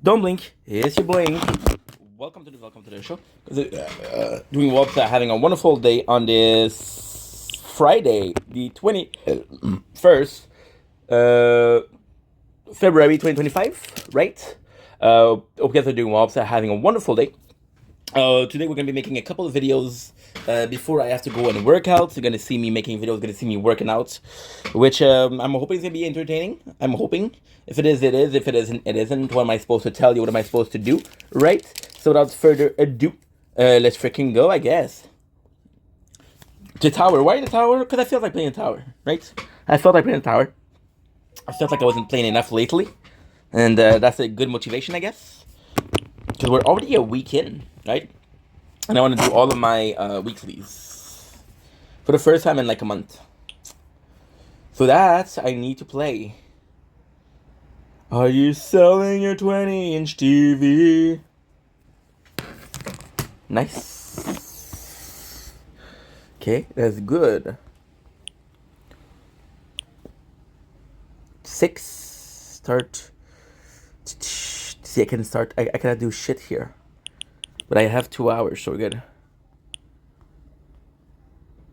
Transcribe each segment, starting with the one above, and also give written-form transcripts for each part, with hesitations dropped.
Don't blink. It's your boy Ink. Welcome to the show. Doing well, having a wonderful day on this Friday, the 21st, February 2025. Right? Hope you guys are doing well, having a wonderful day. Today we're gonna be making a couple of videos before I have to go and work out. You're gonna see me making videos, gonna see me working out, which I'm hoping is gonna be entertaining. I'm hoping. If it is, it is. If it isn't, it isn't. What am I supposed to tell you? What am I supposed to do? Right? So without further ado, let's freaking go, I guess. The tower. Why the tower? Because I feel like playing a tower, right? I felt like playing a tower. I felt like I wasn't playing enough lately, and that's a good motivation, I guess. Because we're already a week in, right? And I want to do all of my weeklies for the first time in like a month. So that I need to play. Are you selling your 20-inch TV? Nice. Okay, that's good. 6. Start. See, I can start. I cannot do shit here. But I have 2 hours, so we're good.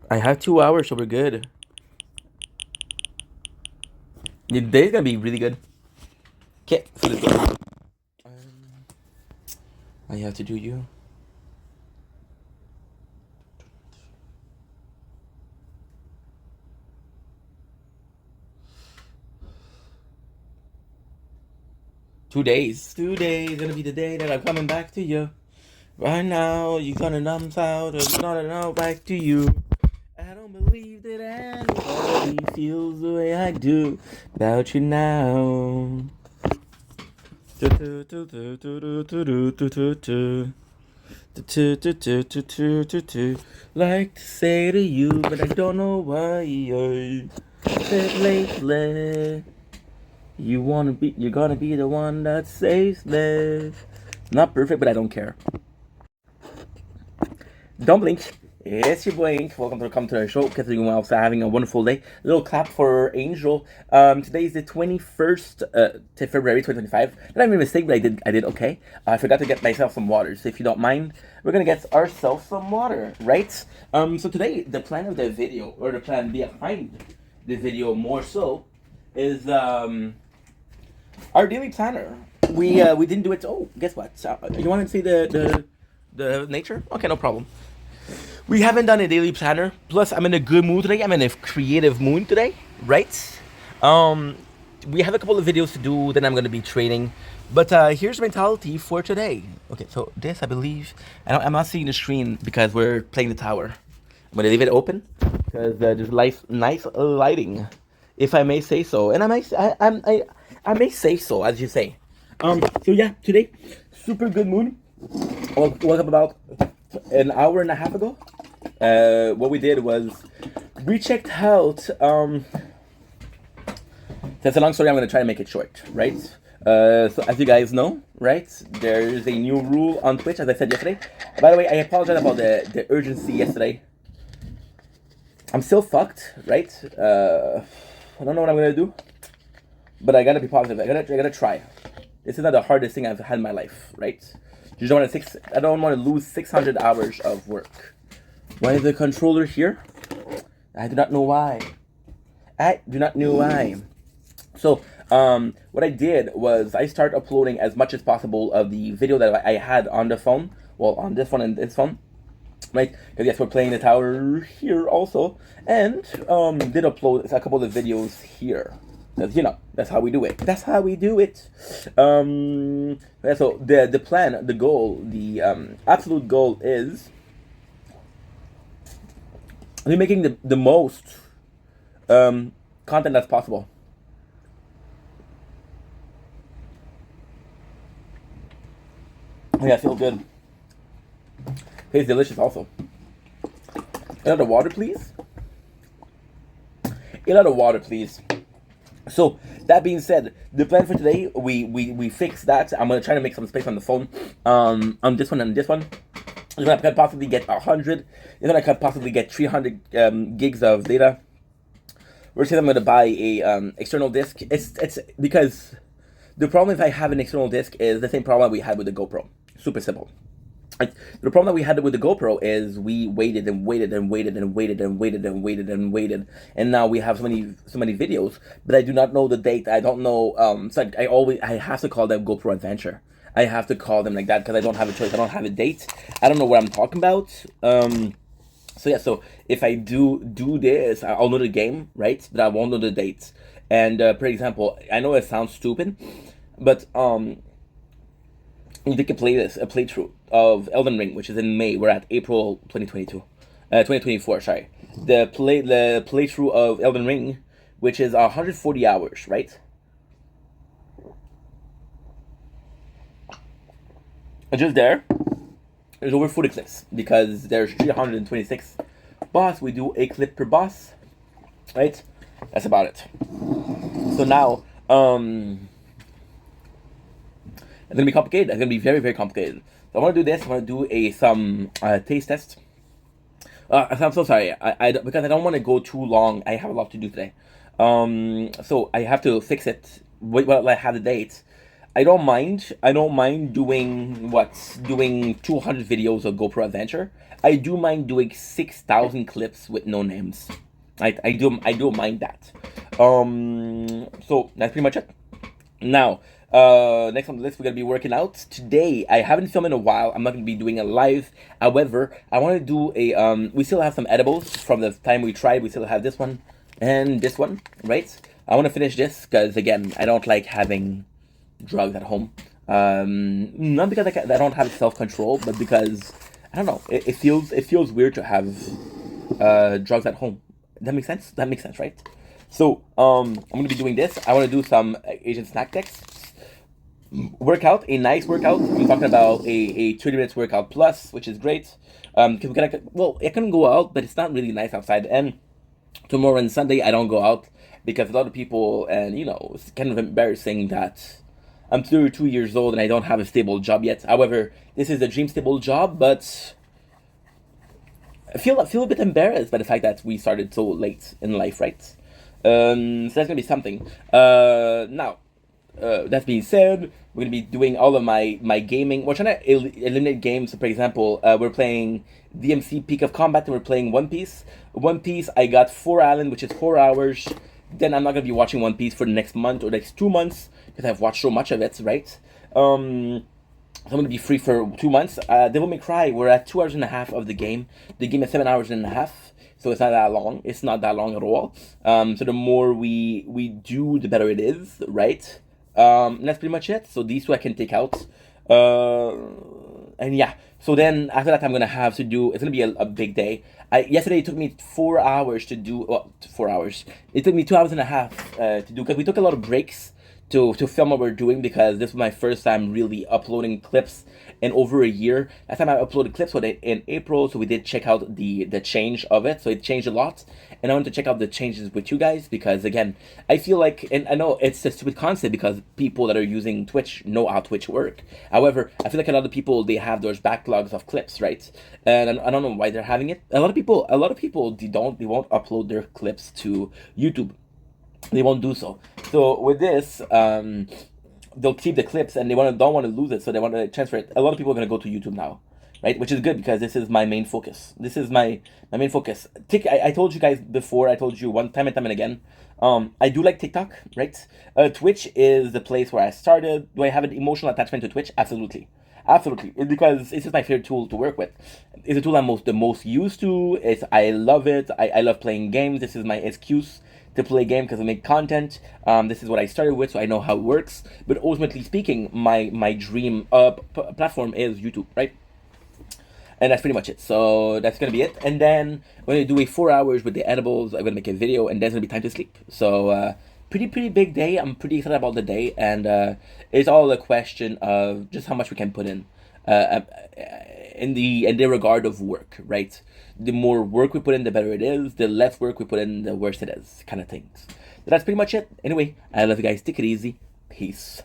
I have 2 hours, so we're good. The day's gonna be really good. Okay, so let's go. I have to do you. Today's gonna be the day that I'm coming back to you. Right now, you're gonna numb out, or you're gonna know back to you. I don't believe that anybody feels the way I do about you now. Like to say to you, but I don't know why. Said lately, you're gonna be the one that saves me. Not perfect, but I don't care. Don't blink. It's your boy Ink. Welcome to the show. Considering well, having a wonderful day. A little clap for Angel. Today is the 21st to February 2025. Did I make a mistake? But I did okay. I forgot to get myself some water. So if you don't mind, we're gonna get ourselves some water, right? So today the plan of the video, or the plan behind the video more so, is our daily planner. We didn't do it. Oh, guess what? You want to see the nature? Okay, no problem. We haven't done a daily planner. Plus, I'm in a good mood today. I'm in a creative mood today, right? We have a couple of videos to do. Then I'm gonna be training. But here's mentality for today. Okay, so this I believe. I'm not seeing the screen because we're playing the tower. I'm gonna leave it open because there's nice lighting, if I may say so. And I may say so, as you say. So yeah, today, super good mood. Woke up about an hour and a half ago. What we did was we checked out. That's a long story. I'm gonna try to make it short, right? So as you guys know, right, there's a new rule on Twitch, as I said yesterday. By the way, I apologize about the urgency yesterday. I'm still fucked, right? I don't know what I'm gonna do, but I gotta be positive. I gotta try. This is not the hardest thing I've had in my life, right? I don't want to lose 600 hours of work. Why is the controller here? I do not know why. So, what I did was I started uploading as much as possible of the video that I had on the phone. Well, on this phone and this phone. Right? Because yes, we're playing the tower here also. And did upload a couple of videos here. Because, that's how we do it. So the plan, the goal, the absolute goal is making the most content that's possible. Oh yeah, it feels good. Tastes delicious also. Another water, please. Another water, please. So that being said, the plan for today, we fixed that. I'm gonna try to make some space on the phone. On this one and this one. You're gonna possibly get 100. You're gonna possibly get 300 gigs of data. We're saying I'm gonna buy a external disk. It's because The problem if I have an external disc is the same problem we had with the GoPro. Super simple. The problem that we had with the GoPro is we waited and waited and waited and waited and waited and waited and waited, and now we have so many videos, but I do not know the date. I don't know. So I have to call them GoPro Adventure. I have to call them like that because I don't have a choice. I don't have a date. I don't know what I'm talking about. So yeah. So if I do this, I'll know the game, right? But I won't know the dates. And for example, I know it sounds stupid, but you take a playthrough of Elden Ring, which is in May. We're at April 2022, 2024. Sorry, the playthrough of Elden Ring, which is 140 hours, right? And just there's over 40 clips because there's 326 boss. We do a clip per boss, right? That's about it. So now, it's gonna be complicated. It's gonna be very, very complicated. So I want to do this. I want to do some taste test. I'm so sorry. Because I don't want to go too long. I have a lot to do today. So I have to fix it. While I have the date. I don't mind. I don't mind doing 200 videos of GoPro Adventure. I do mind doing 6,000 clips with no names. I do mind that. So that's pretty much it. Now, next on the list, we're gonna be working out today. I haven't filmed in a while. I'm not gonna be doing a live. However, I want to do a. We still have some edibles from the time we tried. We still have this one and this one, right? I want to finish this because again, I don't like having drugs at home. Not because I don't have self control, but because I don't know. It feels weird to have drugs at home. That makes sense. That makes sense, right? So I'm gonna be doing this. I want to do some Asian snack decks. Workout, a nice workout. I'm talking about a 30 minutes workout plus, which is great. Because it can go out, but it's not really nice outside. And tomorrow and Sunday, I don't go out because a lot of people, and it's kind of embarrassing that I'm 32 years old and I don't have a stable job yet. However, this is a dream stable job, but I feel a bit embarrassed by the fact that we started so late in life, right? So that's gonna be something. Now, that being said, we're gonna be doing all of my gaming. We're trying to eliminate games. So for example, we're playing DMC Peak of Combat and we're playing One Piece. One Piece, I got 4 Island, which is 4 hours. Then I'm not gonna be watching One Piece for the next month or next 2 months because I've watched so much of it, right? So I'm gonna be free for 2 months. Devil May Cry, we're at 2 hours and a half of the game. The game is 7 hours and a half. So it's not that long. It's not that long at all. So the more we do, the better it is, right? And that's pretty much it. So these two I can take out. And yeah. So then after that, I'm gonna have to do. It's gonna be a big day. Yesterday it took me 4 hours to do. Well, 4 hours. It took me 2 hours and a half to do because we took a lot of breaks to film what we're doing because this was my first time really uploading clips in over a year. Last time I uploaded clips was in April, so we did check out the change of it. So it changed a lot, and I wanted to check out the changes with you guys because again, I feel like, and I know it's a stupid concept because people that are using Twitch know how Twitch work. However, I feel like a lot of people they have those backlogs of clips, right? And I don't know why they're having it. A lot of people they won't upload their clips to YouTube. They won't do so. So with this, they'll keep the clips and don't want to lose it, so they want to transfer it. A lot of people are gonna go to YouTube now, right? Which is good because this is my main focus. This is my main focus. I told you guys before. I told you one time and again. I do like TikTok, right? Twitch is the place where I started. Do I have an emotional attachment to Twitch? Absolutely. Absolutely, because it's just my favorite tool to work with. It's a tool I'm the most used to. I love it. I love playing games. This is my excuse to play a game because I make content. This is what I started with, so I know how it works. But ultimately speaking, my dream platform is YouTube, right? And that's pretty much it. So that's gonna be it. And then when I do 4 hours with the edibles, I'm gonna make a video, and then it's gonna be time to sleep. So pretty big day. I'm pretty excited about the day, and it's all a question of just how much we can put in the regard of work, right? The more work we put in, the better it is. The less work we put in, the worse it is, kind of things. So that's pretty much it. Anyway, I love you guys. Take it easy. Peace.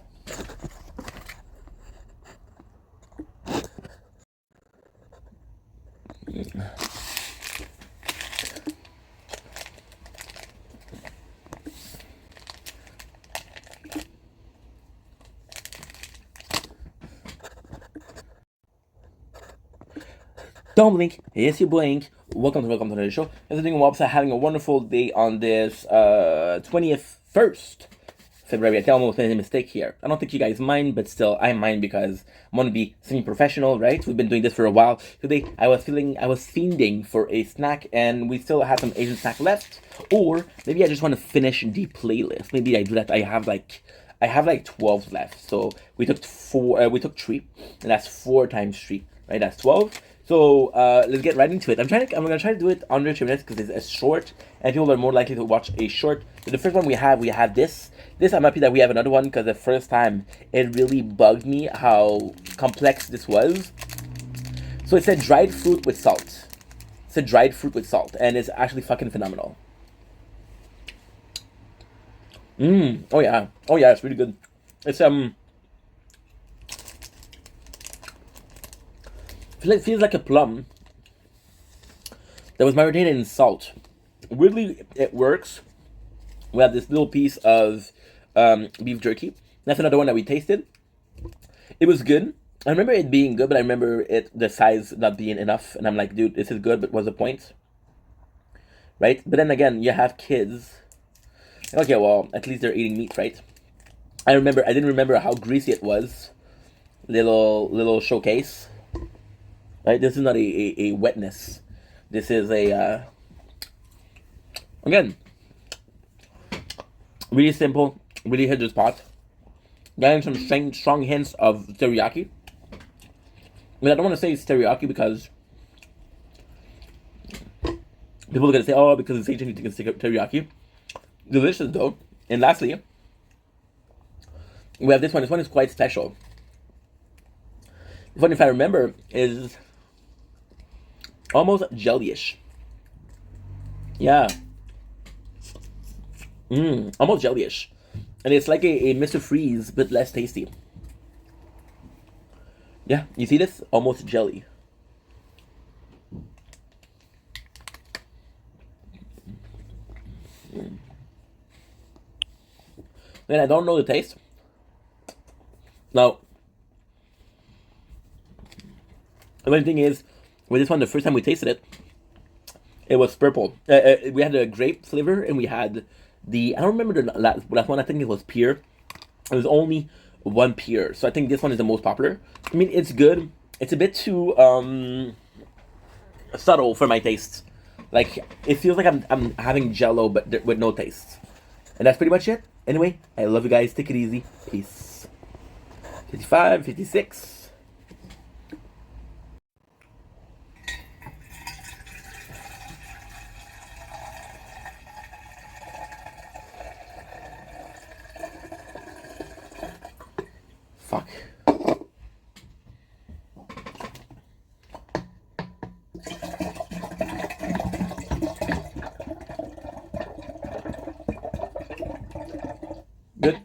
Don't blink. It's your boy Ink. Welcome to the show. As I'm doing website, having a wonderful day on this 21st February. I think I almost made a mistake here. I don't think you guys mind, but still, I mind because I want to be semi-professional, right? We've been doing this for a while. Today, I was fiending for a snack, and we still have some Asian snack left. Or maybe I just want to finish the playlist. Maybe I do that. I have like 12 left. So we took three, and that's 4 times 3, right? That's 12. So let's get right into it. I'm gonna try to do it under 2 minutes because it's short, and people are more likely to watch a short. So the first one we have this. I'm happy that we have another one because the first time it really bugged me how complex this was. So it said dried fruit with salt. It's a dried fruit with salt, and it's actually fucking phenomenal. Oh yeah. Oh yeah, it's really good. It's feels like a plum that was marinated in salt. Weirdly, it works. We have this little piece of beef jerky. That's another one that we tasted. It was good. I remember it being good, but I remember the size not being enough. And I'm like, dude, this is good, but what's the point? Right? But then again, you have kids. Okay, well, at least they're eating meat, right? I didn't remember how greasy it was. Little showcase. Right? This is not a wetness. This is a again, really simple, really hit the spot. Getting some strong hints of teriyaki. I mean, I don't want to say it's teriyaki because people are gonna say, "Oh, because it's Asian, you think it's teriyaki." Delicious though. And lastly, we have this one. This one is quite special. This one, if I remember, is almost jellyish. Yeah. Almost jellyish. And it's like a Mr. Freeze, but less tasty. Yeah, you see this? Almost jelly. And I don't know the taste. Now, the only thing is, with this one, the first time we tasted it, it was purple. We had a grape flavor, and we had I don't remember the last one. I think it was pear. It was only one pear, so I think this one is the most popular. I mean, it's good. It's a bit too subtle for my taste. Like it feels like I'm having Jello, but with no taste. And that's pretty much it. Anyway, I love you guys. Take it easy. Peace. 55, 56. Fuck. Good.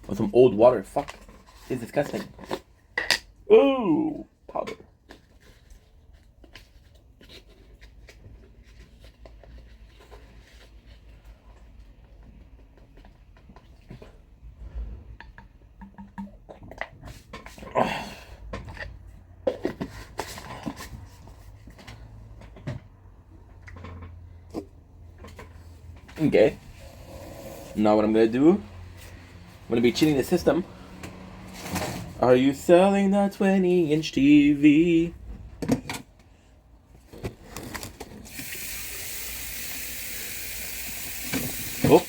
With some old water. Fuck. It's disgusting. Ooh. Powder. Okay. Now what I'm gonna do, I'm gonna be cheating the system. Are you selling that 20-inch TV? Oh.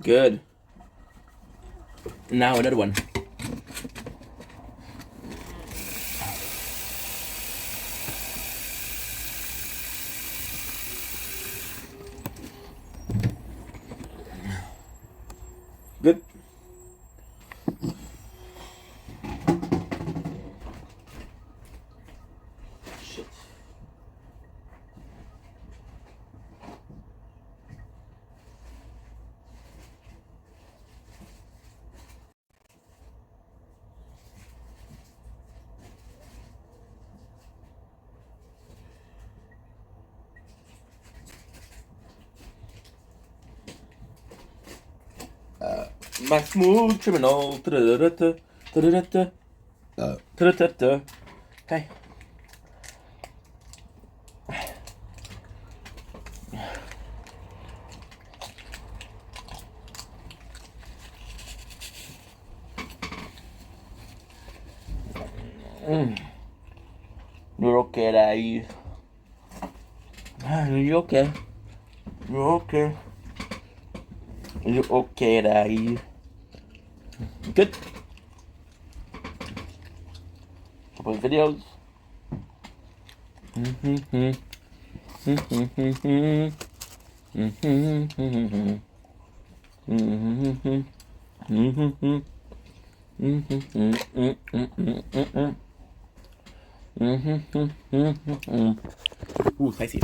Good. Now another one. Good. Shit. My smooth criminal. Okay. You're okay, Daddy. You're okay. You're okay. You're okay, Daddy. Good. Couple of videos. Ooh, spicy.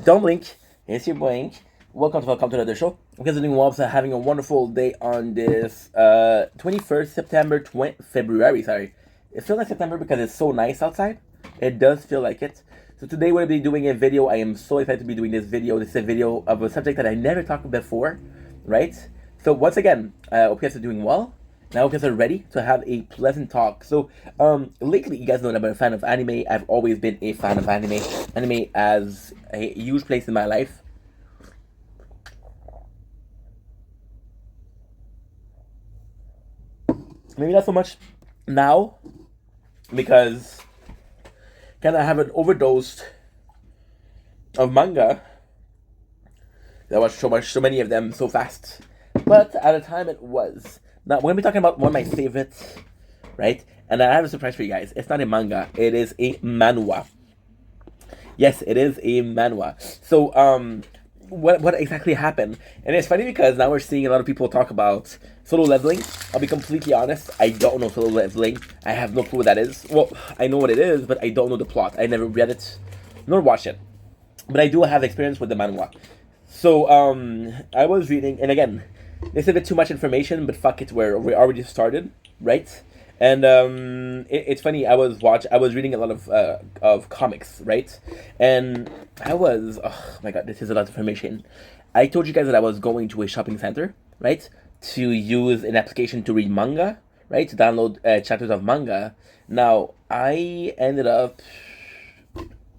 Don't blink. It's your boy Ink. Welcome to another show. I'm considering Wolves are having a wonderful day on this 21st September, February, sorry. It feels like September because it's so nice outside. It does feel like it. So today we're going to be doing a video. I am so excited to be doing this video. This is a video of a subject that I never talked about before, right? So once again, I hope you guys are doing well. And I hope you guys are ready to have a pleasant talk. So lately, you guys know that I'm a fan of anime. I've always been a fan of anime. Anime has a huge place in my life. Maybe not so much now, because kind of haven't overdosed of manga. I watched so many of them so fast. But at a time it was. Now we're gonna be talking about one of my favorites, right? And I have a surprise for you guys. It's not a manga. It is a manhwa. Yes, it is a manhwa. So what exactly happened? And it's funny because now we're seeing a lot of people talk about Solo Leveling. I'll be completely honest, I don't know Solo Leveling. I have no clue what that is. Well, I know what it is, but I don't know the plot. I never read it nor watched it. But I do have experience with the manhwa. So I was reading, and again, this is a bit too much information, but fuck it, we already started, right? And it's funny. I was reading a lot of comics, right? And oh my god, this is a lot of information. I told you guys that I was going to a shopping center, right, to use an application to read manga, right, to download chapters of manga. Now I ended up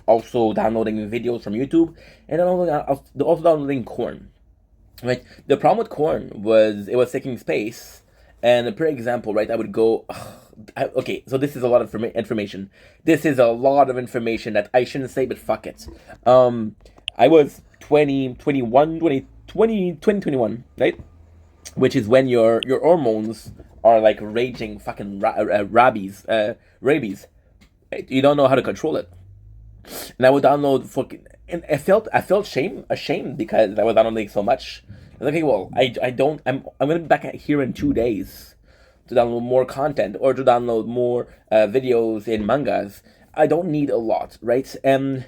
also downloading videos from YouTube, and also downloading Corn. Right. The problem with Corn was it was taking space, and per example, right, I would go. Okay, so this is a lot of information. This is a lot of information that I shouldn't say, but fuck it. I was 2021, right? Which is when your hormones are like raging fucking rabies. You don't know how to control it. And I would download fucking, and I felt ashamed because I was downloading so much. I was like, okay, well, I don't, I'm gonna be back here in 2 days to download more content or to download more videos in mangas. I don't need a lot, right? And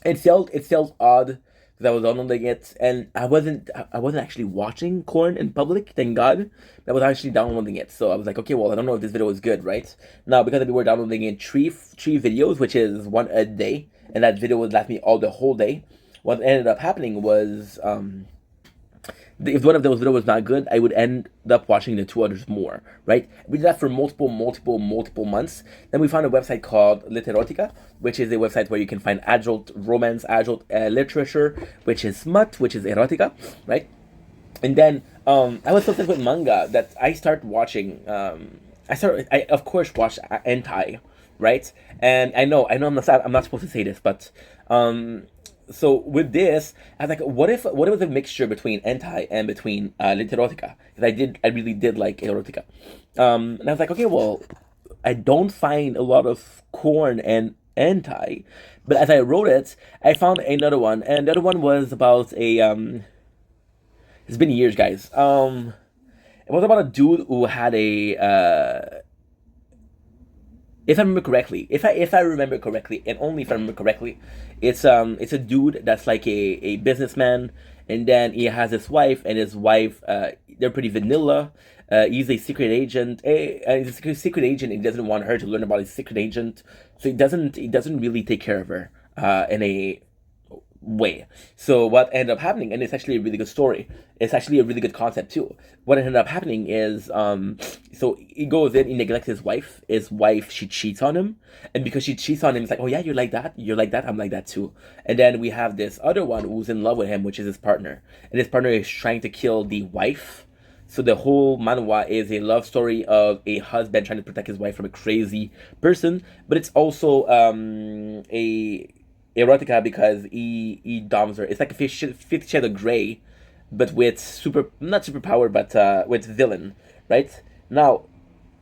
it felt odd because I was downloading it, and I wasn't actually watching Corn in public. Thank God, I was actually downloading it. So I was like, okay, well, I don't know if this video is good, right? Now because we were downloading it three videos, which is one a day, and that video would last me all the whole day. What ended up happening was if one of those videos was not good, I would end up watching the two others more, right? We did that for multiple months. Then we found a website called Literotica, which is a website where you can find adult romance, adult literature, which is smut, which is erotica, right? And then I was so obsessed with manga that I started watching. I of course watched hentai, right? And I know I'm not supposed to say this, but so with this, I was like, what if it was a mixture between hentai and between literotica? Because I really did like erotica. And I was like, okay, well, I don't find a lot of Corn and hentai, but as I wrote it, I found another one, and the other one was about a It's been years, guys. It was about a dude who had a if I remember correctly, if I remember correctly, and only if I remember correctly, it's a dude that's like a businessman, and then he has his wife, and his wife they're pretty vanilla. He's a secret agent. He's a secret agent. And he doesn't want her to learn about his secret agent, so he doesn't really take care of her in a way. So what ended up happening, and it's actually a really good story. It's actually a really good concept too. What ended up happening is, so he goes in, he neglects his wife. His wife, she cheats on him, and because she cheats on him, it's like, oh yeah, you're like that, you're like that, I'm like that too. And then we have this other one who's in love with him, which is his partner, and his partner is trying to kill the wife. So the whole manhwa is a love story of a husband trying to protect his wife from a crazy person, but it's also a erotica because he doms her. It's like a Fifty Shades of Grey, but with not superpower, but with villain, right? Now,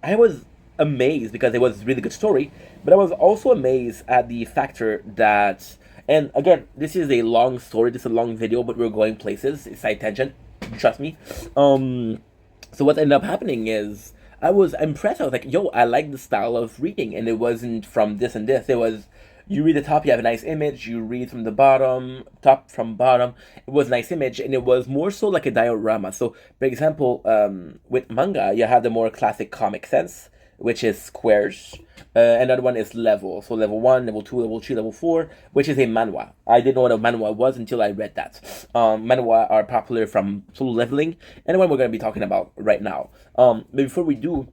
I was amazed because it was a really good story, but I was also amazed at the factor that, and again, this is a long story, this is a long video, but we're going places. It's side tangent, trust me. So what ended up happening is I was impressed. I was like, yo, I like the style of reading, and it wasn't from this and this. It was you read the top, you have a nice image. You read from the bottom, top from bottom. It was a nice image, and it was more so like a diorama. So, for example, with manga, you have the more classic Comic Sense, which is squares. Another one is level. So level 1, level 2, level 3, level 4, which is a manhwa. I didn't know what a manhwa was until I read that. Manhwa are popular from Solo Leveling, and the one we're going to be talking about right now. But before we do,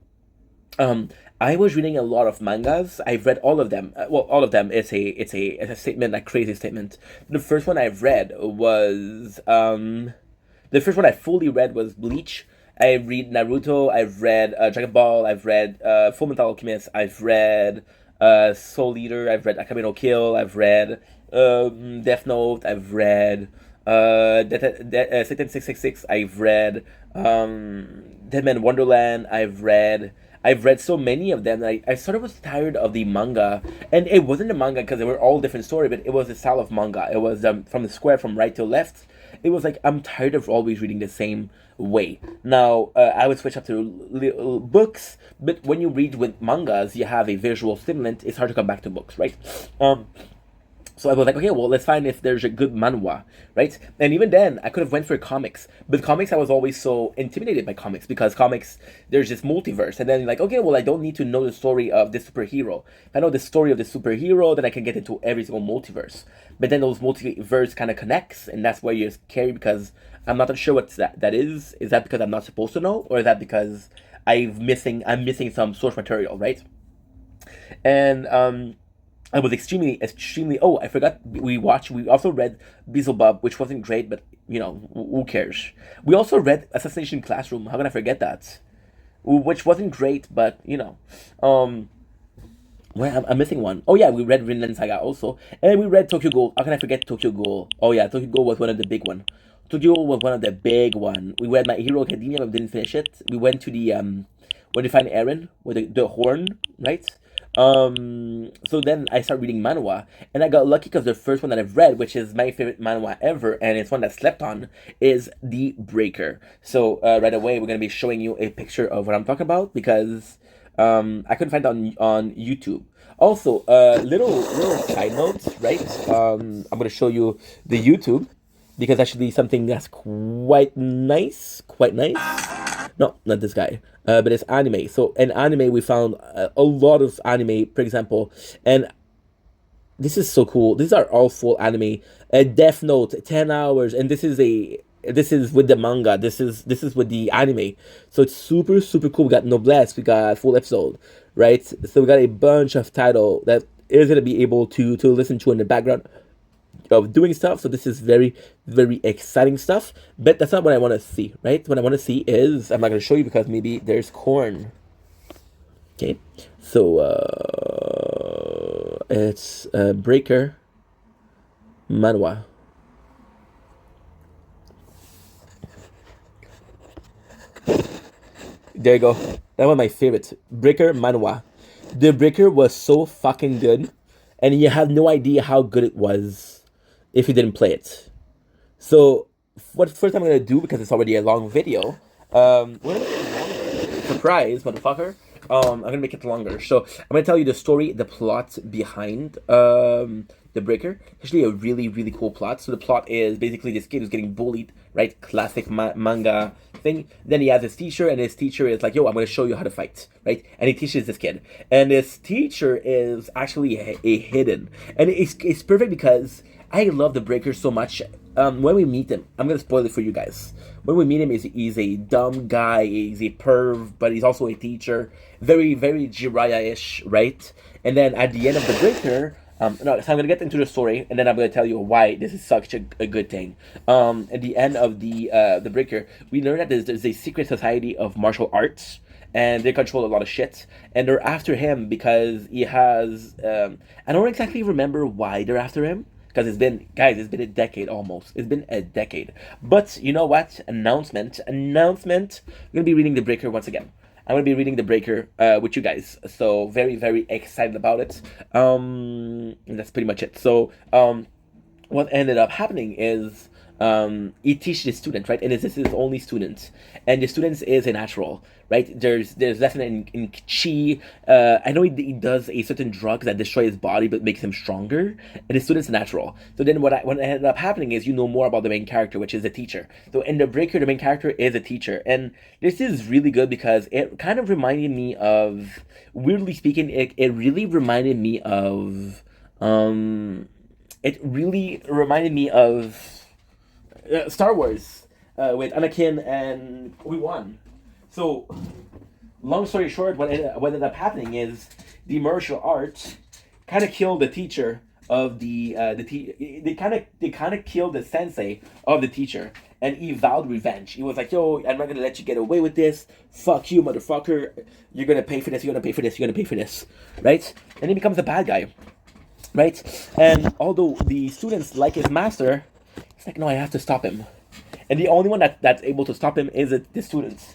I was reading a lot of mangas. I've read all of them. Well, all of them. It's a statement, a crazy statement. The first one I've read was the first one I fully read was Bleach. I read Naruto. I've read Dragon Ball. I've read Full Metal Alchemist. I've read Soul Eater. I've read Akame no Kill. I've read Death Note. I've read Satan 666. I've read Dead Man Wonderland. I've read so many of them that I sort of was tired of the manga. And it wasn't the manga because they were all different story, but it was the style of manga. It was from the square, from right to left. It was like, I'm tired of always reading the same way. Now, I would switch up to books, but when you read with mangas, you have a visual stimulant. It's hard to come back to books, right? So I was like, okay, well, let's find if there's a good manhwa, right? And even then, I could have went for comics. But comics, I was always so intimidated by comics because comics, there's this multiverse. And then like, okay, well, I don't need to know the story of this superhero. If I know the story of the superhero, then I can get into every single multiverse. But then those multiverse kind of connects, and that's where you're scary because I'm not sure what that is. Is that because I'm not supposed to know? Or is that because I'm missing some source material, right? And I was extremely. Oh, I forgot. We also read Beelzebub, which wasn't great, but who cares? We also read Assassination Classroom. How can I forget that? Which wasn't great, but well, I'm missing one. Oh yeah, we read Vinland Saga also, and we read Tokyo Ghoul. How can I forget Tokyo Ghoul? Oh yeah, Tokyo Ghoul was one of the big one. Tokyo Ghoul was one of the big one. We read My Hero Academia, but didn't finish it. We went to the where they find Eren with the horn, right? So then I started reading manhwa, and I got lucky because the first one that I've read, which is my favorite manhwa ever, and it's one that slept on, is The Breaker. So right away, we're gonna be showing you a picture of what I'm talking about because I couldn't find it on YouTube. Also, little side notes, right? I'm gonna show you the YouTube because actually something that's quite nice, No, not this guy. But it's anime. So in anime, we found a lot of anime, for example, and this is so cool. These are all full anime. Death Note, 10 hours, and this is with the manga. This is with the anime. So it's super cool. We got Noblesse. We got full episode, right? So we got a bunch of title that is gonna be able to listen to in the background of doing stuff. So this is very exciting stuff, but that's not what I want to see, right? What I want to see is, I'm not going to show you because maybe there's corn. Okay, so it's Breaker manhwa. There you go. That was my favorite, Breaker manhwa. The Breaker was so fucking good, and you have no idea how good it was if you didn't play it. So what first I'm gonna do, because it's already a long video, we're gonna make it longer. Surprise, motherfucker. I'm gonna make it longer. So I'm gonna tell you the story, the plot behind the Breaker. Actually, a really really cool plot. So the plot is basically this kid who's getting bullied, right? Classic manga thing. Then he has his teacher, and his teacher is like, "Yo, I'm gonna show you how to fight," right? And he teaches this kid, and this teacher is actually a hidden, and it's perfect because I love the Breaker so much. When we meet him, I'm gonna spoil it for you guys. When we meet him, he's a dumb guy, he's a perv, but he's also a teacher. Very, very Jiraiya-ish, right? And then at the end of the Breaker, no, so I'm gonna get into the story, and then I'm gonna tell you why this is such a good thing. At the end of the Breaker, we learn that there's a secret society of martial arts, and they control a lot of shit, and they're after him because he has. I don't exactly remember why they're after him because it's been a decade almost. It's been a decade. But you know what? Announcement. I'm gonna be reading the Breaker once again. I'm gonna be reading the Breaker with you guys. So very very excited about it. And that's pretty much it. So what ended up happening is he teaches the student, right? And this is his only student, and the student is a natural, right? There's lesson in chi. I know he does a certain drug that destroys his body but makes him stronger, and the student's a natural. So then what ended up happening is you know more about the main character, which is the teacher. So in the Breaker, the main character is a teacher, and this is really good because it kind of reminded me of, weirdly speaking, it really reminded me of it really reminded me of Star Wars with Anakin and Obi-Wan. So, long story short, what ended up happening is the martial arts kind of killed the teacher of they kind of killed the sensei of the teacher, and he vowed revenge. He was like, "Yo, I'm not gonna let you get away with this. Fuck you, motherfucker. You're gonna pay for this. You're gonna pay for this. You're gonna pay for this." Right? And he becomes a bad guy. Right? And although the students like his master, it's like, no, I have to stop him. And the only one that's able to stop him is the students.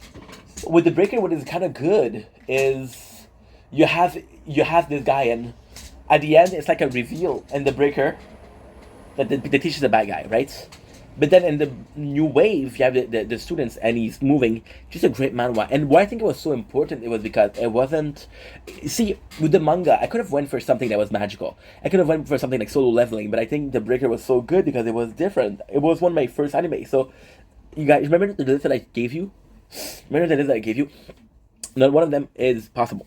With the Breaker, what is kind of good is you have this guy, and at the end, it's like a reveal in the Breaker that the teacher's a bad guy, right? But then in the new wave, you have the students, and he's moving. Just a great manhwa. And why I think it was so important, it was because it wasn't. See, with the manga, I could have went for something that was magical. I could have went for something like Solo Leveling, but I think the Breaker was so good because it was different. It was one of my first anime. So, you guys remember the list that I gave you? Remember the list that I gave you? Not one of them is possible.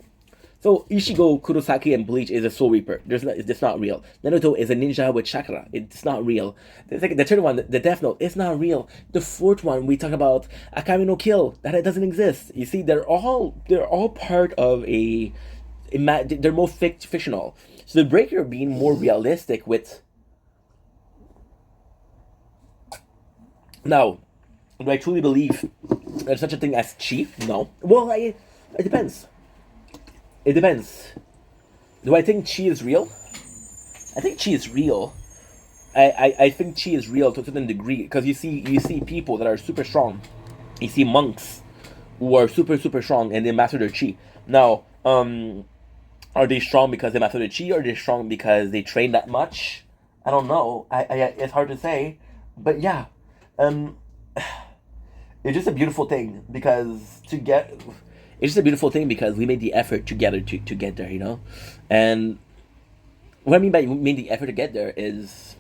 So Ishigo, Kurosaki, and Bleach is a Soul Reaper. It's not real. Naruto is a ninja with chakra. It's not real. The third one, the Death Note, it's not real. The fourth one, we talk about Akame no Kill. That doesn't exist. You see, they're all part of they're more fictional. So the Breaker being more realistic with. Now, do I truly believe there's such a thing as chi? No. Well, it depends. It depends. Do I think chi is real? I think chi is real. I think chi is real to a certain degree because you see people that are super strong. You see monks who are super super strong and they master their chi. Now, are they strong because they master their chi, or are they strong because they train that much? I don't know. I it's hard to say, but yeah, it's just a beautiful thing because to get. It's just a beautiful thing because we made the effort together to get there, you know? And what I mean by we made the effort to get there is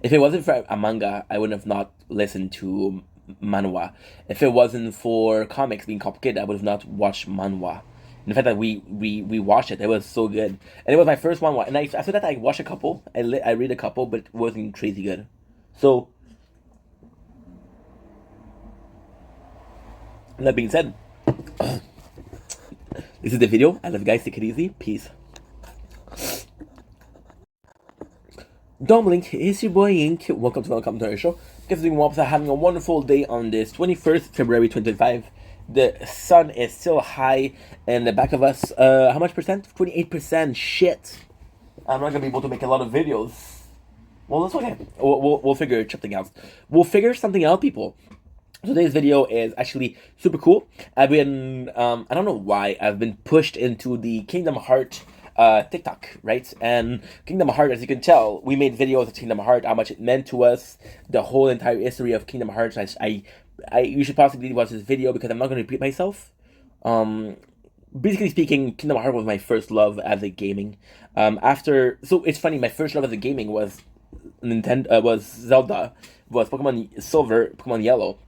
if it wasn't for a manga, I would have not listened to manhwa. If it wasn't for comics being complicated, I would have not watched manhwa. And the fact that we watched it, it was so good. And it was my first manhwa. And after that, I watched a couple. I read a couple, but it wasn't crazy good. So, that being said, this is the video. I love you guys. Take it easy. Peace. Don't blink. It's your boy Ink. Welcome to our show. Guys, doing well. Having a wonderful day on this 21st February 2025. The sun is still high in the back of us. How much percent? 28%. Shit. I'm not gonna be able to make a lot of videos. Well, that's okay. We'll figure something out. We'll figure something out, people. Today's video is actually super cool. I've been, I don't know why, I've been pushed into the Kingdom Hearts TikTok, right? And Kingdom Hearts, as you can tell, we made videos of Kingdom Hearts, how much it meant to us, the whole entire history of Kingdom Hearts. You should possibly watch this video because I'm not going to repeat myself. basically speaking, Kingdom Hearts was my first love as a gaming. So it's funny. My first love as a gaming was Nintendo, was Zelda, was Pokemon Silver, Pokemon Yellow.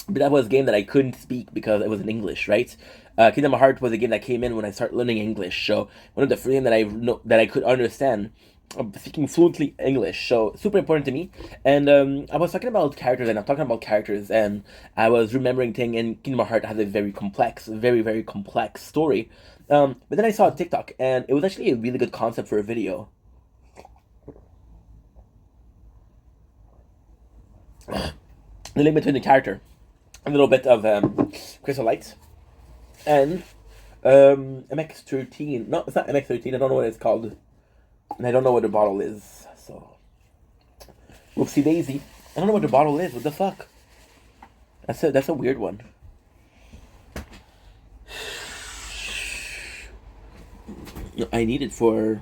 But that was a game that I couldn't speak because it was in English, right? Kingdom Hearts was a game that came in when I started learning English. So one of the first things that I could understand, speaking fluently English. So super important to me. And I was talking about characters, and I'm talking about characters, and I was remembering thing. And Kingdom Hearts has a very complex, very very complex story. But then I saw a TikTok, and it was actually a really good concept for a video. The link between the character, a little bit of Crystal Light, and MX13. No, it's not MX13. I don't know what it's called, and I don't know what the bottle is. So, whoopsie daisy. I don't know what the bottle is. What the fuck? That's a weird one. I need it for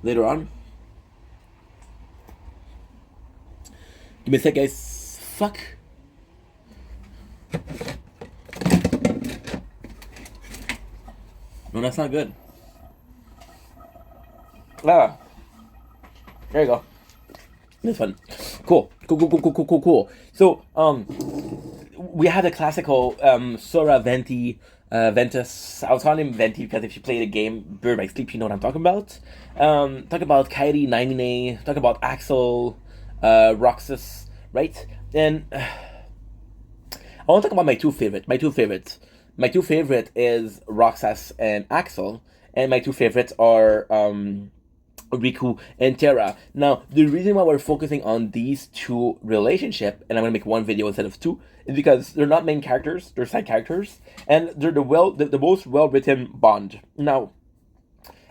later on. Give me a sec, guys. Fuck. No, that's not good. Ah, there you go. This one. Cool. So, we had a classical Sora Venti Ventus. I was calling him Venti because if you play the game Bird by Sleep, you know what I'm talking about. Talk about Kairi, Naimine, talk about Axel, Roxas, right? And I want to talk about my two favorites. My two favorite is Roxas and Axel, and my two favorites are Riku and Terra. Now, the reason why we're focusing on these two relationship, and I'm gonna make one video instead of two, is because they're not main characters; they're side characters, and they're the most well written bond. Now,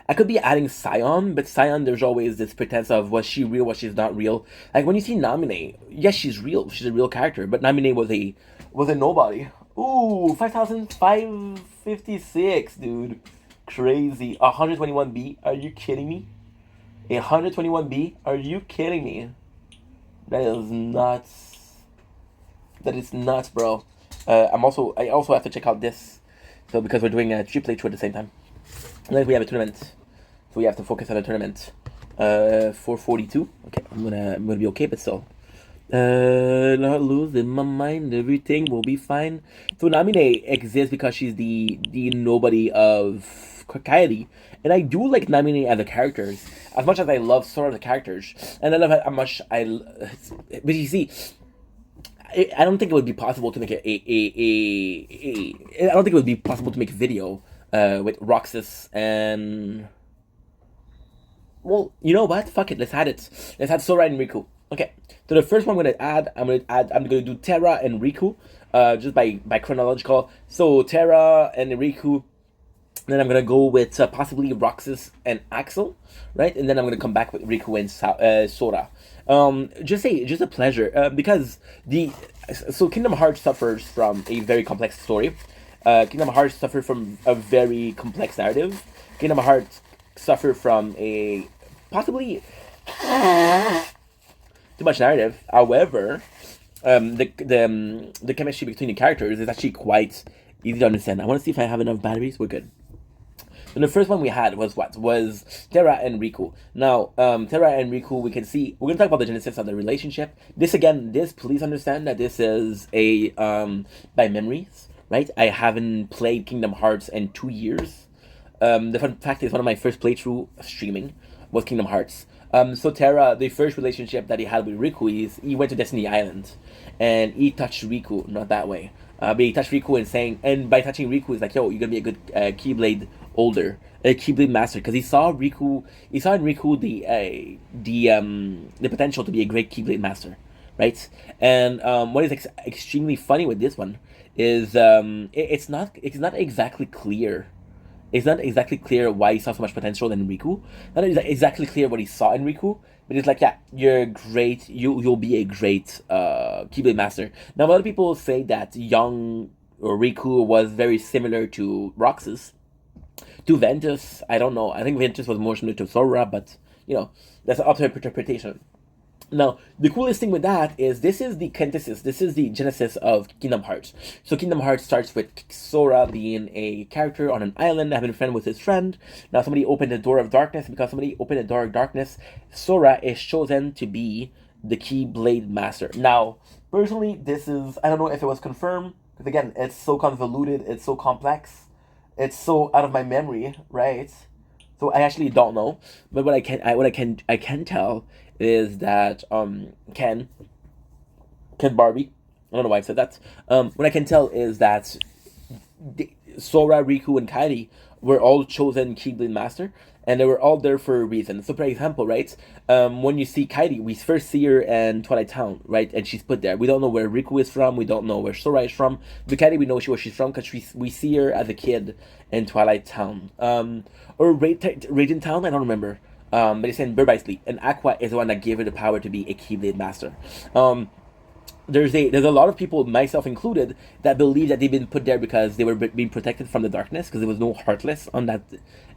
I could be adding Scion, but Scion, there's always this pretense of was she real, was she's not real. Like when you see Namine, yes, she's real, she's a real character, but Namine was a nobody. Ooh, 5,556, dude. Crazy. 121B, are you kidding me? 121B, are you kidding me? That is nuts. That is nuts, bro. I also have to check out this. So because we're doing a triple H at the same time. And then we have a tournament. So we have to focus on the tournament. 442. Okay, I'm gonna be okay, but still. Not losing my mind, everything will be fine. So Namine exists because she's the nobody of Kairi, and I do like Namine as a character, as much as I love Sora the characters, and I love how much But you see, I don't think it would be possible to make I don't think it would be possible to make a video with Roxas and. Well, you know what? Fuck it. Let's add it. Let's add Sora and Riku. Okay. So the first one I'm gonna do Terra and Riku, just by chronological. So Terra and Riku. Then I'm gonna go with possibly Roxas and Axel, right? And then I'm gonna come back with Riku and Sora. Just a pleasure. Because Kingdom Hearts suffers from a very complex story. Kingdom Hearts suffer from a very complex narrative. Kingdom Hearts suffer from a possibly too much narrative. However, the chemistry between the characters is actually quite easy to understand. I want to see if I have enough batteries. We're good. And the first one we had was Terra and Riku. Now, Terra and Riku, we can see we're gonna talk about the genesis of the relationship. This please understand that this is a by memories, right? I haven't played Kingdom Hearts in 2 years. The fun fact is one of my first playthrough streaming was Kingdom Hearts. So Terra, the first relationship that he had with Riku is he went to Destiny Island, and he touched Riku, not that way. But he touched Riku and by touching Riku, he's like, yo, you're gonna be a good Keyblade holder, a Keyblade master, because he saw in Riku the potential to be a great Keyblade master, right? And what is extremely funny with this one is it's not exactly clear. It's not exactly clear why he saw so much potential in Riku. Not exactly clear what he saw in Riku, but it's like, yeah, you're great. You'll be a great Keyblade master. Now, a lot of people say that young Riku was very similar to Roxas. To Ventus, I don't know. I think Ventus was more similar to Sora, but that's up to interpretation. Now, the coolest thing with that is this is the quintessence, this is the genesis of Kingdom Hearts. So Kingdom Hearts starts with Sora being a character on an island, having a friend with his friend. Now somebody opened the door of darkness. Because somebody opened the door of darkness, Sora is chosen to be the Keyblade Master. Now, personally, this is, I don't know if it was confirmed, because again, it's so convoluted, it's so complex, it's so out of my memory, right? So I actually don't know, but what I can tell is that Ken Barbie. I don't know why I said that. What I can tell is that Sora, Riku, and Kairi were all chosen Keyblade Master, and they were all there for a reason. So, for example, right, when you see Kairi, we first see her in Twilight Town, right, and she's put there. We don't know where Riku is from, we don't know where Sora is from, but Kairi, we know where she's from because we see her as a kid in Twilight Town. Or Radiant Town, I don't remember. But it's in Bird by Sleep, and Aqua is the one that gave her the power to be a Keyblade Master. There's a lot of people, myself included, that believe that they've been put there because they were being protected from the darkness because there was no Heartless on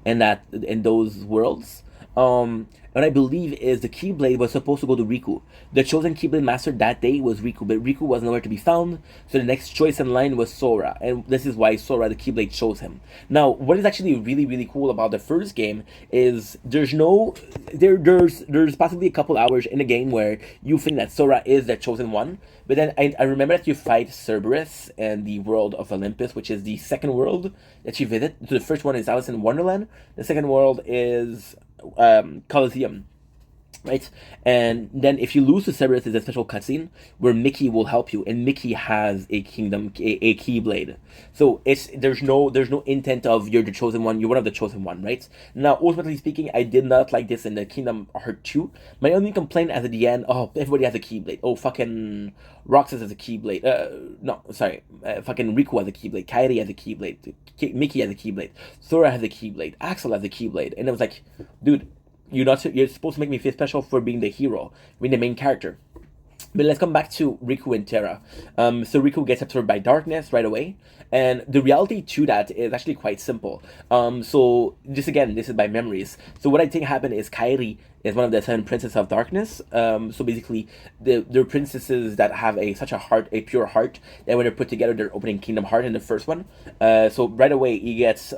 in those worlds. What I believe is the Keyblade was supposed to go to Riku. The chosen Keyblade Master that day was Riku, but Riku was nowhere to be found, so the next choice in line was Sora, and this is why Sora, the Keyblade, chose him. Now, what is actually really, really cool about the first game is there's possibly a couple hours in the game where you think that Sora is the chosen one, but then I remember that you fight Cerberus in the world of Olympus, which is the second world that you visit. So the first one is Alice in Wonderland, the second world is Colosseum, right? And then if you lose to Cerberus, there's a special cutscene where Mickey will help you, and Mickey has a Keyblade. So there's no intent of you're the chosen one, you're one of the chosen one, right? Now, ultimately speaking, I did not like this in the Kingdom Hearts 2. My only complaint at the end, oh, everybody has a Keyblade. Oh, fucking Roxas has a Keyblade. No, sorry, fucking Riku has a Keyblade. Kairi has a Keyblade. Mickey has a Keyblade. Sora has a Keyblade. Axel has a Keyblade. And it was like, dude, you're supposed to make me feel special for being the hero, being the main character. But let's come back to Riku and Terra. So Riku gets absorbed by darkness right away, and the reality to that is actually quite simple. So this is by memories. So what I think happened is Kairi is one of the 7 princesses of darkness. So basically, they're princesses that have such a heart, a pure heart, that when they're put together, they're opening Kingdom Heart in the first one. So right away, he gets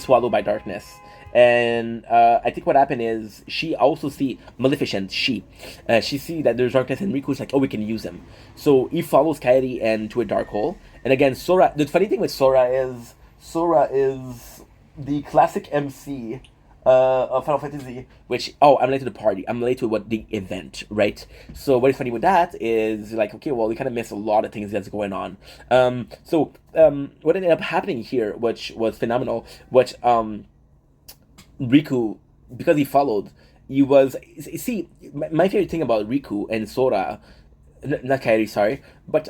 swallowed by darkness. And I think what happened is she also see Maleficent. She see that there's darkness, and Riku's like, oh, we can use him. So he follows Kairi into a dark hole. And again, Sora. The funny thing with Sora is the classic MC of Final Fantasy. Which I'm late to the party. I'm late to the event, right? So what is funny with that is like, okay, well, we kind of miss a lot of things that's going on. What ended up happening here, which was phenomenal, Riku, because he followed, my favorite thing about Riku and Sora, not Kairi, sorry, but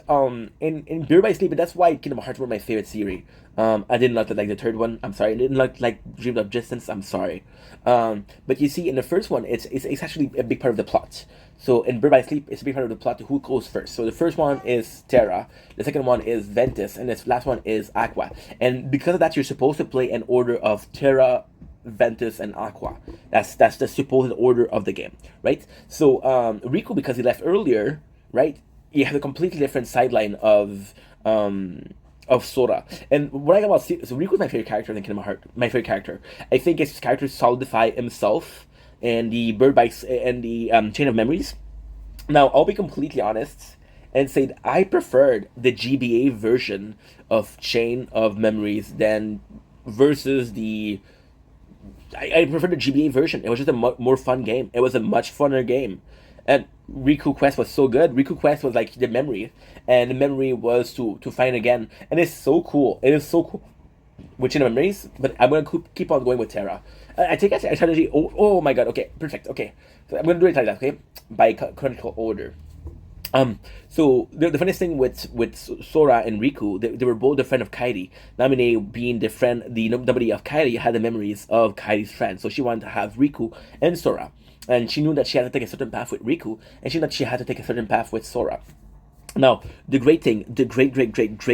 in Birth by Sleep, and that's why Kingdom Hearts were my favorite series. I didn't like the third one. I'm sorry. I didn't like Dream of Distance. I'm sorry. But you see, in the first one, it's actually a big part of the plot. So in Birth by Sleep, it's a big part of the plot. Who goes first? So the first one is Terra. The second one is Ventus, and this last one is Aqua. And because of that, you're supposed to play in order of Terra, Ventus, and Aqua. That's the supposed order of the game, right? So Riku, because he left earlier, right? He had a completely different sideline of Sora. And what I got about Riku's my favorite character in Kingdom Hearts. My favorite character. I think his character solidified himself in the Bird Bikes and the Chain of Memories. Now, I'll be completely honest and say that I preferred the GBA version of Chain of Memories than versus the I prefer the GBA version. It was just a more fun game. It was a much funner game. And Riku Quest was so good. Riku Quest was like the memory. And the memory was to find again. And it's so cool. It is so cool with Chain of Memories. But I'm going to keep on going with Terra. I take a strategy. Oh my god. Okay, perfect. Okay. So I'm going to do it like that, okay? By chronological order. So the funniest thing with Sora and Riku, they were both the friend of Kairi. Naminé being nobody of Kairi had the memories of Kairi's friend, so she wanted to have Riku and Sora, and she knew that she had to take a certain path with Riku, and she knew that she had to take a certain path with Sora. Now, the great thing, the great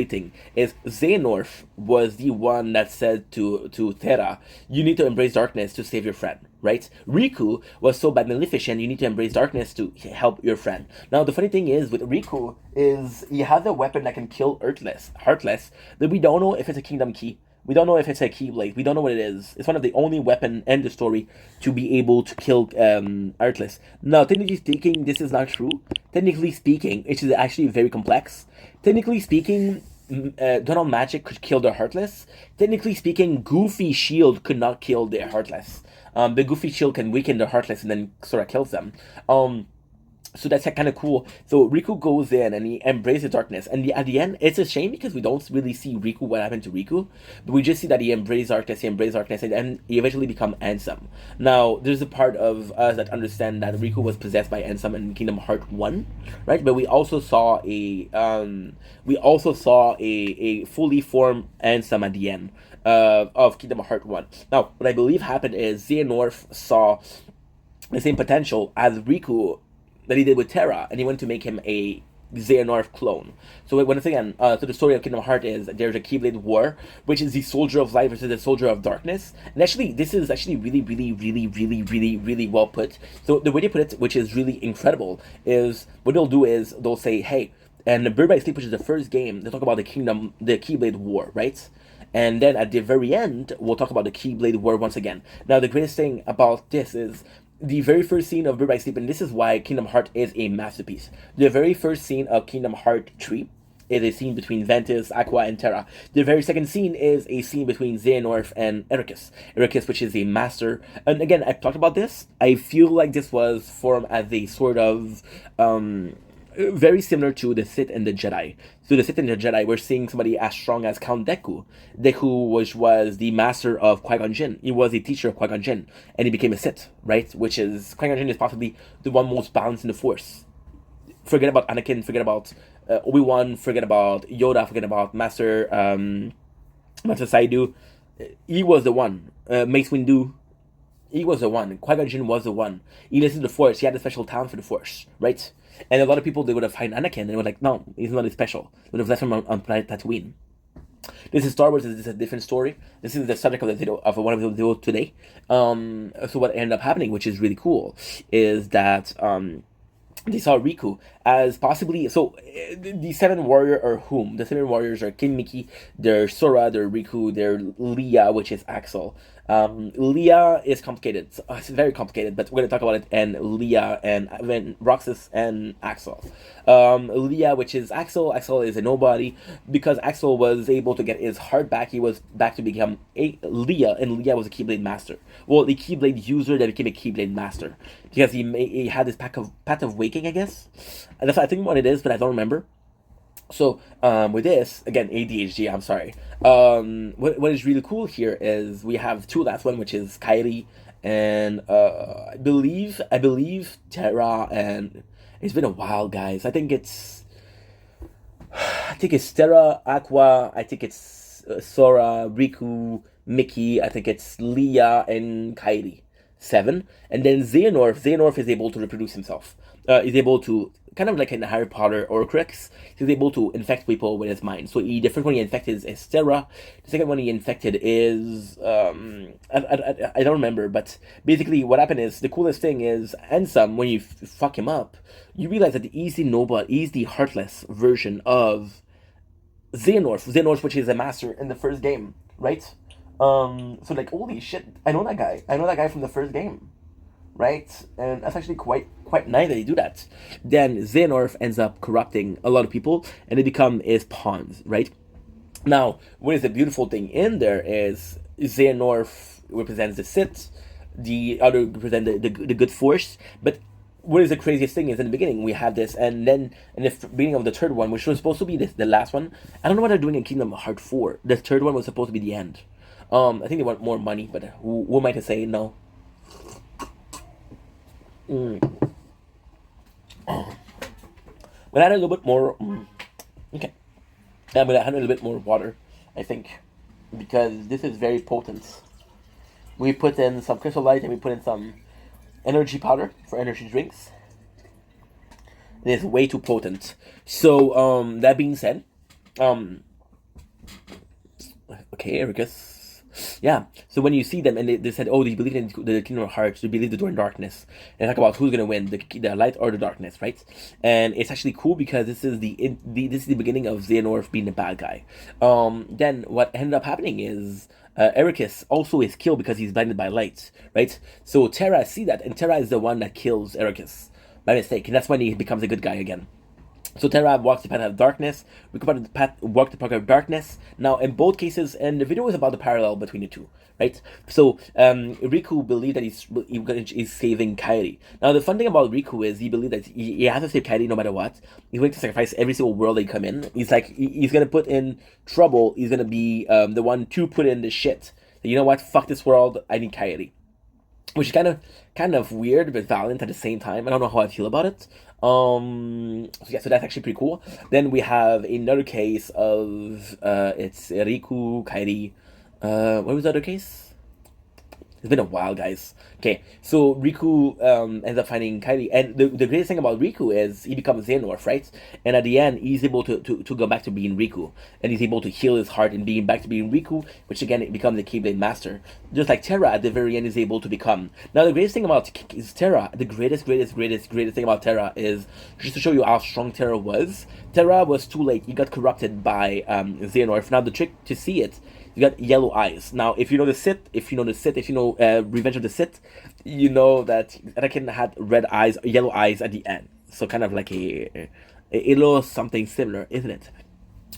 thing is Xehanort was the one that said to Terra, you need to embrace darkness to save your friend, right? Riku was so bad Maleficent, you need to embrace darkness to help your friend. Now, the funny thing is with Riku is he has a weapon that can kill Heartless, that we don't know if it's a Kingdom Key. We don't know if it's a Keyblade. We don't know what it is. It's one of the only weapon in the story to be able to kill Heartless. Now, technically speaking, this is not true. Technically speaking, it is actually very complex. Technically speaking, Donald Magic could kill the Heartless. Technically speaking, Goofy Shield could not kill the Heartless. The Goofy Shield can weaken the Heartless and then sort of kills them. So that's kind of cool. So Riku goes in and he embraces darkness. And at the end, it's a shame because we don't really see Riku, what happened to Riku. But we just see that he embraced darkness, and then he eventually become Ansem. Now, there's a part of us that understand that Riku was possessed by Ansem in Kingdom Hearts 1, right? But we also saw a fully formed Ansem at the end of Kingdom Hearts 1. Now, what I believe happened is Xehanort saw the same potential as Riku that he did with Terra, and he wanted to make him a Xehanort clone. So once again, so the story of Kingdom Hearts is there's a Keyblade War, which is the Soldier of Light versus the Soldier of Darkness. And actually, this is actually really well put. So the way they put it, which is really incredible, is what they'll do is they'll say, hey, and the Bird by Sleep, which is the first game, they talk about the Keyblade War, right? And then at the very end, we'll talk about the Keyblade War once again. Now, the greatest thing about this is the very first scene of Bird by Sleep, and this is why Kingdom Hearts is a masterpiece. The very first scene of Kingdom Hearts 3 is a scene between Ventus, Aqua, and Terra. The very second scene is a scene between Xehanort and Ericus. Ericus, which is a master. And again, I've talked about this. I feel like this was formed as a sort of very similar to the Sith and the Jedi. So the Sith and the Jedi, we're seeing somebody as strong as Count Deku. Deku was the master of Qui-Gon Jinn. He was a teacher of Qui-Gon Jinn, and he became a Sith, right? Which is, Qui-Gon Jinn is possibly the one most balanced in the Force. Forget about Anakin, forget about Obi-Wan, forget about Yoda, forget about Master Saidu. He was the one. Mace Windu, he was the one. Qui-Gon Jinn was the one. He listened to the Force. He had a special talent for the Force, right? And a lot of people, they would have found Anakin and they were like, no, he's not as special. They would have left him on planet Tatooine. This is Star Wars. This is a different story. This is the subject of the video of one of the videos today. So what ended up happening, which is really cool, is that they saw Riku as possibly the seven warrior are whom? The seven warriors are Kinmiki, they're Sora, they're Riku, they're Leah, which is Axel. Leah is complicated. It's very complicated, but we're gonna talk about it. And Leah and Roxas and Axel. Leah, which is Axel. Axel is a nobody because Axel was able to get his heart back. He was back to become a Leah, and Leah was a Keyblade master. Well, the Keyblade user that became a Keyblade master because he had this path of waking, I guess. And that's I think what it is, but I don't remember. So with this, again, ADHD, I'm sorry. What is really cool here is we have two last one, which is Kairi and I believe Terra, and it's been a while, guys. I think it's Terra, Aqua, I think it's Sora, Riku, Mickey, I think it's Leah and Kairi. 7. And then Xehanort is able to reproduce himself. He's able to, kind of like in Harry Potter or Horcrux, he's able to infect people with his mind. So the first one he infected is Terra. The second one he infected is I don't remember, but basically what happened is the coolest thing is Ansem, when you fuck him up, you realize that he's the heartless version of Xehanort, which is a master in the first game, right? So like, holy shit, I know that guy from the first game, right? And that's actually quite nice that they do that. Then Xehanort ends up corrupting a lot of people, and they become his pawns, right? Now, what is the beautiful thing in there is Xehanort represents the Sith, the other represent the good force, but what is the craziest thing is in the beginning we have this, and then in the beginning of the third one, which was supposed to be the last one, I don't know what they're doing in Kingdom Hearts 4. The third one was supposed to be the end. I think they want more money, but who am I to say no? But I had a little bit more. Okay, I'm gonna add a little bit more water, I think, because this is very potent. We put in some Crystal Light and we put in some energy powder for energy drinks. and it's way too potent. So that being said, um okay, Ericus. Yeah. So when you see them and they said, oh, they believe in the Kingdom of Hearts, they believe the door in darkness, and talk about who's gonna win, the light or the darkness, right? And it's actually cool because this is this is the beginning of Xehanort being the bad guy. Then what ended up happening is Ericus also is killed because he's blinded by light, right? So Terra see that, and Terra is the one that kills Ericus by mistake, and that's when he becomes a good guy again. So Terra walks the path of darkness. Riku walked the path of darkness. Now, in both cases, and the video is about the parallel between the two, right? So Riku believed that he's saving Kairi. Now, the fun thing about Riku is he believed that he has to save Kairi no matter what. He's willing to sacrifice every single world they come in. He's like, he's gonna put in trouble. He's gonna be the one to put in the shit. You know what? Fuck this world. I need Kairi. Which is kind of weird but valiant at the same time. I don't know how I feel about it. So yeah, so that's actually pretty cool. Then we have another case of it's Riku, Kairi. What was the other case? It's been a while, guys. Okay, so Riku ends up finding Kairi, and the greatest thing about Riku is he becomes Xehanort, right? And at the end, he's able to go back to being Riku, and he's able to heal his heart and being back to being Riku, which again it becomes the Keyblade Master. Just like Terra at the very end is able to become. Now the greatest thing about is Terra. The greatest thing about Terra is just to show you how strong Terra was. Terra was too late. He got corrupted by Xehanort. Now the trick to see it. You got yellow eyes. Now, if you know the Sith, if you know Revenge of the Sith, you know that Anakin had red eyes, yellow eyes at the end. So kind of like a little something similar, isn't it?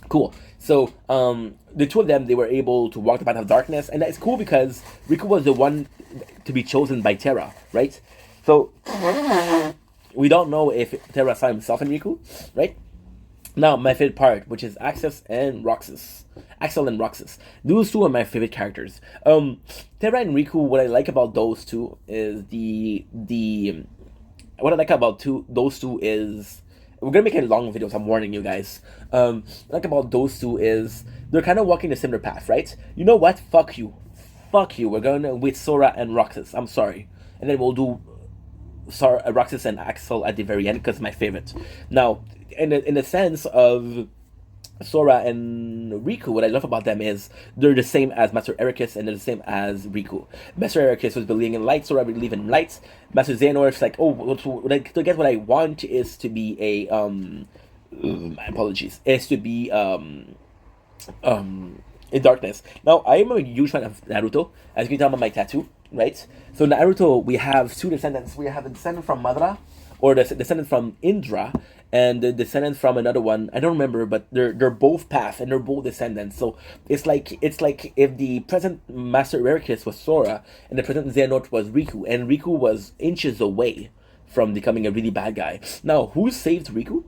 Cool. So the two of them, they were able to walk the path of darkness, and it's cool because Riku was the one to be chosen by Terra, right? So we don't know if Terra saw himself in Riku, right? Now, my favorite part, which is Axel and Roxas. Those two are my favorite characters. Terra and Riku, what I like about those two is what I like about those two is we're gonna make a long video, so I'm warning you guys. What I like about those two is they're kind of walking a similar path, right? You know what? Fuck you. We're going with Sora and Roxas. I'm sorry, and then we'll do Roxas and Axel at the very end because it's my favorite. Now, in the sense of Sora and Riku, what I love about them is they're the same as Master Ericus and they're the same as Riku. Master Ericus was believing in light, Sora believing in light. Master Xehanort's like, to get what I want is to be a my apologies, is to be in darkness. Now, I am a huge fan of Naruto, as you can tell by my tattoo, right? So Naruto, we have two descendants. We have a descendant from Madara, or the descendant from Indra, and the descendant from another one. I don't remember, but they're both path and they're both descendants. So it's like if the present Master Ericus was Sora and the present Xehanort was Riku, and Riku was inches away from becoming a really bad guy. Now, who saved Riku?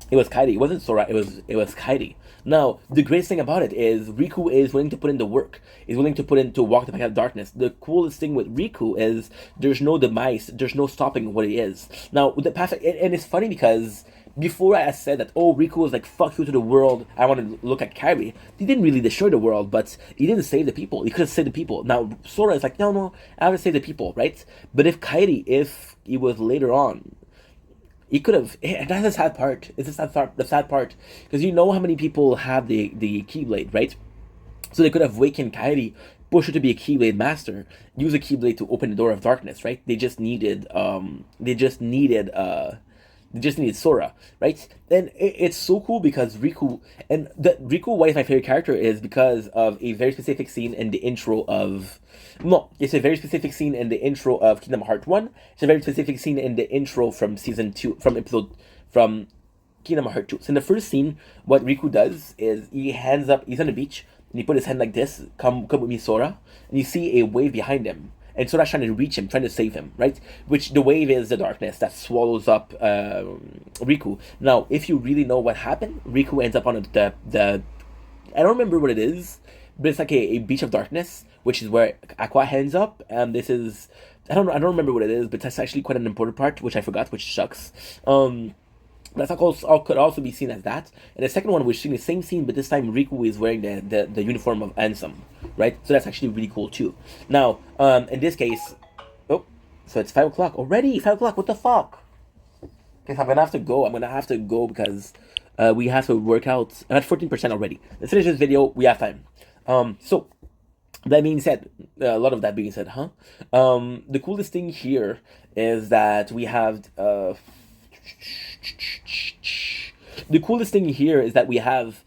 It was Kairi. It wasn't Sora. It was Kairi. Now, the greatest thing about it is Riku is willing to put in the work. He's willing to put in to walk the path of darkness. The coolest thing with Riku is there's no demise. There's no stopping what he is. Now, the path, and it's funny because before I said that, oh, Riku was like, fuck you to the world, I want to look at Kairi. He didn't really destroy the world, but he didn't save the people. He could have saved the people. Now, Sora is like, no, I want to save the people, right? But if he was later on, he could have, and that's the sad part. It's the sad part. Because you know how many people have the Keyblade, right? So they could have awakened Kairi, push her to be a Keyblade master, use a Keyblade to open the door of darkness, right? They just needed Sora, right? And it's so cool because Riku, and Riku, why is my favorite character is because of a very specific scene in the intro of, it's a very specific scene in the intro of Kingdom Hearts 1. It's a very specific scene in the intro from season 2, from Kingdom Hearts 2. So in the first scene, what Riku does is he's on the beach, and he put his hand like this, come with me, Sora, and you see a wave behind him. And Sora's trying to reach him, trying to save him, right? Which the wave is the darkness that swallows up Riku. Now, if you really know what happened, Riku ends up on the I don't remember what it is, but it's like a beach of darkness, which is where Aqua ends up. And this is I don't remember what it is, but that's actually quite an important part, which I forgot, which sucks. That could also be seen as that. And the second one, we're seeing the same scene, but this time Riku is wearing the uniform of Ansem, right? So that's actually really cool too. Now, in this case, so it's 5 o'clock already. 5 o'clock. What the fuck? Okay, so I'm gonna have to go. I'm gonna have to go because we have to work out. I'm at 14% already. Let's finish this video. We have time. So that being said, a lot of that being said, huh? The coolest thing here is that we have the coolest thing here is that we have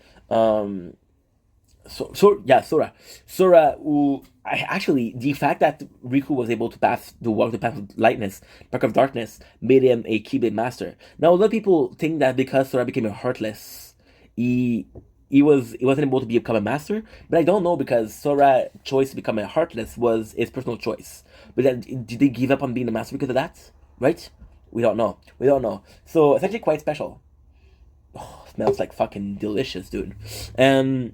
Sora. Who actually the fact that Riku was able to walk the path of lightness, path of darkness, made him a Keyblade master. Now a lot of people think that because Sora became a heartless, he he wasn't able to become a master, but I don't know because Sora's choice to become a heartless was his personal choice. But then, did they give up on being a master because of that? Right? We don't know. We don't know. So it's actually quite special. Oh, smells like fucking delicious, dude. And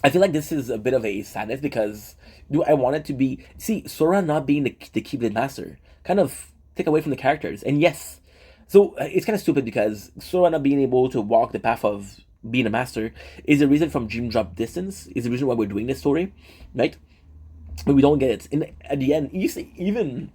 I feel like this is a bit of a sadness because do I want it to be Sora not being the Keyblade master kind of take away from the characters. And yes, so it's kind of stupid because Sora not being able to walk the path of being a master is the reason from Dream Drop Distance, is the reason why we're doing this story, right? But we don't get it. At the end, you see, even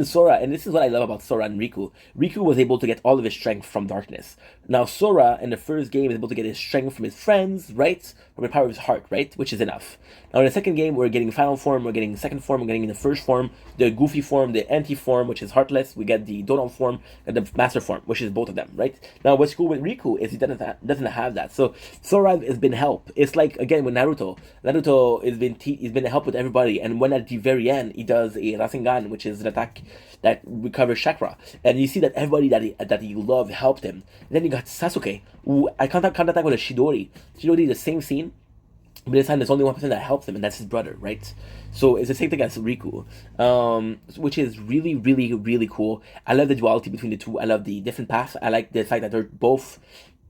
Sora, and this is what I love about Sora and Riku. Riku was able to get all of his strength from darkness. Now Sora in the first game is able to get his strength from his friends, right? From the power of his heart, right? Which is enough. Now in the second game, we're getting final form, we're getting second form, we're getting the first form, the goofy form, the anti form, which is heartless. We get the Donald form and the master form, which is both of them, right? Now what's cool with Riku is he doesn't have that. So Sora has been helped. It's like again with Naruto. Naruto has been he's been helped with everybody, and when at the very end he does a Rasengan, which is an attack that recovers chakra, and you see that everybody that he loved helped him. And then you got Sasuke, who I can't attack with a Shidori. Shidori, the same scene, but this time there's only one person that helps him, and that's his brother, right? So it's the same thing as Riku, which is really, really, really cool. I love the duality between the two. I love the different paths. I like the fact that they're both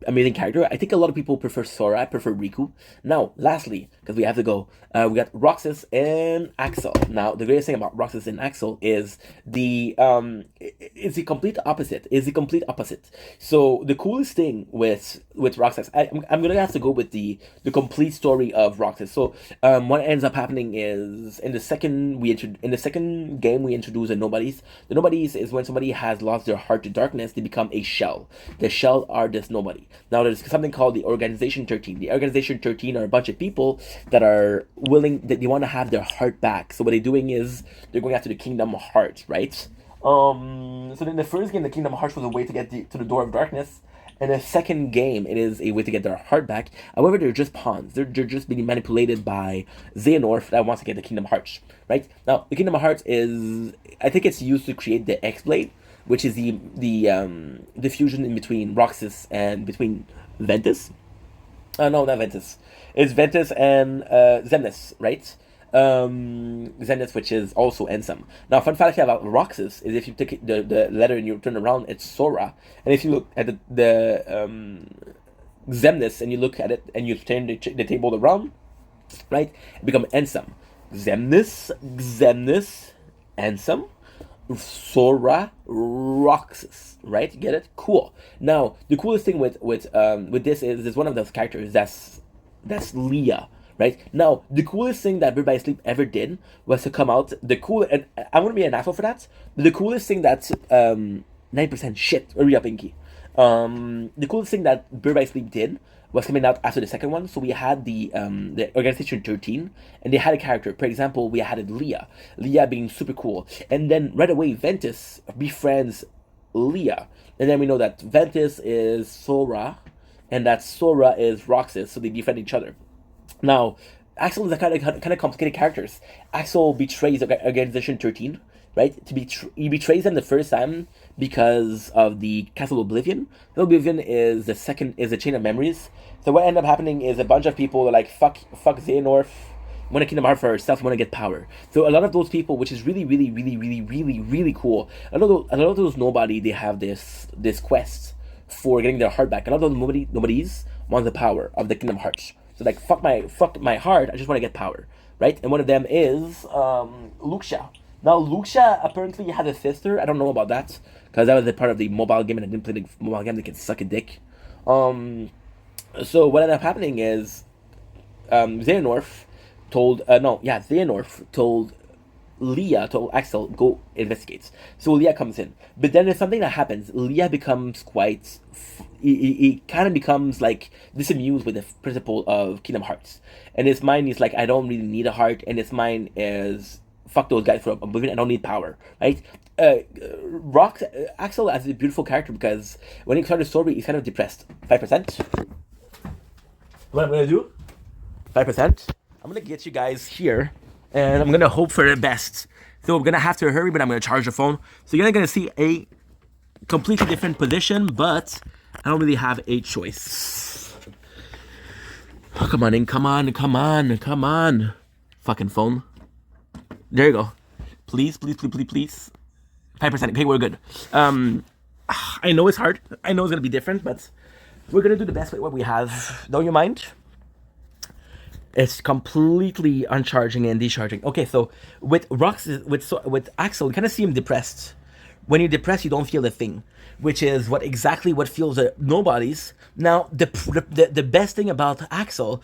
amazing character. I think a lot of people prefer Sora. I prefer Riku. Now, lastly, because we have to go, we got Roxas and Axel. Now, the greatest thing about Roxas and Axel is it's the complete opposite. Is the complete opposite. So the coolest thing with Roxas, I'm gonna have to go with the complete story of Roxas. So what ends up happening is in the second game we introduce the nobodies. The nobodies is when somebody has lost their heart to darkness, they become a shell. The shell are this nobody. Now there's something called the Organization 13. The Organization 13 are a bunch of people that are willing, that they want to have their heart back. So what they're doing is they're going after the Kingdom Heart, right? So in the first game, the Kingdom Hearts was a way to get to the Door of Darkness. In the second game, it is a way to get their heart back. However, they're just pawns. They're just being manipulated by Xehanort that wants to get the Kingdom Hearts, right? Now, the Kingdom Hearts is, I think it's used to create the X-Blade, which is the fusion in between Roxas and between Ventus. No, not Ventus. It's Ventus and Xemnas, right? Xemnas, which is also Ensam. Now, fun fact about Roxas is if you take the letter and you turn around, it's Sora. And if you look at the Xemnas and you look at it and you turn the table around, right, it becomes Ensam. Xemnas, Ensam, Sora, Roxas, right? Get it? Cool. Now, the coolest thing with this is there's one of those characters that's Leah, right? Now, the coolest thing that Bird by Sleep ever did was to come out. And I want to be an asshole for that. The coolest thing that 9% shit. Hurry up, Inky. The coolest thing that Bird by Sleep did was coming out after the second one. So we had the Organization 13, and they had a character. For example, we had Leah being super cool, and then right away Ventus befriends Leah, and then we know that Ventus is Sora, and that Sora is Roxas, so they befriend each other. Now, Axel is a kind of complicated characters. Axel betrays Organization 13, right? He betrays them the first time because of the Castle Oblivion. Oblivion is the chain of memories. So what ended up happening is a bunch of people are like, fuck Xehanort, want to Kingdom Hearts for herself, want to get power. So a lot of those people, which is really, really, really, really, really, really cool. A lot of those nobody, they have this quest for getting their heart back. A lot of those nobodies want the power of the Kingdom Hearts. So like, fuck my heart, I just want to get power, right? And one of them is Luxia. Now, Luxia apparently had a sister. I don't know about that, because that was a part of the mobile game, and I didn't play the mobile game. They can suck a dick. So what ended up happening is Xehanort told Leah told Axel, go investigate. So Leah comes in. But then there's something that happens. Leah becomes quite. He kind of becomes like disamused with the principle of Kingdom Hearts. And his mind is like, I don't really need a heart. And his mind is, fuck those guys from Oblivion, I don't need power, right? Rock Axel as a beautiful character because when he started the story, he's kind of depressed. 5%. What I'm gonna do? 5%. I'm gonna get you guys here, and I'm gonna hope for the best. So I'm gonna have to hurry, but I'm gonna charge the phone. So you're gonna see a completely different position, but I don't really have a choice. Oh, come on in, come on, come on, come on. Fucking phone. There you go. Please, please, please, please, please. 5%. Okay, we're good. I know it's hard. I know it's gonna be different, but we're gonna do the best with what we have. Don't you mind? It's completely uncharging and discharging. Okay, so with with Axel, you kind of see him depressed. When you're depressed, you don't feel a thing, which is what feels nobody's. Now, the best thing about Axel,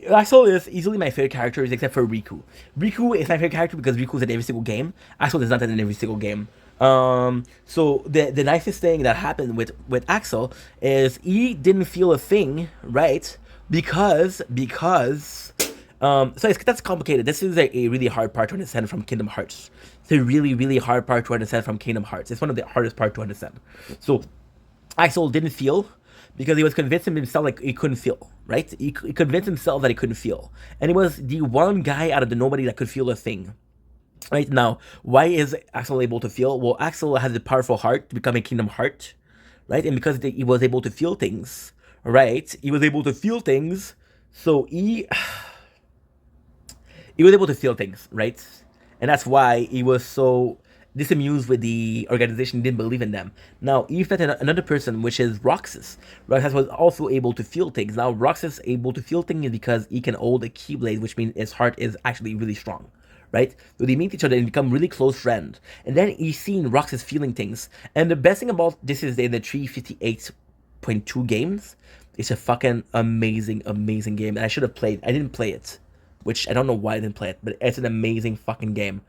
Axel is easily my favorite character, except for Riku. Riku is my favorite character because Riku is in every single game. Axel is not in every single game. So the nicest thing that happened with Axel is he didn't feel a thing, right? Because that's complicated. This is a really hard part to understand from Kingdom Hearts. It's a really, really hard part to understand from Kingdom Hearts. It's one of the hardest part to understand. So Axel didn't feel because he was convincing himself like he couldn't feel, right? He convinced himself that he couldn't feel. And he was the one guy out of the nobody that could feel a thing. Right now, why is Axel able to feel? Well, Axel has a powerful heart to become a Kingdom Heart, right? And because he was able to feel things, right? He was able to feel things, so he was able to feel things, right? And that's why he was so disamused with the organization, didn't believe in them. Now, he met another person, which is Roxas. Roxas was also able to feel things. Now, Roxas able to feel things because he can hold a Keyblade, which means his heart is actually really strong, right? So they meet each other and become really close friends. And then he's seen Roxas feeling things. And the best thing about this is in the 358.2 games, it's a fucking amazing, amazing game. And I should have played. I didn't play it, which I don't know why I didn't play it, but it's an amazing fucking game.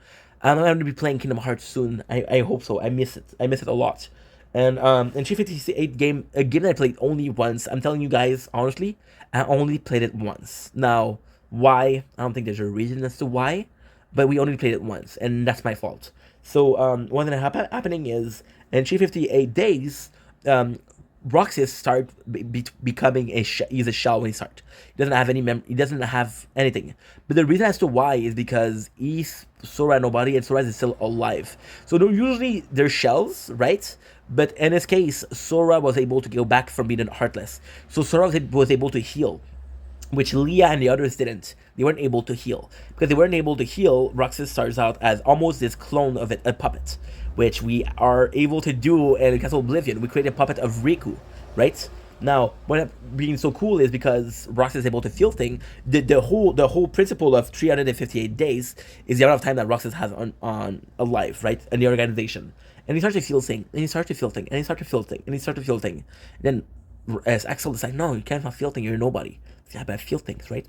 I'm going to be playing Kingdom Hearts soon. I hope so. I miss it. I miss it a lot. And in 358 game, a game that I played only once. I'm telling you guys, honestly, I only played it once. Now, why? I don't think there's a reason as to why, but we only played it once, and that's my fault. So one thing happening is, in 358 days, Roxas start becoming he's a shell when he start. He doesn't have he doesn't have anything. But the reason as to why is because he's Sora nobody and Sora is still alive. So usually they're shells, right? But in this case, Sora was able to go back from being heartless. So Sora was able to heal, which Leah and the others didn't. They weren't able to heal. Because they weren't able to heal, Roxas starts out as almost this clone of a puppet, which we are able to do in Castle Oblivion. We create a puppet of Riku, right? Now, what being so cool is because Roxas is able to feel things. The whole principle of 358 days is the amount of time that Roxas has on alive, right? In the organization. And he starts to feel things, and he starts to feel things, and he starts to feel things, and he starts to feel things. Then as Axel is like, no, you can't feel things, you're nobody. Yeah, but I feel things, right?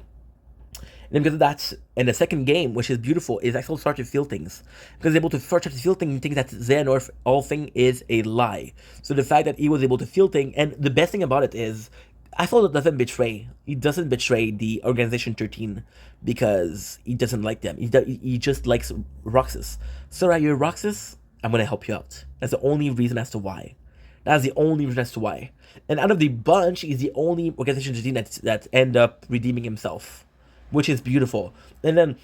And then because of that, in the second game, which is beautiful, is Axel start to feel things. Because he's able to start to feel things and think that Xehanort, all thing is a lie. So the fact that he was able to feel things, and the best thing about it is, Axel doesn't betray. He doesn't betray the Organization 13 because he doesn't like them. He just likes Roxas. Sora, you're Roxas? I'm going to help you out. That's the only reason as to why. That's the only reason as to why. And out of the bunch, he's the only Organization 13 that end up redeeming himself, which is beautiful. And then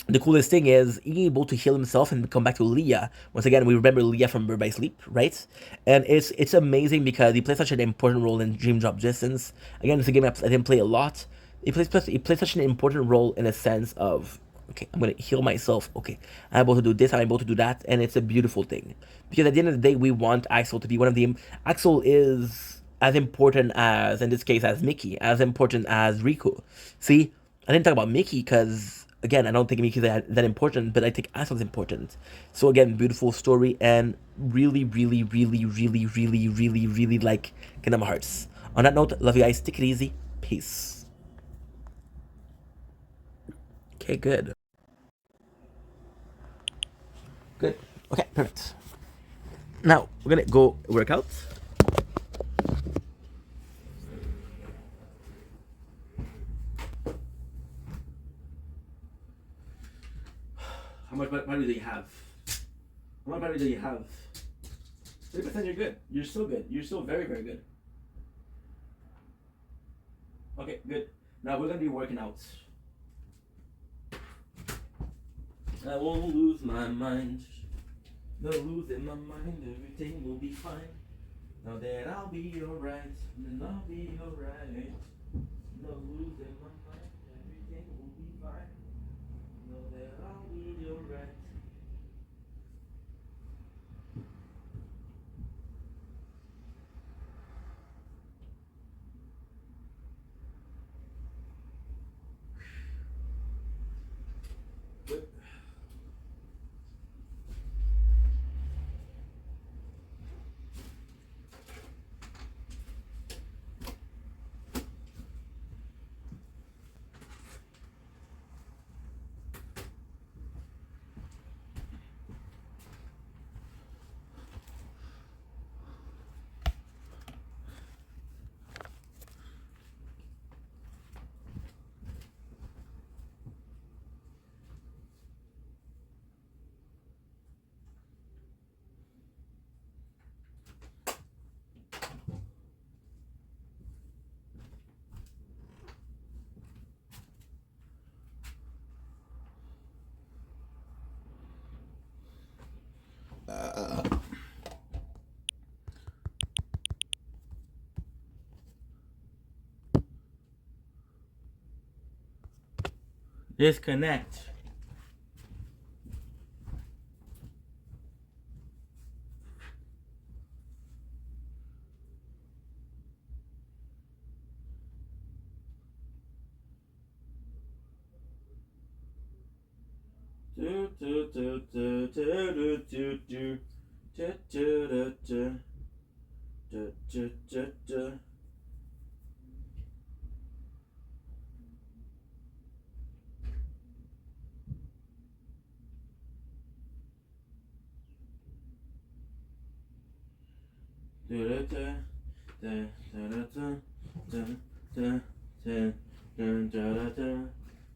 the coolest thing is he's able to heal himself and come back to Leah. Once again, we remember Leah from Birth by Sleep, right? And it's amazing because he plays such an important role in Dream Drop Distance. Again, it's a game I didn't play a lot. He plays such an important role in a sense of, okay, I'm going to heal myself. Okay, I'm able to do this, I'm able to do that. And it's a beautiful thing. Because at the end of the day, we want Axel to be one of the... Axel is as important as, in this case, as Mickey. As important as Riku. See? I didn't talk about Mickey because, again, I don't think Mickey's that important, but I think Axel's important. So again, beautiful story and really, really, really, really, really, really, really like Kingdom Hearts. On that note, love you guys. Take it easy. Peace. Okay, good. Good. Okay, perfect. Now we're gonna go work out. How much battery do you have? How much battery do you have? 30%, you're good. You're still good. You're still very, very good. Okay, good. Now we're gonna be working out. I won't lose my mind. No losing my mind. Everything will be fine. Know that I'll be alright. Then I'll be alright. No losing my mind. Everything will be fine. Know that I'll be alright. Disconnect. Do do do do do do do do do do do do do do.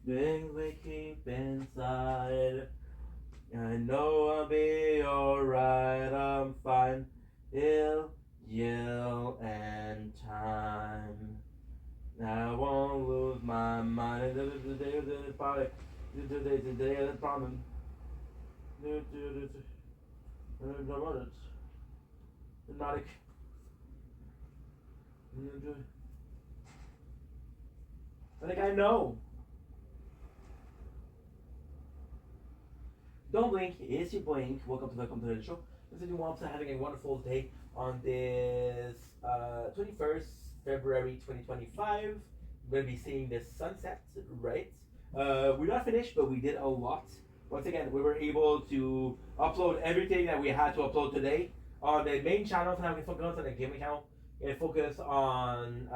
Things we keep inside. I know I'll be alright, I'm fine. Ill, yell, and time. I won't lose my mind. The day of the party. The day of the problem. Hypnotic. I think I know. Don't blink, it's your blink. Welcome to the show. Listen to Womps having a wonderful day on this 21st February 2025. We're gonna be seeing the sunset, right? We're not finished, but we did a lot. Once again, we were able to upload everything that we had to upload today on the main channel. So now we can focus on the gaming channel and focus on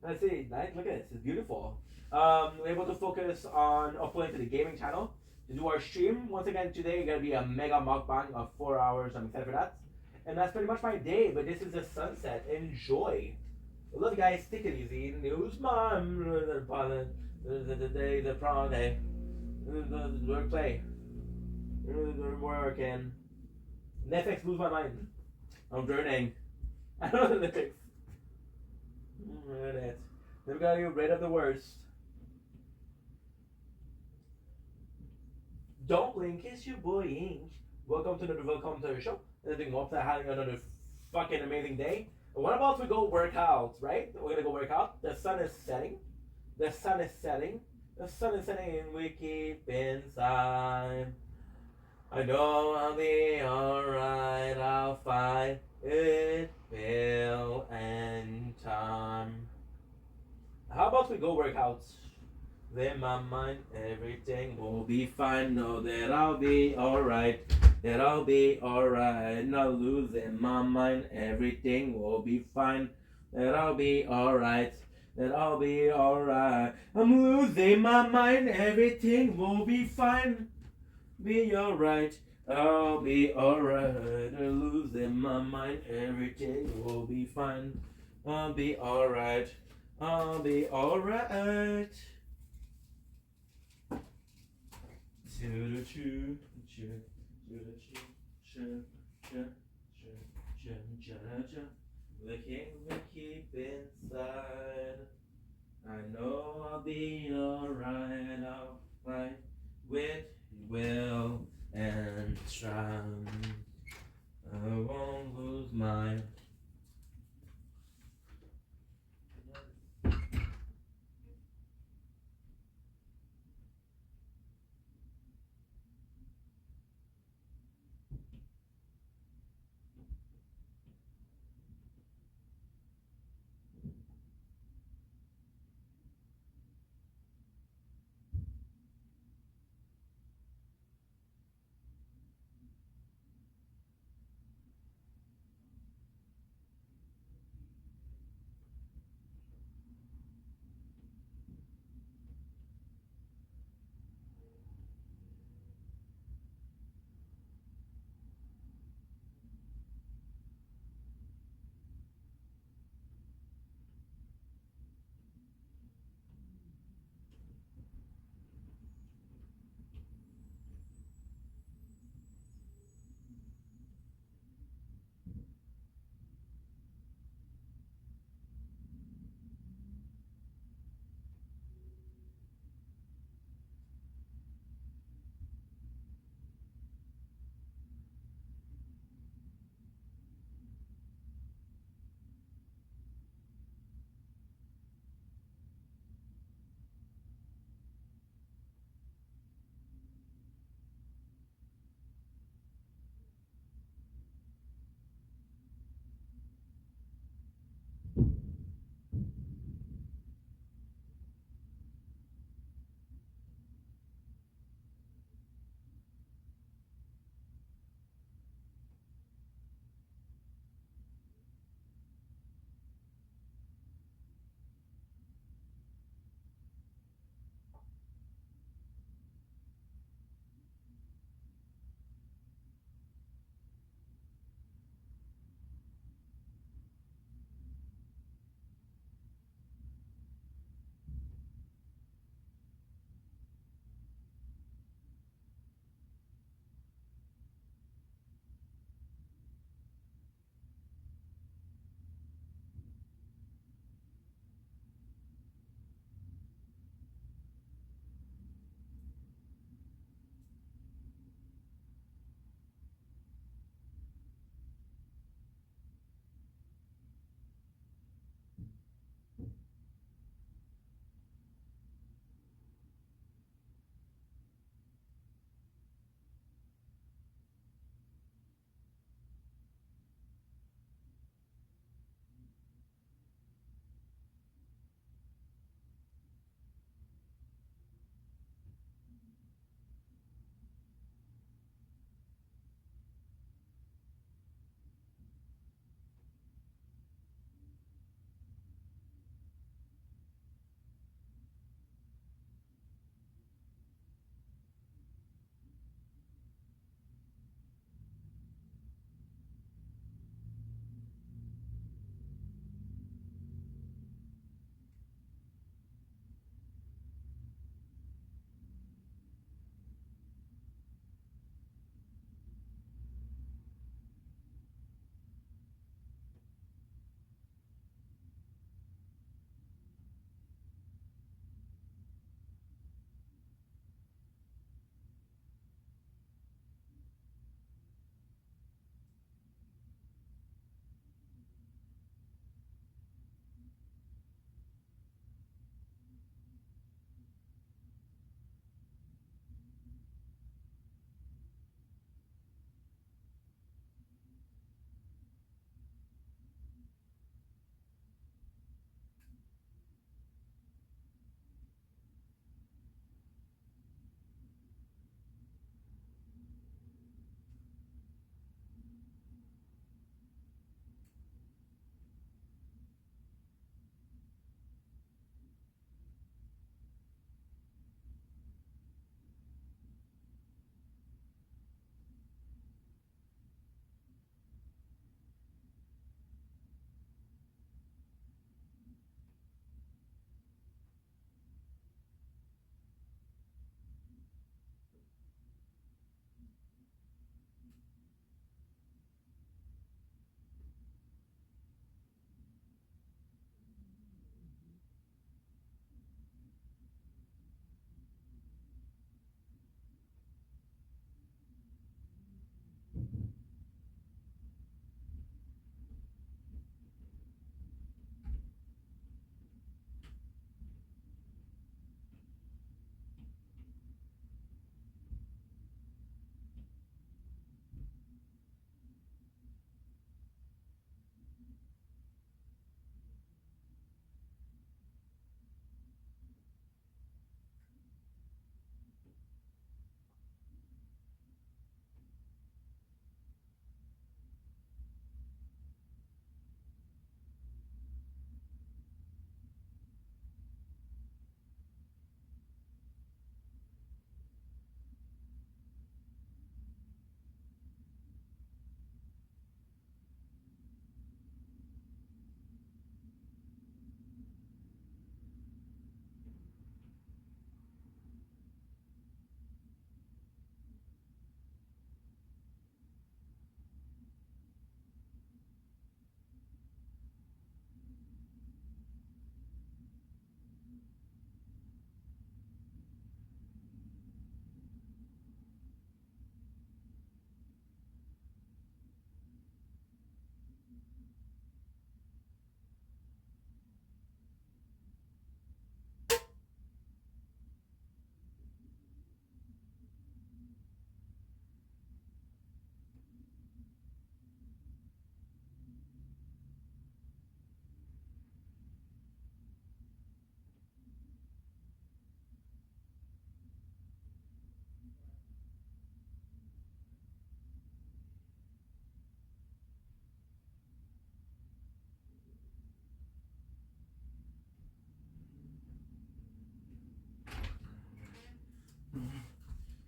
let's see, nice. Look at this, it's beautiful. We're able to focus on uploading to the gaming channel to do our stream. Once again, today gonna be a mega mukbang of 4 hours. I'm excited for that. And that's pretty much my day, but this is the sunset. Enjoy. I love you guys. Take it easy. News mom. The day, the prom day. The work play. The working. Netflix lose my mind. I'm burning. I don't know the lyrics. It. Then we gotta get rid of the worst. Don't blink, it's your boy Ink. Welcome to the show. Anything more than having another fucking amazing day. What about we go work out, right? We're gonna go work out. The sun is setting. The sun is setting. The sun is setting and we keep inside. I know I'll be alright, I'll fight it, Bill and time. How about we go work out? In my mind, everything will be fine. Know that I'll be alright. That I'll be alright. Not losing my mind, everything will be fine. That I'll be alright. That I'll be alright. I'm losing my mind, everything will be fine. be alright. I'll be alright. I'm losing my mind. Everything will be fine. I'll be alright. I'll be alright. To the choo, choo, to the choo, choo, choo, choo, choo, choo, choo. The king we keep inside. I know I'll be alright. I'll fight with will and strong. I won't lose my.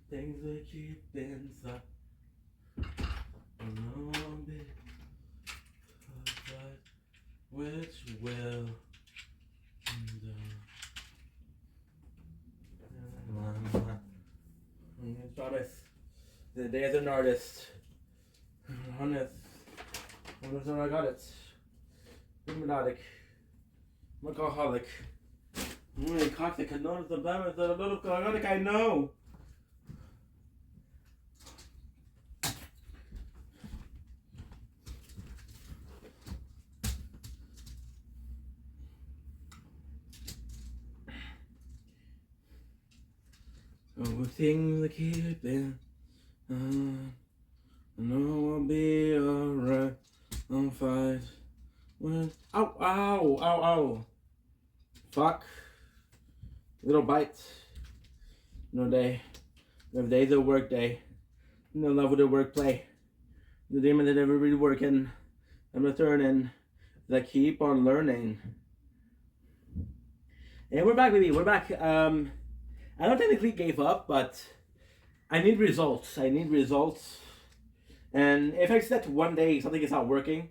things we keep inside. No bit of which will Thomas, the day as an artist. Honest. I got it. Melodic. Alcoholic. Toxic. I know the balance. A little alcoholic. I know. Things that keep it. I know I'll be alright. I'll fight. When ow, ow, ow, ow. Fuck. Little bites. No day. No day's a work day. No love with the work play. The demon that everybody working. I'm returning. That keep on learning. And we're back, baby. We're back. I don't technically gave up, but I need results. And if I set one day something is not working,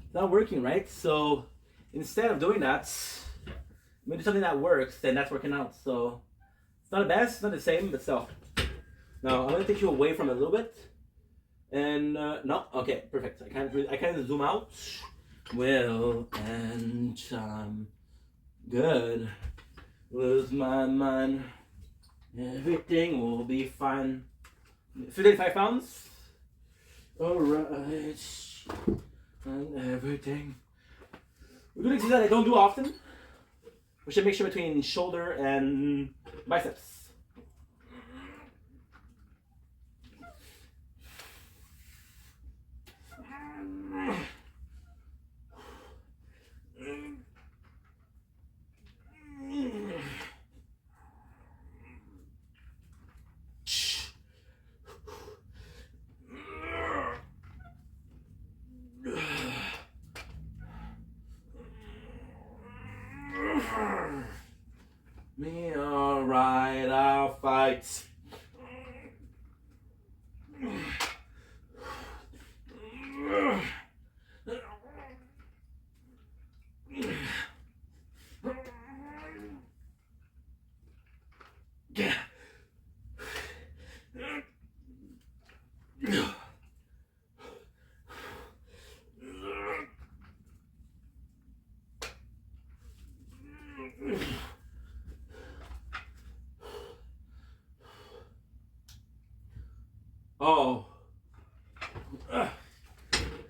it's not working, right? So instead of doing that, maybe something that works, then that's working out. So it's not the best, it's not the same, but still. Now I'm gonna take you away from it a little bit. And no, okay, perfect. I can't zoom out. Well, and good. Lose my mind. Everything will be fine. 55 pounds. Alright. And everything. We're doing exercise that I don't do often. We should mixture between shoulder and biceps. Me alright, I'll fight. Oh,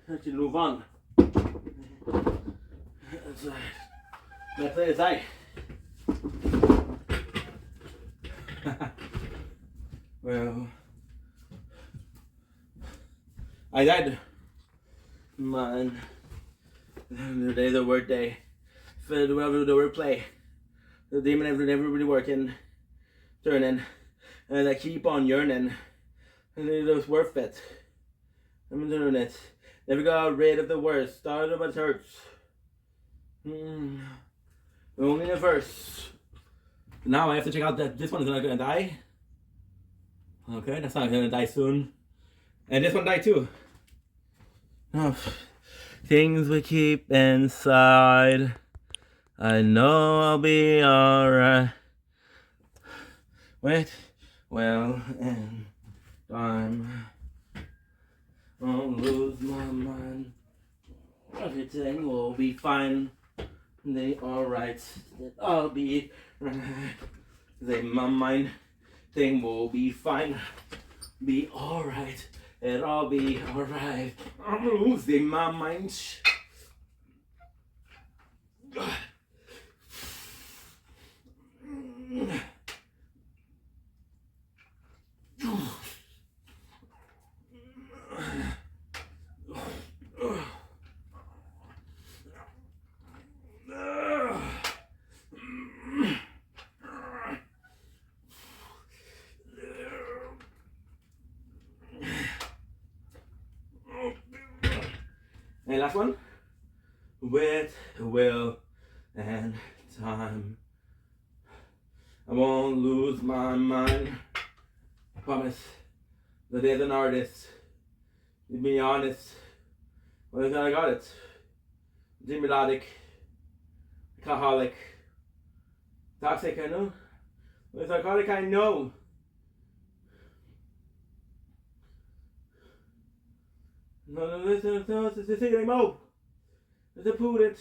let's move on. Let's play aside. Well, I died. Man, the day's a work day. For the work play. The demon everybody working, turning, and I keep on yearning. And it was worth it. I'm doing it. Never got rid of the worst. Started but hurts. Only the verse. Now I have to check out that this one is not gonna die. Okay, that's not gonna die soon. And this one died too. Oh, things we keep inside. I know I'll be alright. Wait, well, and time. Won't lose my mind. Everything will be fine. They alright. I'll be right. They my mind. Thing will be fine. Be alright. And I'll be alright. I'm losing my mind. And last one. With will and time, I won't lose my mind. Promise. The day's an artist. To be honest. Well, I got it. Melodic. Alcoholic. Toxic, I know. With alcoholic, I know. No, listen, it's the thing anymore. It's a prudent.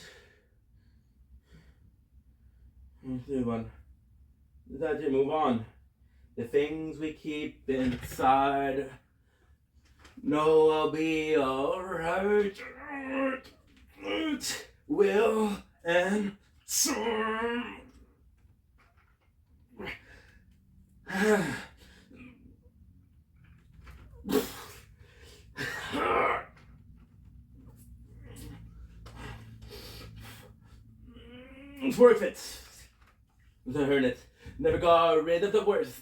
One. Let's move on. The things we keep inside. No, I'll be alright. Will and turn. It's worth it. I heard it. Never got rid of the worst.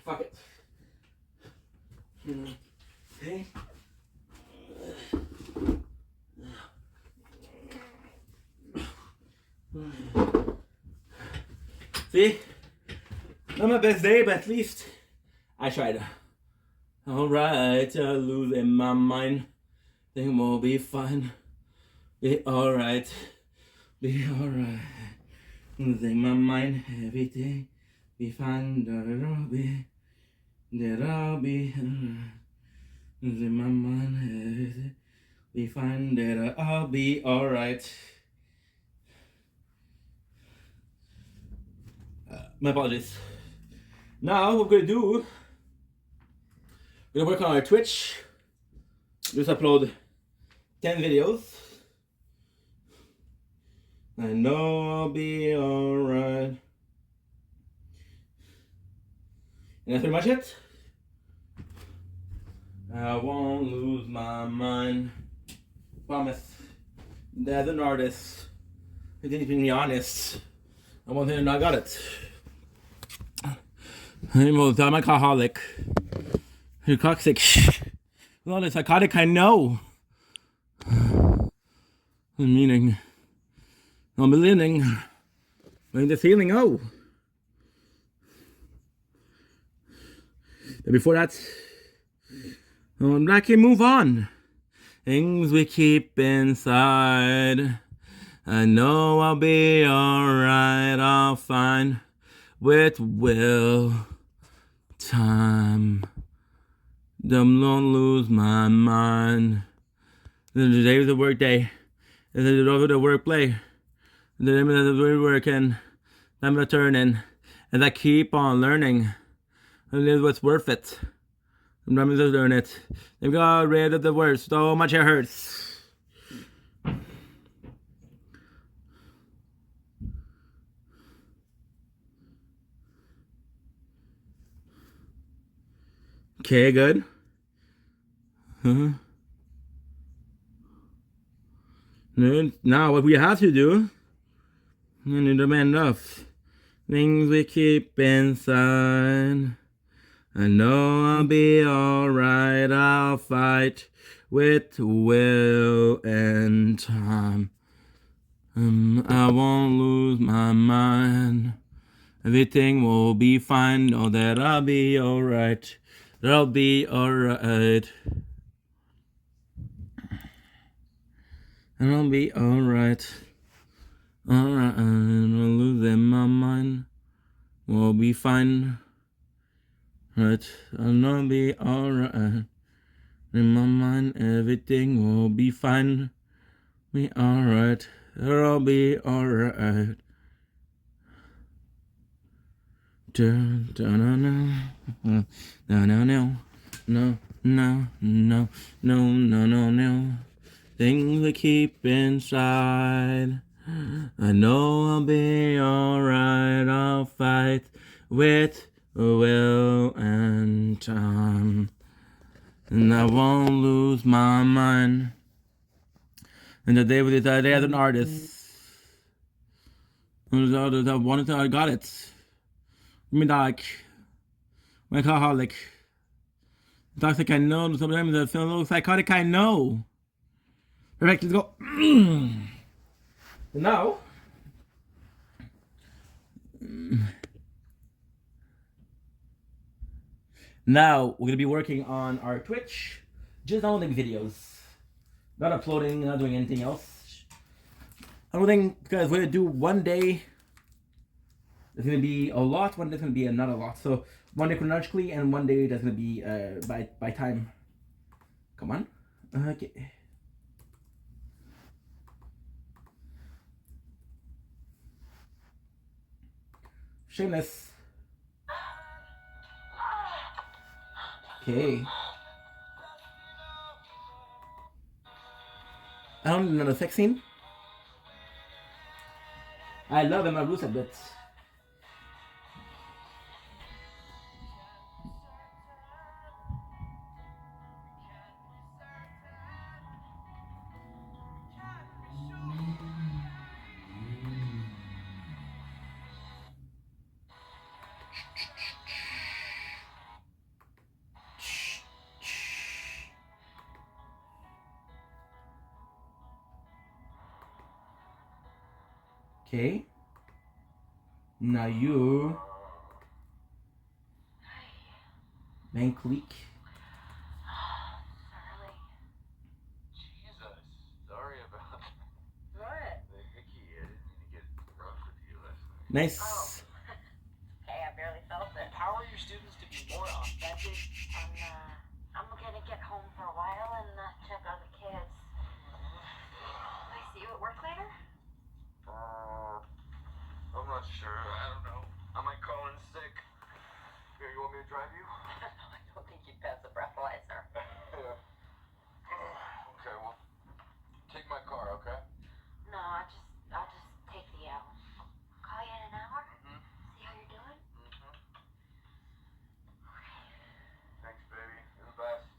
Fuck it. Okay. See? Not my best day, but at least I tried. Alright, losing my mind. Things will be fine. Be alright. Be alright. Losing my mind. Everything be fine. That'll be alright. Losing my mind. Everything be fine. That'll be alright. My apologies. Now what we're gonna do, we're gonna work on our Twitch. Just upload 10 videos. I know I'll be alright. And that's pretty much it. I won't lose my mind. Promise. As an artist, I didn't even be honest. I want him, I got it. I'm alcoholic. You're toxic. Well, the psychotic, I know. The meaning. I'm living. Like the feeling, oh. But before that, I can move on. Things we keep inside. I know I'll be alright. I'll find with will time. Don't lose my mind. The day of the work day. The over the work play. The name of the working. I'm returning. And I keep on learning. And it's what's worth it. Remember to learn it. They got rid of the worst. So much it hurts. Okay, good. Now what we have to do, we need to man enough. Things we keep inside. I know I'll be alright. I'll fight with will and time. I won't lose my mind. Everything will be fine. Know that I'll be alright. I'll be alright. And I'll be alright. Alright, and I'll lose my mind. We'll be fine. Right, and I'll be alright. In my mind, everything will be fine. Be alright. I'll be alright. No, no. Things we keep inside. I know I'll be alright. I'll fight with will and time. And I won't lose my mind. And the day with the day as an artist. I wanted to, I got it. mean, like, when I call her, like, talks like I know, sometimes I feel a little psychotic, I know. Perfect, let's go. Now, we're gonna be working on our Twitch, just downloading videos, not uploading, not doing anything else. Uploading because we're gonna do one day. There's gonna be a lot. One day's gonna be not a lot. So one day chronologically, and one day that's gonna be by time. Come on. Okay. Shameless. Okay. I don't need another sex scene. I love Emma Bruce a bit. Okay. Now you. Van Cleek. Jesus, sorry about What? the hickey. I didn't mean to get rough with you last night. Nice. Hey, I barely felt it. Empower your students to be more authentic. I'm gonna get home for a while and check on the kids. Can I see you at work later? I'm not sure. I don't know. I might call in sick. Here, you want me to drive you? I don't think you'd pass the breathalyzer. Yeah. Okay, well, take my car, okay? No, I'll just take the L. Call you in an hour? Mm-hmm. See how you're doing? Mm-hmm. Thanks, baby. You're the best.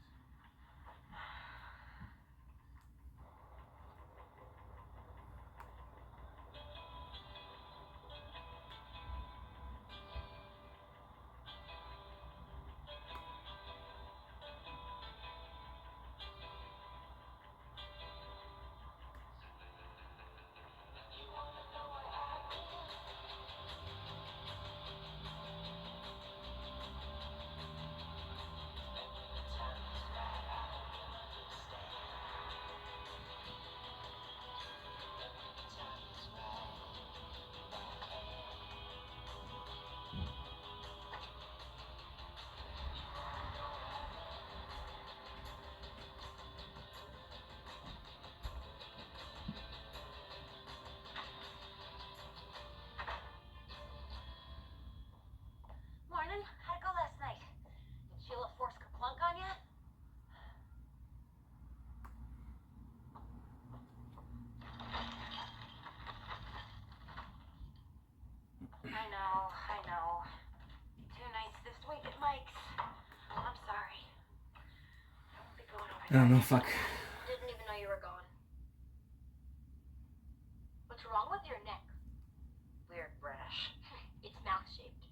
Morning. How'd it go last night? Did Sheila force Kaplunk on you? I know. 2 nights this week at Mike's. I'm sorry. I won't be going over I don't know, fuck. Didn't even know you were gone. What's wrong with your neck? Weird brush. It's mouth-shaped.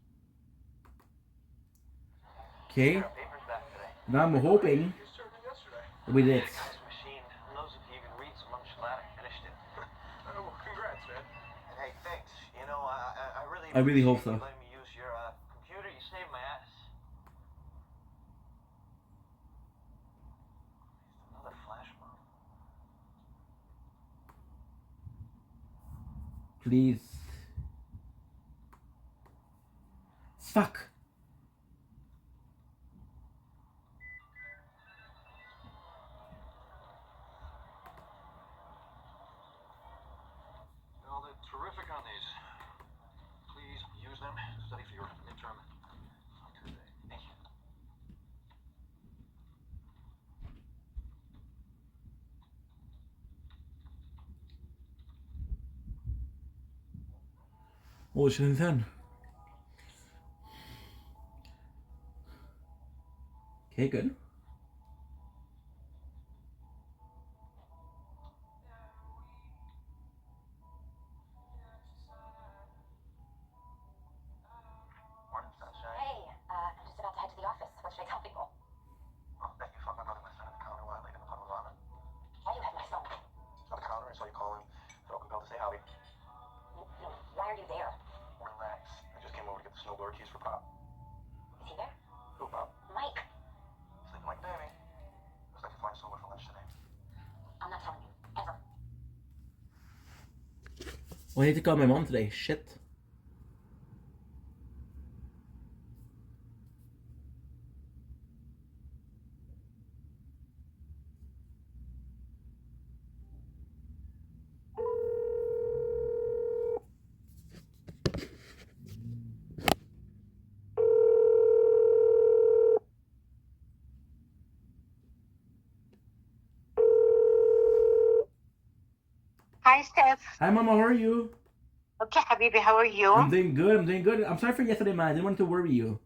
Okay. Papers back today. Now I'm hoping You served it yesterday. we did. This machine knows if you can read some unschematic. Finished it. Well, congrats, man. Hey, thanks. You know, I really I really hope appreciate so. you letting me use your computer. You saved my ass. Another flash mob. Please. Fuck. Well, they're terrific on these. Please use them. Study for your midterm on Tuesday. Thank you. What should I done? Okay, good. Morning, Oh, I need to call my mom today. Shit. Hi, Steph. Hi, Mama. How are you? Okay, Habibi, how are you? I'm doing good. I'm doing good. I'm sorry for yesterday, man. I didn't want to worry you.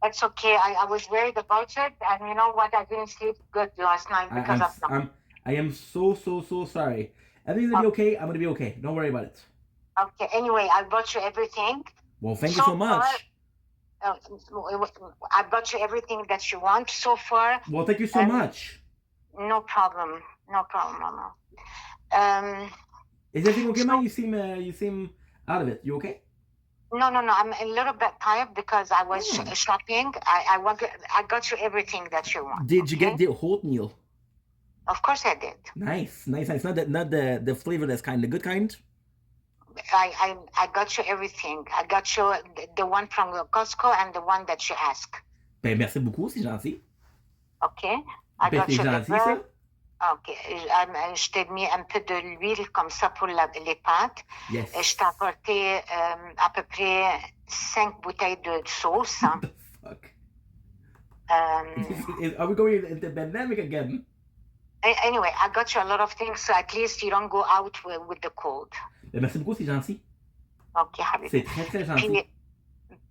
It's okay. I was worried about it, and you know what? I didn't sleep good last night because of that. I am so sorry. Everything's gonna be okay. I'm gonna be okay. Don't worry about it. Okay, anyway, I brought you everything. Well, thank you so much. I brought you everything that you want so far. Well, thank you so much. No problem. No problem, Mama. Is everything okay, man? You seem out of it. You okay? No. I'm a little bit tired because I was shopping. I got you everything that you want. Did you get the oatmeal? Of course I did. Nice. Not the flavorless kind, the good kind. I got you everything. I got you the one from Costco and the one that you asked. Ben merci beaucoup, c'est gentil. Okay. I Ben got c'est you gentil the ça. Ok, je t'ai mis un peu de l'huile comme ça pour les pâtes. Yes. Je t'ai apporté à peu près 5 bouteilles de sauce. What the fuck? Are we going into the pandemic again? Anyway, I got you a lot of things, so at least you don't go out with the cold. Ben merci beaucoup, c'est gentil. Ok, Habibi. C'est très gentil.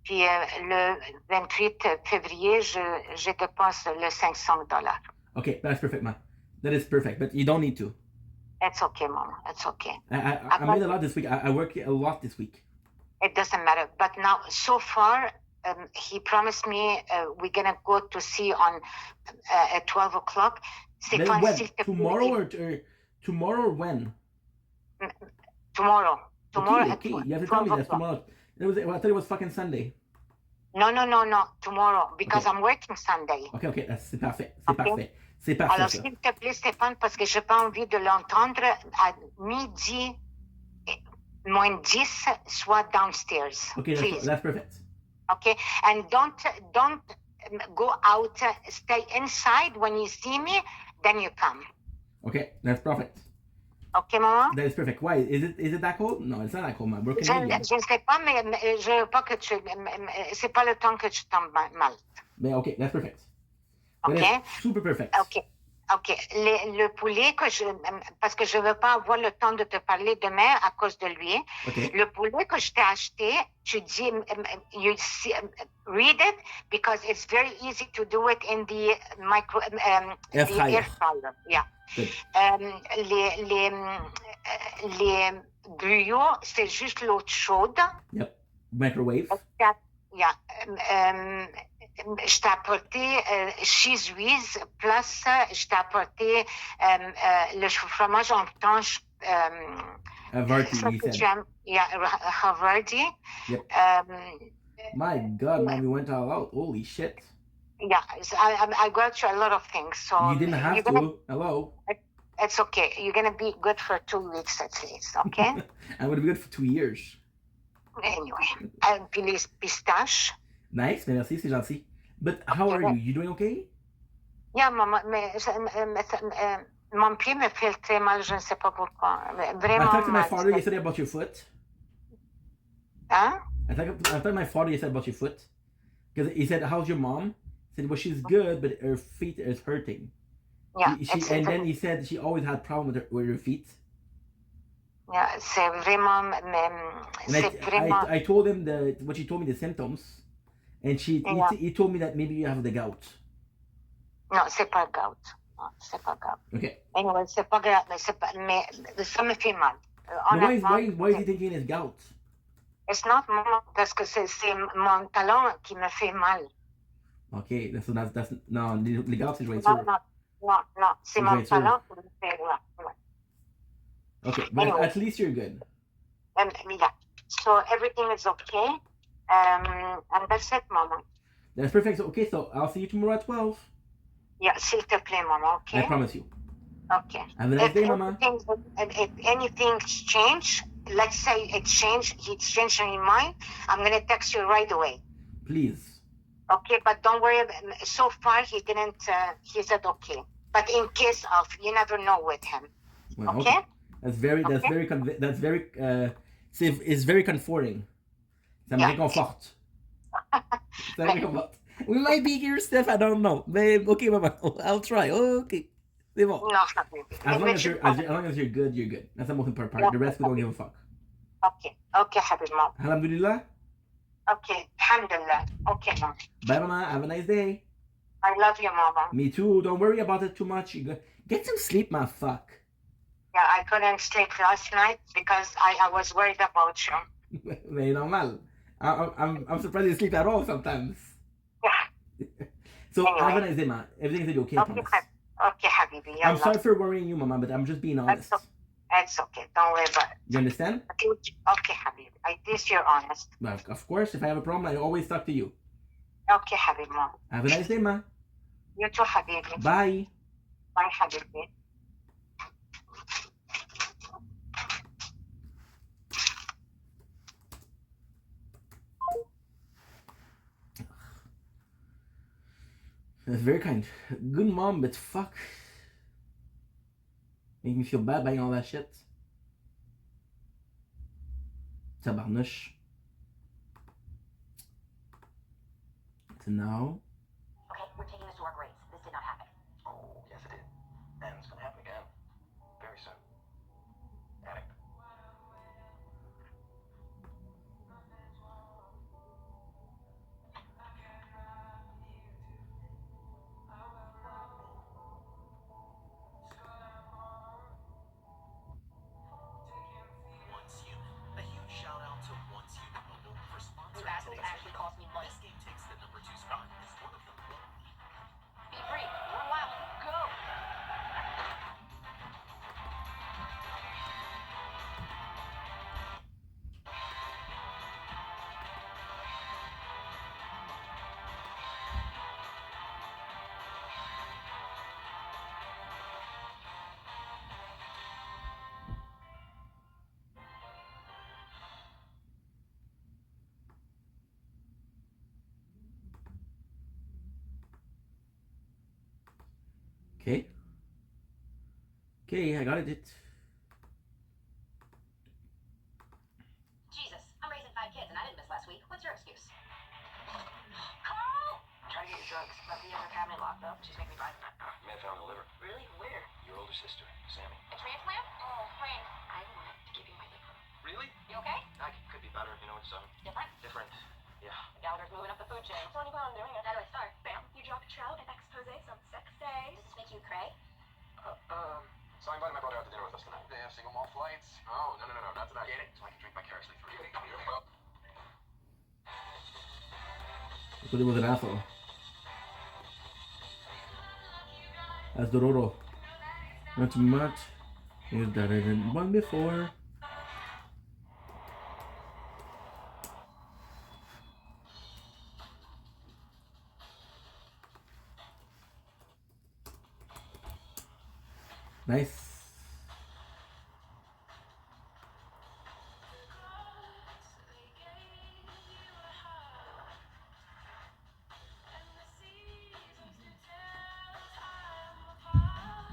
Puis le 28 février, je dépense le $500. Okay, that's perfect, man. That is perfect, but you don't need to. It's okay, Mama. It's okay. I made a lot this week. I worked a lot this week. It doesn't matter. But now, so far, he promised me we're going to go to see on at 12 o'clock. Then when? Tomorrow or when? Tomorrow. Tomorrow Okay. at You have to tell me 12 that o'clock. tomorrow. I thought it was fucking Sunday. No. Tomorrow, because I'm working Sunday. Okay. C'est parfait. Okay. C'est parfait. Alors, Ça. s'il te plaît, Stéphane, parce que j'ai pas envie de l'entendre à midi moins 10, soit downstairs. Okay, please. that's perfect. Okay, and don't go out. Stay inside. When you see me, then you come. Okay, that's perfect. Okay, maman. That is perfect. Why? Is it that cold? No, it's not that cold, man. We're Canadian. Je ne sais pas, mais je veux pas que tu. C'est pas le temps que tu tombes mal. Mais okay, that's perfect. That Okay. is super perfect. Ok. Le poulet parce que je veux pas avoir le temps de te parler demain à cause de lui. Okay. Le poulet que je t'ai acheté, tu dis, you see, read it because it's very easy to do it in the Air fryer. air fryer. Yeah. Good. Les bouillons, c'est juste l'eau chaude. Yep. Microwave. Yeah. Je t'ai apporté cheese whiz, plus je t'ai apporté le fromage en planche. Havarti, you said. Havarti. Yep. My God, man, we went all out. Holy shit. Yeah, I got you a lot of things. So You didn't have to. Hello. It's okay. You're gonna be good for 2 weeks at least. Okay. I'm gonna be good for 2 years. Anyway, puis les pistaches. Nice, merci, c'est gentil. But how are you? You doing okay? Yeah, maman, mais mon pied me fait très mal, je ne sais pas pourquoi. Vraiment I talked to my mal. father yesterday about your foot. Hein? I talked to my father yesterday about your foot. Because he said, how's your mom? He said, well, she's good, but her feet is hurting. Yeah, And then he said she always had problems with her feet. yeah, c'est vraiment, And c'est vraiment. I told him what she told me, the symptoms. And Yeah. he told me that maybe you have the gout. Non, c'est pas gout. Non, c'est pas gout. Okay. Anyway, c'est pas grave, mais ça me fait mal. But why is Honnêtement, he thinking it's gout? it's not mon, parce que c'est mon talon qui me fait mal. Okay, that's no, the gout is right. Non, c'est C'est mon right, sir. talon qui me fait mal. Okay, but Anyway. at least you're good. Yeah. So everything is okay. And that's it, Mama. That's perfect. So, okay, so I'll see you tomorrow at 12. Yeah, s'il te plaît, Mama, okay? I promise you. Okay. Have a nice day, Mama. If anything change, let's say he changed his mind, I'm gonna text you right away. Please. Okay, but don't worry. So far, he didn't. He said okay. But in case of, you never know with him. Well, Okay. That's very it's very comforting. Ça me Yeah. réconforte. Ça me réconforte. We might be here, Steph. I don't know. But okay, Mama. I'll try. Okay. C'est bon. No, habibi. As long as you're good, you're good. That's the most important part. Yeah. The rest we don't give a fuck. Okay. Okay, habibi, mom. Alhamdulillah. Okay. Alhamdulillah. Okay, mom. Bye, Mama. Have a nice day. I love you, mama. Me too. Don't worry about it too much. Get some sleep, my fuck. Yeah, I couldn't sleep last night because I was worried about you. Mais normal. I'm surprised you sleep at all sometimes. Yeah. So Anyway. have a nice day, ma. Everything's okay, I Okay, promise. okay, habibi. I'm Yallah. sorry for worrying you, Mama, but I'm just being honest. It's okay. Don't worry about it. You understand? Okay, habibi. At least you're honest. Well, of course, if I have a problem, I always talk to you. Okay, habibi, mom. Have a nice day, ma. You too, habibi. Bye. Bye, habibi. That's very kind. Good mom, but fuck. Make me feel bad buying all that shit. Tabarnouche. So now. Okay, we're taking this to our graves. This did not happen. Oh, yes it did. And it's gonna happen again. Very soon. Addict. Once Human. A huge shout out to Once Human Mobile for sponsoring You assholes today's actually video. cost me money. This game takes the number 2 spot as one of the Be free. Run wild. Go. Okay. Okay, I got it. Jesus, I'm raising 5 kids and I didn't miss last week. What's your excuse? Carl! I'm trying to get your drugs. Left the other cabinet locked up. She's making me buy them. Man found the liver. Really? Where? Your older sister, Sammy. A transplant? Oh, Frank. I want to give you my liver. Really? You okay? Could be better. You know, it's Different? different. Yeah. Gallagher's moving up the food chain. So when you plan on doing it? How do I start? Bam. You drop a trout and expose some sex day. Does this make you cray? So I invited my brother out to dinner with us tonight. They have single malt flights. Oh, no, not tonight. Get it? So I can drink vicariously through you. Because it was an asshole. As Dororo. Not much. Is that I didn't one before. Nice.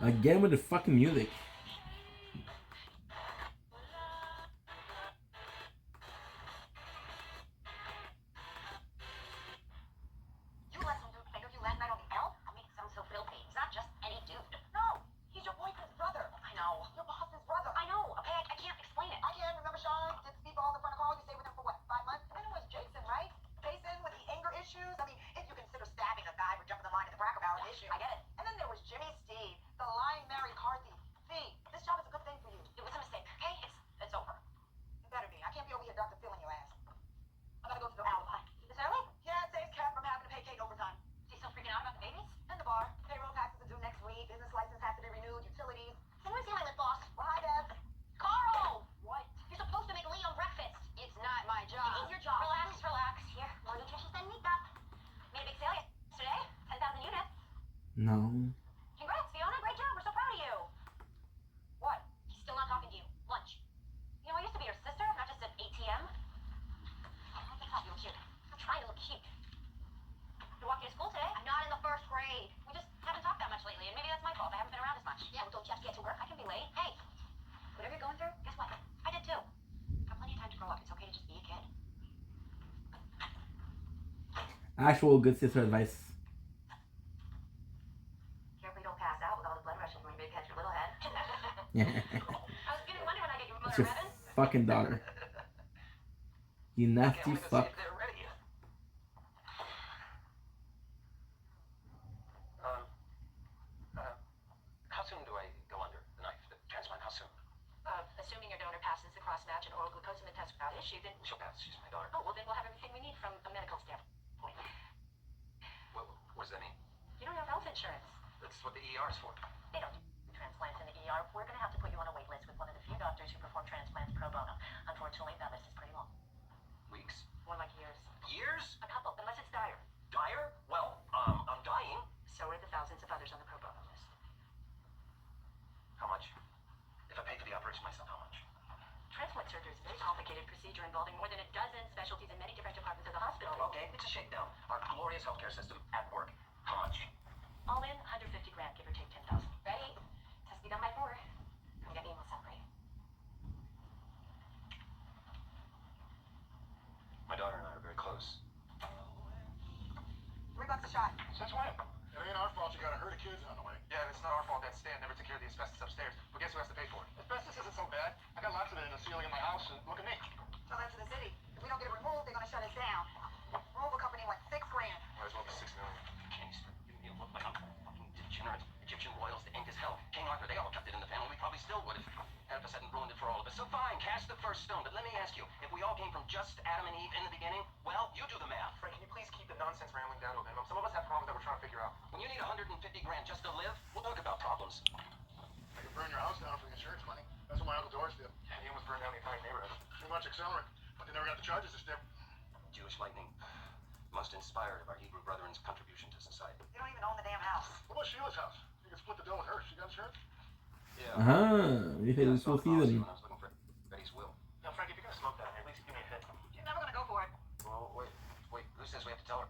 Again with the fucking music. You let some dude finger you last night on the L? I'll make it sound so filthy. He's not just any dude. No, he's your boyfriend's brother. I know. Your boss's brother. I know. Okay, I can't explain it. I can remember Sean, did speedball in front of Carl. You stayed with him for what, 5 months? And then it was Jason, right? Jason with the anger issues. I mean, if you consider stabbing a guy for jumping the line at the Cracker Barrel issue. I get it. And then there was Jimmy Steve, the lying Mary Carthy. See, this job is a good thing for you. It was a mistake. Okay, it's over. It better be. I can't be over here Dr. Phil in your ass. I gotta go to the Alibi. Is early? Yeah, it saves Kev from having to pay Kate overtime. He's still freaking out about the babies? And the bar. Payroll taxes are due next week. Business license has to be renewed. Utilities. Can we see my lip gloss? Well, hi, Deb. Carl! What? You're supposed to make Liam breakfast. It's not my job. It is your job. Relax. Here, more nutritious than makeup. Made a big sale yesterday. 10,000 units. No. Congrats, Fiona. Great job. We're so proud of you. What? He's still not talking to you. Lunch. You know, I used to be your sister. trying to look cute. You're walking to school today? I'm not in the first grade. We just haven't talked that much lately, and maybe that's my fault. I haven't been around as much. Yeah, well, don't you have to get to work? I can be late. Hey, whatever you're going through, guess what? I did too. Got plenty of time to grow up. It's okay to just be a kid. Actual good sister advice. Careful you don't pass out with all the blood rushing when you maybe catch your little head. That's I was beginning to wonder when I get your mother your Revan. fucking daughter. You nasty fuck. They're ready. How soon do I go under the knife? The transplant, how soon? Assuming your donor passes the cross-match and oral glucosamine test without issue, then... She'll pass. She's my daughter. Oh, well, then we'll have everything we need from a medical standpoint. What does that mean? You don't have health insurance. That's what the ER is for. They don't do transplants in the ER. We're going to have to put you on a wait list with one of the few doctors who perform transplants pro bono. Unfortunately, that list is pretty long. Weeks? More like years. Years? A couple, unless it's dire. Dire? Well, I'm dying. So are the thousands of others on the pro bono list. How much? If I pay for the operation myself, how much? Transplant surgery is a very complicated procedure involving more than a dozen specialties in many different departments of the hospital. Okay, it's a shakedown. Our glorious healthcare system at work. How much? All in, 150 grand, give or take 10,000. Ready? Test be done by 4. Come get me and we'll separate. My daughter and I are very close. $3 a shot. Since when? It ain't our fault you got a herd of kids on the way. Yeah, and it's not our fault that Stan never took care of the asbestos upstairs. But guess who has to pay for it? Asbestos isn't so bad. I got lots of it in the ceiling of my house, and look at me. Tell that to the city. If we don't get it removed, they're gonna shut us down. Removal company wants $6 grand. Might as well be 6 million. Can't you start giving me a look like I'm fucking degenerate? Egyptian royals, the ink is hell. King Arthur, they all kept it in the family. We probably still would if Oedipus hadn't ruined it for all of us. So fine, cast the first stone. But let me ask you, if we all came from just Adam and Eve in the beginning, well, you do the math. Frank, can you please keep the nonsense rambling down to a minimum? Some of us have problems that we're trying to figure out. When you need 150 grand just to live, we'll talk about problems. I could burn your house down for the insurance money. That's what my Uncle Doris did. Yeah, he almost burned down the entire neighborhood. Too much accelerant, but they never got the charges this year. Jewish lightning. Most inspired of our Hebrew brethren's contribution to society. You don't even own the damn house. What about Sheila's house? You can split the bill with her. She got insurance? Yeah. Ah, we Yeah, feel I this saw full the policy season. when I was looking for Betty's will. Now, Frank, if you're gonna smoke that, at least give me a hit. She's never gonna go for it. Well, wait. Who says we have to tell her?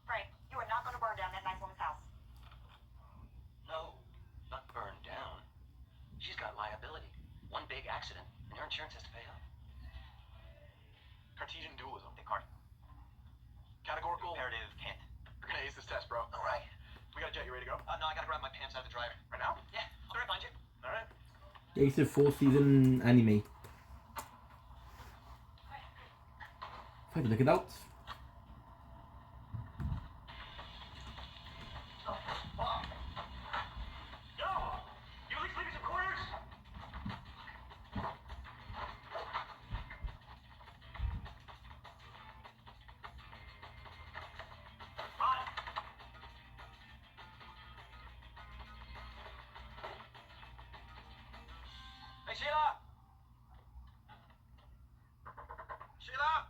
Frank, you are not gonna burn down that nice woman's house. No, not burned down. She's got liability. One big accident, and her insurance has to pay up. Cartesian dualism. Descartes. Categorical. Imperative can't. You're gonna ace this test, bro. All right. We got a jet. You ready to go? No, I gotta grab my pants out of the dryer. Right now? Yeah, I'll be right behind you. All right. It's a full season anime. Try to look it out. Yo! You at least leave me some quarters? Run! Hey, Sheila! Sheila!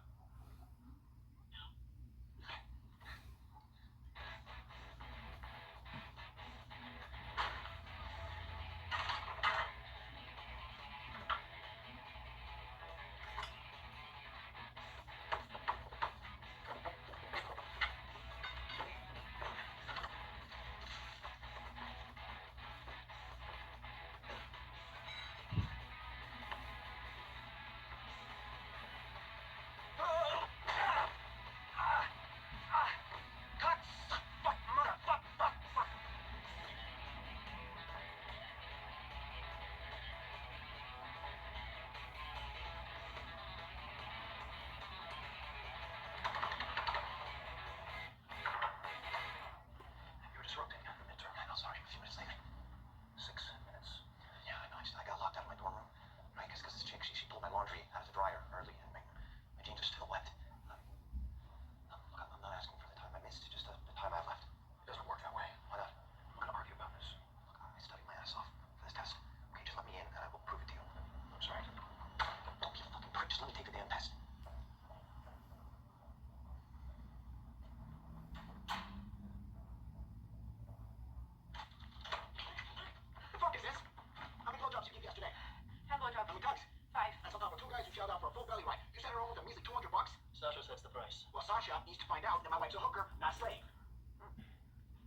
Well, Sasha needs to find out that my wife's a hooker, not a slave.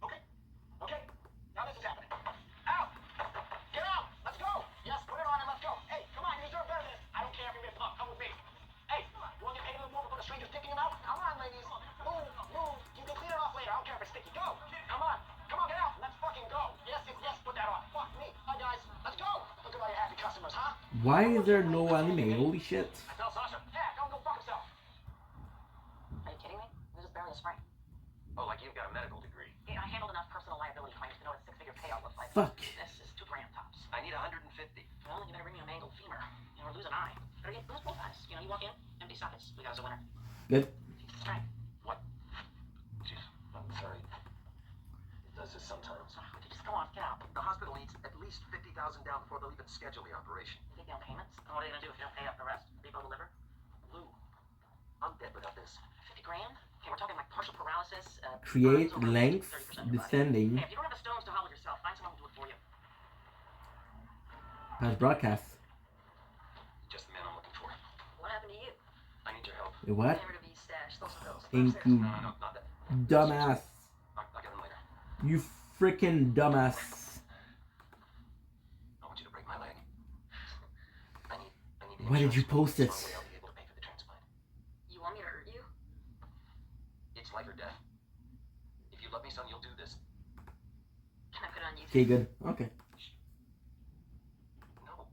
Okay. Okay. Now this is happening. Out! Get out! Let's go! Yes, put it on and let's go. Hey, come on, you deserve better than this. I don't care if you ripped him up. Come with me. Hey, you want to get paid a little more before the stranger's picking him out? Come on, ladies. Move, move. You can clean it off later. I don't care if it's sticky. Go. Come on. Come on, get out. Let's fucking go. Yes, yes, yes. Put that on. Fuck me. Hi, guys. Let's go. Look at all your happy customers, huh? Why is there no anime? Holy shit. I tell Sasha. Yeah, go fuck himself. Are you kidding me? It was just barely a sprain. Oh, like you've got a medical degree. I handled enough personal liability claims to know what a six-figure payout looks like. Fuck. This is $2 grand tops. I need 150. Well, you better bring me a mangled femur. Or lose an eye. Better get lose both eyes. You know, you walk in, empty sockets. We got us a winner. Good. Strength. What? Jeez, I'm sorry. It does this sometimes. So, just go on, get out. The hospital needs at least 50,000 down before they'll even schedule the operation. You take down payments. And what are you gonna do if you don't pay up the rest? Rebuild the liver? Lou, I'm dead without this. 50 grand? Okay, we're talking like partial paralysis. Create burns over length 30% of your body. descending. Hey, if you don't have the stones to haul it yourself, find someone to do it for you. Past broadcast. Just the man I'm looking for. What happened to you? I need your help. What? Get rid of these stash. Those are those. Inku. No, not that. Dumbass. I'll get them later. You freaking dumbass. I want you to break my leg. I need the Why did you insurance. post it? It's the only way I'll be able to pay for the transplant. You want me to hurt you? It's life or death. If you love me, son, you'll do this. Can I put it on YouTube? Okay, good. Okay. No.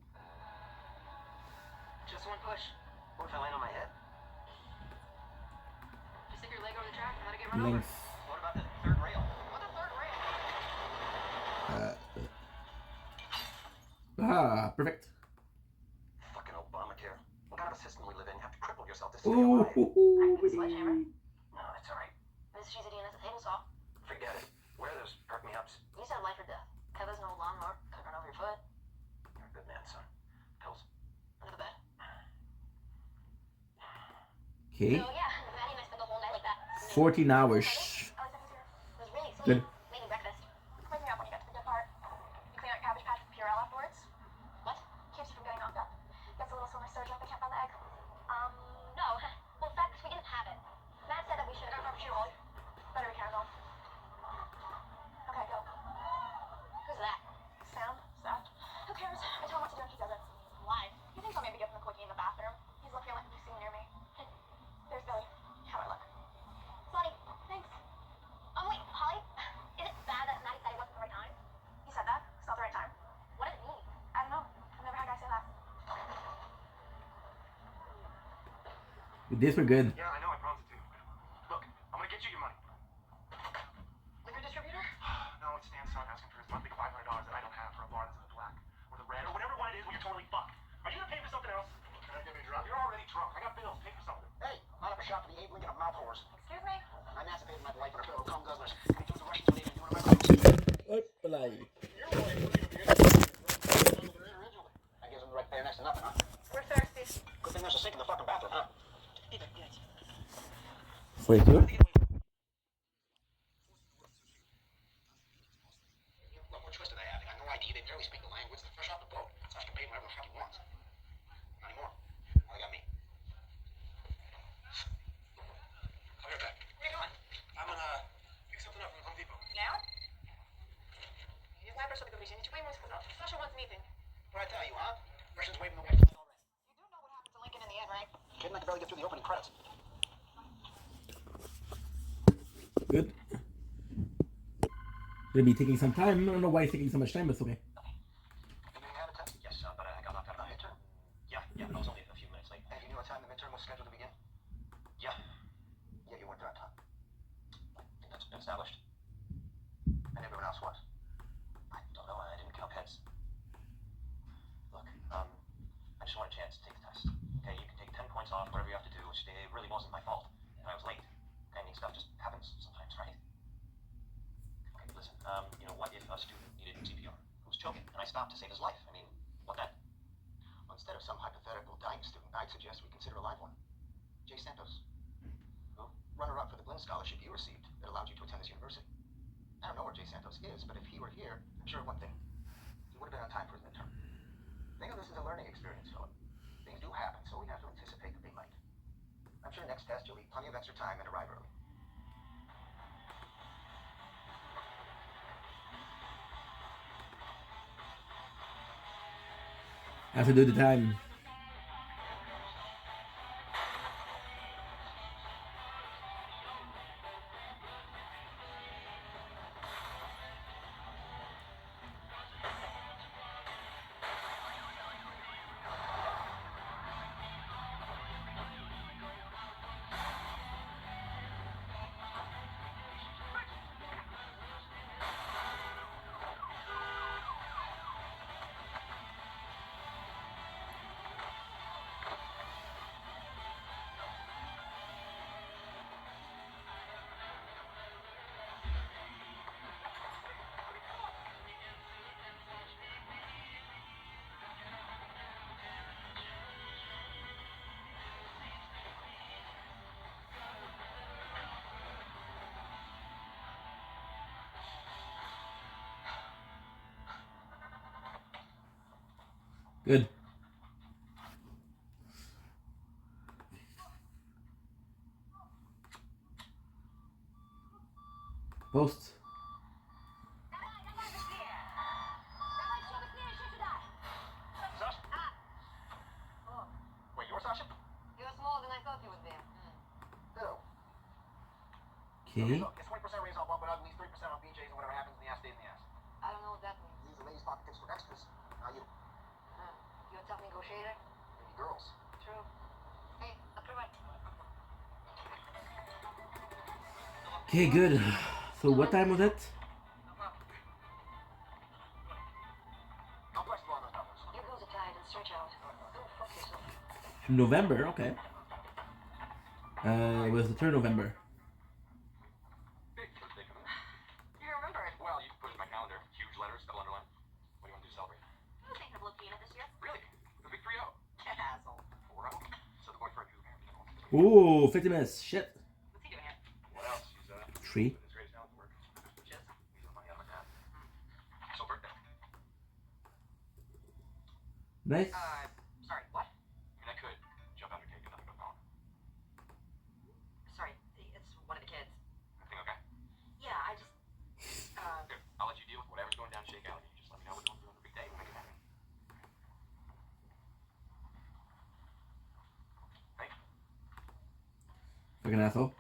Just one push. What if I land on my head? Just stick your leg over the track and let it get run over. Length. What about the third rail? What the third rail? Perfect. Fucking Obamacare. What kind of a system we live in? You have to cripple yourself to stay Ooh. alive. I can get a sledgehammer. No, that's alright. Mrs. Cheesy Dean has a table saw. Forget it. Where are those perk-me-ups? You said life or death. Kevin's no lawnmower. Could run over your foot. You're a good man, son. Pills. Under the bed. Okay. So yeah, Maddie and I spent the whole night like that. 14 hours. It was really sweet. Good. Making breakfast. Wake me up when you get to the good part. You clean out Cabbage Patch with Purell afterwards. What? Keeps you from getting knocked up. Gets a little so much surgery if they can't find the egg. No. Well, in fact, we didn't have it. Matt said that we should have gone for Cheryl. Better be careful. Okay, go. Who's that? Sam? Seth? Who cares? I tell him what to do and he does it. Why? He thinks I'll maybe give him a quickie in the bathroom. He's looking at what he's seen near me. There's Billy. How I look. Slutty. Thanks. Wait, Holly? Is it bad that Maddie said it wasn't the right time? He said that. It's not the right time. What does it mean? I don't know. I've never had guys say that. With this, we're good. Yeah, I know. I promised it to. Look, I'm gonna get you your money. Liquor distributor? No, it's Stan's son asking for his monthly $500 that I don't have for a bar that's in the black or the red or whatever one it is when you're totally fucked. Are you gonna pay for something else? Can I get me drunk? You're already drunk. I got bills. Pay for something. Hey, line up a shot for the Abe Lincoln of mouth whores. Excuse me? I emancipated my wife and her fellow cum guzzlers. And he took the Russians when they didn't do it. Hoppla. Your wife was even the originally. That gives him the right to pay next to nothing, huh? We're thirsty. Good thing there's a sink in the fucking bathroom, huh? 42. Look, what choice do they have? They got no ID. They barely speak the language. They're fresh off the boat. Sasha can pay whatever the fuck he wants. Not anymore. Now they got me. I'll be right back. Where you going? I'm gonna pick something up from Home Depot. Now? Nie znajdę sobie gryzie, nie ci pojmuj сказал. Sasha wants meeting. What I tell you, huh? Russians waving the white flag already. You do know what happened to Lincoln in the end, right? Kidding, I can barely get through the opening credits. Good. Gonna be taking some time. I don't know why it's taking so much time, but it's okay. You didn't have a test? Yes, but I got knocked out of the midterm. Yeah, I was only a few minutes late. And you knew what time the midterm was scheduled to begin? Yeah, Yeah, you weren't there on time. I think that's been established. And everyone else was. I don't know. I didn't count heads. Look, I just want a chance to take the test. Okay, you can take 10 points off, whatever you have to do, which it really wasn't my fault. And I was late. Okay, I mean, stuff just happens sometimes, right? Okay, listen, what if a student needed CPR? Who's choking? And I stopped to save his life. I mean, what then? Well, instead of some hypothetical dying student, I'd suggest we consider a live one. Jay Santos. Who? Runner-up for the Glenn Scholarship you received that allowed you to attend this university. I don't know where Jay Santos is, but if he were here, I'm sure of one thing. He would have been on time for his midterm. Think of this as a learning experience, Philip. Things do happen, so we have to anticipate that they might. I'm sure next test you'll leave plenty of extra time and arrive early. I have to do the time. Good. Post. Sasha? Wait, you're Sasha? You're smaller than I thought you would be. Ew. Okay. Look, it's 20% raise on bump it up, at least 3% on BJ's, and whatever happens in the ass stays in the ass. I don't know what that means. These are ladies' pocket tips for extras. Not you. You're a tough negotiator? Maybe girls. True. Hey, approve it. Okay, good. So what time was it? I'm flexible on those numbers. Your girls are tired and stretch out. Go fuck yourself. November, okay. It was the 3rd November. Big predicament. You remember it? Well, you put it in my calendar. Huge letters, double underline. What do you want to do to celebrate? I was thinking of looking in it this year. Really? The big 3-0. Asshole. 4-0. So the boyfriend who married me. Ooh, 50 minutes. Shit. What's he doing here? What else? He's 3. his greatest talent to work. Which is? He's the money out of my dad. So birthday. Nice. Sorry, what? I mean, I could jump out of cake and nothing but wrong. Sorry, it's one of the kids. Everything okay? Yeah, I just, Here, I'll let you deal with whatever's going down Shake Alley. You just let me know what we're doing for a big day. We'll make it happen. Hey, Fucking asshole.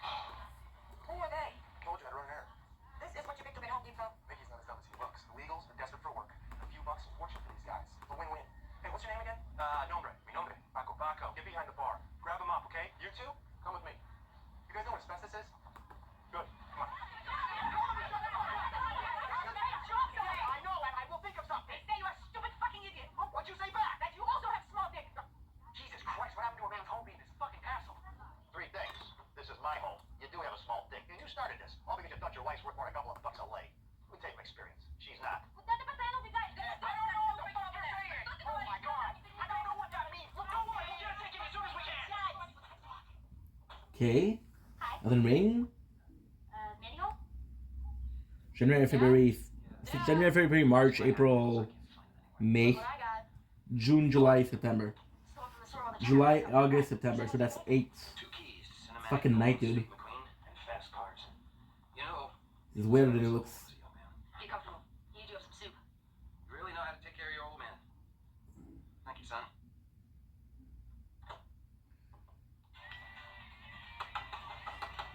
Who are they? Told you I'd run an errand. This is what you picked up at Home Depot. Mickey's not as dumb as he looks. Illegals are desperate for work. A few bucks, a fortune for these guys. It's a win-win. Hey, what's your name again? Nombre. Mi nombre. Baco. Baco. Get behind the bar. Grab him up, okay? You two, come with me. You guys know what asbestos is? Good. Come on. I know, and I will think of something. They say you're a stupid fucking idiot. Oh, what'd you say back? That you also have small dick. Jesus Christ, what happened to a man's home being this fucking castle? Three things. This is my home. You do have a small dick, and you started this. All because you thought your wife's worth more than a couple of bucks a lay. We take from experience. She's not. I don't know what the fuck you're saying. Oh my god. I don't know what that means. Look, don't worry. We'll get it taken as soon as we can. Okay. Nothing ring. Mandy home? January, February, March, April, May, What I got. June, July, September. Someone from the store on the July, August, September. So that's 8. two keys. Cinematic Fucking night, Steve dude. McQueen and fast cars. You know, It's weirder than it looks. Be comfortable. You do have some soup. you really know how to take care of your old man. Thank you, son.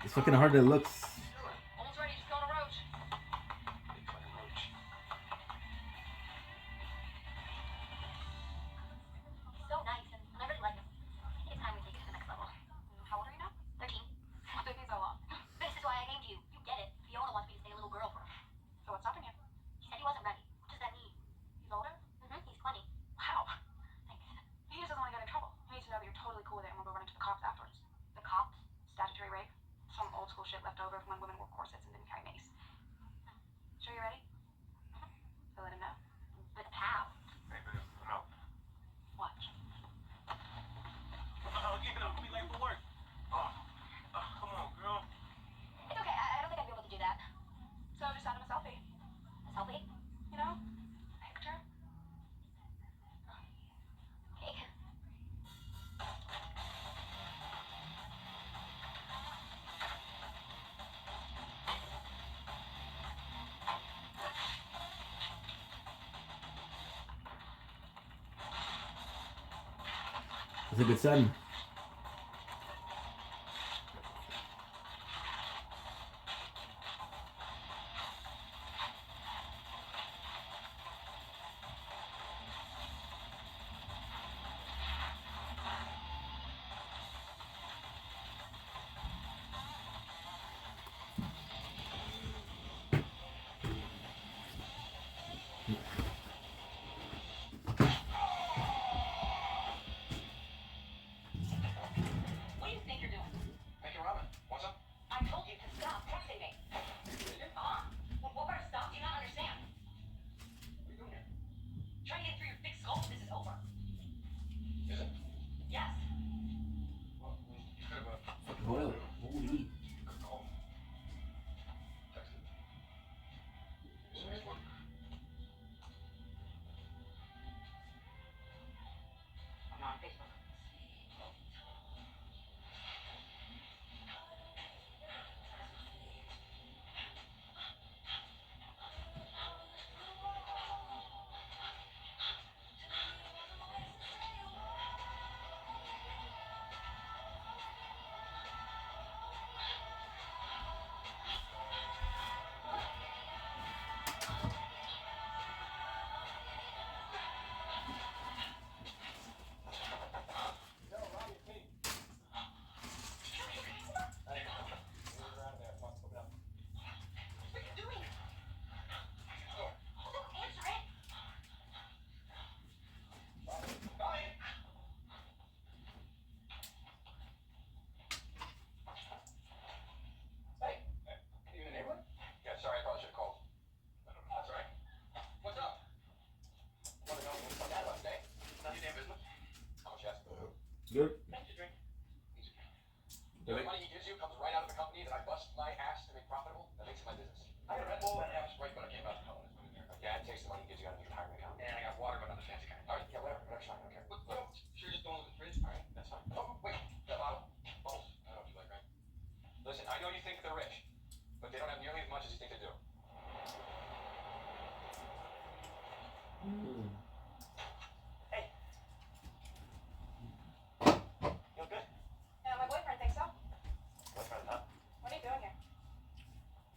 It's fucking hard than it looks. Almost ready. Just go to Roach. Big fucking roach. So nice, and I really like him. I think it's time we take it to the next level. How old are you now? 13. What took me so long? This is why I came to you. You get it. Fiona wants me to stay a little girl for him. So what's stopping you? He said he wasn't ready. What does that mean? He's older? Mm-hmm. He's 20. Wow. Thanks. He just doesn't want to get in trouble. He needs to know that you're totally cool with it and we'll go run into the cops afterwards. The cops? Statutory rape. Some old school shit left over from when women wore corsets and didn't carry mace. Sure you're ready? So let him know. But how? Hey, babe, no. Watch. Oh, get up. We late for work. Come on, girl. It's okay. I don't think I'd be able to do that. So just send him a selfie. A selfie? You know? Picture. That's a good son. What do you think you're doing? Making ramen. What's up? I told you to stop texting me. Your mom? What part of stop do you not understand? What are you doing here? Trying to get through your thick skull when this is over. Is it? Yes. Well, you could have Oil. Holy. called. Texted. So nice work. I'm not on Facebook. Yo, Robbie, it's me. Hey, you're around there. Come on, open up. What are you doing? Door. Don't answer it. Robbie! Hey, you in the neighborhood? Yeah, sorry, I probably should have called. I don't know. That's all right. What's up? Want to know what's my dad about today? None of your damn business. How much you ask? Good. Thank you, drink. Easy. The only money he gives you comes right out of the company that I bust my ass to make profitable. That makes it my business. I got a Red Bull and I was right when I came out of the company. Yeah, it takes the money he gives you out of your retirement account. And I got water, but not the fancy kind. All right, yeah, whatever's fine. I don't care. Look, sure, just don't look at the fridge. All right, that's fine. Oh, wait, that bottle. Bottles. I don't know what you like, right? Listen, I know you think they're rich, but they don't have nearly as much as you think they do. Hey. You look good. Yeah, my boyfriend thinks so. Boyfriend, huh? What are you doing here?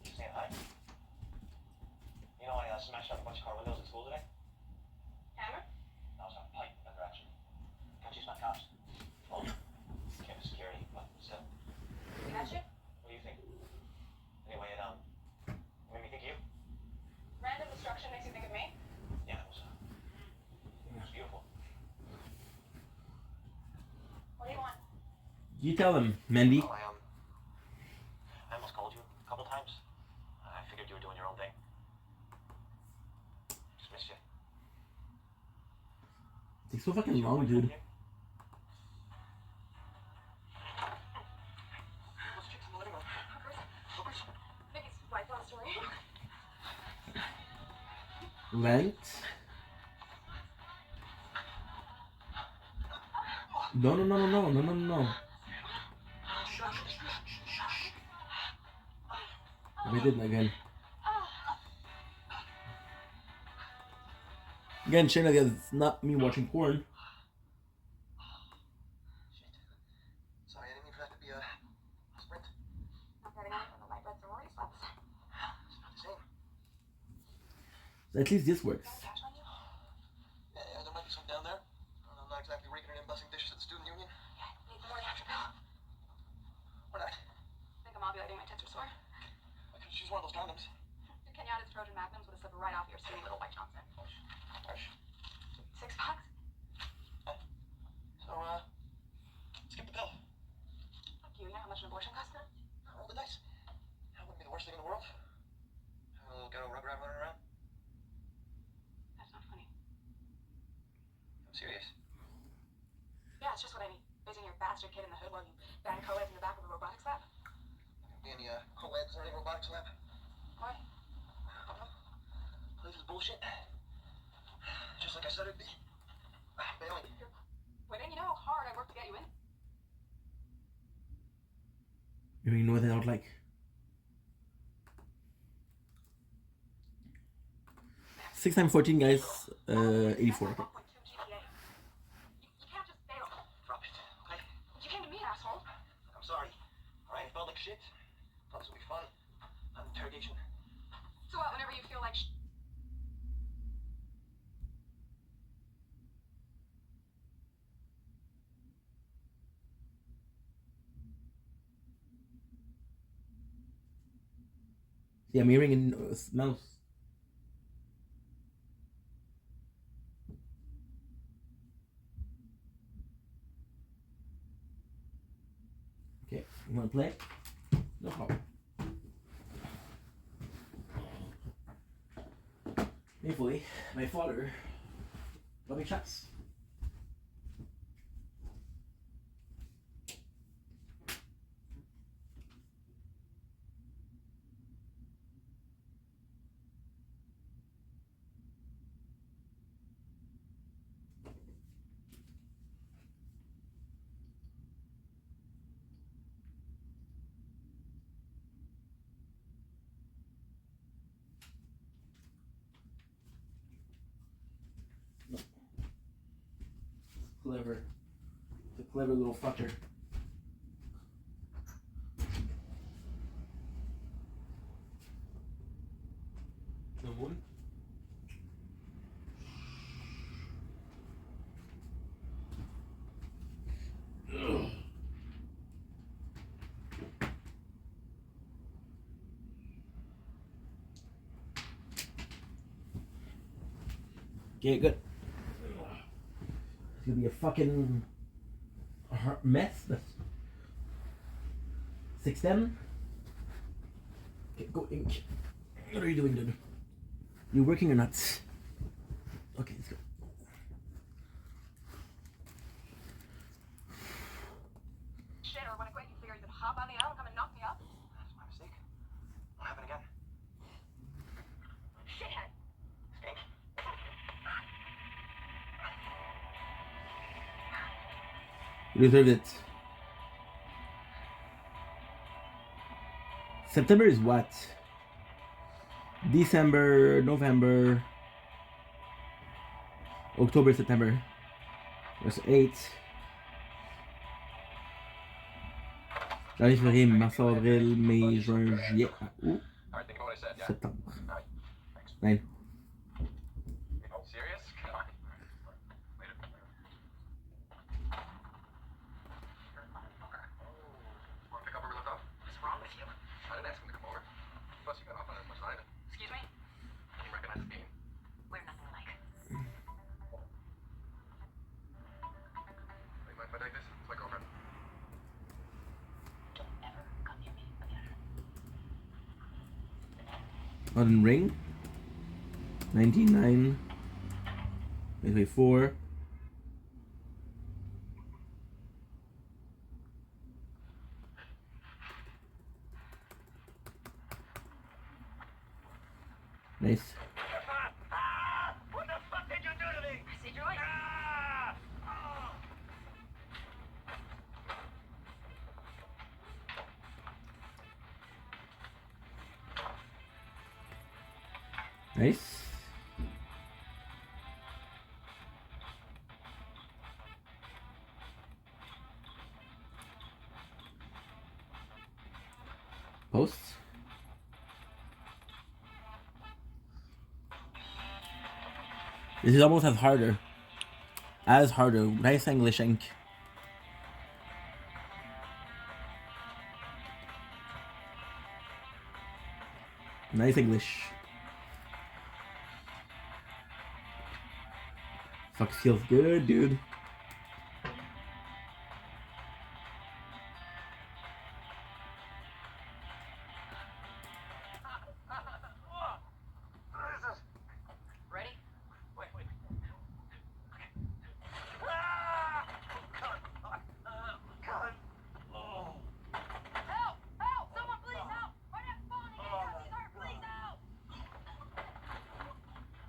You saying hi? You know I smashed out a bunch of car windows at school today? Hammer? I was on a pipe under action. Can't use my cops. Well, campus security, but still. You got you? What do you think? Anyway, it made me think of you. Random destruction makes you think of me? Yeah, it was beautiful. What do you want? You tell them, Mendy. Oh, I almost called you a couple times. I figured you were doing your own thing. Just missed you. It's so fucking long, dude. Those chicks in the living room. Hookers. Vicky's wife lost her ring. Lent. No. We didn't again. Again, Shayna, it's not me watching porn. Shit. Sorry, I didn't mean for that to be a sprint. Not getting out when the light red sorority sweats. It's not the same. At least this works. Cash on you? Yeah, there might be some down there. I'm not exactly raking it in bussing dishes at the student union. Yeah, need the morning after pill. We're not. Think I'm ovulating, my tits are sore. I could just use one of those condoms. Your Kenyatta's Trojan Magnums would have slipped right off your skinny little white Johnson. Harsh. $6? So, skip the pill. Fuck you, you know how much an abortion costs now? Roll the dice. That wouldn't be the worst thing in the world. Have a little ghetto rugrat running around. That's not funny. I'm serious. Yeah, it's just what I need. Raising your bastard kid in the hood while you bang co-eds in the back of a robotics lab? Not gonna be any, co-eds or any robotics lab. Why? I don't know. This is bullshit. Just like I said it'd be. Bailing. You're quitting? You know how hard I worked to get you in? You know what that would like. Six times 14, guys. 84. I think. 1.2 GPA. You can't just bail. Drop it. shit. Thought this would be fun. An interrogation. So what, whenever you feel like See, I'm hearing a mouse. Okay, you want to play? No problem. Hopefully, my father will be chance. Clever. It's a clever little fucker. No one? Okay, good. It's gonna be a fucking mess. 6'10". Okay, go ink. What are you doing, dude? You working or not? Okay, let's go. shit or when I quit, you figure you could hop on the aisle and come and knock me up? That's my mistake. Won't happen again. Shithead. Stink. You deserve it. September is what? December, November, October, September. That's 8. Janvier, février, mars, avril, mai, juin, juillet, août, Alright, think about what I said, yeah? septembre. Alright, thanks. 9. Oh, serious? Come on. Later. Want to pick up where we left off? What's wrong with you? I didn't ask him to come over. Plus, you got off on as much as I did. Excuse me? Can you recognize the game? We're nothing alike. Do you mind if I take this? It's my girlfriend. Don't ever come near me again. Elden Ring. 99. 2024. Nice. What the fuck did you do to me? I saved your life. Nice. Posts. This is almost as harder. Nice English ink. Nice English. Fuck, feels good, dude. Ready? Wait. Help! Help! Someone please help! My neck's falling again! He's hurt! Please help!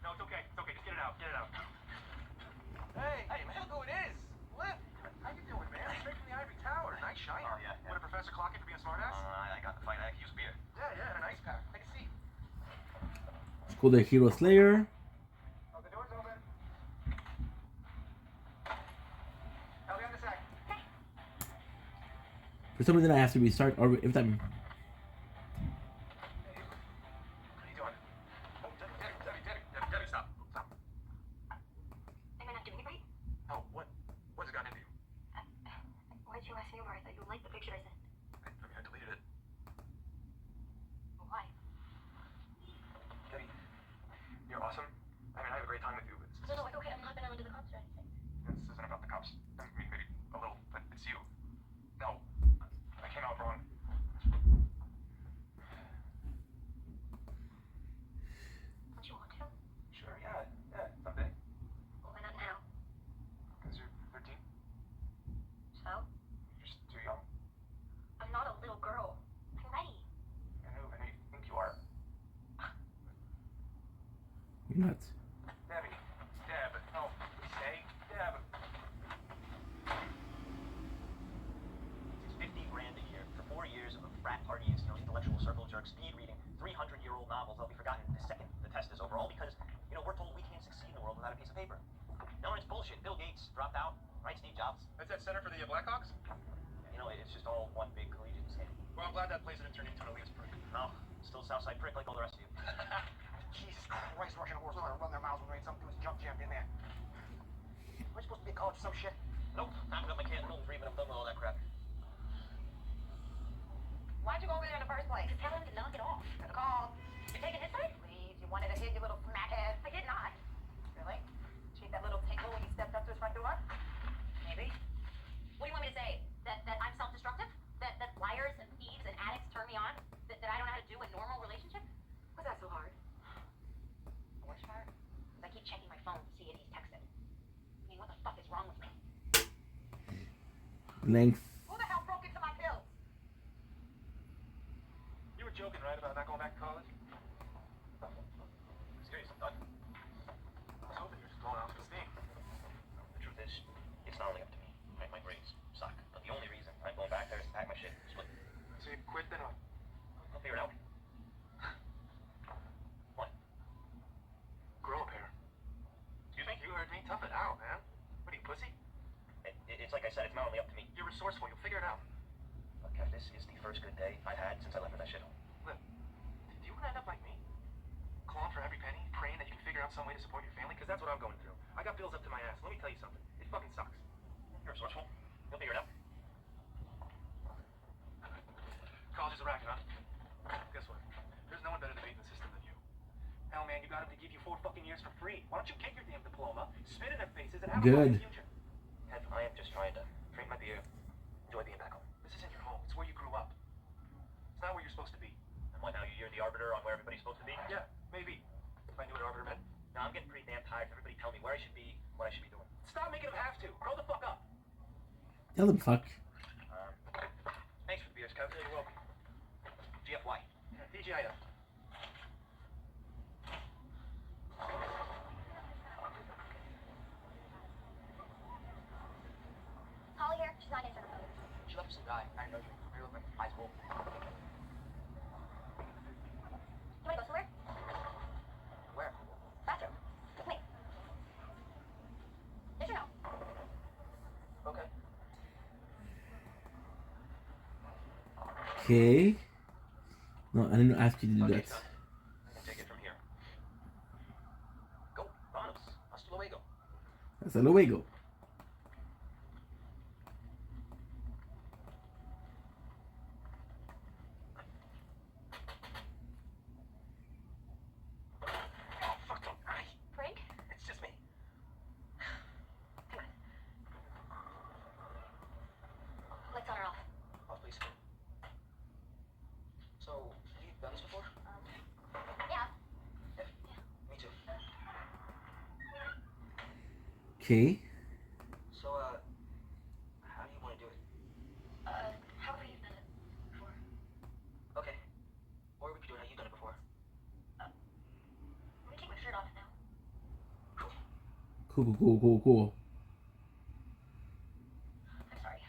No, it's okay. It's okay. Just get it out. Get it out. Hey, man, look who it is. Flip. How you doing, man? Straight from the Ivory Tower. Nice shine. Oh, yeah. What did Professor clock you for being a smartass? I got the fight. I could use a beer. Yeah, and an ice pack. Take a seat. Called the Hero Slayer. Oh, the door's open. I'll be on the sec. For some reason, I have to restart every time. How you doing? Oh, Debbie, stop. Am I not doing it right? Oh, what's it gotten into you? Why'd you ask me over? I thought you liked the picture I sent. I deleted it. Why? Debbie, you're awesome. I mean, I have a great time with you. No, it's okay. I'm not gonna run to the cops or anything. This isn't about the cops. I mean, maybe a little, but it's you. No, I came out wrong. Don't you want to? Sure, yeah, someday. Well, why not now? Because you're 13. So? You're just too young. I'm not a little girl. I'm ready. I know you think you are. You're nuts. Debbie. Deb. No. Say Deb. It's 50 grand a year for 4 years of frat parties, intellectual circle jerks, speed reading 300-year-old novels that'll be forgotten the second the test is over. All because, we're told we can't succeed in the world without a piece of paper. No, it's bullshit. Bill Gates dropped out, right? Steve Jobs. That's that center for the Blackhawks? It's just all one big collegiate scam. Well, I'm glad that place didn't turn into an elitist prick. No, still Southside prick like all the rest of you. Jesus Christ, Russian horse know how to run their mouths when they ain't something to do is jump jammed in there. We're supposed to be at college or some shit. Nope, I haven't got my Canton Milton Friedman. I'm done with all that crap. Why'd you go over there in the first place? To tell him to knock it off. Good call. You're taking his side? Please, you wanted to hit your little smackhead. I did not. Really? Treat that little tingle when you stepped up to his front door? Maybe. What do you want me to say? That I'm self-destructive? That liars and thieves and addicts turn me on? That I don't know how to do a normal relationship? Was that so hard? What's hard? I keep checking my phone to see if he's texted. I mean, what the fuck is wrong with me? Length. Who the hell broke into my pills? You were joking, right, about not going back to college? Serious, I'm done. I was hoping you were just going out for steam. The truth is, it's not only up to me. My grades suck. But the only reason I'm going back there is to pack my shit and split. So you quit then? I'll figure it out. What? Grow a pair. Excuse me? You heard me. Tough it out, man. What are you, pussy? It's like I said, it's not only up to me. You're resourceful. You'll figure it out. Look, Kev, this is the first good day I've had since I left with that shithole. Look, do you want to end up like me? Clawing for every penny, praying that you can figure out some way to support your family? Because that's what I'm going through. I got bills up to my ass. Let me tell you something. It fucking sucks. You're resourceful. You'll figure it out. College is a racket, huh? Guess what? There's no one better to beat the system than you. Hell, man, you got him to give you 4 fucking years for free. Why don't you get your damn diploma, spit in their faces, and have a Good. fucking future? Kev, I am just trying to drink my beer, enjoy being back home. This isn't your home. It's where you grew up. It's not where you're supposed to be. And what, now you're the arbiter on where everybody's supposed to be? Yeah, maybe. If I knew what arbiter meant. Now I'm getting pretty damn tired of everybody telling me where I should be, what I should be doing. Stop making them have to. Grow the fuck up. Tell them fuck. Thanks for the beers, Kev. You're welcome. GFY. DGIF. Holly here. She's not answering her phone. She left with some guy. I know you. You look like high school. You wanna go somewhere? Where? Bathroom. With me. Yes or no? Okay. Okay. No, I didn't ask you to do Okay, that. son. I can take it from here. Go, vámonos. Hasta luego. Hasta luego. Oh, fuck them. Frank? It's just me. Come on. Lights on or off? Off, please. So, you've done this before? Yeah. Me too. Okay. So, how do you want to do it? However you've done it before. Okay. Or we could do it how you've done it before. I'm gonna take my shirt off now. Cool. Cool. I'm sorry.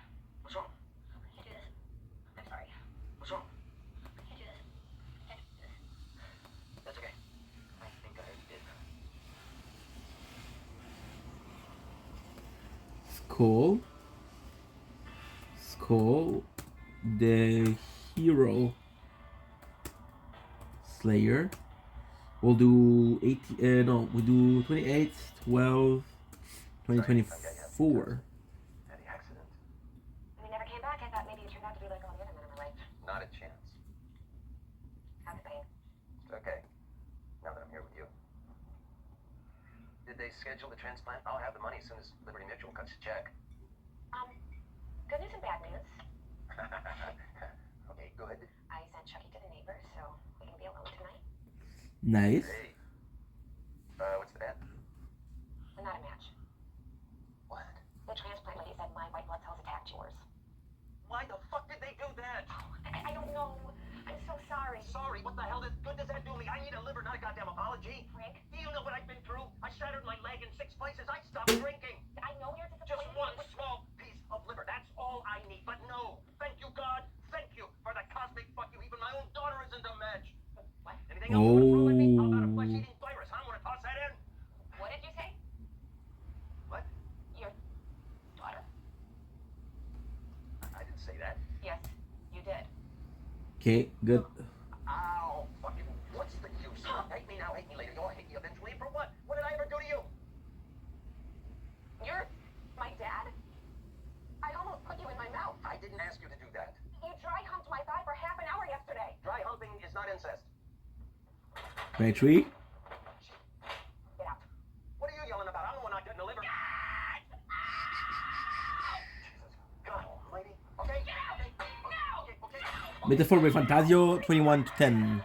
What's wrong? I can't do this. I'm sorry. What's wrong? I can't do this. I can't do this. That's okay. I think I already did. Skull. the Hero Slayer. We'll do 18. No, we do 28, 12, 2024. Any accident? When he never came back, I thought maybe he turned out to be like all the other men in my life. Not a chance. How's the pain? It's okay. Now that I'm here with you. Did they schedule the transplant? I'll have the money as soon as Liberty Mutual cuts the check. Good news and bad news. Okay, good. I sent Chucky to the neighbors, so we can be alone tonight. Nice. Hey. What's the bad? We're not a match. What? The transplant lady said my white blood cells attacked yours. Why the fuck did they do that? I don't know. I'm so sorry. Sorry, what the hell good does that do me? I need a liver, not a goddamn apology. Frank, Do you know what I've been through? I shattered my leg in 6 places. I stopped drinking. I know you're Just disappointed. one small piece of liver. That's all I need. But no. Thank you, God. Thank you for the cosmic fuck you. Even my own daughter isn't a match. What? Anything else you want to throw at me? How about a flesh-eating virus? I want to toss that in. What did you say? What? Your daughter. I didn't say that. Yes, you did. Okay, good. Ow. Fuck you. What's the use? Hate me now, hate me later. You'll hate me eventually. For what? What did I ever do to you? You're my dad? I almost put you in my mouth. I didn't ask you to do that. You dry humped my thigh for half an hour yesterday. Dry humping is not incest. 23. Get out. What are you yelling about? I'm the one not getting the liver. God almighty. Okay. Okay. Metaphor by Fantasio, 21 to 10.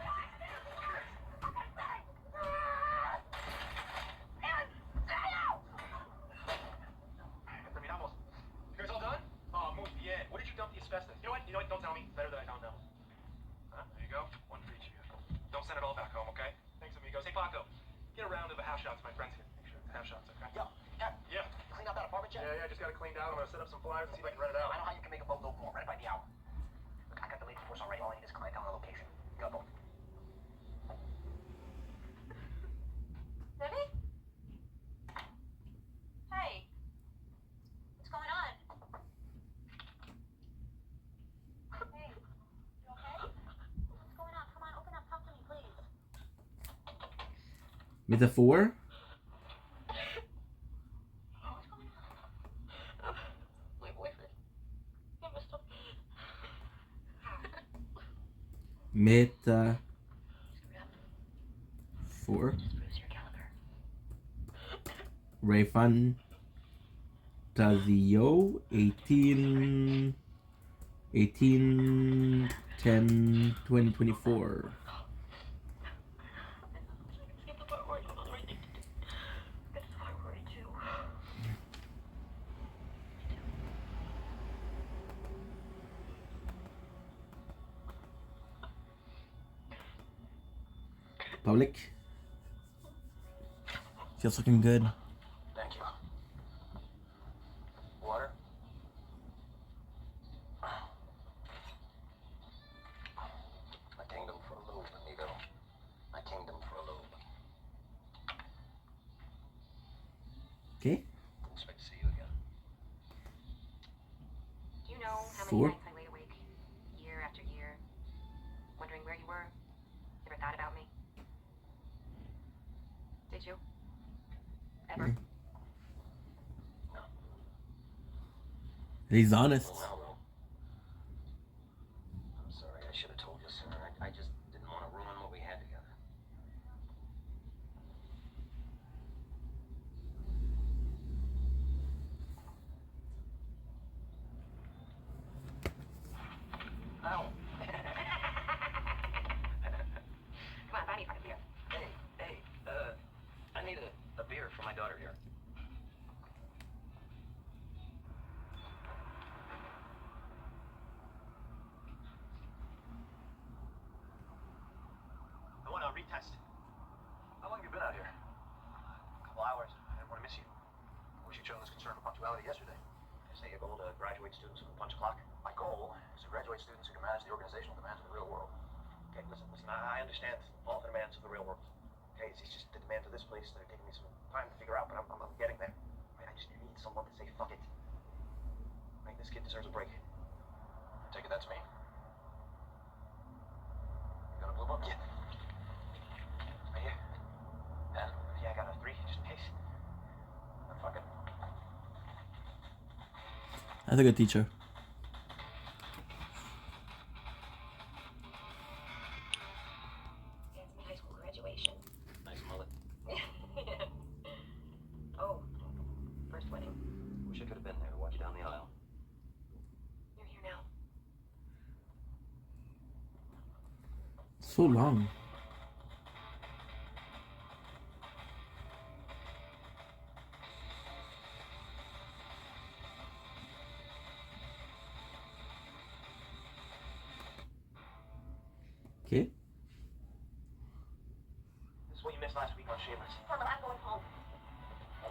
Terminamos. You guys all done? Oh, muy bien. Where did you dump the asbestos? You know what? Don't tell me. Better that I don't know. Huh? There you go. One for each of you. Don't send it all back home, okay? Thanks, amigos. Hey, Paco, get a round of the half shots. My friends here. Make sure it's half shots, okay? Yeah. Clean out that apartment yet? Yeah, just got it cleaned out. I'm gonna set up some flyers and see if I can rent it out. I know how you can make a boatload more. Rent it by the hour. Look, I got the lady force already. All I need is clientele and a location. Got both. Debbie? Hey. What's going on? Hey. You okay? What's going on? Come on, open up. Talk to me, please. Metaphor. What's going on? My boyfriend. He messed up. Meta. 4. Just bruise your caliber. Ray Fantasio, 18, 10, 2024. Skip the part where I don't know the right thing to do. This is part where I do. Public. Feels looking good. Thank you. Water? I came them for a lube, amigo. I came them for a lube. Okay. Didn't expect to see you again. Do you know how many 4. nights I laid awake, year after year, wondering where you were? Never thought about me? Did you? Ever? No. He's honest. Well, I'm sorry. I should have told you sooner. I just didn't want to ruin what we had together. Ow. Come on, buy me a fucking beer. Hey, I need a beer for my daughter here. I want a retest. How long have you been out here? A couple hours. I didn't want to miss you. Wish you'd shown this concern for punctuality yesterday. Is that your goal to graduate students with a punch clock? My goal is to graduate students who can manage the organizational demands of the real world. Okay, listen. I understand all the demands of the real world. Okay, it's just the demands of this place that are taking me some time to figure out, but I'm getting there. I just need someone to say, fuck it. Right, this kid deserves a break. Take give that to me. You got a blue book? Yeah. Right here. Pen? Yeah, I got a 3, just in case. Fuck it. That's a good teacher. It's my high school graduation. Nice mullet. Oh, first wedding. Wish I could have been there to walk you down the aisle. You're here now. So long. Okay. This is what you missed last week on Shameless. Norman, I'm going home.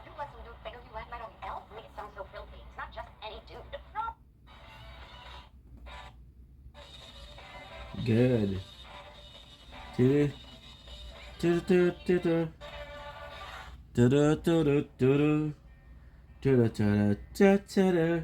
You let some dude finger you last night on the L? Make it sound so filthy. It's not just any dude. No. Good. Do do do do do do do do do do do do do do do.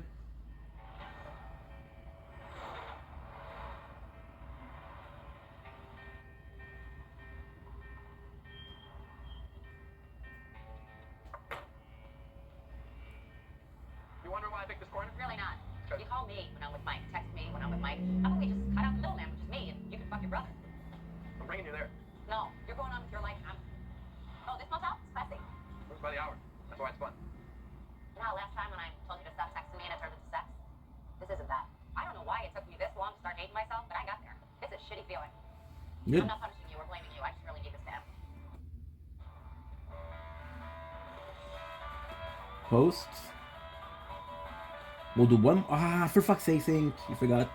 You wonder why I picked this corner? Really not. You call me when I'm with Mike. Text me when I'm with Mike. How about we just cut out the middleman, which is me, and you can fuck your brother? I'm bringing you there. No, you're going on with your life, and I'm... Oh, this motel? It's classy. Moves by the hour. That's why it's fun. You know how last time when I told you to stop texting me and it turned into sex? This isn't that. I don't know why it took me this long to start hating myself, but I got there. It's a shitty feeling. Good. I'm not punishing you or blaming you. I just really need this stab. Posts. We'll do one. Ah, for fuck's sake, think. You forgot.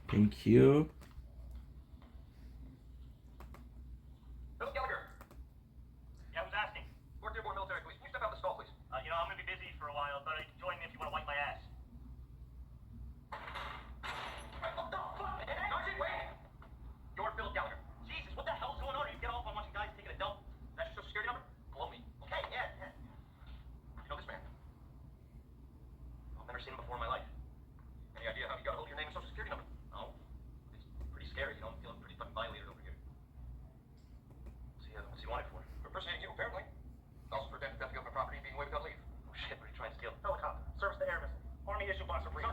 Thank you. Bill Gallagher. Yeah, who's asking? Fort Dearborn Military Police. Can you step out the stall, please? You know, I'm gonna be busy for a while, but join me if you want to wipe my ass. What the fuck? Sergeant, wait! You're Bill Gallagher. Jesus, what the hell's going on? Are you get off on watching guys taking a dump? That's your social security number? Blow me. Okay, yeah. You know this man? I've never seen him before in my life. Any idea how you got a hold of your name and social security number? No. It's pretty scary, you know? I'm feeling pretty fucking violated over here. What's he wanted for? For impersonating you, apparently. Also for attempted theft of government property and being away without leave. Oh shit, what are you trying to steal? Helicopter. Service to air missile. Army issue box of freedom.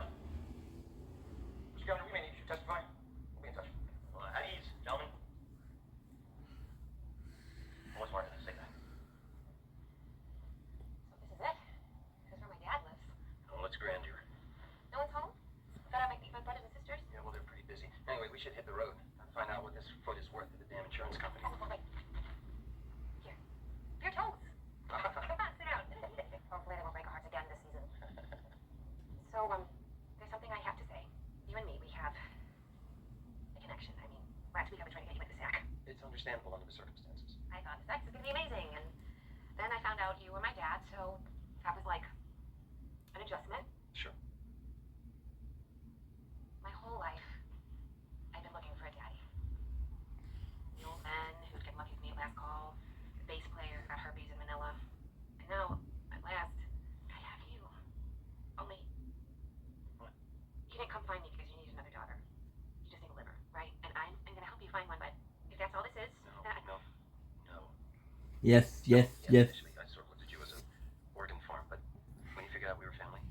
Mr. Gallagher, we may need you to testify. We'll be in touch. At ease, gentlemen. Always wanted to say that. So this is it. This is where my dad lives. Oh, let's grandeur. No one's home? Thought I might meet my brothers and sisters. Yeah, well, they're pretty busy. Anyway, we should hit the road and find out what this foot is worth to the damn insurance company. Oh, wait. Here. Your toes. Come on, sit down. Hopefully they won't break our hearts again this season. So, there's something I have to say. You and me, we have a connection. I mean, last week I was trying to get you into SAC. It's understandable under the circumstances. I thought the sex was gonna be amazing, and then I found out you were my dad, so that was like an adjustment. Sure. My whole life, I've been looking for a daddy. The old man who'd get lucky with me at last call, the bass player who got herpes in Manila, and now, at last, I have you. Only, What? you didn't come find me because you needed another daughter. You just need a liver, right? And I'm gonna help you find one, but if that's all this is, then No. Yes, yes, Yeah, yes. Initially, I sort of looked at you as an organ farm, but when you figured out we were family,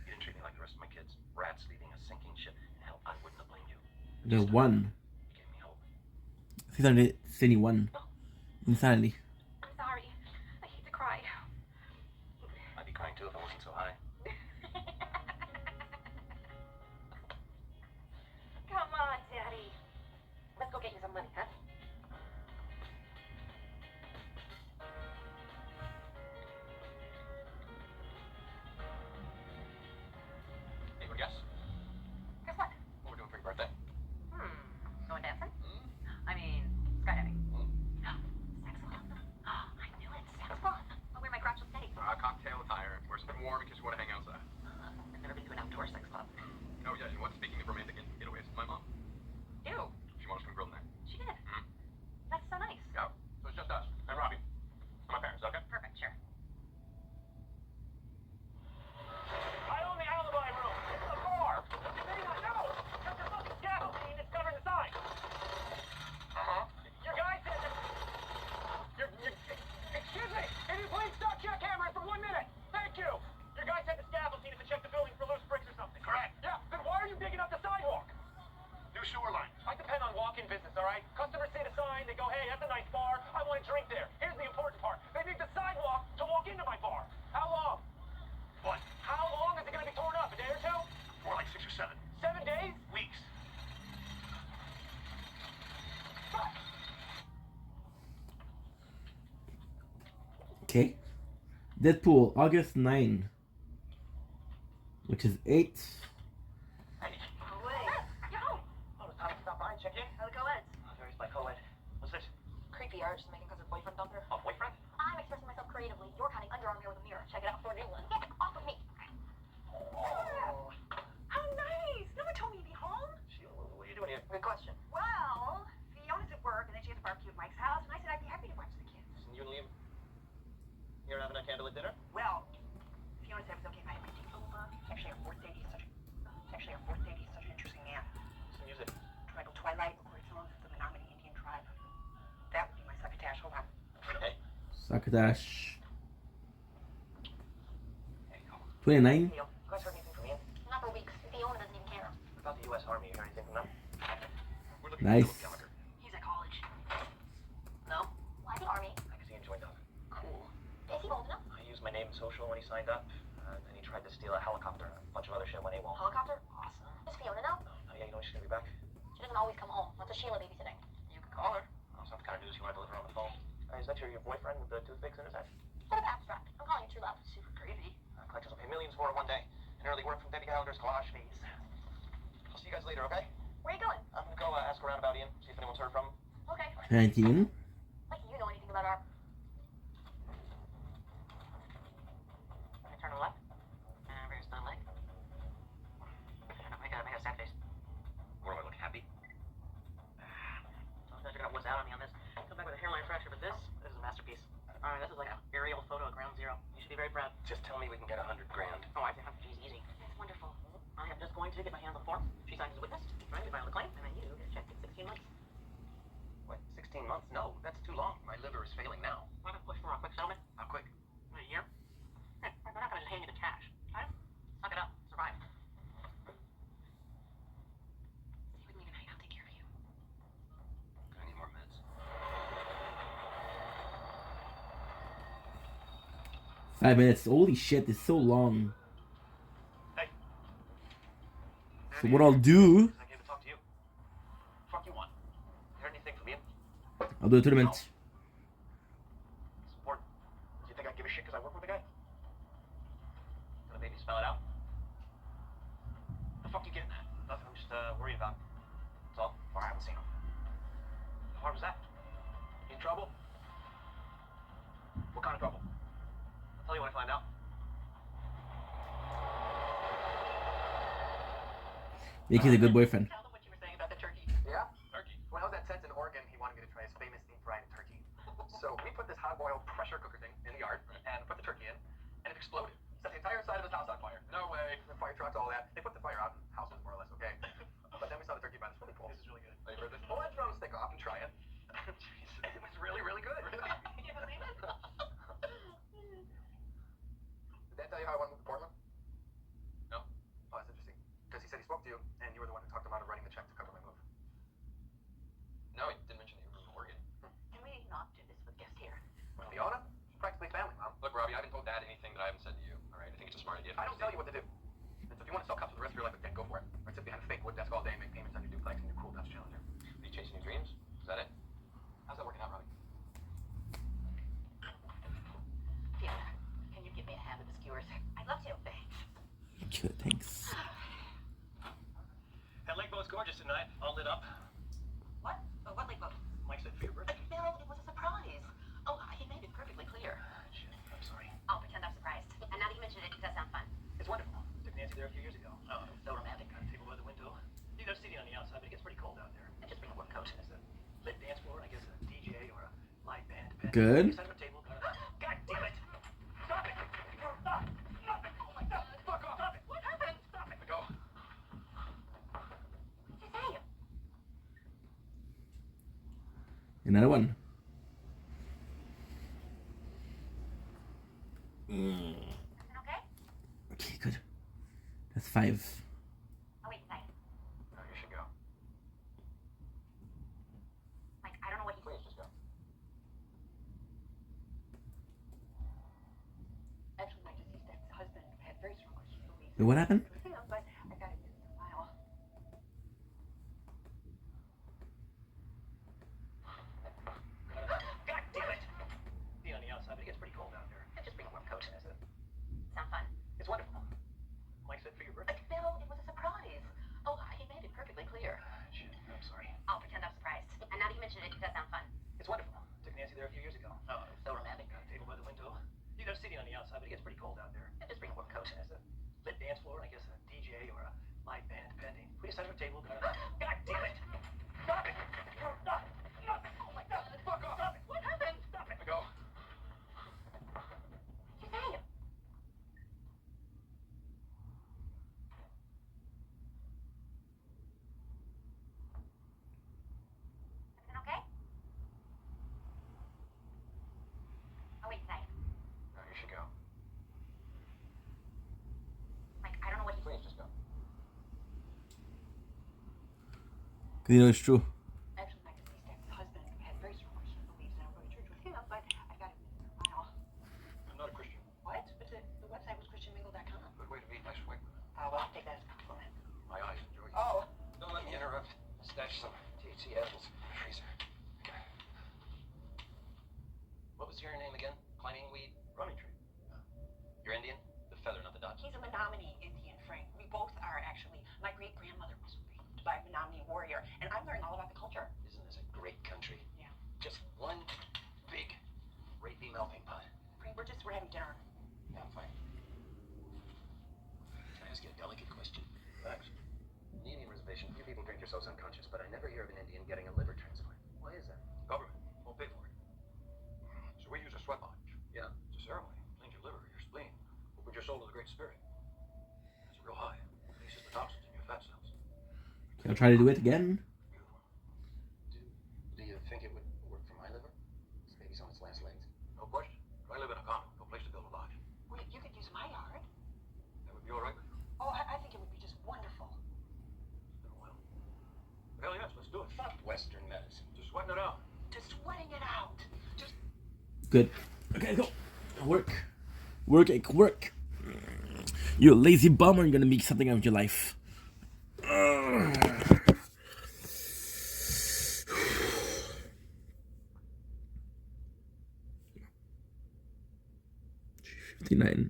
you didn't treat me like the rest of my kids. Rats leading a sinking ship. And hell, I wouldn't have blamed you. The one. You gave me hope. 671. Insanity. I'm sorry. I hate to cry. I'd be crying too if I wasn't so high. Come on, Daddy. Let's go get you some money, huh? Hey, what guess? Guess what? What we're doing for your birthday? Going dancing? I mean, skydiving. Sex a lot. all right? Customers see the sign, they go, hey, that's a nice bar. I want to drink there. Here's the important part. They need the sidewalk to walk into my bar. How long? What? How long is it going to be torn up? A day or two? More like 6 or 7 7 days? weeks. Okay. Deadpool, August 9. Which is 8. Hey. Yo! Oh, it's time to stop by and check in. How's it going? There's my co-ed. What's this? Creepy art, just making because her boyfriend dumped her. A boyfriend? I'm expressing myself creatively. You're counting underarm here with a mirror. Check it out for a new one. Get off of me! Oh. How nice! No one told me you'd be home. Sheila, what are you doing here? Good question. Well, Fiona's at work, and then she has a barbecue at Mike's house, and I said I'd be happy to watch the kids. Isn't you and Liam here having a candlelit dinner? Well, Fiona said it was okay if I had my date over. Actually, our fourth date is such an interesting man. Some music. Tribal Twilight originals, the Menominee Indian tribe. That would be my succotash. Hold on. Hey. Sakadash. Hey, go. 29. Neil, you guys heard anything from Ian? Not for weeks. Fiona doesn't even care. About the U.S. Army, you heard anything from them? We're looking Nice. for Philip Gallagher. He's at college. No? Why the army? I can see him joined up. Cool. Is he old enough? I used my name and social when he signed up. Then he tried to steal a helicopter and a bunch of other shit when AWOL. Helicopter? Awesome. Does Fiona know? Oh, yeah, you know she's gonna be back? She doesn't always come home. What's a Sheila babysitting? You could call her. Also, the kind of news you want to deliver on the phone. Hey, is that your boyfriend with the toothpicks in his head? Sort of abstract. I'm calling it true love. Super creepy. Collectors will pay millions for it one day. And early work from Debbie Gallagher's collage fees. I'll see you guys later, okay? Where are you going? I'm gonna go ask around about Ian, see if anyone's heard from him. Okay. 19. Like you know anything about our... I turn left. Reverse the leg. Make a sad face. What do I look happy? I'm trying to figure out what's out on me on this. Come back with a hairline fracture, but this is a masterpiece. Alright, this is like an aerial photo of ground zero. You should be very proud. Just tell me we can get $100,000. Oh, I think geez, easy. That's wonderful. I am just going to get my hands on the form. She signs as a witness. Right, we file the claim, and then you get a check in 16 months. What, 16 months? No, that's too long. My liver is failing now. Why not push for a quick settlement? How quick? A year? Hey, we're not going to hand you the cash. Okay? Suck it up. Survive. Stay with me tonight. I'll take care of you. I need more meds. 5 minutes. Holy shit, it's so long. Hey. So what I'll do, I came to talk to you. Fuck you want. You heard anything from Ian? I'll do a tournament. Support. Do you think I'd give a shit because I work with the guy? Gonna maybe spell it out? The fuck you getting at? Nothing, I'm just worried about. That's all. Or I haven't seen him. How hard was that? You in trouble? What kind of trouble? I'll tell you when I find out. Nikki's a good boyfriend. Tell them what you were saying about the turkey. Yeah? Turkey. When I was at Ted's in Oregon, he wanted me to try his famous deep fried turkey. So we put this hot boiled pressure cooker thing in the yard and put the turkey in, and it exploded. Set the entire side of his house on fire. No way. The fire trucks, all that. They put the fire out, and the house was more or less okay. But then we saw the turkey burn. It's really cool. This is really good. Oh, you heard this? Pull that drumstick off and try it. Jeez. It was really, really good. Really? You have a name? Did Dan tell you how I want to move to Portland? No. Oh, that's interesting. Because he said he spoke to you, and you were the one who talked him out of writing the check to cover my move. No, he didn't mention that you were from Oregon. Can we not do this with guests here? Fiona? She's practically family, Mom. Look, Robbie, I haven't told Dad anything that I haven't said to you. All right, I think it's a smart idea. I don't tell you what to do. And so if you want to sell cups for the rest of your life, then go for it. Or sit behind a fake wood desk all day and make payments on your duplex and your cool Dutch Challenger. Are you chasing your dreams? Is that it? How's that working out, Robbie? Fiona, can you give me a hand with the skewers? I'd love to. Thanks. Good, thanks. That lake boat's gorgeous tonight. All lit up. What? What lake boat? Mike said for your birthday. Bill, it was a surprise. Oh, he made it perfectly clear. Shit, I'm sorry. I'll pretend I'm surprised. And now that you mentioned it, it does sound fun. It's wonderful. Took Nancy there a few years ago. Oh, so romantic. Got a table by the window. You got seating on the outside, but it gets pretty cold out there. And just bring a work coat. There's a lit dance floor, I guess a DJ or a live band. Good. Center table, got a... God damn it! Stop it! Stop! Stop it! Oh my God! Fuck off! Stop it! What happened? Stop it! Go. What did you say? Another one. Okay? Okay, good. That's 5. Oh, wait, nice. No, you should go. What happened? Everything else, but I got it in the file. God damn it! Be on the outside, but it gets pretty cold out there. Just bring a warm coat. That's it. Sound fun? It's wonderful. Mike said for your birthday. Bill, it was a surprise. Oh, he made it perfectly clear. Shit, I'm sorry. I'll pretend I'm surprised. And now that you mention it, does that sound fun? It's wonderful. Took Nancy there a few years ago. Oh, so romantic. Got a table by the window. You'd have seating on the outside, but it gets pretty cold out there. Just bring a warm coat. That's it. Lit dance floor, and I guess a DJ or a live band, depending. We just have a table. God damn it! Stop it! Stop! Stop it! Oh my God! Fuck off! Stop it! What happened? Stop it! Let go. Hey, everything okay? Oh, wait, Zach. No, you should go. Like, I don't know what he... Please, just go. You know, it's true. Actually, my husband had very strong Christian beliefs, and I don't go to church with him, but I got it in the file. I'm not a Christian. What? But the website was christianmingle.com. Good way to meet nice white women. Well, I'll take that as a compliment. My eyes enjoy you. Oh. Don't let me interrupt. Stash some THC edibles in the freezer. What was your name again? Climbing weed? Rummy tree. You're Indian? The feather, not the dot. He's a Menominee Indian, Frank. We both are, actually. My great-grandmother was raped by a Menominee warrior, and I'm learning all about the culture. Isn't this a great country? Yeah. Just one big rapey melting pot. Frank, we're having dinner. Yeah, I'm fine. Can I ask you a delicate question? Thanks. In the Indian reservation, few people drink yourselves unconscious, but I never hear of an Indian getting a liver transplant. Why is that? Government won't pay for it. So we use a sweat lodge. Yeah. It's a ceremony. Cleans your liver, your spleen. Opens your soul to the Great Spirit. It's a real high. Releases the toxins in your fat cells. I'll try to do it again. Beautiful. Do you think it would work for my liver? This baby's on its last legs. No question. I live in a condo. No place to build a lodge. Well, you could use my yard. That would be all right with you. Oh, I think it would be just wonderful. It's been a while. Hell yes, let's do it. Fuck Western medicine. Just sweating it out. Just sweating it out. Just Good. Okay, go. Work. Work, work. You lazy bum, or you're gonna make something out of your life. 59.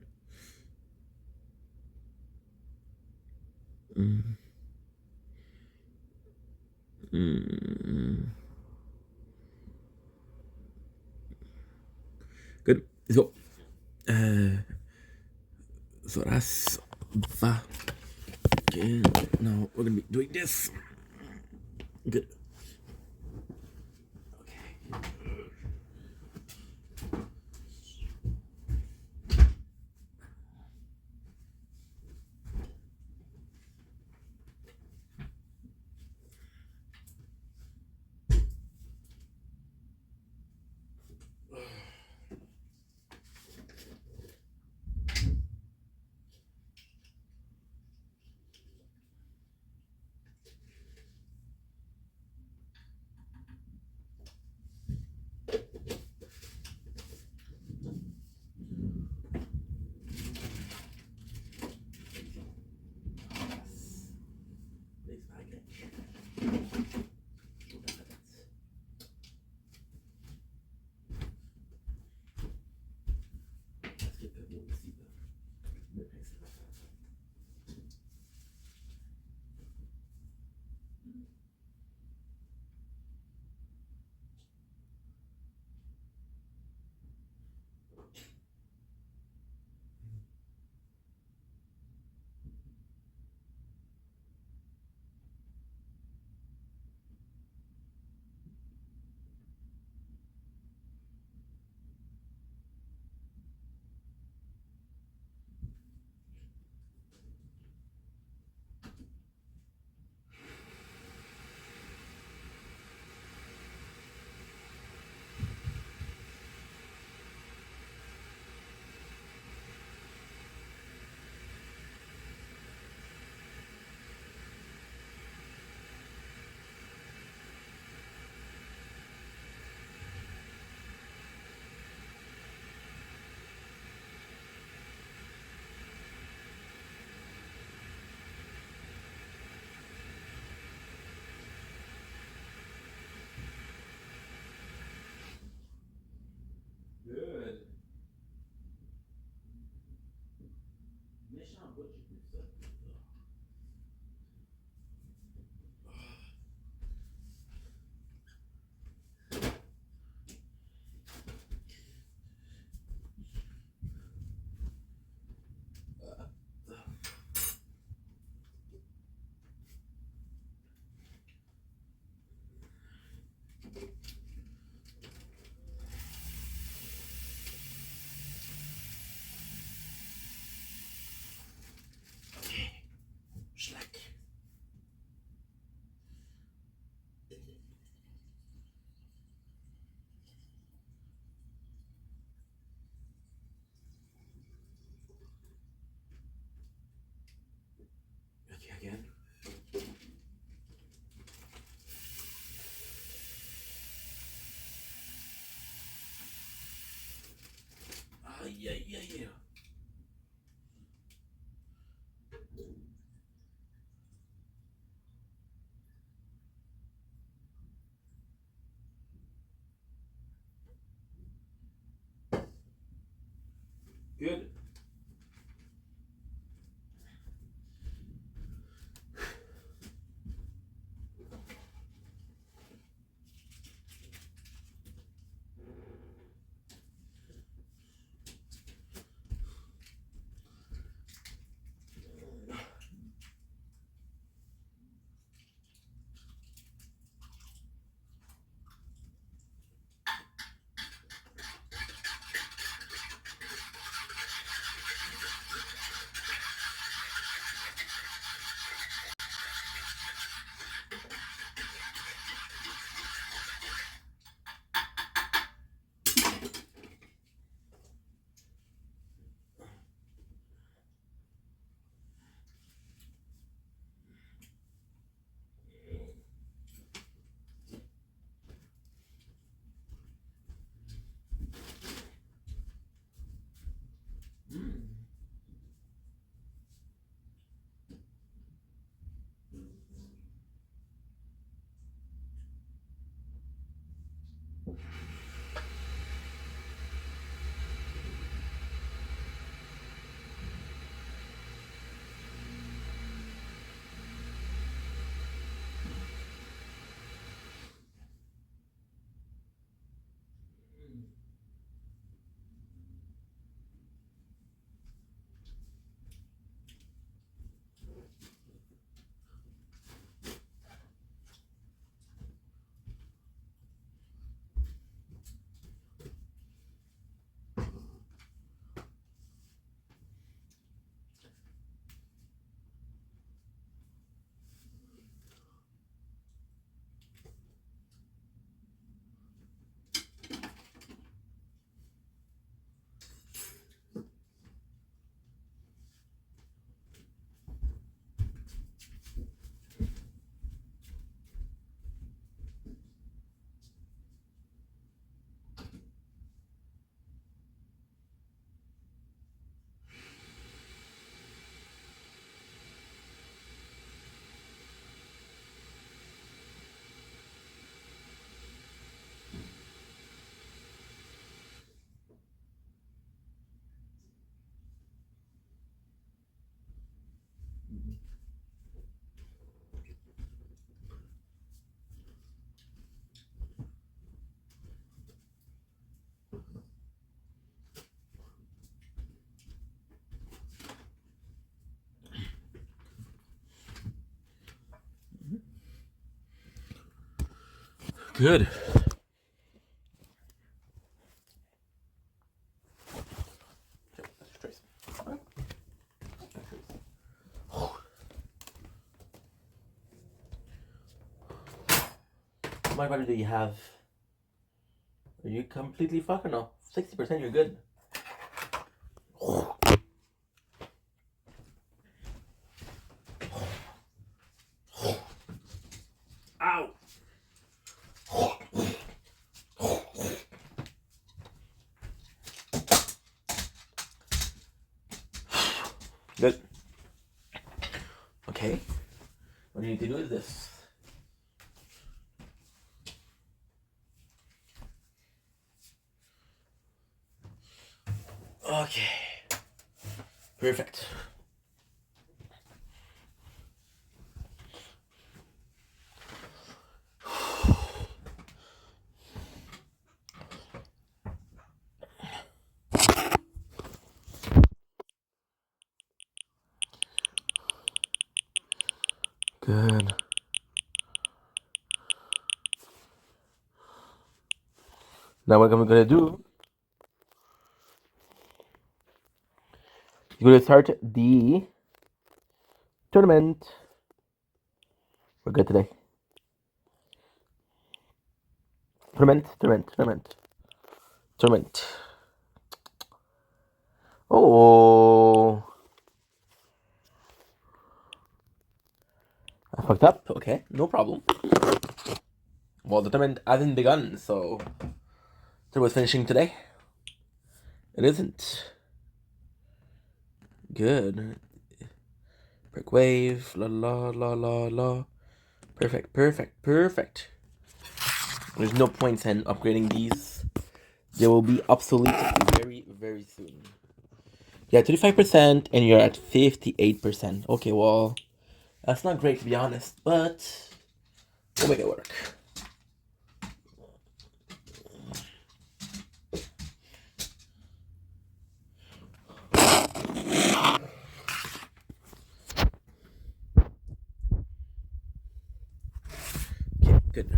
Good. Let's go. So that's okay. Now we're gonna be doing this. Good. Okay. Schleck. Okay, again. Yeah. Good. Good. How much battery do you have? Are you completely fucking no? 60%, you're good. Ow! Good. Okay. What you need to do is this. Okay. Perfect. Good. Now what I'm gonna do, I'm gonna start the tournament. We're good today. Tournament. Oh, I fucked up. Okay, no problem. Well, the tournament hasn't begun, so it was finishing today. It isn't. Good. Brick wave. La la la la la. Perfect. There's no points in upgrading these. They will be obsolete very, very soon. Yeah, 35%, and you're at 58%. Okay, well, that's not great to be honest, but we'll make it work. Okay, good.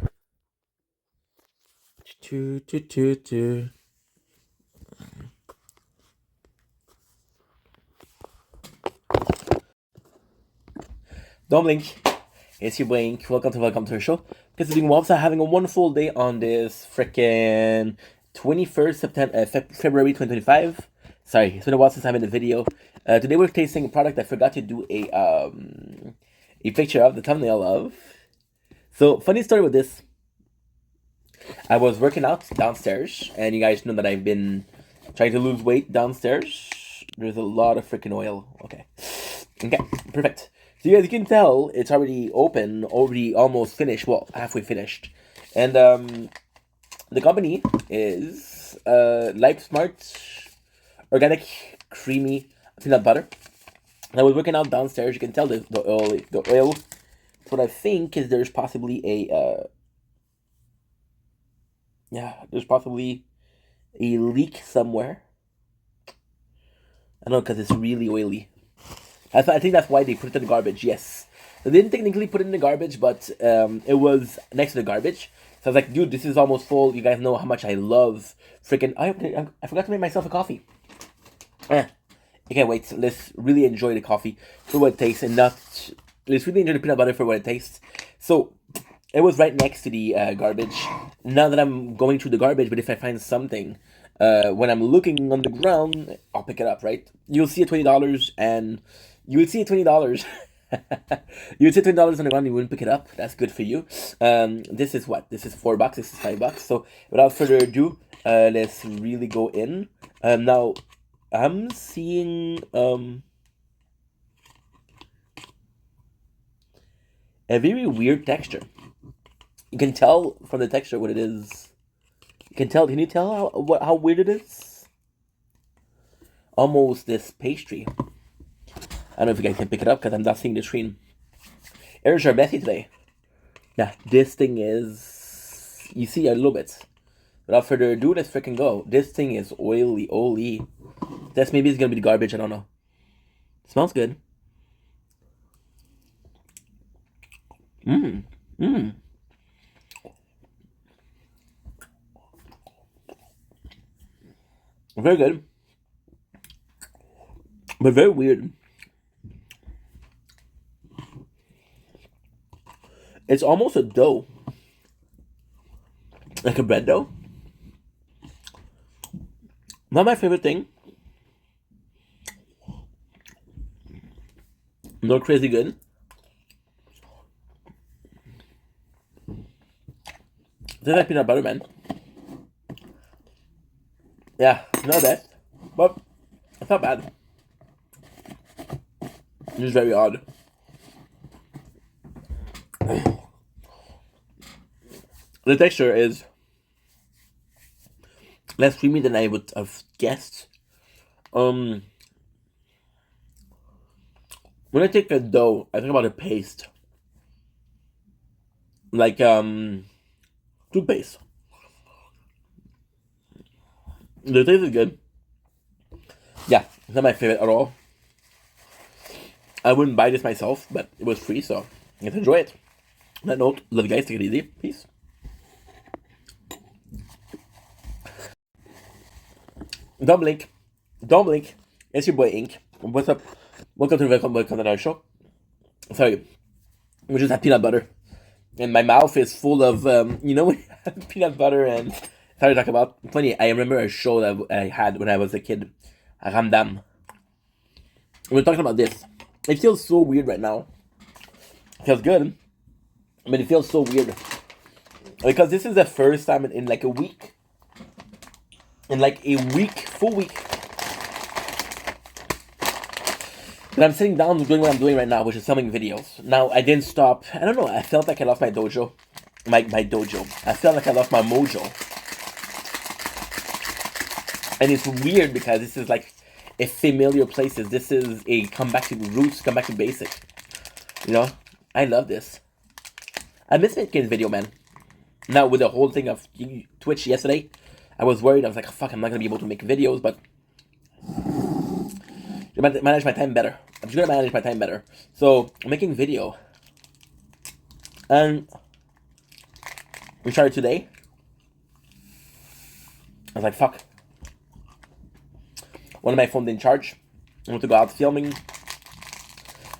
Two. Don't blink. It's your Blink. Welcome to the show. Guys, doing well. So having a wonderful day on this freaking 21st February 2025. Sorry, it's been a while since I made a video. Today we're tasting a product I forgot to do a picture of, the thumbnail of. So funny story with this. I was working out downstairs, and you guys know that I've been trying to lose weight downstairs. There's a lot of freaking oil. Okay, perfect. So as you can tell, it's already open, already almost finished. Well, halfway finished. And the company is Life Smart Organic Creamy Peanut Butter. I was working out downstairs. You can tell the oil. So what I think is there's possibly there's possibly a leak somewhere. I don't know, because it's really oily. I think that's why they put it in the garbage, yes. They didn't technically put it in the garbage, but it was next to the garbage. So I was like, dude, this is almost full. You guys know how much I love freaking... I forgot to make myself a coffee. I can't wait. Let's really enjoy the coffee for what it tastes, and let's really enjoy the peanut butter for what it tastes. So, it was right next to the garbage. Now that I'm going through the garbage, but if I find something... when I'm looking on the ground, I'll pick it up, right? You'll see $20, and you would see $20. You would see $20 on the ground, and you wouldn't pick it up. That's good for you. This is what? This is $4. This is $5. So without further ado, let's really go in. Now, I'm seeing a very weird texture. You can tell from the texture what it is. Can you tell how weird it is? Almost this pastry. I don't know if you guys can pick it up because I'm not seeing the screen. Errors are messy today. Yeah, this thing is... You see a little bit. Without further ado, let's freaking go. This thing is oily. That's maybe it's gonna be the garbage, I don't know. Smells good. Very good. But very weird. It's almost a dough. Like a bread dough. Not my favorite thing. Not crazy good. Tastes like peanut butter, man. Yeah, not bad. But it's not bad. It's just very odd. The texture is less creamy than I would have guessed. When I take a dough, I think about a paste. Like toothpaste. The taste is good. Yeah, it's not my favorite at all. I wouldn't buy this myself, but it was free, so let's enjoy it. On that note, love you guys, take it easy. Peace. Don't blink. Don't blink. It's your boy Ink. What's up? Welcome to our show. Sorry, we just had peanut butter, and my mouth is full of you know when you have peanut butter and sorry to talk about. Funny, I remember a show that I had when I was a kid, Ramdam. We're talking about this. It feels so weird right now. It feels good, but it feels so weird because this is the first time in like a week. In like a week, full week, but I'm sitting down doing what I'm doing right now, which is filming videos. Now, I didn't stop. I don't know. I felt like I lost my dojo. My dojo. I felt like I lost my mojo. And it's weird because this is like a familiar places. This is a come back to roots, come back to basic. You know? I love this. I miss making video, man. Now, with the whole thing of Twitch yesterday, I was worried. I was like, oh, fuck, I'm not going to be able to make videos, but manage my time better. I'm just going to manage my time better. So, I'm making video. And we started today. I was like, fuck. One of my phones didn't charge. I want to go out filming.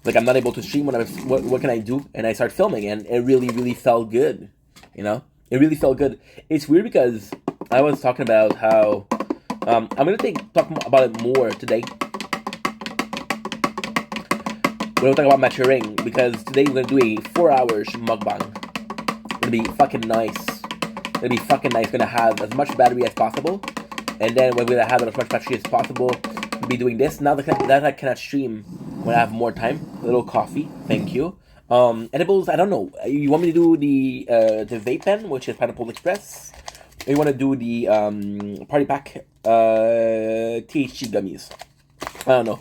Like, I'm not able to stream. What can I do? And I start filming, and it really, really felt good. You know? It really felt good. It's weird because I was talking about how I'm going to talk about it more today. We're going to talk about maturing because today we're going to do a 4 hours mukbang. It's going to be fucking nice. It's going to be fucking nice. Going to have as much battery as possible. And then we're going to have as much battery as possible. We'll be doing this. Now that I cannot stream when I have more time. A little coffee. Thank you. Edibles, I don't know. You want me to do the vape pen, which is Pineapple Express? Or you want to do the Party Pack THC gummies? I don't know.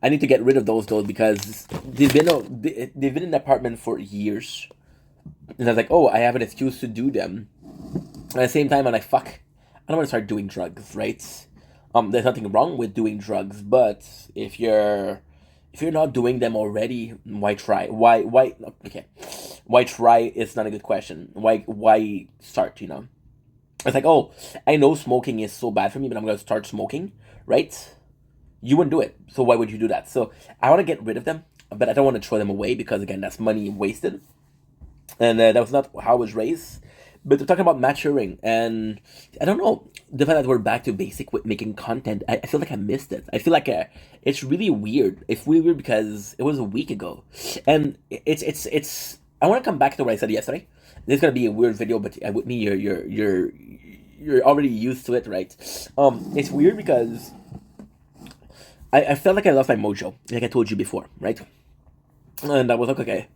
I need to get rid of those though because they've been in the apartment for years. And I was like, oh, I have an excuse to do them. At the same time, I'm like, fuck, I don't want to start doing drugs, right? There's nothing wrong with doing drugs, but if you're not doing them already, why try? Why? Okay, why try? It's not a good question. Why start? You know, it's like, oh, I know smoking is so bad for me, but I'm gonna start smoking, right? You wouldn't do it, so why would you do that? So I want to get rid of them, but I don't want to throw them away because again, that's money wasted, and that was not how I was raised. But we're talking about maturing, and I don't know, the fact that we're back to basic with making content, I feel like I missed it. I feel like it's really weird. It's really weird because it was a week ago, and it's. I want to come back to what I said yesterday. This is gonna be a weird video, but with me, you're already used to it, right? It's weird because I felt like I lost my mojo, like I told you before, right? And I was like, okay.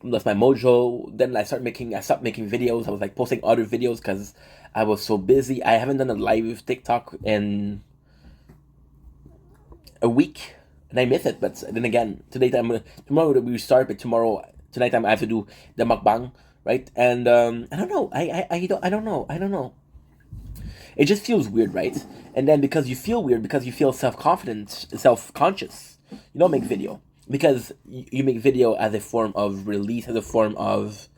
Lost my mojo. Then I stopped making videos. I was like posting other videos because I was so busy. I haven't done a live TikTok in a week, and I miss it. But then again, tomorrow we start, but tonight I have to do the mukbang, right? And I don't know. I don't know. It just feels weird, right? And then because you feel weird, because you feel self-conscious, you don't make video. Because you make video as a form of release, as a form of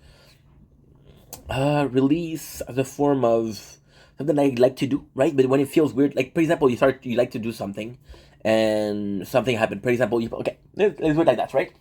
something I like to do, right? But when it feels weird, like for example, you like to do something, and something happened. For example, let's do it like that, right?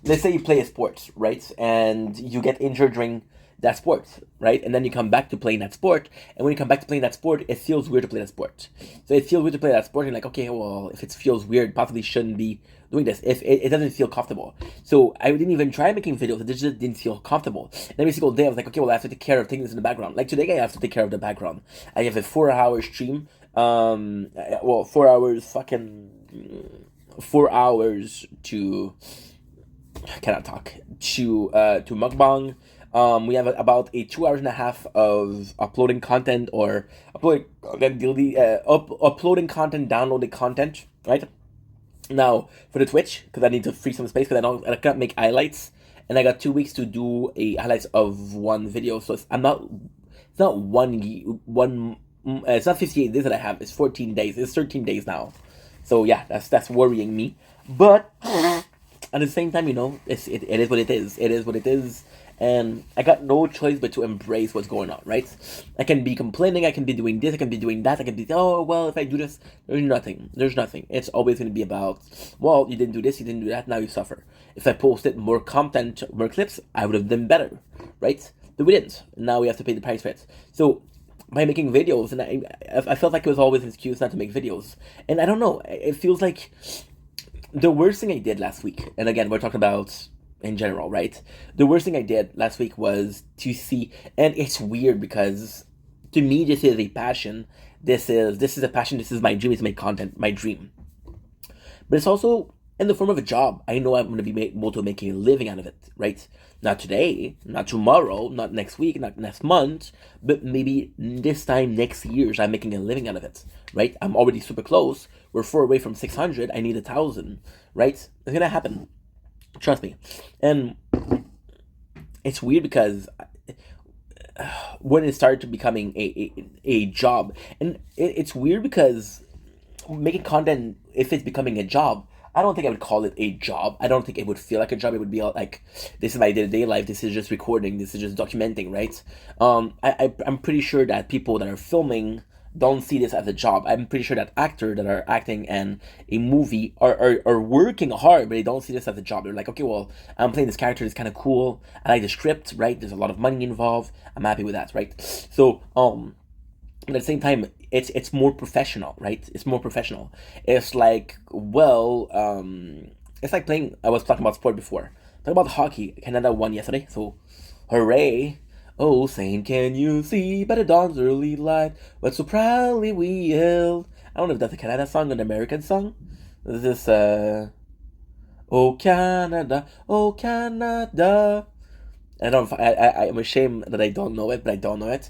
Let's say you play a sport, right? And you get injured during that sport, right? And then you come back to playing that sport, and when you come back to playing that sport, it feels weird to play that sport. So it feels weird to play that sport, and you're like, okay, well, if it feels weird, possibly shouldn't be doing this if it doesn't feel comfortable. So I didn't even try making videos. It just didn't feel comfortable. And every single day I was like, okay, well, I have to take care of things in the background. Like today I have to take care of the background. I have a 4 hour stream. 4 hours to I cannot talk to mukbang. We have about a 2 hours and a half of uploading content or uploading content, downloading content, right? Now for the Twitch, because I need to free some space because I can't make highlights, and I got 2 weeks to do a highlights of one video. So it's not 58 days that I have. It's 14 days. It's 13 days now. So yeah, that's worrying me. But at the same time, you know, it is what it is. It is what it is. and I got no choice but to embrace what's going on, right? I can be complaining, I can be doing this, I can be doing that, I can be, oh, well, if I do this, there's nothing. It's always going to be about, well, you didn't do this, you didn't do that, now you suffer. If I posted more content, more clips, I would have done better, right? But we didn't. Now we have to pay the price for it. So, by making videos, and I felt like it was always an excuse not to make videos. And I don't know, it feels like the worst thing I did last week, and again, we're talking about in general, right? The worst thing I did last week was to see, and it's weird because to me this is a passion. This is a passion. This is my dream. It's my content, my dream. But it's also in the form of a job. I know I'm going to be able to make a living out of it, right? Not today, not tomorrow, not next week, not next month, but maybe this time next year, I'm making a living out of it, right? I'm already super close. We're 4 away from 600. I need 1,000, right? It's going to happen. Trust me. And it's weird because when it started to becoming a job, and it's weird because making content, if it's becoming a job, I don't think I would call it a job. I don't think it would feel like a job. It would be like, this is my day-to-day life. This is just recording. This is just documenting, right? I'm pretty sure that people that are filming don't see this as a job. I'm pretty sure that actors that are acting in a movie are working hard, but they don't see this as a job. They're like, okay, well, I'm playing this character. It's kind of cool. I like the script, right? There's a lot of money involved. I'm happy with that, right? So, but at the same time, it's more professional, right? It's more professional. It's like, well, it's like playing. I was talking about sport before. Talking about hockey. Canada won yesterday, so hooray! Oh, saying, can you see by the dawn's early light what so proudly we yelled? I don't know if that's a Canada song or an American song. This is Oh Canada, oh Canada. I'm ashamed that I don't know it, but I don't know it.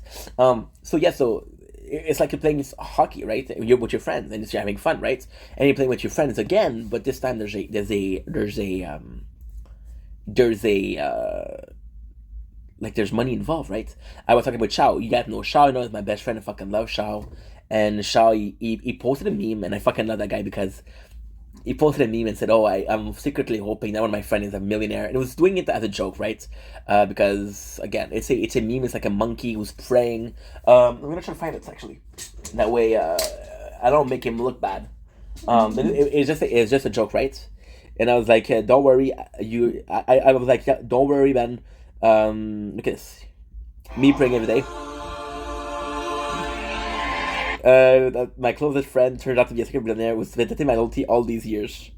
So it's like you're playing hockey, right? You're with your friends and you're having fun, right? And you're playing with your friends again, but this time there's money involved, right? I was talking about Shao. You guys know Shao. You know, he's my best friend. I fucking love Shao. And Shao, he posted a meme, and I fucking love that guy because he posted a meme and said, "Oh, I'm secretly hoping that one of my friends is a millionaire." And it was doing it as a joke, right? Because again, it's a meme. It's like a monkey who's praying. I'm gonna try to find it actually. That way, I don't make him look bad. It's just a joke, right? And I was like, "Don't worry, I was like, yeah, don't worry, man. Look at this. Me praying every day." My closest friend turned out to be a secret billionaire, was visiting my loyalty all these years,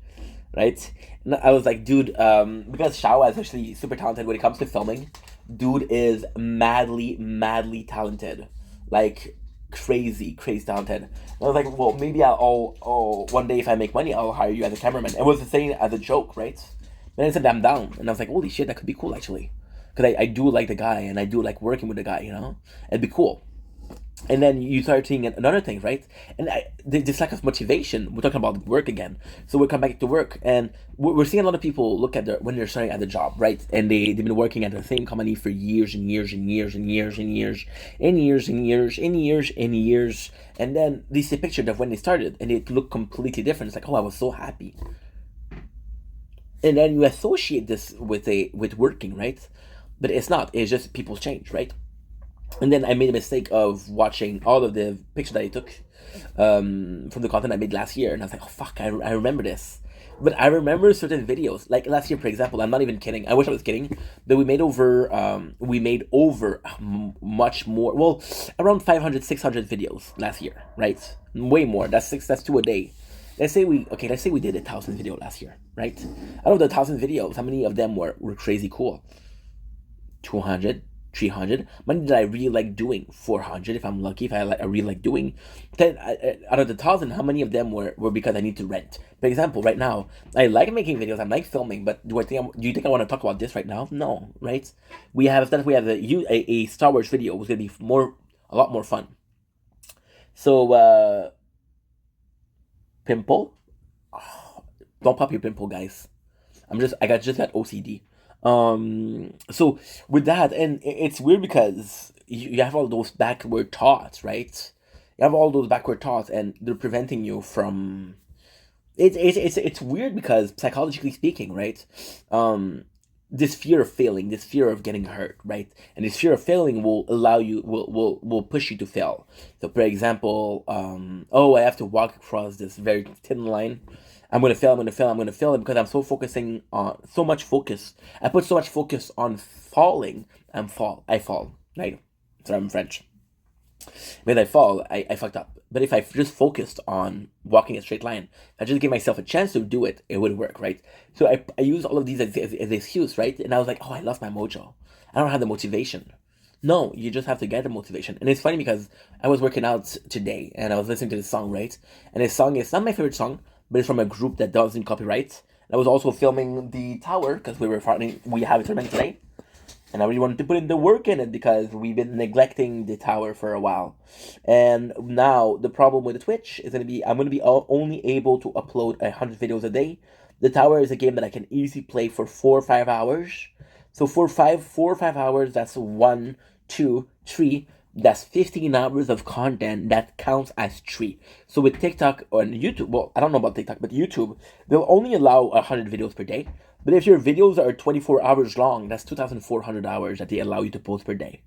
right? And I was like, dude, because Shao is actually super talented when it comes to filming. Dude is madly talented, like crazy talented. And I was like, well, maybe I'll one day if I make money, I'll hire you as a cameraman. It was the same as a joke, right? Then I said I'm down, and I was like, holy shit, that could be cool actually, because I do like the guy and I do like working with the guy, you know, it'd be cool. And then you start seeing another thing, right? And this lack of motivation. We're talking about work again, so we'll come back to work, and we're seeing a lot of people look at when they're starting at the job, right? And they've been working at the same company for years and years, and then they see a picture of when they started, and it looked completely different. It's like, oh, I was so happy. And then you associate this with working, right? But it's not. It's just people's change, right? And then I made a mistake of watching all of the pictures that I took from the content I made last year, and I was like, oh fuck, I remember this. But I remember certain videos, like last year, for example. I'm not even kidding. I wish I was kidding. But we made over much more. Well, around 500, 600 videos last year, right? Way more. That's 2 a day. Let's say we did 1,000 videos last year, right? Out of the 1,000 videos, how many of them were crazy cool? 200, 300. Many that I really like doing, 400 if I'm lucky, if I really like doing. Then out of the 1,000, how many of them were because I need to rent? For example, right now, I like making videos, I like filming, but do you think I want to talk about this right now? No, right? We have a Star Wars video, was gonna be a lot more fun. So pimple, don't pop your pimple, guys. I got just that OCD. So with that, and it's weird because you have all those backward thoughts, right? You have all those backward thoughts, and they're preventing you from. It's weird because psychologically speaking, right? this fear of failing, this fear of getting hurt, right? And this fear of failing will allow you, will push you to fail. So, for example, oh, I have to walk across this very thin line. I'm gonna fail. And because I'm so focusing on so much focus. I put so much focus on falling. I fall. Right? Sorry, I'm French. When I fall, I fucked up. But if I just focused on walking a straight line, if I just give myself a chance to do it, it would work, right? So I use all of these as excuse, right? And I was like, oh, I lost my mojo. I don't have the motivation. No, you just have to get the motivation. And it's funny because I was working out today and I was listening to this song, right? And this song is not my favorite song, but it's from a group that doesn't copyright. And I was also filming the tower because we have a tournament today. And I really wanted to put in the work in it because we've been neglecting the tower for a while. And now the problem with the Twitch is I'm going to be only able to upload 100 videos a day. The tower is a game that I can easily play for 4 or 5 hours. So 4 or 5 hours, that's 1, 2, 3. That's 15 hours of content that counts as 3. So with TikTok or YouTube, well, I don't know about TikTok, but YouTube, they'll only allow 100 videos per day. But if your videos are 24 hours long, that's 2,400 hours that they allow you to post per day.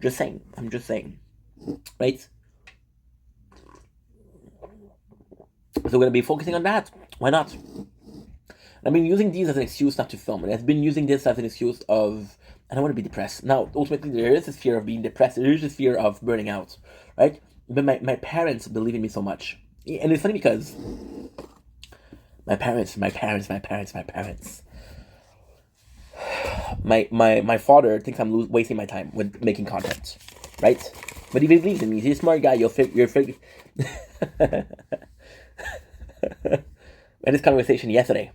Just saying. I'm just saying. Right? So we're going to be focusing on that. Why not? I've been using these as an excuse not to film. And I've been using this as an excuse of, I don't want to be depressed. Now, ultimately, there is this fear of being depressed. There is this fear of burning out. Right? But my parents believe in me so much. And it's funny because my parents. My father thinks I'm wasting my time with making content, right? But he believes in me. He's a smart guy. You're figure. I had this conversation yesterday,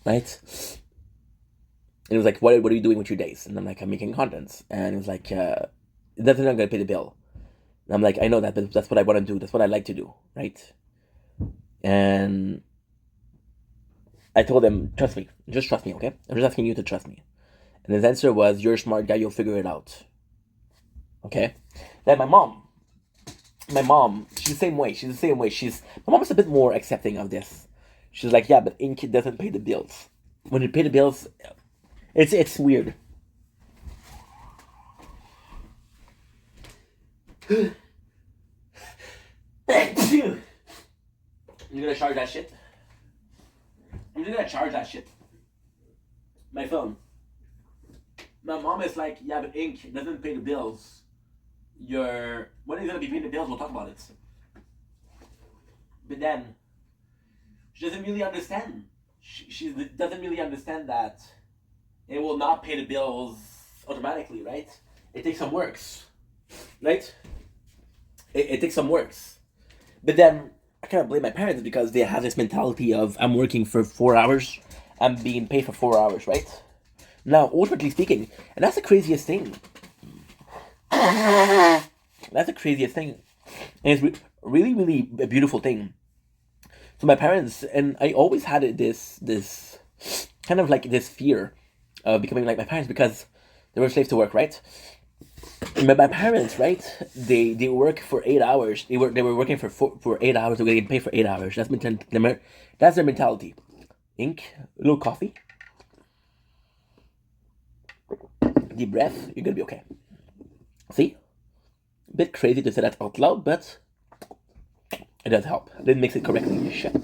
right? And it was like, what are you doing with your days? And I'm like, I'm making content. And it was like, that's not gonna pay the bill. And I'm like, I know that, but that's what I want to do. That's what I like to do, right? And I told him, trust me. Just trust me, okay? I'm just asking you to trust me. And his answer was, you're a smart guy. You'll figure it out. Okay? Then my mom, she's the same way. My mom is a bit more accepting of this. She's like, yeah, but Ink doesn't pay the bills. When you pay the bills, it's weird. You gonna charge that shit? I'm just gonna charge that shit. My phone. My mom is like, yeah, but Ink doesn't pay the bills. When are you gonna be paying the bills? We'll talk about it. But then, she doesn't really understand. She doesn't really understand that it will not pay the bills automatically, right? It takes some works, right? It takes some works. But then, I cannot blame my parents because they have this mentality of, I'm working for 4 hours, I'm being paid for 4 hours, right? Now, ultimately speaking, and that's the craziest thing. That's the craziest thing. And it's really, really a beautiful thing. So my parents, and I always had this kind of like this fear of becoming like my parents because they were slaves to work, right? But my parents, right? They work for 8 hours. They were working for 8 hours. They were getting paid for 8 hours. That's their mentality. Ink, a little coffee. Deep breath. You're gonna be okay. See, a bit crazy to say that out loud, but it does help. I didn't mix it correctly. Shit.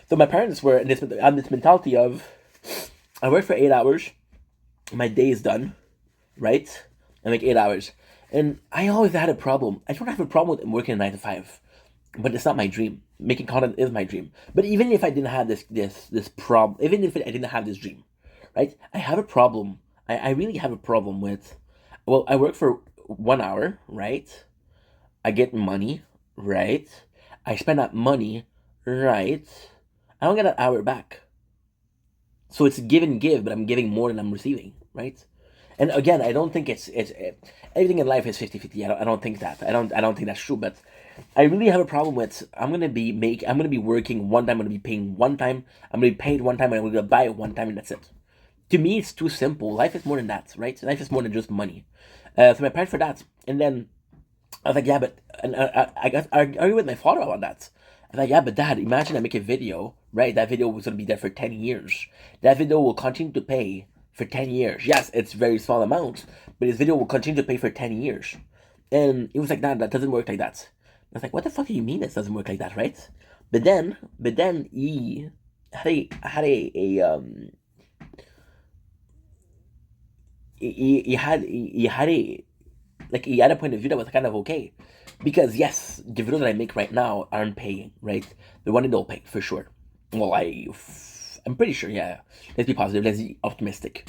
So my parents were on this mentality of, I work for 8 hours. My day is done, right? I make 8 hours. And I always had a problem. I don't have a problem with working 9 to 5. But it's not my dream. Making content is my dream. But even if I didn't have this problem, even if I didn't have this dream, right? I have a problem. I really have a problem with, well, I work for 1 hour, right? I get money, right? I spend that money, right? I don't get an hour back. So it's give and give, but I'm giving more than I'm receiving, right? And again, I don't think it's everything in life is 50-50. I don't think that. I don't think that's true. But I really have a problem with, I'm gonna be working one time. I'm gonna be paying one time. I'm gonna be paid one time, and I'm gonna buy one time, and that's it. To me, it's too simple. Life is more than that, right? Life is more than just money. So my parents for that, and then I was like, yeah, but and I got argue with my father about that. I'm like, yeah, but Dad, imagine I make a video, right? That video was gonna be there for 10 years. That video will continue to pay for 10 years. Yes, it's very small amounts, but this video will continue to pay for 10 years. And he was like, nah, that doesn't work like that. I was like, what the fuck do you mean this doesn't work like that, right? But then he had he had a point of view that was kind of okay, because yes, the videos that I make right now aren't paying, right? The one they'll pay for sure. Well, I'm pretty sure, yeah. Let's be positive. Let's be optimistic.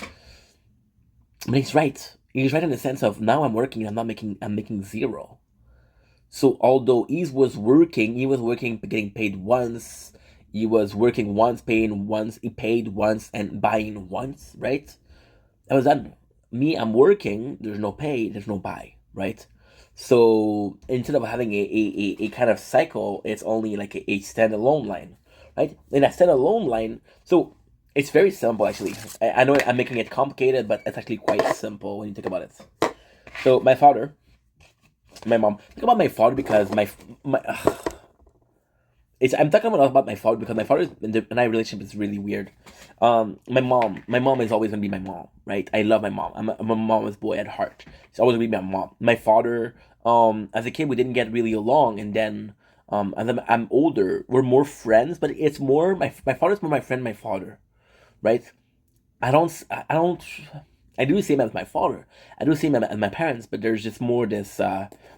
But he's right. He's right in the sense of now I'm working and I'm making zero. So although he was working, getting paid once. He was working once, paying once. He paid once and buying once, right? That was done. Me, I'm working. There's no pay. There's no buy, right? So instead of having a kind of cycle, it's only like a standalone line, right? In a standalone line, so it's very simple actually. I know I'm making it complicated, but it's actually quite simple when you think about it. So my father, my mom. Think about my father because I'm talking about my father because my father and I relationship is really weird. My mom is always gonna be my mom, right? I love my mom. I'm a mama's boy at heart. She's always gonna be my mom. My father, as a kid, we didn't get really along, and then as I'm older, we're more friends. But it's more my father's more my friend, my father, right? I do the same as my father. I do the same as my parents, but there's just more this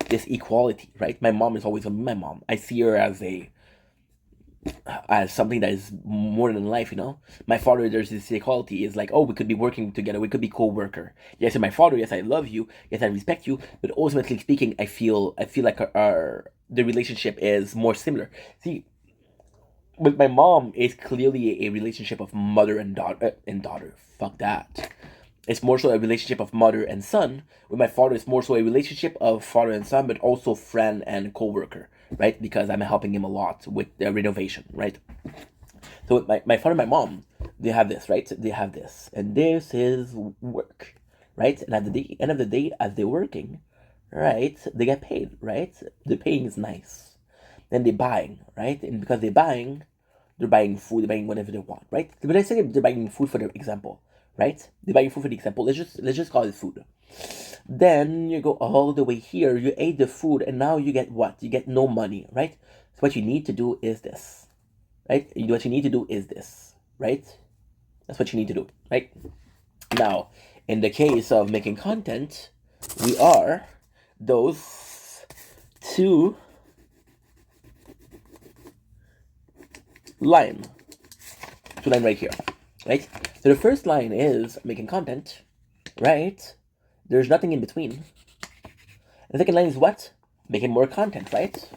equality, right? My mom is always gonna be my mom. I see her as something that is more than life, you know. My father, there's this equality. Is like, oh, we could be working together. We could be co-worker. Yes, and my father. Yes, I love you. Yes, I respect you. But ultimately speaking, I feel like the relationship is more similar. See, with my mom, it's clearly a relationship of mother and daughter. Fuck that. It's more so a relationship of mother and son. With my father, it's more so a relationship of father and son, but also friend and co-worker, right? Because I'm helping him a lot with the renovation, right? So with my father and my mom, they have this, right? They have this. And this is work, right? And at the end of the day, as they're working, right, they get paid, right? The paying is nice. Then they're buying, right? And because they're buying food, they're buying whatever they want, right? But let's say they're buying food for the example, right? They're buying food for the example. Let's just call it food. Then you go all the way here. You ate the food, and now you get what? You get no money, right? So what you need to do is this, right? What you need to do is this, right? That's what you need to do, right? Now, in the case of making content, we are those two line right here, right? So the first line is making content, right? There's nothing in between. The second line is what? Making more content, right?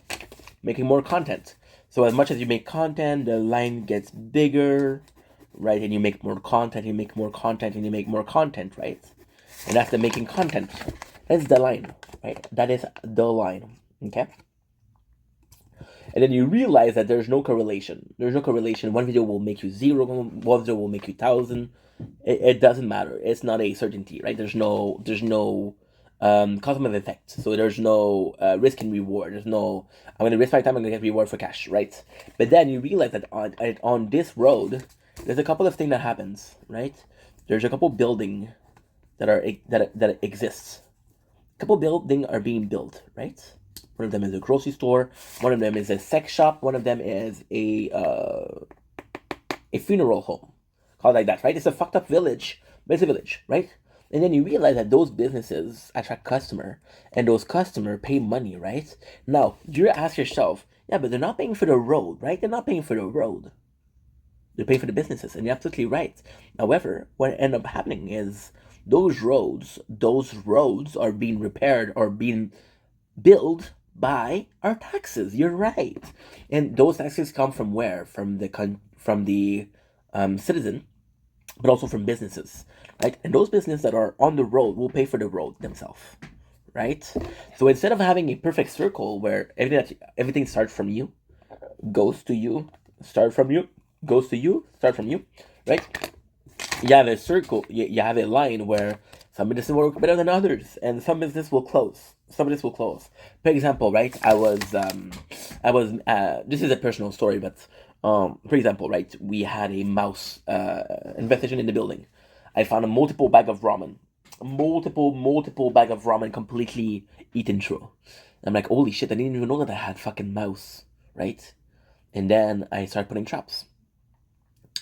Making more content. So as much as you make content, the line gets bigger, right? And you make more content, you make more content, and you make more content, right? And that's the making content. That's the line, right? That is the line, okay? And then you realize that there's no correlation. There's no correlation. One video will make you 0, one video will make you 1,000. It doesn't matter. It's not a certainty, right? There's no cosmic effect. So there's no risk and reward. There's no, I'm going to risk my time, I'm going to get reward for cash, right? But then you realize that on this road, there's a couple of things that happens, right? There's a couple building that exists. A couple building are being built, right? One of them is a grocery store. One of them is a sex shop. One of them is a funeral home. Called like that, right? It's a fucked up village, but it's a village, right? And then you realize that those businesses attract customer, and those customer pay money, right? Now, you ask yourself, yeah, but they're not paying for the road, right? They're not paying for the road. They're paying for the businesses, and you're absolutely right. However, what ended up happening is those roads are being repaired or being built by our taxes. You're right. And those taxes come from where? From the citizen, but also from businesses, right? And those businesses that are on the road will pay for the road themselves, right? So instead of having a perfect circle where everything starts from you, goes to you, start from you, goes to you, start from you, right? You have a circle, you have a line where Some businesses work better than others, and some business will close. Some business will close. For example, right? This is a personal story, but for example, right? We had a mouse infestation in the building. I found a multiple bag of ramen, multiple bag of ramen completely eaten through. I'm like, holy shit! I didn't even know that I had fucking mouse, right? And then I started putting traps,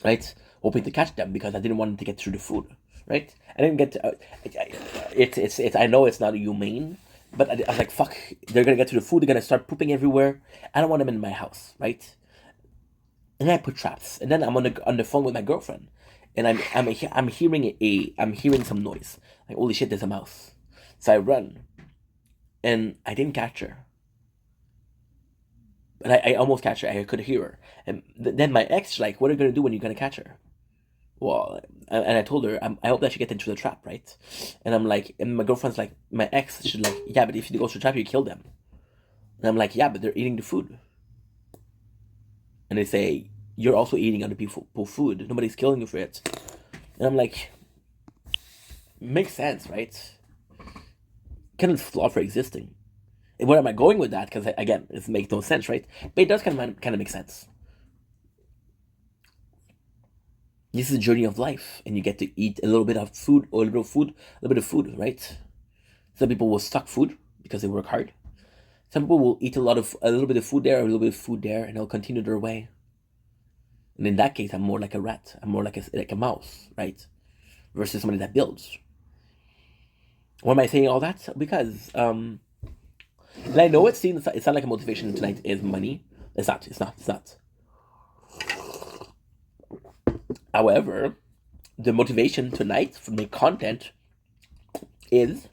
right? Hoping to catch them because I didn't want them to get through the food, right? I didn't get. It's. I know it's not humane, but I was like, fuck! They're gonna get to the food. They're gonna start pooping everywhere. I don't want them in my house, right? And then I put traps, and then I'm on the phone with my girlfriend, and I'm hearing some noise. Like, holy shit! There's a mouse. So I run, and I didn't catch her. But I almost catch her. I could hear her. And then my ex, like, what are you going to do when you're going to catch her? Well, and I told her, I hope that she gets into the trap, right? And I'm like, and my girlfriend's like, my ex, she's like, yeah, but if you go to the trap, you kill them. And I'm like, yeah, but they're eating the food. And they say, you're also eating other people's food. Nobody's killing you for it. And I'm like, makes sense, right? Kind of flawed for existing. And where am I going with that? Because again, it makes no sense, right? But it does kind of make sense. This is a journey of life, and you get to eat a little bit of food, or a little bit of food, right? Some people will suck food because they work hard. Some people will eat a little bit of food there, or a little bit of food there, and they'll continue their way. And in that case, I'm more like a rat. I'm more like a mouse, right? Versus somebody that builds. Why am I saying all that? Because and I know it's not like a motivation tonight is money. It's not. However, the motivation tonight for make content is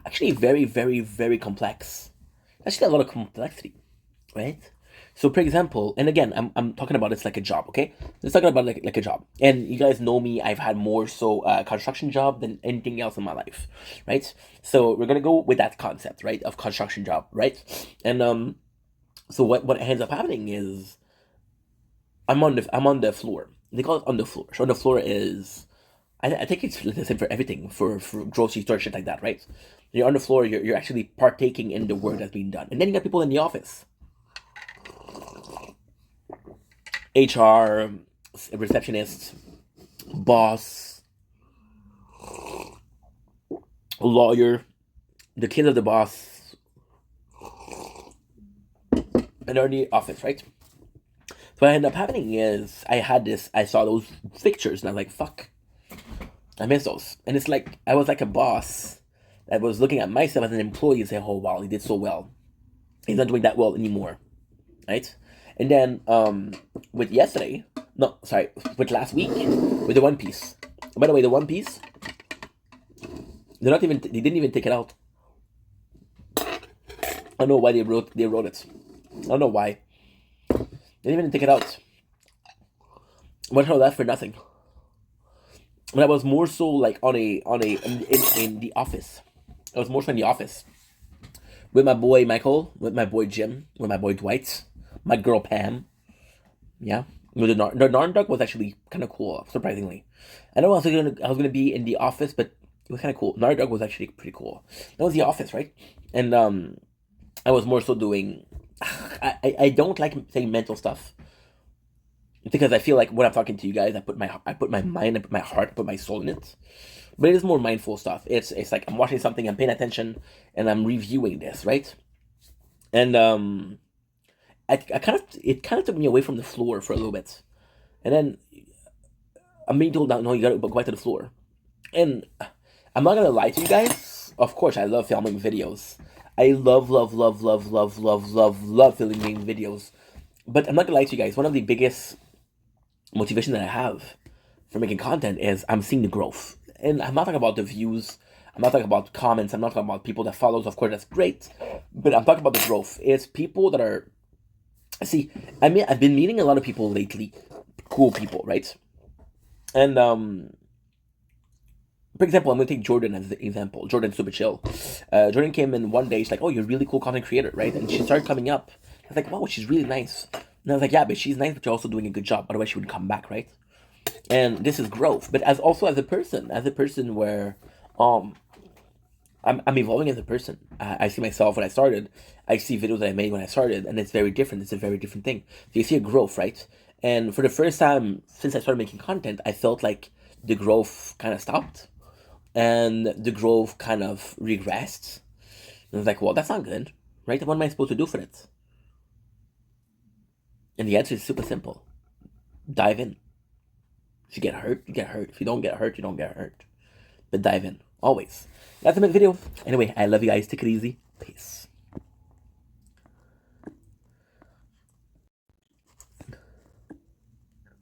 actually very, very, very complex. Actually, a lot of complexity, right? So, for example, and again, I'm talking about it's like a job, okay? Let's talk about like a job. And you guys know me, I've had more so construction job than anything else in my life, right? So we're gonna go with that concept, right, of construction job, right? And so what ends up happening is I'm on the floor. They call it on the floor. So on the floor is I think it's the same for everything, for grocery store shit like that, right? You're on the floor. You're actually partaking in the work that's being done, and then you got people in the office. HR, receptionist, boss, lawyer, the kid of the boss, and they're in the office, right? So what ended up happening is I saw those pictures, and I was like, fuck, I miss those. And it's like, I was like a boss that was looking at myself as an employee and saying, oh wow, he did so well. He's not doing that well anymore, right? And then with last week, with the One Piece. By the way, the One Piece, they didn't even take it out. I don't know why they wrote it. I don't know why. They didn't even take it out. Went all that for nothing. But I was more so like in the office. I was more so in the office with my boy Michael, with my boy Jim, with my boy Dwight, my girl Pam. The Narn Dog was actually kind of cool, surprisingly. I know I was gonna be in the office, but it was kind of cool. Narn Dog was actually pretty cool. That was the office, right? And I was more so doing. I don't like saying mental stuff because I feel like when I'm talking to you guys, I put my mind, I put my heart, I put my soul in it. But it is more mindful stuff. It's like I'm watching something, I'm paying attention, and I'm reviewing this, right? And it kind of took me away from the floor for a little bit, and then I'm being told, no, you gotta go back to the floor. And I'm not gonna lie to you guys. Of course, I love filming videos. I love filming videos. But I'm not gonna lie to you guys. One of the biggest motivation that I have for making content is I'm seeing the growth. And I'm not talking about the views. I'm not talking about comments. I'm not talking about people that follows. Of course, that's great. But I'm talking about the growth. It's people that are. See, I've been meeting a lot of people lately. Cool people, right? And for example, I'm going to take Jordan as the example. Jordan Super Chill. Jordan came in one day. She's like, oh, you're a really cool content creator, right? And she started coming up. I was like, wow, she's really nice. And I was like, yeah, but she's nice, but you're also doing a good job. Otherwise, she wouldn't come back, right? and this is growth. But as a person where um I'm evolving as a person. I see myself when I started. I see videos that I made when I started, and it's very different. It's a very different thing. So you see a growth, right? And for the first time since I started making content, I felt like the growth kind of stopped, and the growth kind of regressed. And I was like, well, that's not good, right? What am I supposed to do for it? And the answer is super simple. Dive in. If you get hurt, you get hurt. If you don't get hurt, you don't get hurt. But dive in. Always. That's the video. Anyway, I love you guys. Take it easy. Peace.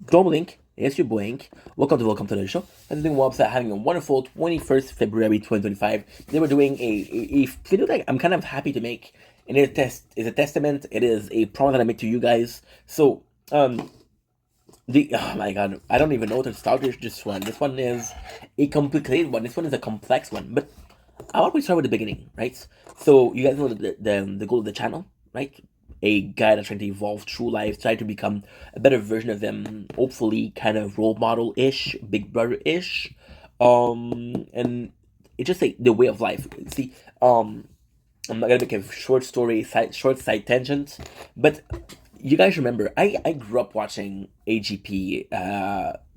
Dome Link. It's your boy Ink. Welcome to the show. I'm doing website having a wonderful 21st February 2025. They were doing a video that I'm kind of happy to make. And it's a testament. It is a promise that I make to you guys. So, oh my god, I don't even know how to start this one. This one is a complicated one. This one is a complex one. But I always start with the beginning, right? So you guys know the goal of the channel, right? A guy that's trying to evolve through life, try to become a better version of them, hopefully kind of role model-ish, big brother-ish. And it's just like the way of life. See, I'm not gonna make a short side tangent, but you guys remember, I grew up watching AGP,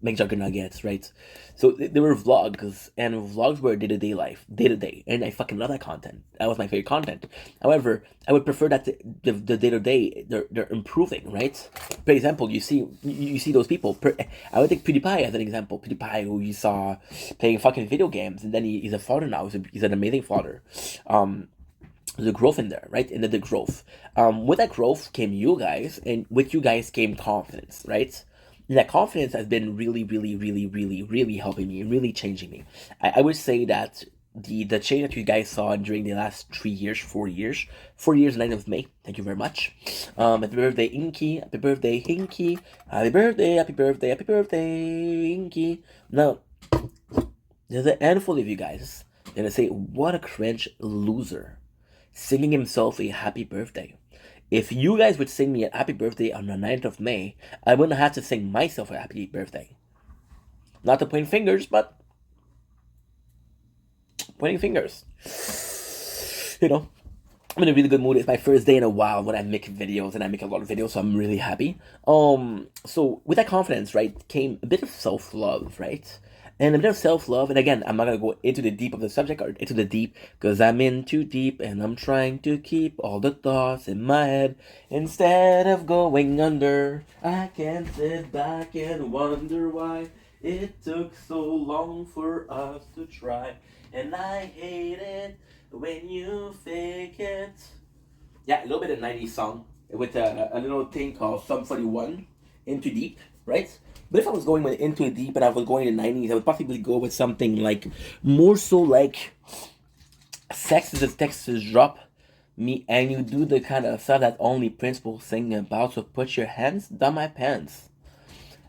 McJuggernuggets, right? So there were vlogs, and vlogs were day-to-day life, day-to-day, and I fucking love that content. That was my favorite content. However, I would prefer that the day-to-day, they're improving, right? For example, you see those people, I would take PewDiePie as an example. PewDiePie, who you saw playing fucking video games, and then he's a father now, he's an amazing father. The growth in there, right? And the growth. With that growth came you guys, and with you guys came confidence, right? And that confidence has been really, really, really, really, really helping me, really changing me. I would say that the change that you guys saw during the last 4 years, 4 years, 9th of May. Thank you very much. Happy birthday, Inky. Happy birthday, Hinky. Happy birthday, happy birthday, happy birthday, Inky. Now, there's a handful of you guys that gonna say, what a cringe loser, singing himself a happy birthday. If you guys would sing me a happy birthday on the 9th of May, I wouldn't have to sing myself a happy birthday. Not to point fingers, but pointing fingers. You know, I'm in a really good mood. It's my first day in a while when I make videos, and I make a lot of videos, so I'm really happy. So with that confidence, right, came a bit of self-love, right? And a bit of self-love, and again, I'm not going to go into the deep of the subject, or into the deep, because I'm in too deep, and I'm trying to keep all the thoughts in my head. Instead of going under, I can sit back and wonder why it took so long for us to try. And I hate it when you fake it. Yeah, a little bit of 90s song, with a little thing called Sum 41, Into Deep, right? But if I was going into it deep and I was going in the 90s, I would possibly go with something like, more so like, Sex is a Texas drop, me and you do the kind of stuff that only Prince will sing about, so put your hands down my pants.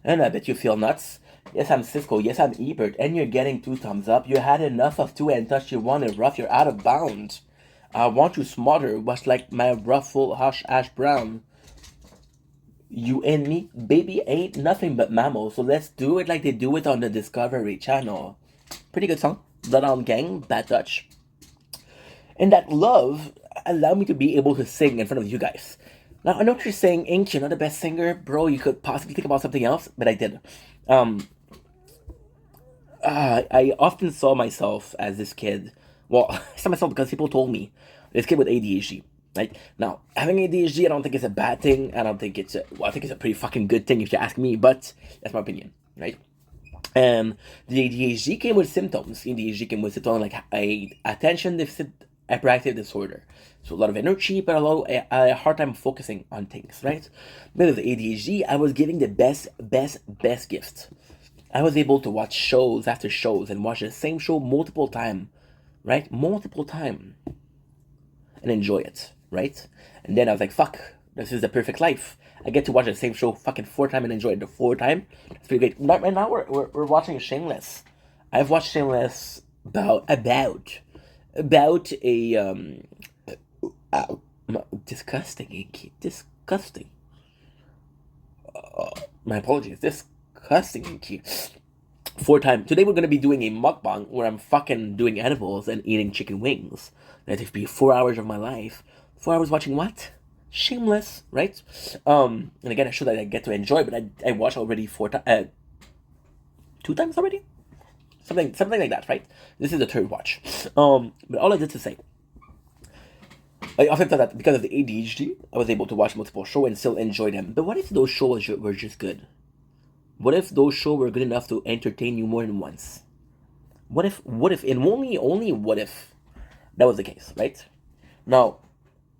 And I bet you feel nuts. Yes, I'm Cisco, yes, I'm Ebert, and you're getting 2 thumbs up. You had enough of 2 and touch, you want it rough, you're out of bounds. I want you smarter, much like my ruffle hush ash brown. You and me, baby, ain't nothing but mammals, so let's do it like they do it on the Discovery Channel. Pretty good song. Bloodhound Gang, Bad Touch. And that love allowed me to be able to sing in front of you guys. Now, I know what you're saying, Ink, you're not the best singer, bro, you could possibly think about something else, but I did. I often saw myself as this kid. Well, I saw myself because people told me, this kid with ADHD. Right? Now, having ADHD, I don't think it's a bad thing. I think it's a pretty fucking good thing if you ask me, but that's my opinion, right? And the ADHD came with symptoms. ADHD came with symptoms like a attention deficit hyperactive disorder. So a lot of energy, but a hard time focusing on things, right? But with ADHD, I was getting the best gifts. I was able to watch shows after shows and watch the same show multiple times, right? Multiple times. And enjoy it, right? And then I was like, fuck, this is the perfect life. I get to watch the same show fucking 4 times and enjoy it the 4th time. It's pretty great. Right now we're watching Shameless. I've watched Shameless about a disgusting. My apologies. disgusting. 4 times. Today we're gonna be doing a mukbang where I'm fucking doing edibles and eating chicken wings. That would be 4 hours of my life. 4 hours watching what? Shameless, right? And again, I should that I get to enjoy, but I watched already 2 times already. Something like that, right? This is the third watch. But all I did to say, I often thought that because of the ADHD, I was able to watch multiple shows and still enjoy them. But what if those shows were just good? What if those shows were good enough to entertain you more than once? What if, and only what if that was the case, right? Now,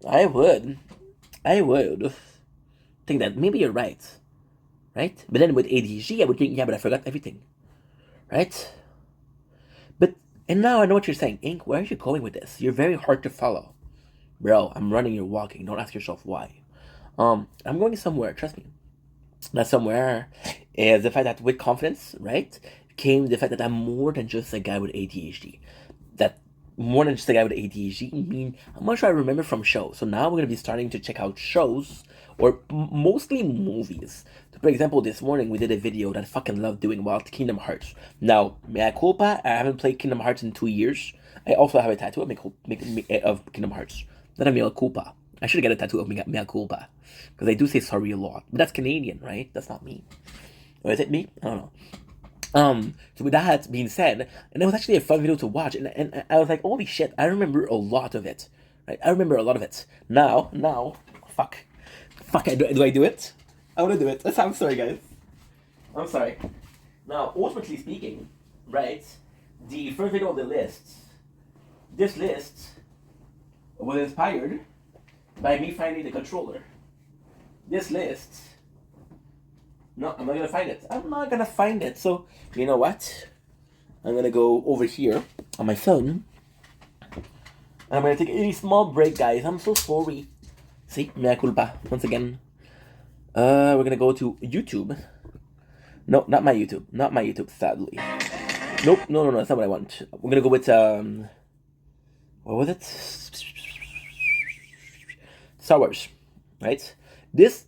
I would think that maybe you're right? But then with ADHD, I would think, yeah, but I forgot everything, right? And now I know what you're saying. Ink, where are you going with this? You're very hard to follow. Bro, I'm running, you're walking. Don't ask yourself why. I'm going somewhere, trust me. That somewhere is the fact that with confidence, right, came the fact that I'm more than just a guy with ADHD. That more than just a guy with ADHD, I mean, how much do I remember from shows? So now we're going to be starting to check out shows, or mostly movies. So for example, this morning we did a video that I fucking love doing about Kingdom Hearts. Now, mea culpa, I haven't played Kingdom Hearts in 2 years. I also have a tattoo of Kingdom Hearts. Not a mea culpa. I should get a tattoo of mea culpa. Because I do say sorry a lot. But that's Canadian, right? That's not me. Or is it me? I don't know. So with that being said, and it was actually a fun video to watch, and I was like, holy shit, I remember a lot of it, right? I remember a lot of it. Now, fuck, do I do it? I want to do it. I'm sorry, guys. I'm sorry. Now, ultimately speaking, right, the first video of the list, this list was inspired by me finding the controller. This list, no, I'm not gonna find it. I'm not gonna find it. So, you know what? I'm gonna go over here on my phone. And I'm gonna take a small break, guys. I'm so sorry. See, mea culpa. Once again. We're gonna go to YouTube. No, not my YouTube. Not my YouTube, sadly. Nope, no, that's not what I want. We're gonna go with, what was it? Star Wars, right? This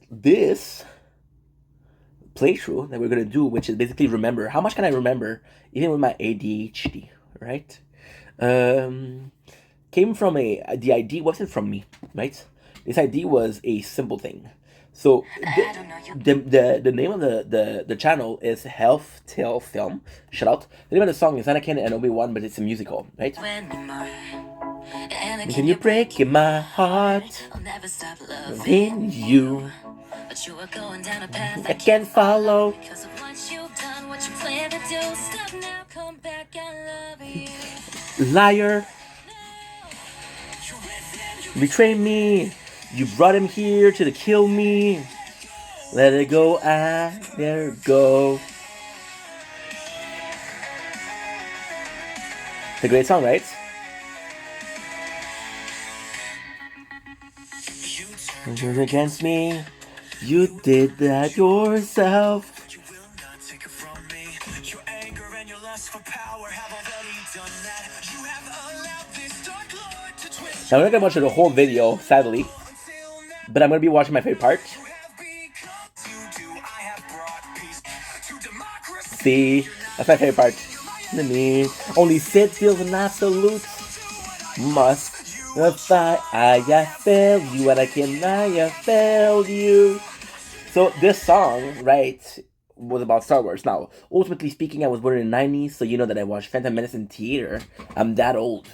playthrough that we're gonna do, which is basically remember. How much can I remember, even with my ADHD, right? Came from the ID wasn't from me, right? This ID was a simple thing. So the name of the channel is Health Tale Film. Shout out. The name of the song is Anakin and Obi-Wan, but it's a musical, right? Can you break my heart? I'll never stop loving you. But you are going down a path I can't follow. Because of what you've done, what you plan to do. Stop now, come back, I love you. Liar. You betrayed me. You brought him here to kill me. Let it go, I let it go. It's a great song, right? You turned against me. You did that yourself. But you will not take it from me. Your anger and your lust for power have already done that. You have allowed this dark lord to twist. Now, I'm not gonna watch the whole video, sadly, but I'm gonna be watching my favorite part. See, that's my favorite part. Only Sid feels an absolute must. If I have failed you and I have failed you. So this song, right, was about Star Wars. Now, ultimately speaking, I was born in the 90s, so you know that I watched Phantom Menace in theater. I'm that old.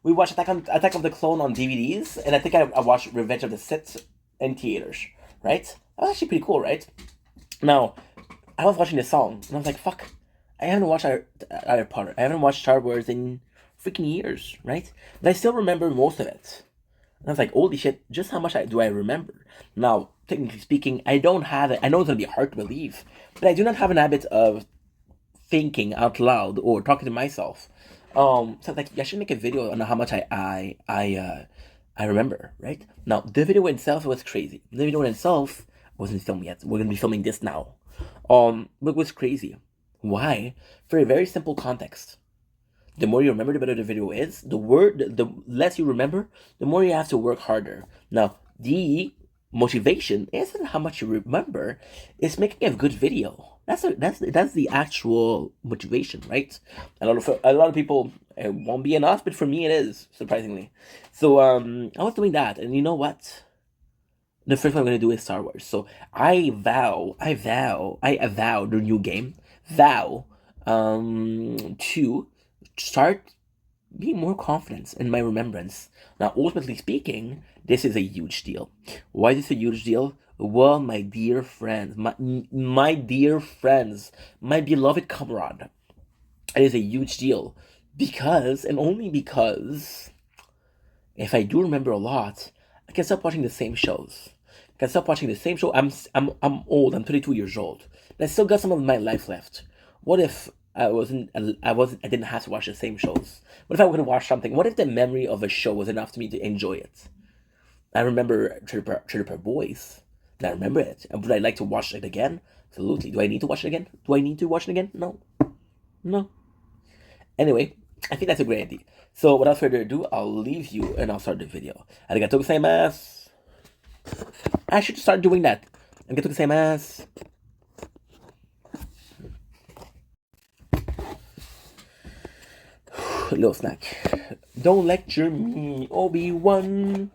We watched Attack of the Clone on DVDs, and I think I watched Revenge of the Sith in theaters, right? That was actually pretty cool, right? Now, I was watching this song, and I was like, fuck, I haven't watched Harry Potter. I haven't watched Star Wars in freaking years, right? But I still remember most of it. And I was like, holy shit, just how much do I remember? Now, technically speaking, I don't have it. I know it's going to be hard to believe, but I do not have an habit of thinking out loud or talking to myself. So like, I should make a video on how much I remember, right? Now, the video itself was crazy. The video itself wasn't filmed yet. We're going to be filming this now. But it was crazy. Why? For a very simple context. The more you remember, the better the video is. The less you remember, the more you have to work harder. Now, the motivation isn't how much you remember, it's making a good video. That's the actual motivation, right? A lot of people, it won't be enough, but for me it is, surprisingly. So I was doing that, and you know what? The first one I'm gonna do is Star Wars. So I vow the new game, vow to start being more confident in my remembrance. Now, ultimately speaking, this is a huge deal. Why is this a huge deal? Well, my dear friends, my dear friends, my beloved comrade, it is a huge deal because, and only because, if I do remember a lot, I can stop watching the same shows. I can stop watching the same show. I'm old. I'm 32 years old, but I still got some of my life left. What if I didn't have to watch the same shows? What if I would have watched something? What if the memory of a show was enough to me to enjoy it? I remember Trailer Park Boys. And I remember it. And would I like to watch it again? Absolutely. Do I need to watch it again? Do I need to watch it again? No. No. Anyway, I think that's a great idea. So without further ado, I'll leave you and I'll start the video. Arigatou gozaimasu. I should start doing that. Arigatou gozaimasu. Little snack. Don't lecture me, Obi-Wan.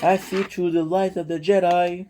I see through the light of the Jedi.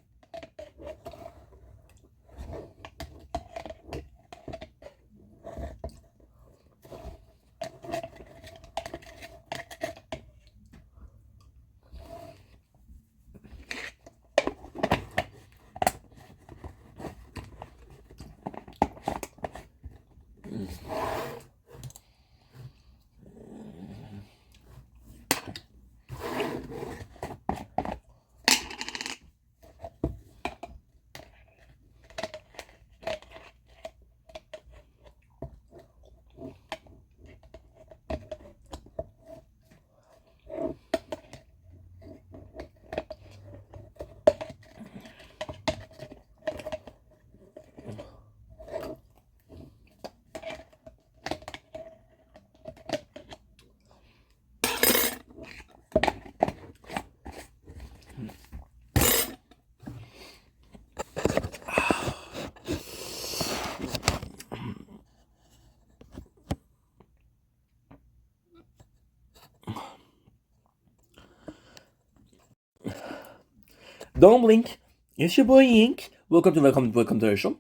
Don't blink. It's your boy Ink. Welcome to the show.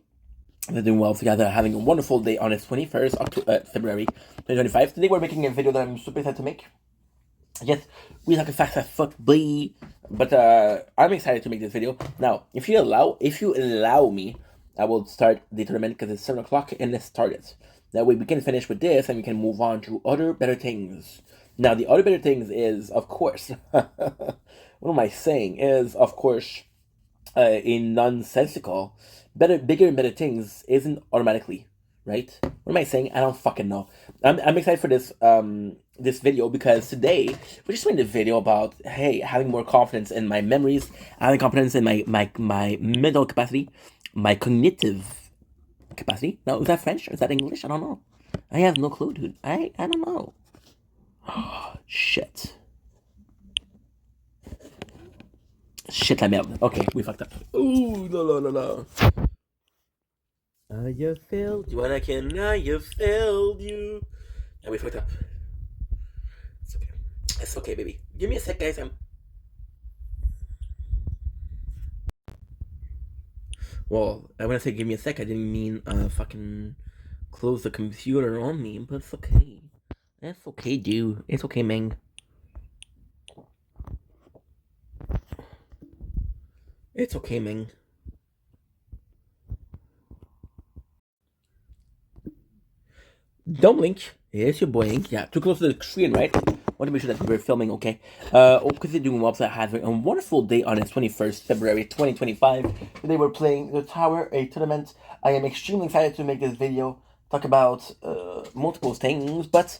We're doing well together, having a wonderful day on the 21st February 2025. Today we're making a video that I'm super excited to make. Yes, we like a fast as fuck, boy. But I'm excited to make this video. Now, if you allow me, I will start the tournament because it's 7 o'clock and let's start it. That way we can finish with this and we can move on to other better things. Now, the other better things is, of course, what am I saying? Is, of course, in nonsensical, bigger and better things isn't automatically, right? What am I saying? I don't fucking know. I'm excited for this this video because today we're just doing a video about, hey, having more confidence in my memories, having confidence in my mental capacity, my cognitive capacity. No, is that French or is that English? I don't know. I have no clue, dude. I don't know. Shit, la merde. Okay, we fucked up. Ooh, no. I have failed you and I have failed you. And we fucked up. It's okay. It's okay, baby. Give me a sec, guys. Well, when I say give me a sec, I didn't mean fucking close the computer on me, but it's okay. It's okay, dude. It's okay, man. It's okay, man. Don't blink. It's your boy Ink. Yeah, too close to the screen, right? Want to make sure that we're filming, okay? Because they're doing well, so having a wonderful day on its 21st February 2025. Today we're playing The Tower, a tournament. I am extremely excited to make this video, talk about multiple things, but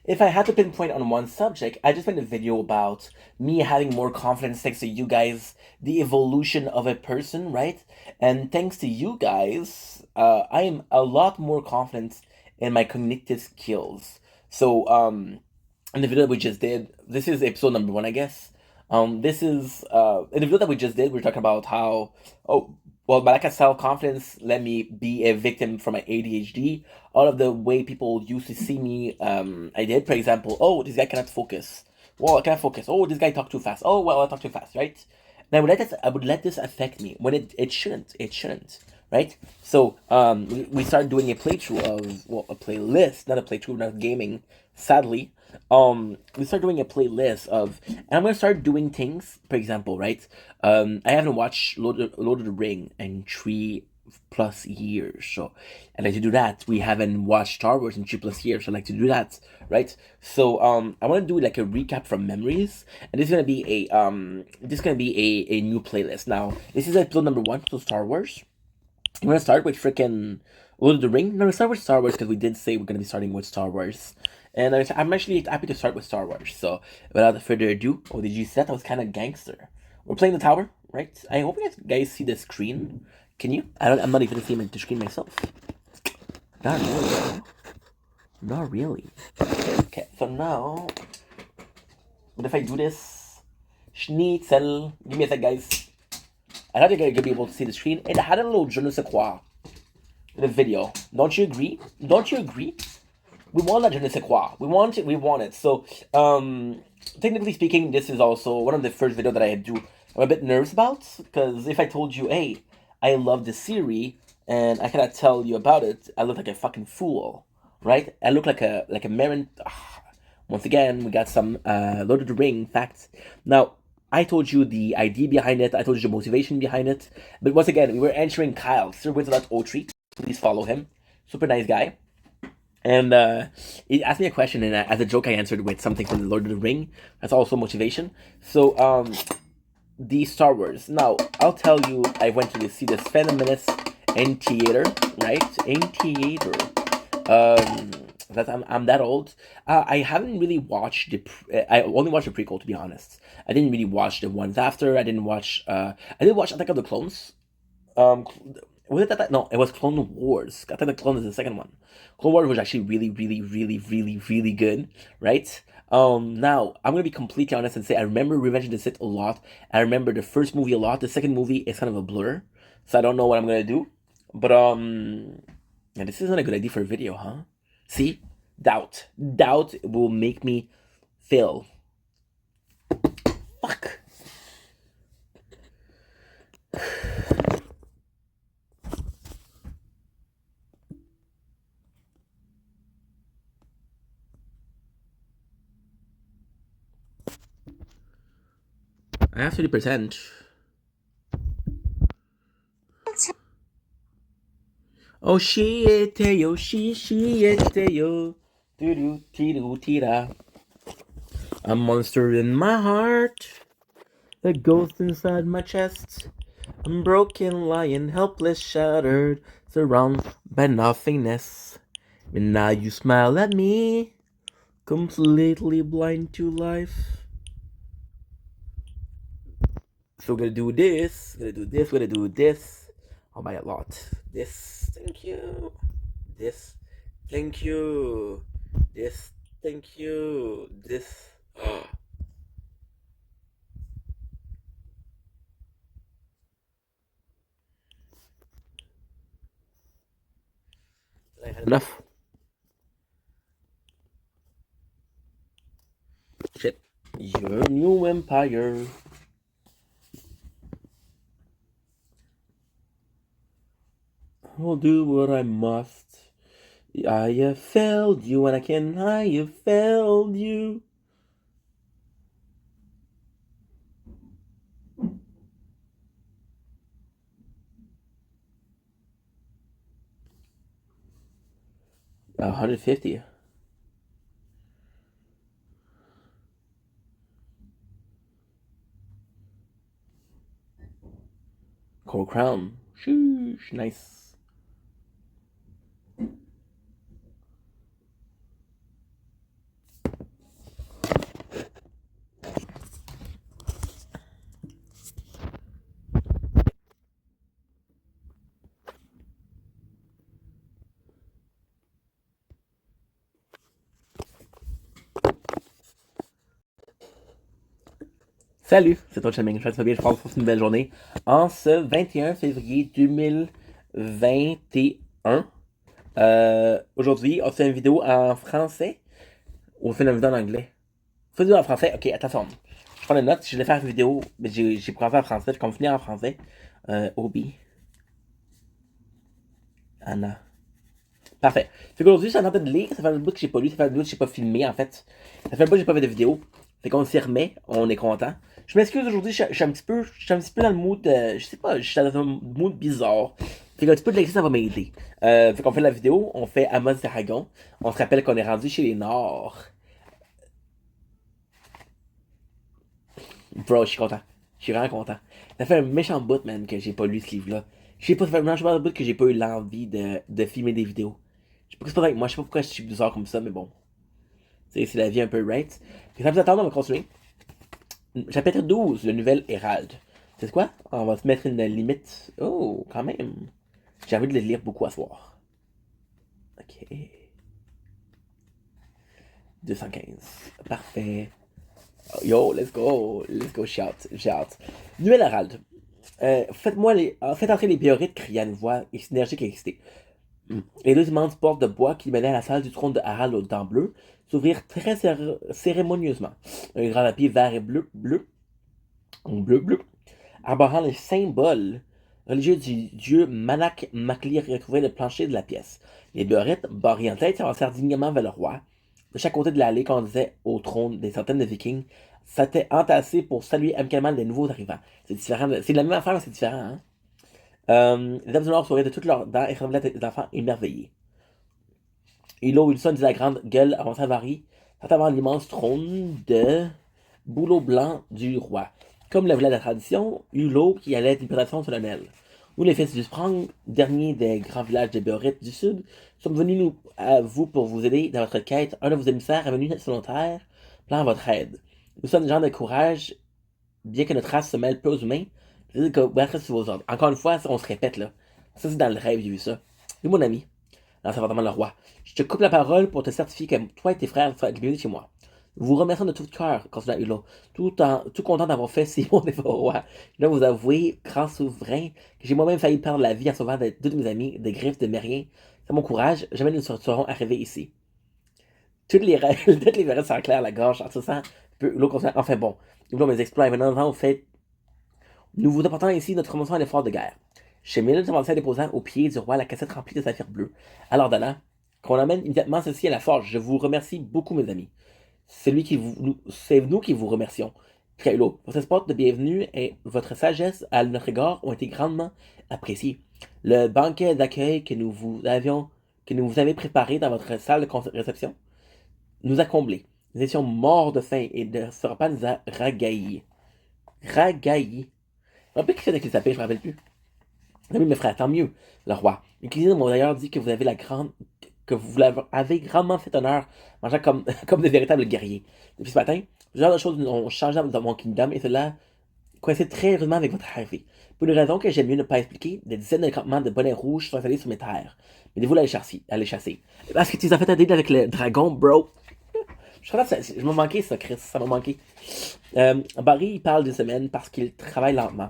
if I had to pinpoint on one subject, I just made a video about me having more confidence thanks to you guys, the evolution of a person, right? And thanks to you guys, I am a lot more confident in my cognitive skills. So, in the video we just did, this is episode number 1, I guess. This is in the video that we just did. We are talking about how my lack of self confidence let me be a victim for my ADHD. All of the way people used to see me, I did. For example, oh, this guy cannot focus. Well, I can't focus. Oh, this guy talk too fast. Oh, well, I talk too fast, right? And I would let this affect me when it shouldn't. It shouldn't, right? So we started doing a playthrough of a playlist, not a playthrough, not gaming. Sadly, we started doing a playlist of, and I'm gonna start doing things. For example, right? I haven't watched Lord of the Ring in 3+ years, so I like to do that. We haven't watched Star Wars in 3+ years, so I like to do that, right? So I want to do like a recap from memories, and this is gonna be a new playlist. Now this is episode number 1, so Star Wars. I'm gonna start with freaking Lord of the Ring. No, we start with Star Wars because we did say we're gonna be starting with Star Wars, and I'm actually happy to start with Star Wars. So without further ado, oh, did you see that? That was kind of gangster. We're playing the tower, right? I hope you guys see the screen. Can you? I'm not even seeing the screen myself. Not really. Not really. Okay, so now, what if I do this? Schnitzel. Give me a sec, guys. I thought you're gonna be able to see the screen. It had a little je ne sais quoi in the video. Don't you agree? Don't you agree? We want that je ne sais quoi. We want it. We want it. So, technically speaking, this is also one of the first videos that I do. I'm a bit nervous about, because if I told you, hey, I love this series, and I cannot tell you about it, I look like a fucking fool, right? I look like a Marin. Once again, we got some Lord of the Ring facts. Now, I told you the idea behind it, I told you the motivation behind it, but once again, we were answering Kyle, Sir Wizard.03. Please follow him. Super nice guy. And he asked me a question, and as a joke, I answered with something from the Lord of the Ring. That's also motivation. So, the Star Wars. Now, I'll tell you, I went to see this Phantom Menace in theater, right? In theater. That I'm that old. I haven't really watched I only watched the prequel, to be honest. I didn't really watch the ones after. I didn't watch. I did watch Attack of the Clones. Was it that? No, it was Clone Wars. Attack of the Clones is the second one. Clone Wars was actually really, really, really, really, really good, right? Now I'm gonna be completely honest and say I remember Revenge of the Sith a lot. I remember the first movie a lot. The second movie is kind of a blur, so I don't know what I'm gonna do. But yeah, this isn't a good idea for a video, huh? See, doubt will make me fail. Fuck. I have 30%. Oh shit, yo, yo, tira. A monster in my heart, a ghost inside my chest. I'm broken, lying, helpless, shattered, surrounded by nothingness. And now you smile at me, completely blind to life. So we're gonna do this, we're gonna do this. I'll buy a lot. This, thank you. This, thank you. This, thank you. This. I had enough. Shit. Your new empire. I'll do what I must. I have failed you, and I have failed you. $150. Coral Crown. Sheesh, nice. Salut, c'est ton Chaming. Je vais bien, je pense que c'est une belle journée. En ce 21 février 2021, aujourd'hui, on fait une vidéo en français ou on fait une vidéo en anglais? On fait une vidéo en français, ok, attention. Je prends une note, je vais faire une vidéo, mais j'ai commencé en français, je continue en français. Obi. Anna. Parfait. Fait qu'aujourd'hui, je suis en train de lire, ça fait un bout que j'ai pas lu, ça fait un bout que j'ai pas filmé en fait. Ça fait un bout que j'ai pas fait de vidéo. Fait qu'on s'y remet, on est content. Je m'excuse aujourd'hui, je suis un petit peu dans le mood, je sais pas, je suis dans un mood bizarre. Fait qu'un petit peu de l'exercice, ça va m'aider. Fait qu'on fait la vidéo, on fait Amos Dragon. On se rappelle qu'on est rendu chez les Nords. Bro, je suis content. Je suis vraiment content. Ça fait un méchant bout, man, que j'ai pas lu ce livre-là. Je sais pas, ça fait un méchant bout que j'ai pas eu l'envie de filmer des vidéos. Je sais pas ce que c'est avec moi, je sais pas pourquoi je suis bizarre comme ça, mais bon. C'est la vie un peu right. Puis sans plus attendre, on va continuer. Chapitre 12, le nouvel Hérald. C'est quoi? On va se mettre une limite. Oh, quand même. J'ai envie de le lire beaucoup à soir. Ok. 215. Parfait. Yo, let's go. Let's go, shout. Nouvel Hérald. Faites entrer les Biorites, cria une voix énergique et excitée. Les deux immenses portes de bois qui menaient à la salle du trône de Harald aux dents bleues s'ouvrirent très cérémonieusement. Un grand tapis vert et bleu, arborant les symboles religieux du dieu Manak Makli recouvrait le plancher de la pièce. Les Biorites, barrés en tête, s'avancèrent dignement vers le roi. De chaque côté de l'allée conduisait au trône des centaines de Vikings s'étaient entassés pour saluer amicalement les nouveaux arrivants. C'est différent, c'est la même affaire, mais c'est différent, hein? Les dames du Nord souriaient de toutes leurs dents et ressemblaient à des enfants émerveillés. Hilo Wilson disait à grande gueule avança à Varie, avant l'immense trône de bouleau blanc du roi. Comme le voulait la tradition, Hulot qui allait d'une présentation solennelle. Nous, les fils du Sprang, dernier des grands villages des Biorites du Sud, sommes venus à vous pour vous aider dans votre quête. Un de vos émissaires est venu sur nos terres, plan votre aide. Nous sommes des gens de courage, bien que notre race se mêle peu aux humains. C'est que vous sous vos ordres. Encore une fois, on se répète là. Ça, c'est dans le rêve, j'ai vu ça. Oui, mon ami, lança fortement le roi. Je te coupe la parole pour te certifier que toi et tes frères sont bienvenus chez moi. Nous vous remercions de tout cœur, continua Hulot, tout content d'avoir fait si bon effort au roi. Je dois vous avouer, grand souverain, que j'ai moi-même failli perdre la vie en sauvant deux de mes amis des griffes de Mériens. C'est mon courage, jamais nous serons arrivés ici. Toutes les verres s'enclairent la gorge en ce sens. Hulot continua. Enfin bon, Hulot mes exploits, maintenant au fait. Nous vous apportons ici notre promotion à l'effort de guerre. Chemil commença à déposer au pied du roi la cassette remplie de saphir bleu. Alors d'Anna, qu'on amène immédiatement ceci à la forge. Je vous remercie beaucoup, mes amis. C'est nous qui vous remercions. Cria Hulot. Votre espoir de bienvenue et votre sagesse à notre égard ont été grandement appréciés. Le banquet d'accueil que vous avez préparé dans votre salle de réception nous a comblés. Nous étions morts de faim et ne sera pas nous a ragaillis. Ragaillis. Je me rappelle qui c'est avec les sapins, je me rappelle plus. Oui, mes frères, tant mieux, le roi. Les cuisiniers m'ont d'ailleurs dit que vous avez grandement fait honneur, mangeant comme de véritables guerriers. Depuis ce matin, plusieurs de choses ont changé dans mon kingdom et cela coïncide très heureusement avec votre arrivée. Pour une raison que j'aime mieux ne pas expliquer, des dizaines de campements de bonnets rouges sont installés sur mes terres. Mais vous à les chasser. Parce que tu as fait un deal avec le dragon, bro. Je m'en manquais ça, Chris, ça m'a manqué. Barry, il parle d'une semaine parce qu'il travaille lentement.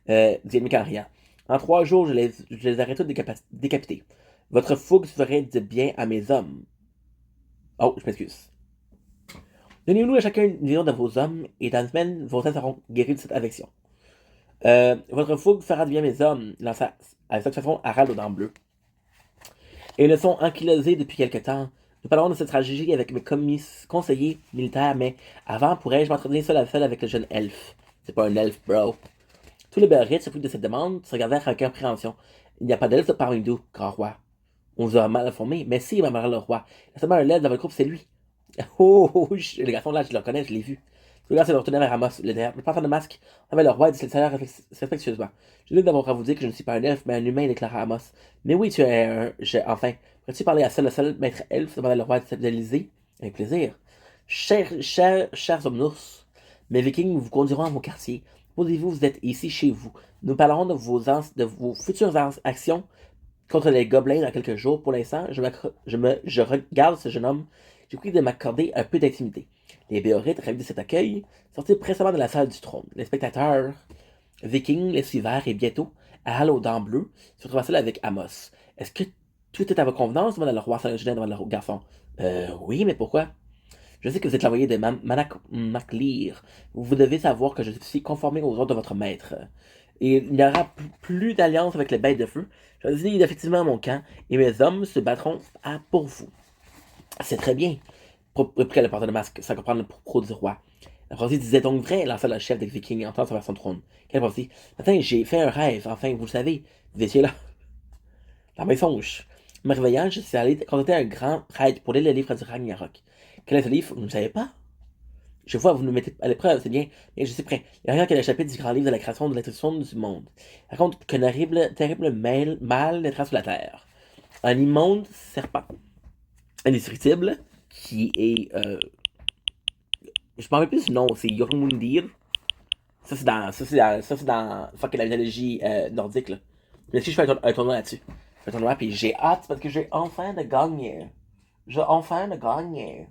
Dit Mick en riant. En 3 jours, je les aurais tous décapités. Votre fougue ferait du bien à mes hommes. Oh, je m'excuse. Donnez-nous à chacun une vision de vos hommes, et dans une semaine, vos hommes seront guéris de cette affection. Votre fougue fera du bien à mes hommes, lança avec cette façon Harald aux dents bleues. Et ils le sont ankylosés depuis quelque temps. Nous parlerons de cette tragédie avec mes conseillers militaires, mais avant, pourrais-je m'entretenir seul à seul avec le jeune elfe? C'est pas un elfe, bro. Tous les Biorites, surpris de cette demande, se regardèrent avec appréhension. Il n'y a pas d'elfe parmi nous, grand roi. On vous a mal informé, mais si, ma mère le roi. Il y a seulement un elfe dans votre groupe, c'est lui. Le garçon là, je le reconnais, je l'ai vu. Le gars s'est retourné vers Amos, le porteur de masque, avec le roi et dit respectueusement. Je dois d'abord à vous dire que je ne suis pas un elfe, mais un humain, déclara Amos. Mais oui, tu es un. Enfin, pourrais-tu parler à le seul maître elfe, demanda le roi de l'Élysée? Avec plaisir. Chers omnours, mes vikings vous conduiront à vos quartiers. Posez-vous, vous êtes ici chez vous. Nous parlerons de vos futures actions contre les gobelins dans quelques jours. Pour l'instant, je regarde ce jeune homme. J'ai pris de m'accorder un peu d'intimité. Les Béorites, ravis de cet accueil, sortirent prestement de la salle du trône. Les spectateurs vikings les suivirent et bientôt, à Hall aux dents bleues, se retrouvèrent seuls avec Amos. Est-ce que tout est à votre convenance? Demanda le roi s'inclinant devant le garçon. Oui, mais pourquoi? Je sais que vous êtes l'envoyé de MacLear. Vous devez savoir que je suis conformé aux ordres de votre maître. Et il n'y aura plus d'alliance avec les bêtes de feu. Choisis effectivement mon camp, et mes hommes se battront pour vous. C'est très bien, répliqua le porteur de masque, sans comprendre le propos du roi. La prophétie disait donc vrai, lança le chef des Vikings en tenant vers son trône. Quelle prophétie? Matin, j'ai fait un rêve, enfin, vous le savez, vous étiez là. Dans mes songes. Me réveillant, je suis allé consulter un grand prêtre pour lire le livre du Ragnarok. Quel est ce livre? Vous ne savez pas? Je vois, vous nous mettez à l'épreuve, c'est bien, mais je suis prêt. Il n'y a rien que le chapitre du grand livre de la création de l'instruction du monde. Il raconte qu'un terrible mal naîtra sur la terre. Un immonde serpent, indestructible, qui est. Je me rappelle plus du nom, c'est Jormundir. Ça, c'est dans fucking la mythologie nordique, là. Mais si je fais un tournoi là-dessus. Je fais un tournoi, puis j'ai hâte parce que j'ai enfin de gagner. J'ai enfin de gagner.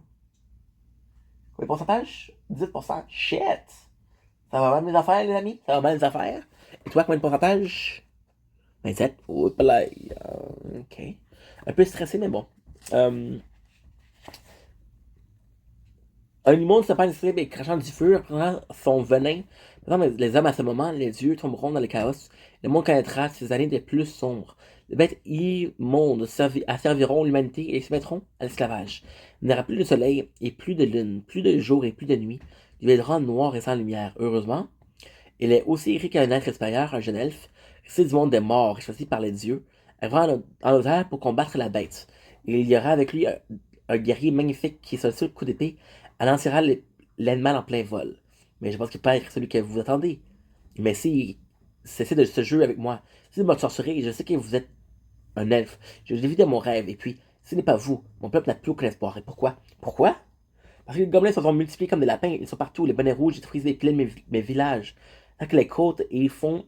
Combien de pourcentage? 18%. Shit! Ça va mal les affaires, les amis? Ça va mal les affaires? Et toi, combien de pourcentage? 27? Oh, là. Ok. Un peu stressé, mais bon. Un immonde se peint et crachant du feu, reprenant son venin. Les hommes à ce moment, les dieux tomberont dans le chaos. Le monde connaîtra ces années des plus sombres. Les bêtes immondes asserviront l'humanité et se mettront à l'esclavage. Il n'y aura plus de soleil et plus de lune, plus de jour et plus de nuit. Il viendra noir et sans lumière. Heureusement, il est aussi riche qu'un être supérieur, un jeune elfe, resté du monde des morts et choisi par les dieux, arrivant en hauteur pour combattre la bête. Et il y aura avec lui un guerrier magnifique qui, sur le seul coup d'épée, lancera l'animal en plein vol. Mais je pense qu'il peut être celui que vous attendez. Mais si cessez de ce jeu avec moi, si vous me sorcerez, je sais que vous êtes un elfe. Je l'ai vu dans mon rêve, et puis, ce n'est pas vous. Mon peuple n'a plus aucun espoir. Et pourquoi? Pourquoi? Parce que les gobelins se sont multipliés comme des lapins. Ils sont partout. Les bonnets rouges détruisent les plaines de mes villages. Avec les côtes, et ils font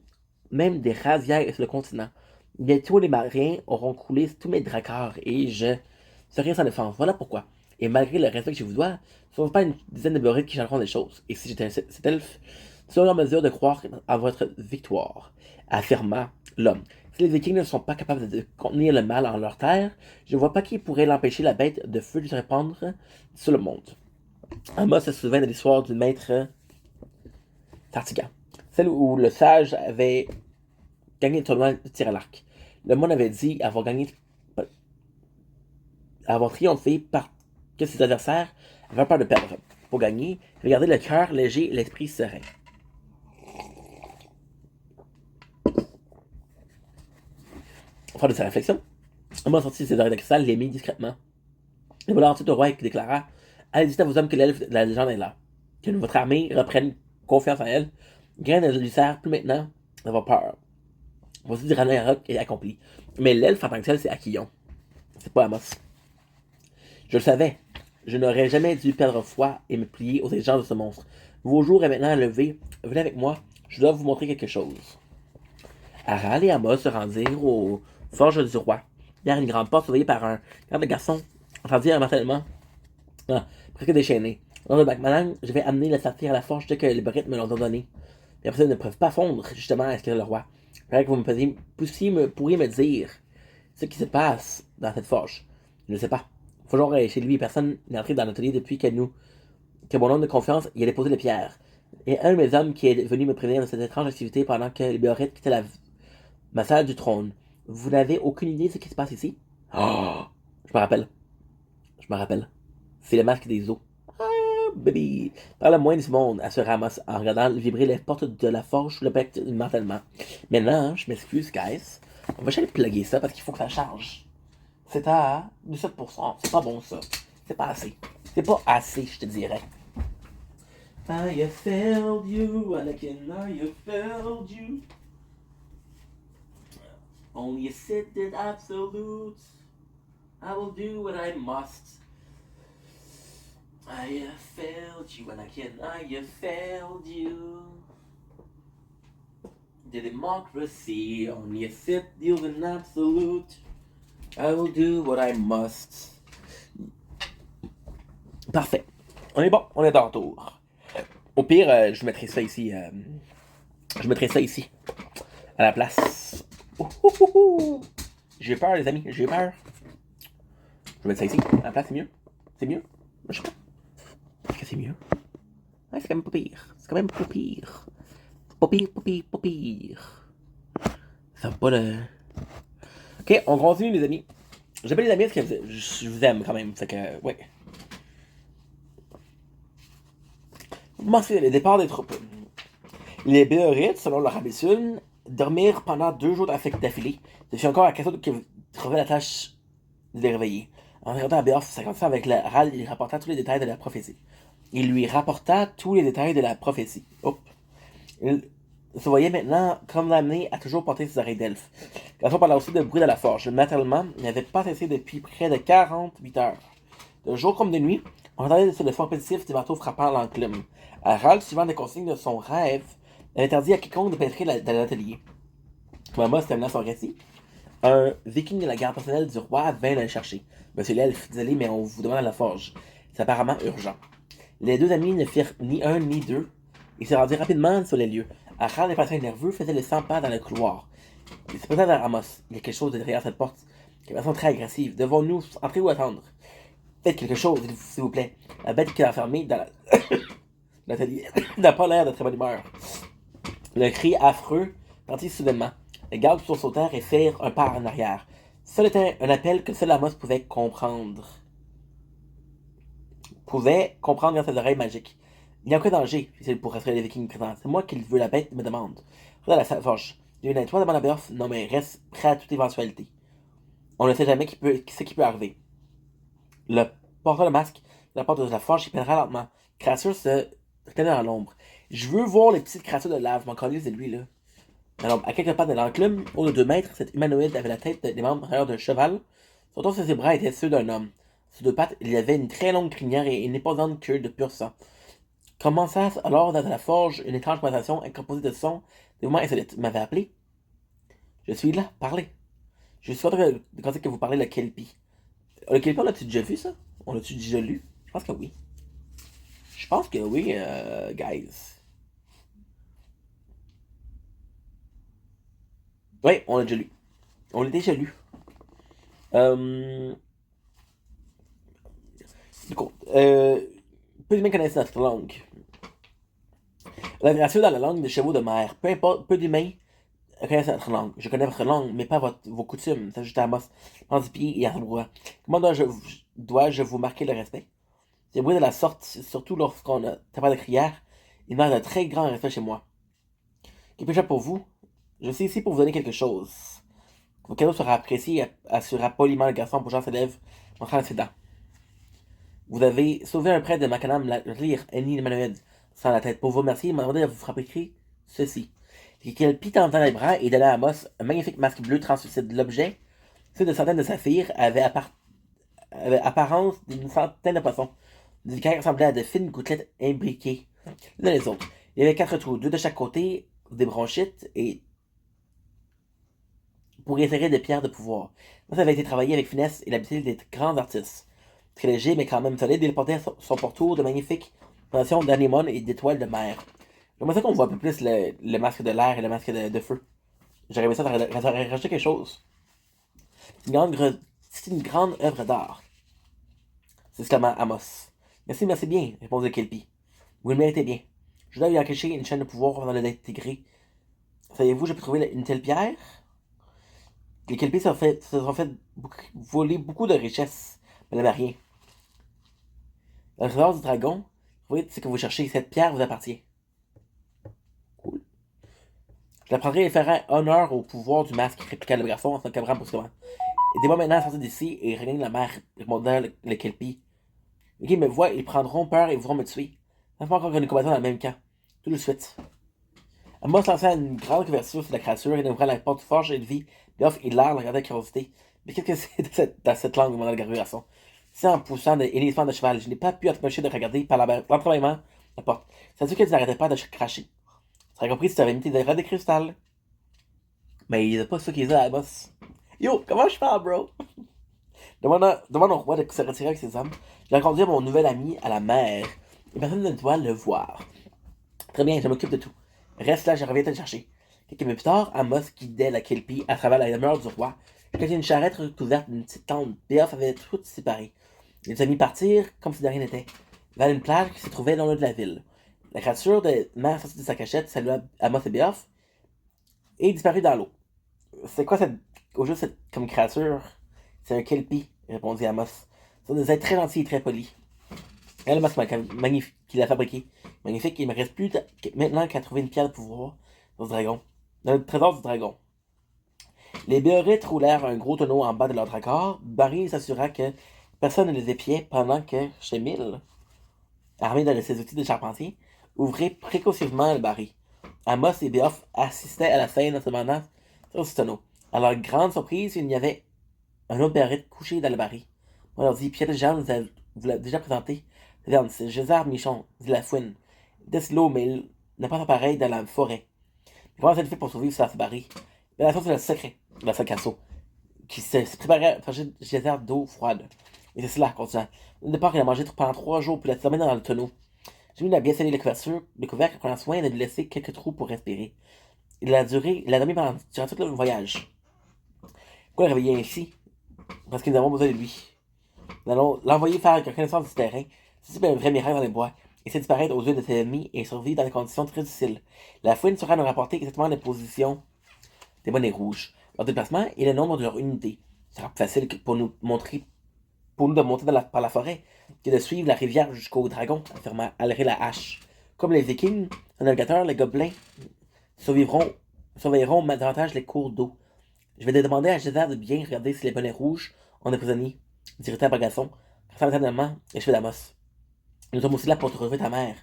même des rasières sur le continent. Bientôt, les marins auront coulé tous mes dracars, et je serai sans défense. Voilà pourquoi. Et malgré le respect que je vous dois, ce ne sont pas une dizaine de Béorites qui changeront les choses. Et si j'étais cet elfe, nous sommes en mesure de croire à votre victoire, affirma l'homme. Si les Vikings ne sont pas capables de contenir le mal en leur terre, je ne vois pas qui pourrait l'empêcher la bête de feu de se répandre sur le monde. Amos se souvint de l'histoire du maître Tartigan, celle où le sage avait gagné le tournoi de tir à l'arc. Le monde avait dit avoir triomphé par que ses adversaires avaient peur de perdre. Pour gagner, regardez le cœur léger et l'esprit serein. Fin de sa réflexion, Amos sortit ses oreilles de cristal et les mit discrètement. Et voilà ensuite au roi qui déclara: allez, dites à vos hommes que l'elfe de la légende est là. Que votre armée reprenne confiance en elle. Rien ne lui sert plus maintenant d'avoir peur. Voici du Ragnarok est accompli. Mais l'elfe en tant que tel, c'est Aquillon. C'est pas Amos. Je le savais. Je n'aurais jamais dû perdre foi et me plier aux exigences de ce monstre. Vos jours est maintenant levé. Venez avec moi. Je dois vous montrer quelque chose. Aral et Amos se rendirent aux forges du roi. Derrière une grande porte surveillée par un grand garçon, entendu mortellement, presque déchaîné. Dans le bac-malang, je vais amener le saphir à la forge dès que les brites me l'ont donné. Les personnes ne peuvent pas fondre, justement, à ce que le roi. J'aimerais que vous pourriez me dire ce qui se passe dans cette forge. Je ne sais pas. Faut genre chez lui, personne n'est entré dans l'atelier depuis que mon homme de confiance y a déposé les pierres. Et un de mes hommes qui est venu me prévenir de cette étrange activité pendant que les Béorites quittaient ma salle du trône. Vous n'avez aucune idée de ce qui se passe ici? Oh! Je me rappelle. C'est le masque des eaux. Ah, baby! Par le moins du monde, assura Amos en regardant vibrer les portes de la forge sous le bec mentalement. Maintenant, je m'excuse, guys. On va juste plugger ça parce qu'il faut que ça charge. C'est à 17%. C'est pas bon, ça. C'est pas assez. C'est pas assez, je te dirais. I have failed you, Anakin, I have failed you. Only a Sith did absolute. I will do what I must. I have failed you, Anakin, I have failed you. The democracy, only a Sith deals in absolute. I will do what I must. Parfait. On est bon, on est de retour. Au pire, je mettrai ça ici. Je mettrai ça ici. À la place. J'ai peur, les amis, j'ai peur. Je vais mettre ça ici. À la place, c'est mieux. C'est mieux. Je sais pas. Est-ce que c'est mieux? Ouais, c'est quand même pas pire. C'est quand même pas pire. Pas pire, pas pire, pas pire. Ça va pas le. Ok, on continue, les amis. J'appelle les amis parce que je vous aime quand même. Fait que, ouais. Mentionner le départ des troupes. Les Béorites, selon leur habitude, dormirent pendant 2 jours d'affilée. Ce fut encore à Cassot qui trouvait la tâche de les réveiller. En regardant à Béof 55 avec la râle, il rapporta tous les détails de la prophétie. Il lui rapporta tous les détails de la prophétie. Hop. Il se voyait maintenant condamné à toujours porter ses oreilles d'elfe. Cassot parla aussi de bruit de la forge. Matériellement, il n'avait pas cessé depuis près de 48 heures. De jour comme de nuit, on entendait sur le fort répétitif des marteaux frappant l'enclume. Harald, suivant les consignes de son rêve, avait interdit à quiconque de pénétrer dans l'atelier. Comme Amos terminant son récit, un viking de la garde personnelle du roi vint le chercher. Monsieur l'elfe, désolé, mais on vous demande à la forge. C'est apparemment urgent. Les deux amis ne firent ni un ni deux. Ils se rendirent rapidement sur les lieux. Harald, impatient et nerveux, faisait les 100 pas dans le couloir. Il se posa vers Amos. Il y a quelque chose derrière cette porte. De façon très agressive. Devons-nous entrer ou attendre? Faites quelque chose, s'il vous plaît. La bête qui est enfermée dans l'atelier n'a pas l'air de très bonne humeur. Le cri affreux partit soudainement. Les gardes sursautèrent et firent un pas en arrière. Seul était un appel que seul Amos pouvait comprendre. Grâce à ses oreilles magiques. Il n'y a aucun danger, fit-il pour rassurer les vikings présents. C'est moi qui veux la bête, me demande. Regarde la forge. Il y a une étoile devant la Béof. Non, mais reste prêt à toute éventualité. On ne sait jamais ce qui peut arriver. Le porteur de masque, la porte de la forge, il peinera lentement. Créature se tenait dans l'ombre. Je veux voir les petites créatures de lave, mon collier c'est lui, là. Alors, à quelques pas de l'enclume, haut de 2 mètres, cet humanoïde avait la tête des membres intérieurs d'un cheval. Son torse et ses bras étaient ceux d'un homme. Sur 2 pattes, il y avait une très longue crinière et une imposante queue de pur sang. Commença alors dans la forge une étrange conversation composée de sons, des mouvements insolites. Vous m'avez appelé? Je suis là, parlez. Je suis en train de penser que vous parlez le Kelpie. Le Kelpie, on l'a-tu déjà vu, ça? On l'a-tu déjà lu? Je pense que oui. Je pense que oui, guys. Oui, on l'a déjà lu. On l'a déjà lu. Du coup, peu d'humains connaissent notre langue. La grâce dans la langue des chevaux de mer. Peu importe, peu d'humains connaissent notre langue. Je connais votre langue, mais pas vos coutumes. S'ajouta Amos, Pandipier et Arbrois. Comment dois-je vous marquer le respect? Des bruits de la sorte, surtout lorsqu'on a tapé de crière, il m'a un très grand respect chez moi. Que puis-je pour vous? Je suis ici pour vous donner quelque chose. Vos cadeaux sera apprécié, assura poliment le garçon bougeant ses lèvres, montrant ses dents. Vous avez sauvé un prêtre de Macanam, lire Annie Emmanuel, sans la tête. Pour vous remercier, il m'a demandé de vous fabriquer ceci. Kelpie tendant les bras et donna à Amos un magnifique masque bleu translucide. L'objet, celui de centaines de saphirs, avait apparence d'une centaine de poissons. Des écailles ressemblaient à de fines gouttelettes imbriquées les uns les autres. Il y avait 4 trous, 2 de chaque côté, des bronchites et pour insérer des pierres de pouvoir. Ça avait été travaillé avec finesse et l'habitude des grands artistes. Très léger mais quand même solide, il portait son pourtour de magnifiques mentions d'anémones et d'étoiles de mer. J'aimerais ça qu'on voit un peu plus le masque de l'air et le masque de feu. J'aurais ça de rajouter quelque chose. C'est une grande œuvre d'art. C'est exclama Amos. Merci bien, répondit Kelpie. Vous le méritez bien. Je dois lui en cacher une chaîne de pouvoir avant de l'intégrer. Savez-vous, je peux trouver une telle pierre? Les Kelpies se sont fait voler beaucoup de richesses, mais n'avaient rien. Le trésor du dragon, vous voyez, ce que vous cherchez, cette pierre vous appartient. Cool. Je la prendrai et ferai honneur au pouvoir du masque, répliqua le garçon en se cabrant brusquement. Aidez-moi maintenant à sortir d'ici et regagner la mer, répondit le Kelpie. Ok, me voient, ils prendront peur et voudront me tuer. Ça fait encore que nous combattons dans le même camp. Tout de suite. Amos lança une grande couverture sur la créature et ouvrait la porte forge et de vie. Béof et l'air le regardaient avec curiosité. Mais qu'est-ce que c'est dans cette langue, demanda le garçon. C'est en poussant des hennissements de cheval. Je n'ai pas pu empêcher de regarder par l'entrebâillement la porte. Ça veut dire que tu n'arrêtais pas de cracher. Tu aurais compris si tu avais mis tes verres de cristal. Mais il n'y a pas ça qu'ils ont à Amos. Yo, comment je parle, bro? Demande au roi de se retirer avec ses hommes. Je vais conduire mon nouvel ami à la mer. et personne ne doit le voir. Très bien, je m'occupe de tout. Reste là, je reviens te chercher. Quelques minutes plus tard, Amos guidait la Kelpie à travers la demeure du roi. Jusqu'à une charrette recouverte d'une petite tente. Beof avait tout séparé. Il les a mis partir comme si de rien n'était, vers une plage qui se trouvait dans le de la ville. La créature de mer sortit de sa cachette, salua Amos et Beof, et disparut dans l'eau. C'est quoi au juste cette comme créature? C'est un Kelpie, répondit Amos. Ce sont des êtres très gentils et très polis. Elle, magnifique, qu'il a fabriqué. Magnifique, il me reste plus maintenant qu'à trouver une pierre de pouvoir dans ce dragon. Dans le trésor du dragon. Les Béorites roulèrent un gros tonneau en bas de leur dracard. Barry s'assura que personne ne les épiait pendant que Chemil, armé de ses outils de charpentier, ouvrait précautionneusement le baril. Amos et Beof assistaient à la scène en se demandant sur ce tonneau. À leur grande surprise, il y avait un autre Béorite couché dans le baril. On leur dit, Pierre de Jean vous l'a déjà présenté. C'est Gésard Michon, dit la fouine. Deslo, mais il n'a pas fait pareil dans la forêt. Comment ça fait pour survivre sur ce baril? Mais la chose, c'est le secret de la Sacasso, qui se préparait à faire Gésard d'eau froide. Et c'est cela, continua. Au départ, il a mangé pendant 3 jours, puis il a terminé dans le tonneau. Jimmy a bien scellé le couvercle, prenant soin de lui laisser quelques trous pour respirer. Il a dormi durant tout le voyage. Pourquoi le réveiller ainsi? Parce que nous avons besoin de lui. Nous allons l'envoyer faire la connaissance du terrain. C'est un vrai miracle dans les bois. Il sait disparaître aux yeux de ses ennemis et survivre dans des conditions très difficiles. La fouine sera nous rapporter exactement les positions des bonnets rouges, leur déplacement et le nombre de leurs unités. Ce sera plus facile pour nous de monter par la forêt que de suivre la rivière jusqu'au dragon, affirma Alré la hache. Comme les Vikings, les navigateurs, les gobelins surveilleront davantage les cours d'eau. Je vais demander à Gésard de bien regarder si les bonnets rouges ont des prisonniers, dit Rita Bagason, ressemble éternellement les cheveux d'Amos. Nous sommes aussi là pour te retrouver ta mère.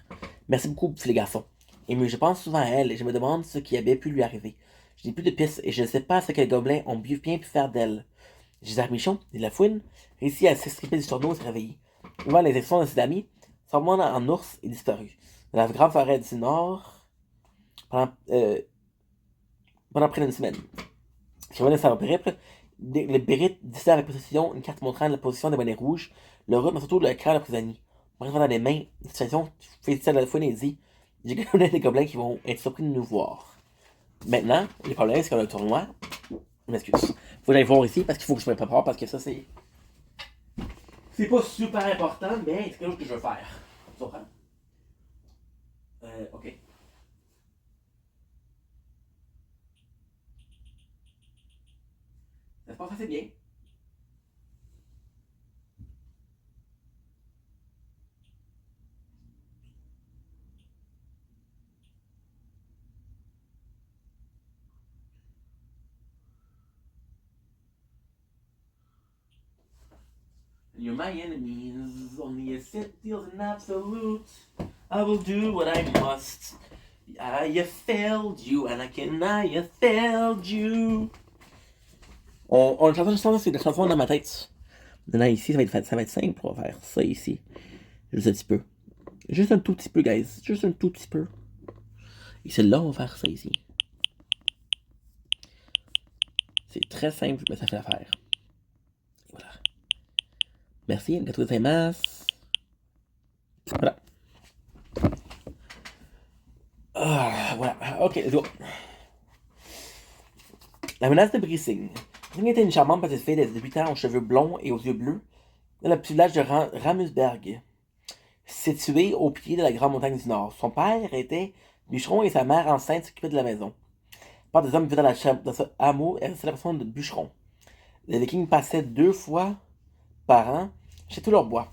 Merci beaucoup, petit les garçons. Et je pense souvent à elle et je me demande ce qui avait pu lui arriver. Je n'ai plus de pistes et je ne sais pas ce que les gobelins ont bien pu faire d'elle. Gésard Michon, dit la fouine, réussit à s'extriper du tonneau et se réveiller. Devant les expressions de ses amis, transformant en ours et disparu. Dans la grande forêt du Nord, pendant près d'une semaine. Sur le sa périple, les Bérites décidaient avec précision une carte montrant la position des bonnets rouges, le rythme, mais surtout le cœur de prisonnier. Bref, dans les mains, une situation fait à la fouine et dit: j'ai connu des gobelins qui vont être surpris de nous voir. Maintenant, le problème, c'est qu'on a le tournoi. Je m'excuse. Faut que j'aille voir ici parce qu'il faut que je me prépare parce que ça, c'est. C'est pas super important, mais c'est quelque chose que je veux faire. Tu comprends? Ok. Ça se passe assez bien. You're my enemies, only a set deals an absolute. I will do what I must. I have failed you, Anakin, I have failed you. On chanson, c'est la chanson dans ma tête. Maintenant, ici, ça va être simple, on va faire ça ici. Juste un petit peu. Juste un tout petit peu, guys. Juste un tout petit peu. Et celle-là, on va faire ça ici. C'est très simple, mais ça fait l'affaire. Et voilà. Merci, gâteau de masse. Voilà. Voilà. Ok, let's go. La menace de Brissing. Brissing était une charmante petite fille de 8 ans aux cheveux blonds et aux yeux bleus dans le petit village de Ramusberg, situé au pied de la grande montagne du Nord. Son père était bûcheron et sa mère enceinte s'occupait de la maison. Par des hommes vivant dans ce hameau et la personne de bûcheron. Les Vikings passaient 2 fois par an chez tout leur bois.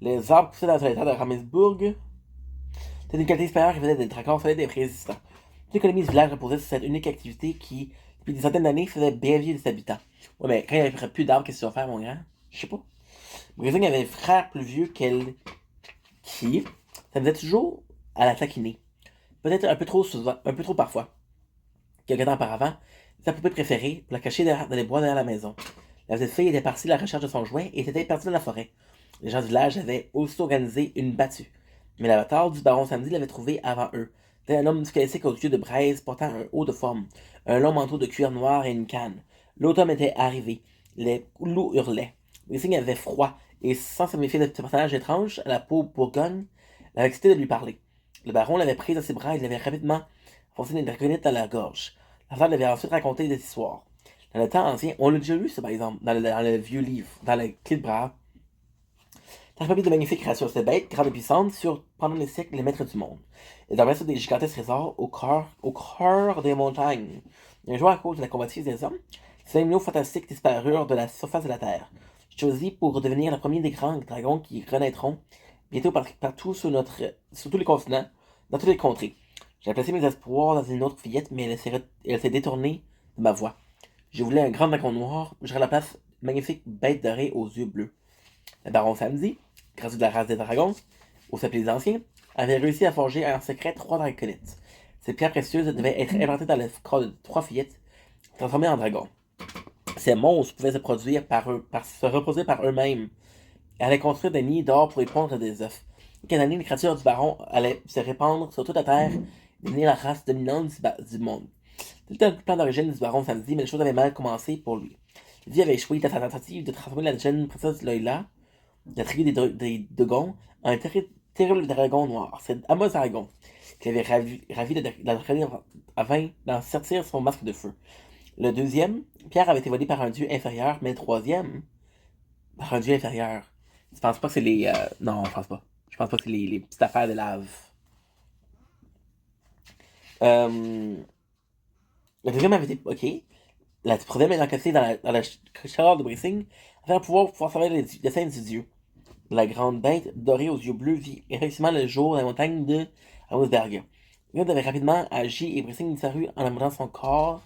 Les arbres poussaient dans les terres de Ramusberg. C'était une qualité supérieure qui faisait des dragons solides et résistants. Toute l'économie du village reposait sur cette unique activité qui, depuis des centaines d'années, faisait bien vivre les habitants. Ouais, mais quand il n'y avait plus d'arbres, qu'est-ce que tu vas faire, mon grand? Je sais pas. Brising avait un frère plus vieux qu'elle qui s'amusait toujours à la taquiner. Peut-être un peu trop souvent, un peu trop parfois. Quelques temps auparavant, sa poupée préférée pour la cacher dans les bois derrière la maison. La petite fille était partie à la recherche de son jouet et était perdue dans la forêt. Les gens du village avaient aussi organisé une battue. Mais l'avatar du baron Samedi l'avait trouvé avant eux. C'était un homme classique aux yeux de braise portant un haut de forme, un long manteau de cuir noir et une canne. L'automne était arrivé. Les loups hurlaient. Brissing avait froid et sans se méfier de ce personnage étrange à la peau bourgogne, l'avait excité de lui parler. Le baron l'avait prise dans ses bras et l'avait rapidement foncé une dragonite dans la gorge. La femme lui avait ensuite raconté des histoires. Dans le temps ancien, on l'a déjà lu, ça, par exemple, dans le vieux livre, dans le clé de bras. Transformé de magnifiques créatures, cette bête, grande et puissante, sur pendant les siècles les maîtres du monde. Et dormait sur des gigantesques trésors au cœur des montagnes. Un jour, à cause de la combattise des hommes, ces animaux fantastiques disparurent de la surface de la terre. Choisis pour devenir le premier des grands dragons qui renaîtront bientôt partout sur tous les continents, dans toutes les contrées. J'ai placé mes espoirs dans une autre fillette, mais elle s'est détournée de ma voix. Je voulais un grand dragon noir, où j'aurais la place d'une magnifique bête dorée aux yeux bleus. Le baron Samedi, grâce de la race des dragons, au s'appelait les anciens, avait réussi à forger en secret 3 draconites. Ces pierres précieuses devaient être inventées dans le corps de 3 fillettes, transformées en dragons. Ces monstres pouvaient se reproduire par eux-mêmes, et allaient construire des nids d'or pour y pondre des œufs. Quelques années, les créatures du baron allaient se répandre sur toute la terre et devenir la race dominante du monde. C'était le plan d'origine du baron Samedi, mais les choses avaient mal commencé pour lui. Lui avait échoué dans sa tentative de transformer la jeune princesse Loïla, la tribu des Dogons, en un terrible dragon noir. C'est Amos Aragon qui avait ravi de la dragonne afin d'en sortir son masque de feu. Le deuxième, Pierre avait été volé par un dieu inférieur, mais le troisième, par un dieu inférieur. Tu penses pas que c'est les... non, je pense pas. Je pense pas que c'est les petites affaires de lave. Le deuxième avait été... Ok. La troisième est encaissée dans la char de Brissing afin de pouvoir servir les dessins du dieu. La grande bête, dorée aux yeux bleus, vit effectivement le jour dans la montagne de Hausberg. Il avait rapidement agi et Brissing disparut en amenant son corps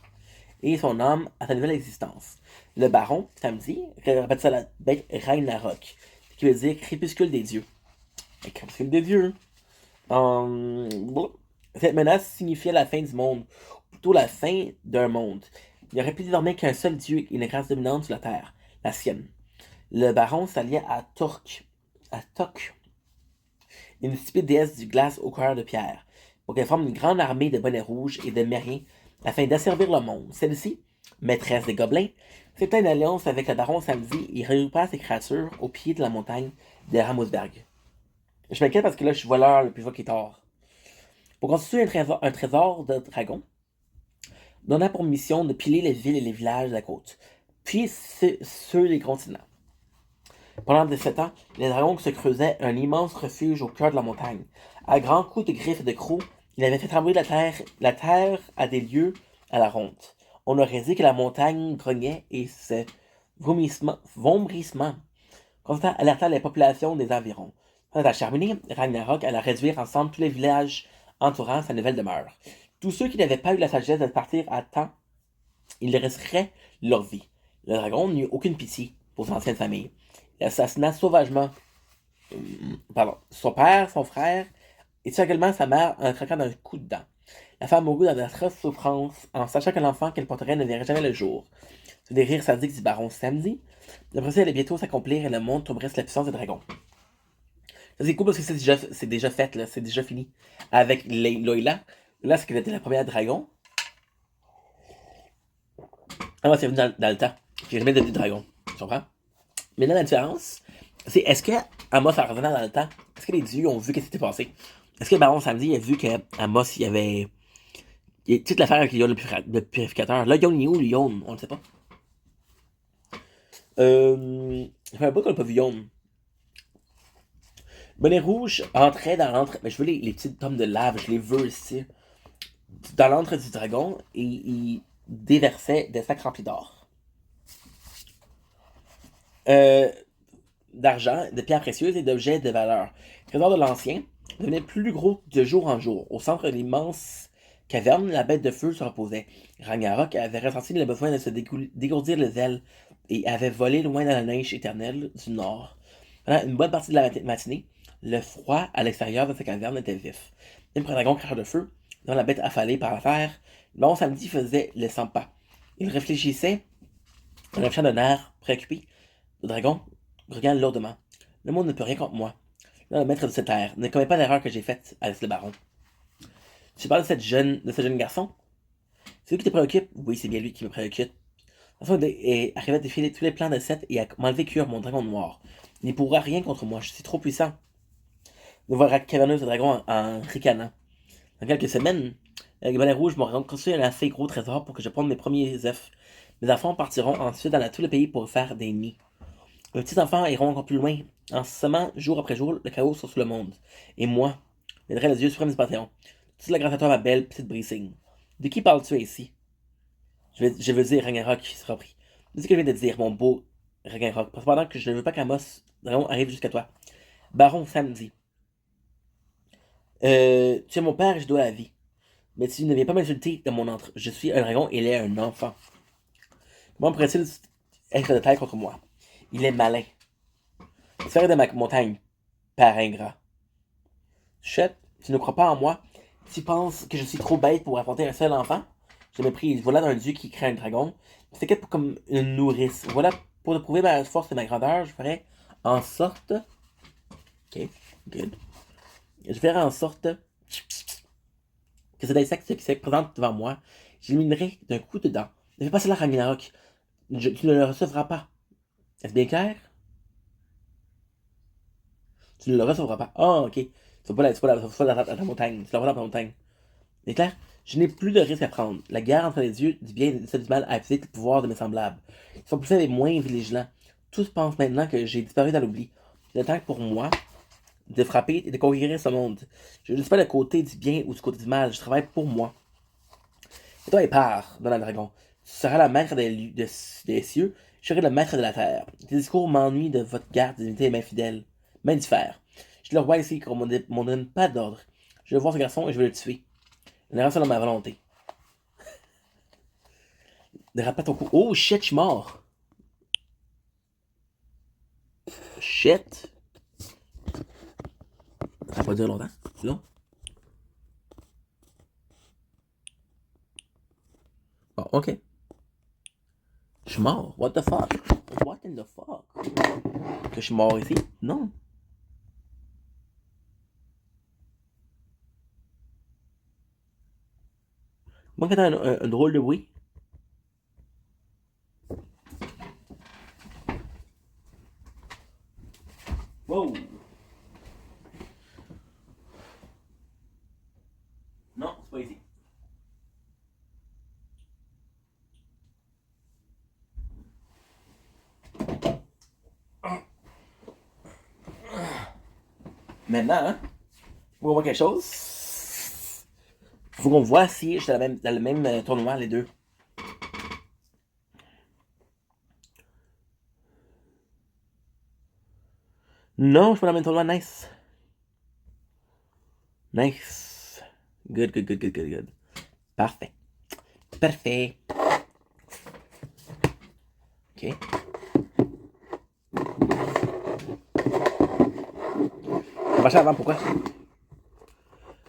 et son âme à sa nouvelle existence. Le baron, Samedi, répétait la bête Ragnarok, qui veut dire crépuscule des dieux. Le crépuscule des dieux. Cette menace signifiait la fin du monde, ou plutôt la fin d'un monde. Il n'y aurait plus désormais qu'un seul dieu et une race dominante sur la terre, la sienne. Le baron s'alliait à Tok, une stupide déesse du glace au cœur de pierre, pour qu'elle forme une grande armée de bonnets rouges et de mériens afin d'asservir le monde. Celle-ci, maîtresse des gobelins, accepta une alliance avec le baron Samedi et regroupa ses créatures au pied de la montagne de Ramosberg. Je m'inquiète parce que là, je suis voleur le plus qui est tard. Pour constituer un trésor de dragon, donna pour mission de piller les villes et les villages de la côte, puis ceux des continents. Pendant 17 ans, les dragons se creusaient un immense refuge au cœur de la montagne. À grands coups de griffes et de crocs, il avait fait trembler la terre à des lieues à la ronde. On aurait dit que la montagne grognait et ce vomissement constant alerta les populations des environs. Quant à Charmini, Ragnarok alla réduire ensemble tous les villages entourant sa nouvelle demeure. Tous ceux qui n'avaient pas eu la sagesse de partir à temps, ils risqueraient leur vie. Le dragon n'eut aucune pitié pour son ancienne famille. Il assassina sauvagement son père, son frère, et tue également sa mère en craquant d'un coup de dent. La femme mourut dans d'atroces souffrances, en sachant que l'enfant qu'elle porterait ne verrait jamais le jour. Sous des rires sadiques du baron Samedi, le procès allait bientôt s'accomplir et le monde tomberait sous la puissance des dragons. Ça c'est cool parce que c'est déjà fait, là, c'est déjà fini. Avec Loïla, là c'est qu'elle était la première dragon. Alors c'est venu dans le temps. J'ai jamais devenu dragon. Tu comprends? Mais là, la différence, c'est est-ce que Amos a revenant dans le temps? Est-ce que les dieux ont vu ce qui s'était passé? Est-ce que le baron Samedi a vu qu'Amos, il y avait toute l'affaire avec le Yon le purificateur? Là, Yon est où, le Yon? On ne sait pas. Je savais pas qu'on n'a pas vu Yon. Bonnet Rouge entrait dans l'entre... Mais je veux les petites tomes de lave, je les veux ici. Dans l'antre du dragon, et il déversait des sacs remplis d'or. D'argent, de pierres précieuses et d'objets de valeur. Le trésor de l'ancien devenait plus gros de jour en jour. Au centre de l'immense caverne, la bête de feu se reposait. Ragnarok avait ressenti le besoin de se dégourdir les ailes et avait volé loin dans la neige éternelle du nord. Pendant une bonne partie de la matinée, le froid à l'extérieur de sa caverne était vif. Même pour un dragon cracheur de feu, dont la bête affalée par la terre, le baron Samedi faisait les 100 pas. Il réfléchissait en affichant d'un air préoccupé. Le dragon regarde lourdement. Le monde ne peut rien contre moi. Là, le maître de cette terre ne commet pas l'erreur que j'ai faite, Alice le baron. Tu parles de ce jeune garçon? C'est lui qui te préoccupe? Oui, c'est bien lui qui me préoccupe. Il arrive à défiler tous les plans de Seth et à m'enlever cure mon dragon noir. Il ne pourra rien contre moi, je suis trop puissant. de voir la caverneuse de dragon en ricanant. Dans quelques semaines, les balais rouges m'auront construit un assez gros trésor pour que je ponde mes premiers œufs. Mes enfants partiront ensuite dans tout le pays pour faire des nids. Mes petits enfants iront encore plus loin, en semant jour après jour le chaos sur le monde. Et moi, je viendrai le Dieu suprême du Panthéon. Toute la grâce à toi, ma belle petite Brissing. De qui parles-tu ici? Je veux dire Ragnarok, qui sera pris. Dis ce que je viens de dire, mon beau Ragnarok. Cependant que je ne veux pas qu'Amos Dragon arrive jusqu'à toi. Baron Samedi. Tu es mon père et je dois la vie. Mais tu ne viens pas m'insulter de mon entre. Je suis un dragon et il est un enfant. Comment pourrait-il être de taille contre moi? Il est malin. Sors de ma montagne, père ingrat. Chut, tu ne crois pas en moi? Tu penses que je suis trop bête pour affronter un seul enfant? Je me prise, voilà d'un dieu qui craint un dragon. Tu t'inquiètes comme une nourrice. Voilà, pour te prouver ma force et ma grandeur, je ferai en sorte... Ok, good. Je ferai en sorte que cet insecte qui se présente devant moi, j'éliminerai d'un coup de dent. Ne fais pas cela, Ragnarok. Tu ne le recevras pas. Est-ce bien clair? Tu ne le recevras pas. Ah, ok. C'est pas la montagne. Tu l'auras dans ta montagne. C'est clair? Je n'ai plus de risque à prendre. La guerre entre les dieux du bien et celle du mal a épuisé le pouvoir de mes semblables. Ils sont plus faibles et moins vigilants. Tous pensent maintenant que j'ai disparu dans l'oubli. Il est temps pour moi de frapper et de conquérir ce monde. Je ne suis pas le côté du bien ou du côté du mal. Je travaille pour moi. Et toi, épars, Donald Dragon. Tu seras la maître des cieux. Je serai le maître de la terre. Tes discours m'ennuient de votre garde d'unité et main fidèle. Main du fer. Je suis le roi ici, qu'on m'en donne pas d'ordre. Je veux voir ce garçon et je veux le tuer. Il n'est selon ma volonté. Ne rate pas ton coup. Oh shit, je suis mort. Shit. Ça va pas durer longtemps. Là. Bon, ok. Je suis mort. What the fuck? What in the fuck? Que je suis mort ici? Non. Moi, quand t'as un drôle de bruit. Wow. Non, c'est pas ici. Maintenant, hein, faut qu'on voit quelque chose. Faut qu'on voit si j'étais dans le même tournoi, les deux. Non, je suis pas dans le même tournoi, nice. Nice. Good. Parfait. Parfait. Ok. On va chercher avant, pourquoi?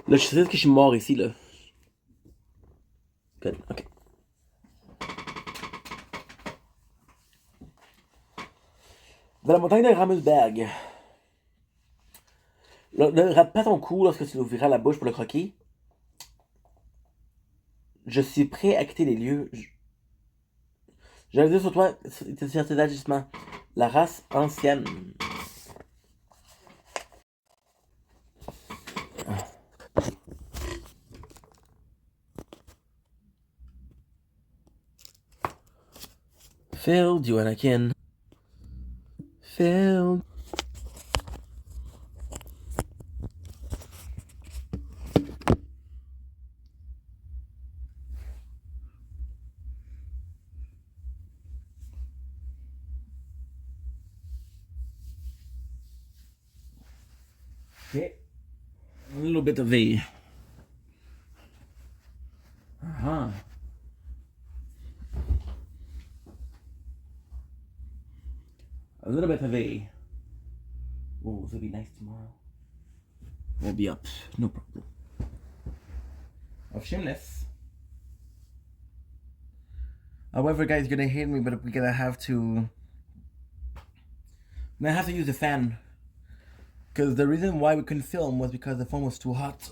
Là, je sais que je suis mort ici, là. Good, ok. Dans la montagne de Ramusberg. Ne rate pas ton coup lorsque tu ouvriras la bouche pour le croquer. Je suis prêt à quitter les lieux. Je veux dire sur toi, tes agissements. La race ancienne. Failed you, Anakin. Failed. Okay. A little bit of a... Uh-huh. A little bit of a... Oh, it'll be nice tomorrow. We'll be up, no problem. Of shameless. However, guys, you're gonna hate me, but we're gonna have to... I'm gonna have to use the fan. Because the reason why we couldn't film was because the phone was too hot.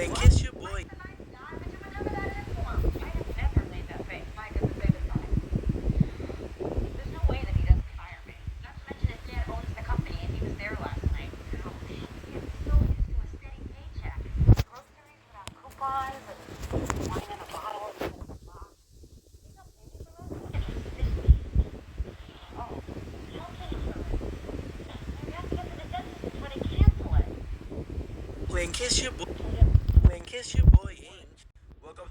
Wayne, kiss your boy. There's no way that he doesn't fire me. Not to mention his dad owns the company and he was there last night. He is so used to a steady paycheck. Groceries without coupons and wine in a bottle instead of a box. He's not paying for those. And he's this week. Oh, health insurance. You have to get to the dentist before they cancel it. Wayne, kiss your boy. Wayne, kiss your boy, Ainge. Welcome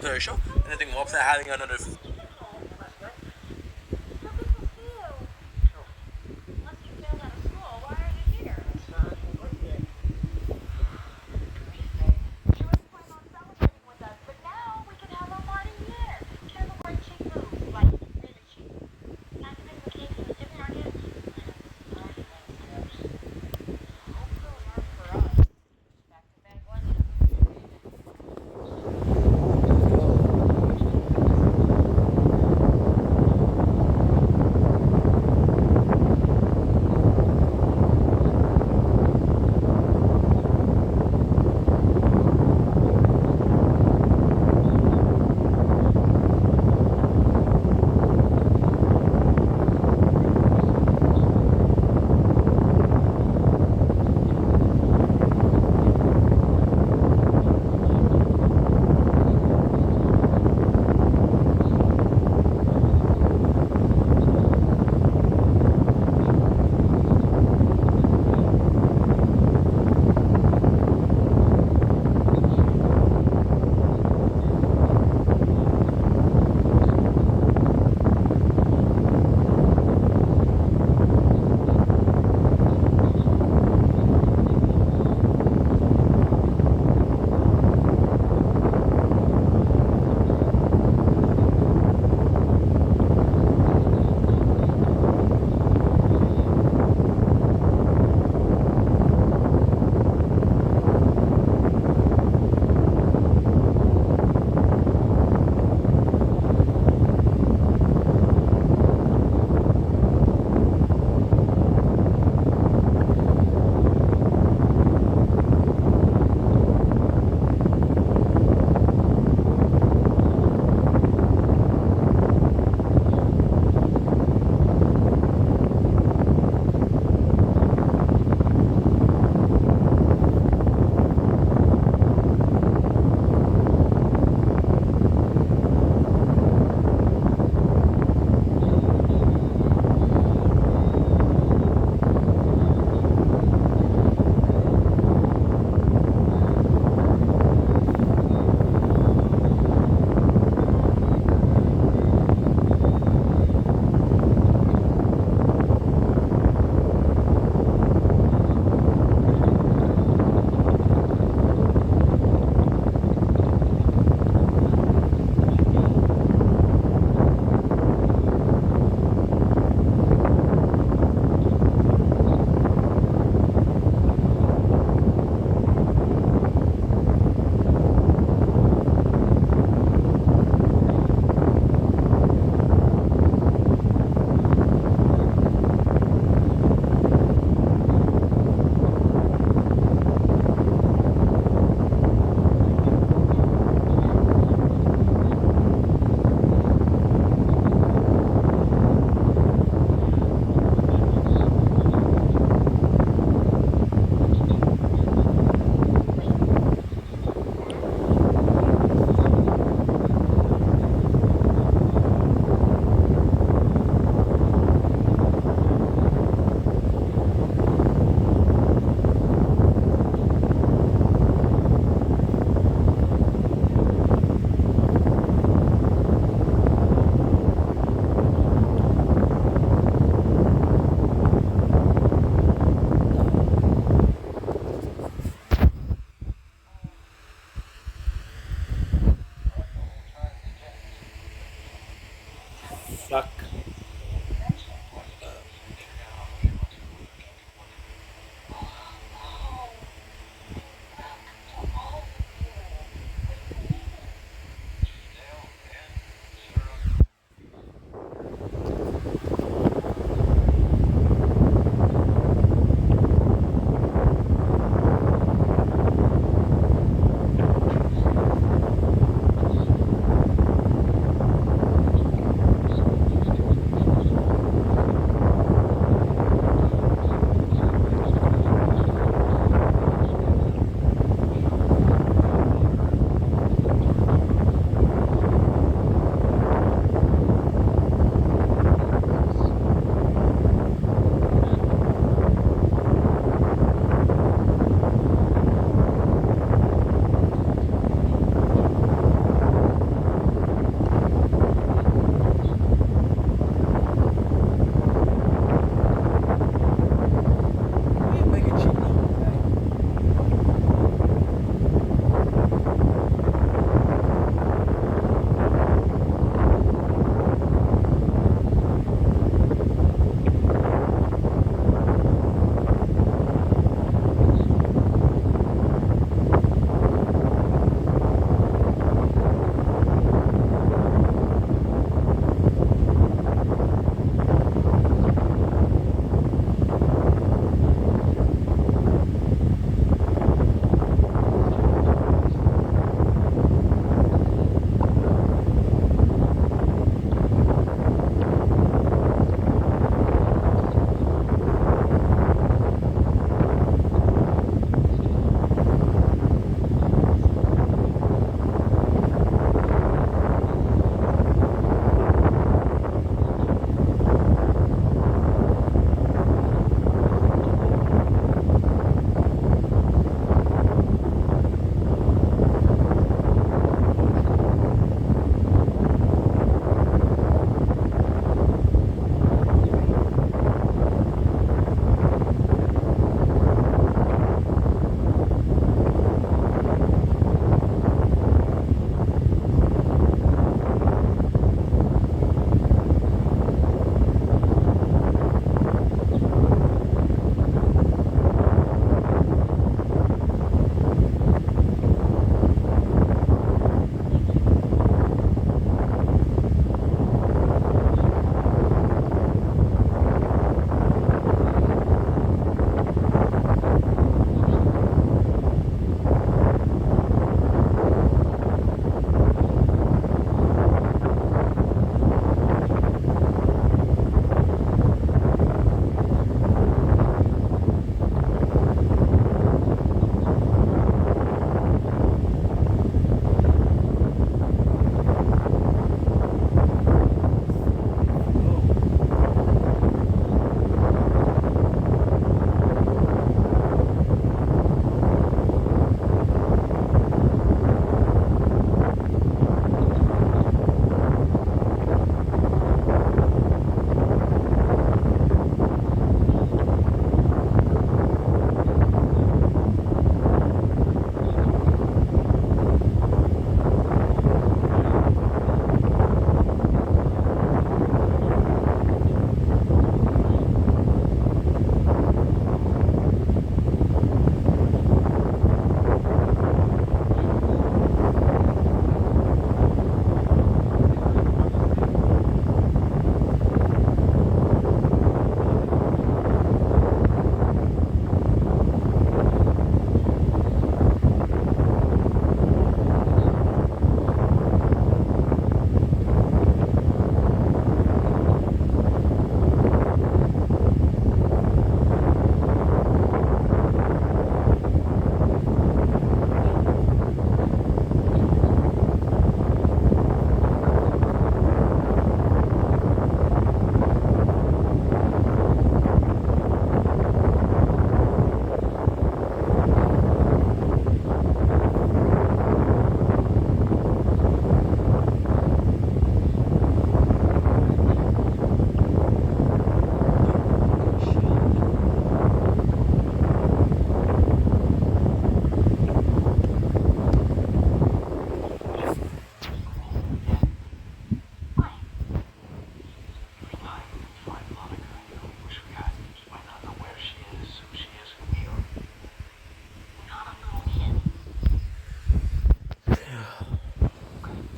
to our show. Anything more than having another. So good to see you. Unless you failed out of school, why are you here? She was planning on celebrating with us, but now we can have a party here. Celebrate cheap moves, like really cheap. Activating the cakes and dipping our gifts. Hopefully not for us. Back to back lunches.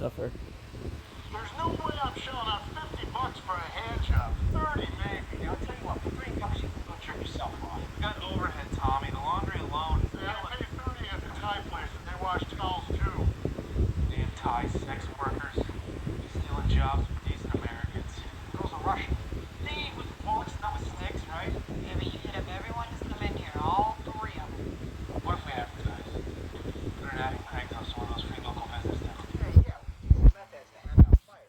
tougher. There's no way I'm shelling out $50 for a hand job. 30 maybe. I'll tell you what, for $3 you can go jerk yourself off. We got overhead, Tommy. The laundry alone. Yeah, I pay 30 at the Thai place, and they wash towels too. Damn Thai sex workers. Stealing jobs from decent Americans. Girls are Russian. Steve was Polish, not with sticks, right? Yeah, but you hit up everyone who's come in here, all three of them. What if we advertise? Put an ad in Craigslist, one of those free local business things. Yeah. Methods to hand out fire.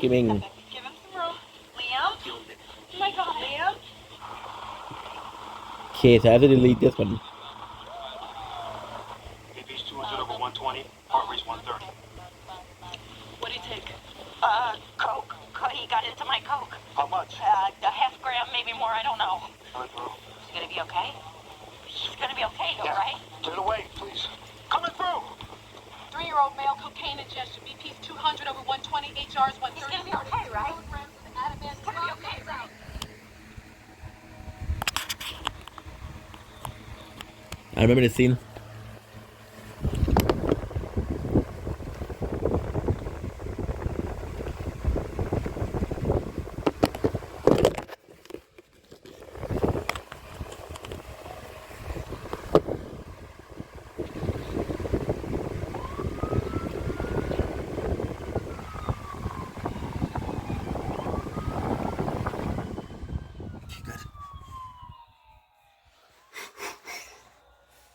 screaming. Give him some room. Liam? Oh my god, Liam? Okay, so I have to delete this one. AP's 200 over 120, heart rate's 130. What do you take? Coke. He got into my Coke. How much? A half gram, maybe more, I don't know. Coming through. Is he gonna be okay? He's gonna be okay, though, right? Get it away, please. Coming through! 3-year-old male cocaine ingestion. BP's 200 over 120. HR's 130. He's gonna be okay, right? Kilograms of Ativan. He's gonna be okay, right? I remember the scene.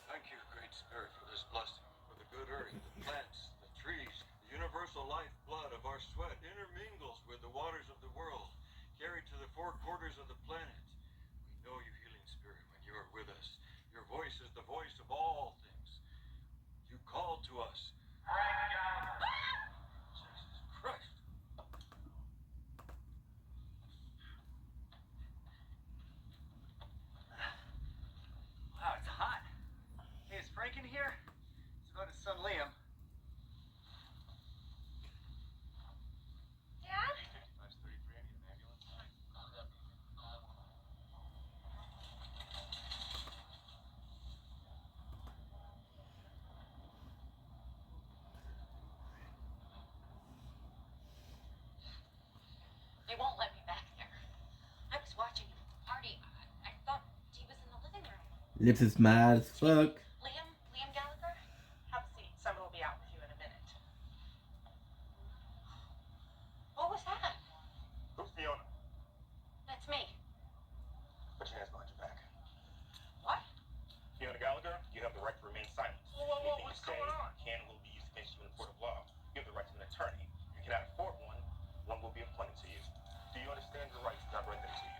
Thank you, Great Spirit, for this blessing, for the good earth, the plants, the trees, the universal lifeblood of our sweat intermingles with the waters of the world, carried to the four quarters of the planet. We know you, healing spirit, when you are with us. Your voice is the voice of all things. You call to us. Jesus Christ. Wow, it's hot. Hey, is Frank in here? It's about his son Liam. Dad? Times 33, I need an ambulance. They won't let me back there. I was watching him party. I thought he was in the living room. Lips is mad as fuck. Liam Gallagher? Have a seat. Someone will be out with you in a minute. What was that? Who's Fiona? That's me. Put your hands behind your back. What? Fiona Gallagher, you have the right to remain silent. Whoa, Anything what's you say going on? can and will be used against you in a court of law. You have the right to an attorney. You cannot afford one. One will be appointed to you. Do you understand your rights as I've read them to you?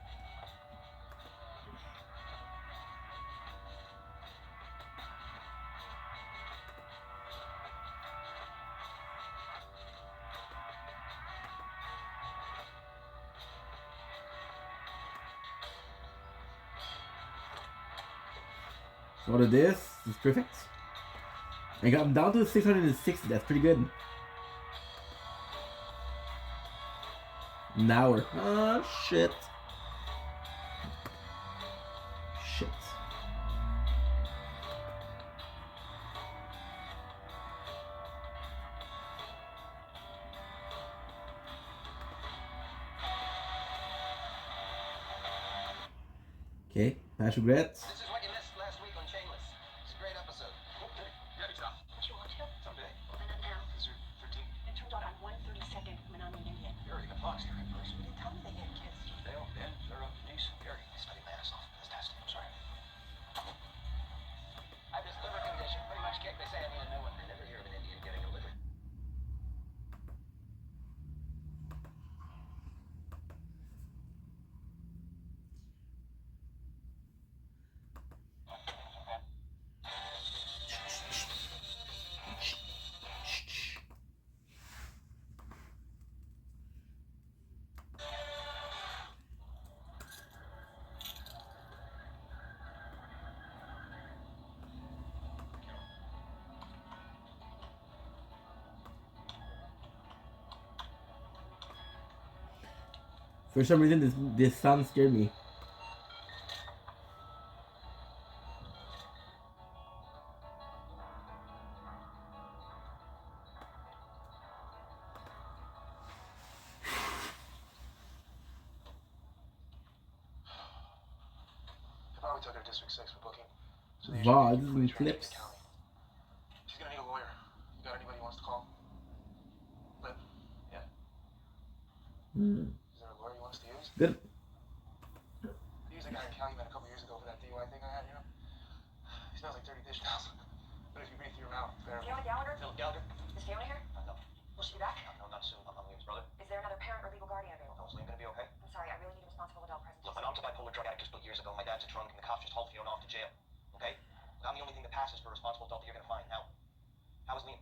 So what it is perfect. I got him down to 660, that's pretty good. An hour. Oh shit. Shit. Okay, patch regrets. This is what you missed last week on Shameless. It's a great episode. Okay. Yeah, it's not. Did you watch it? Someday. Well, not now. Is there 13? It turned out on 132nd when I'm in India. You already got Fox here at first. You didn't tell me they had kids. Dale, Dan, they're up to Denise. Gary, he's fighting my ass off. This test. I'm sorry. I have this liver condition. Pretty much kicked. They say I need a new one. I never hear of an Indian getting a liver. For some reason, this sound scared me. I probably took her to District 6 for booking. So they VODs usually and keep footage clips. in the county. She's gonna need a lawyer. You got anybody who wants to call? Lynn? Yeah. Is there a lawyer you want us to use? Good. I used a guy in Calumet a couple years ago for that DUI thing I had, you know? He smells like dirty dish towels. But if you breathe through your mouth, fair. Fiona Gallagher? Phil Gallagher? Is Fiona here? No. Will she be back? No, not soon. I'm Liam's brother. Is there another parent or legal guardian available? No, is Liam gonna be okay? I'm sorry, I really need a responsible adult present. Look, my mom's a bipolar drug addict who split years ago. My dad's a drunk, and the cops just hauled Fiona off to jail. Okay? I'm the only thing that passes for a responsible adult that you're gonna find. How is Liam?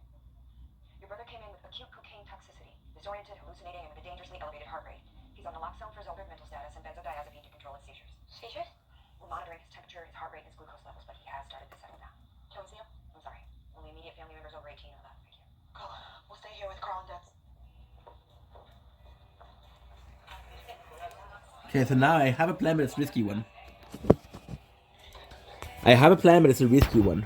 Your brother came in with acute cocaine toxicity, disoriented, hallucinating, and with a dangerously elevated heart rate. He's on naloxone for his altered mental status and benzodiazepine to control his seizures. Seizures? We're monitoring his temperature, his heart rate, and his glucose levels, but he has started to settle down. Can we see him? I'm sorry. Only immediate family members over 18 know that. Thank you. Cool. We'll stay here with Carl and Debs. Okay, so now I have a plan, but it's a risky one. I have a plan, but it's a risky one.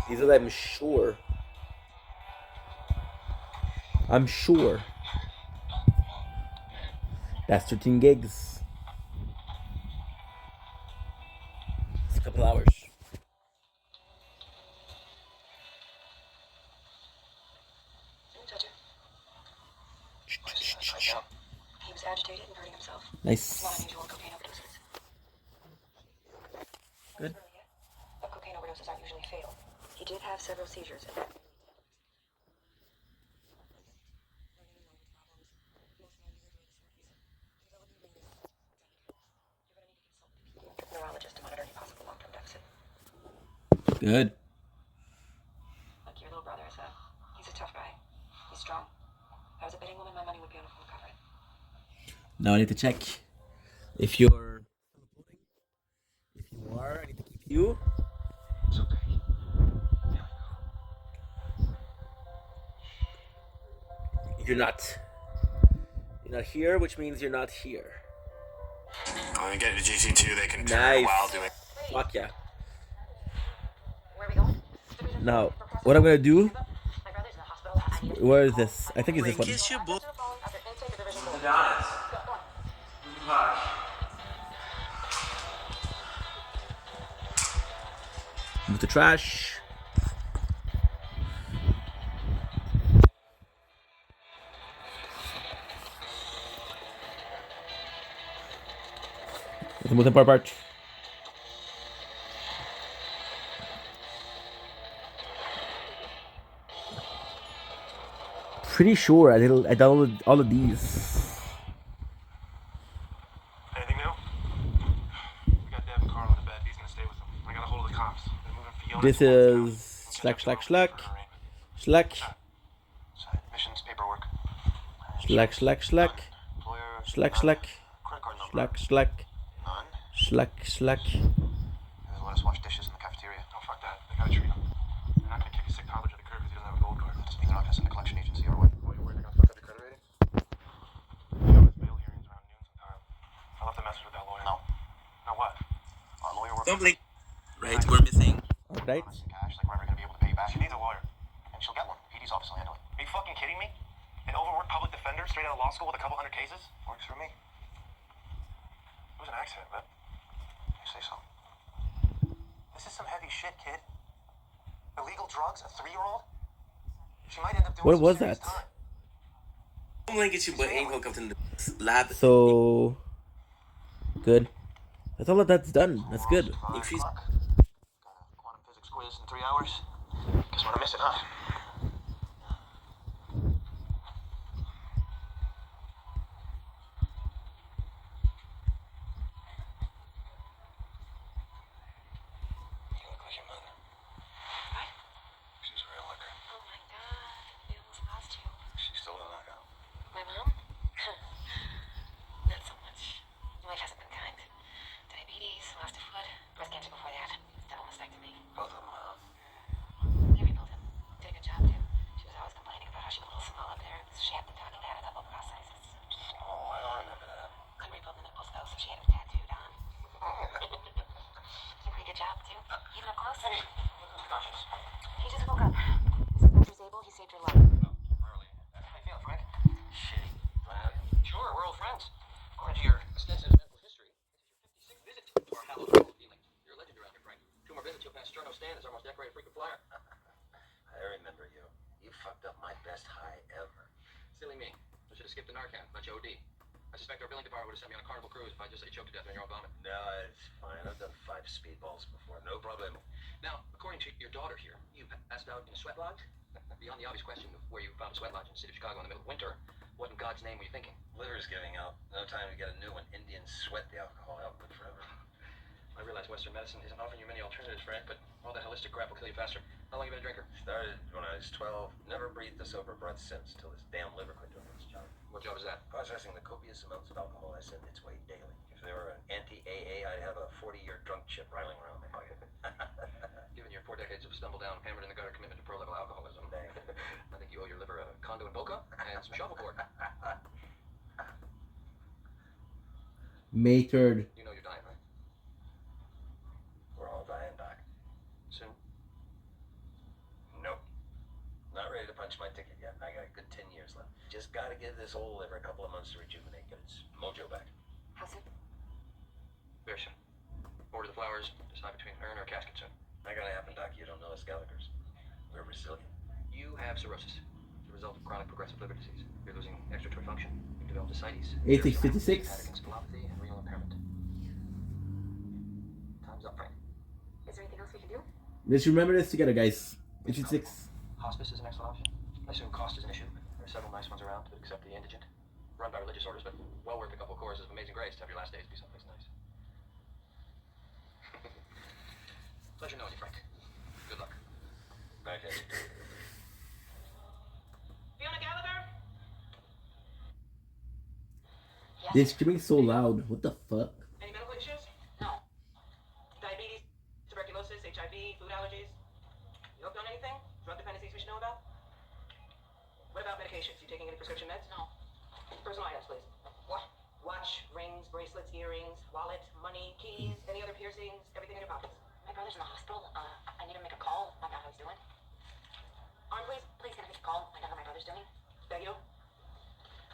These are I'm sure. I'm sure. That's 13 gigs. It's a couple hours. He was agitated and hurting himself. Nice. Not unusual cocaine overdoses. Good. But cocaine overdoses aren't usually fatal. He did have several seizures. Neurologist to monitor any possible long-term deficit. Good. Look, your little brother he's a tough guy. He's strong. If I was a betting woman, my money would be on a full recovery. Now I need to check if you're. If you are, I need to keep you. It's okay. You're not. You're not here, which means you're not here. When we get to GC2, they can turn Nice. while doing. Fuck yeah. Where are we going? Now, what I'm gonna do? My brother's in the hospital. I need Where is this? I think it's this one. Kiss your boy. After intake of division 4. Adonis. Go on. Move the trash. The most important part. Pretty sure I downloaded all of these. Anything new? We got Deb and Carl in the bed. He's gonna stay with them. I got a hold of the cops. They're moving Fiona. This is slack. Missions, paperwork. Slack. Employer. Slack. Credit card number. Slack. None. Slack. They let us wash dishes in the cafeteria. Oh, fuck that. They gotta treat him. They're not gonna kick a sick toddler to the curb because he doesn't have a gold card. That doesn't mean they're not gonna send a collection agency or what? Oh, you're worried they're gonna fuck up your credit rating? Fiona's bail hearing's around noon sometime. I'll have to message with that lawyer. No. No what? Our lawyer works. Don't blink. Right, we're missing. Right. Cash, like we're never gonna be able to pay you back. She needs a lawyer. And she'll get one. PD's office will handle it. Are you fucking kidding me? An overworked public defender straight out of law school with a couple hundred cases? Works for me. It was an accident, man. You say so. This is some heavy shit, kid. Illegal drugs, a 3-year-old? She might end up doing What some was serious that? time. I'm gonna get you, but Angel comes in the lab. So good. That's all that's done. That's good. If she's Got a quantum physics quiz in 3 hours. Guess I'm gonna miss it, huh? You look like your mother. What? She's a real looker. Oh my god. We almost lost you. She's still a knockout. My mom? Not so much. Life hasn't been kind. Diabetes, lost a foot, breast cancer before that, double mastectomy. Both of them, They rebuilt him. Did a good job too. She was always complaining about how she was a little small up there, so she had the tongue and had a double cross sizes. Oh, I don't remember that. Couldn't rebuild the nipples though, so she had them tattooed on. Did a pretty good job too. Even up close. He just woke up. This is Dr. Zabel. He saved your life. Early. How you feel, Frank? Shitty. Sure, we're old friends. According to your extensive medical history, this is your 56th visit to our hallowed home. You're a legend around here, Frank. 2 more visits, you'll pass Sterno Stan as our most decorated frequent flyer. I remember you. You fucked up my best high ever. Silly me. I should have skipped the Narcan. Let you OD. I suspect our billing department would have sent me on a Carnival cruise if I just said he choked to death on your own vomit. No, it's fine. I've done 5 speedballs before. No problem. Now, according to your daughter here, you passed out in a sweat lodge? Beyond the obvious question of where you found a sweat lodge in the city of Chicago in the middle of winter, what in God's name were you thinking? Liver's giving out. No time to get a new one. Indians sweat the alcohol out, but forever. I realize Western medicine isn't offering you many alternatives, Frank, but all that holistic crap will kill you faster. How long have you been a drinker? Started when I was 12. Never breathed a sober breath since, till this damn liver quit doing its job. What job is that? Processing the copious amounts of alcohol I send its way daily. If there were an anti-AA, I'd have a 40-year drunk chip riling around my pocket. Given your 4 decades of stumble-down, hammered-in-the-gutter commitment to pro-level alcoholism, Thanks. I think you owe your liver a condo in Boca and some shovel cord. May 3rd. You know you're dying, right? We're all dying, Doc. Soon? Nope. Not ready to punch my ticket yet. I got a good 10 years left. Just gotta give this old liver a couple of months to rejuvenate, get its mojo back. How soon? Very soon. Order the flowers, decide between urn or casket soon. Not gonna happen, Doc. You don't know us Gallagher's. We're resilient. You have cirrhosis, the result of chronic progressive liver disease. You're losing excretory function. You've developed ascites. 8656. Hepatic encephalopathy and renal impairment. Time's up, Frank. Is there anything else we can do? Let's remember this together, guys. 86. Hospice is an excellent option. I assume cost is an issue. There are several nice ones around, except the indigent. Run by religious orders, but well worth a couple of choruses of Amazing Grace to have your last days be someplace nice. Pleasure knowing you, Frank. Good luck. Okay. Fiona Gallagher? They're screaming so loud. What the fuck? Any medical issues? No. Diabetes, tuberculosis, HIV, food allergies? You hooked on anything? Drug dependencies we should know about? What about medications? You taking any prescription meds? No. Personal items, please. What? Watch, rings, bracelets, earrings, wallet, money, keys, any other piercings, everything in your pockets. My brother's in the hospital. I need to make a call. Find out how he's doing. Arm, please. Please, can I make a call? Find out how my brother's doing. Thank you.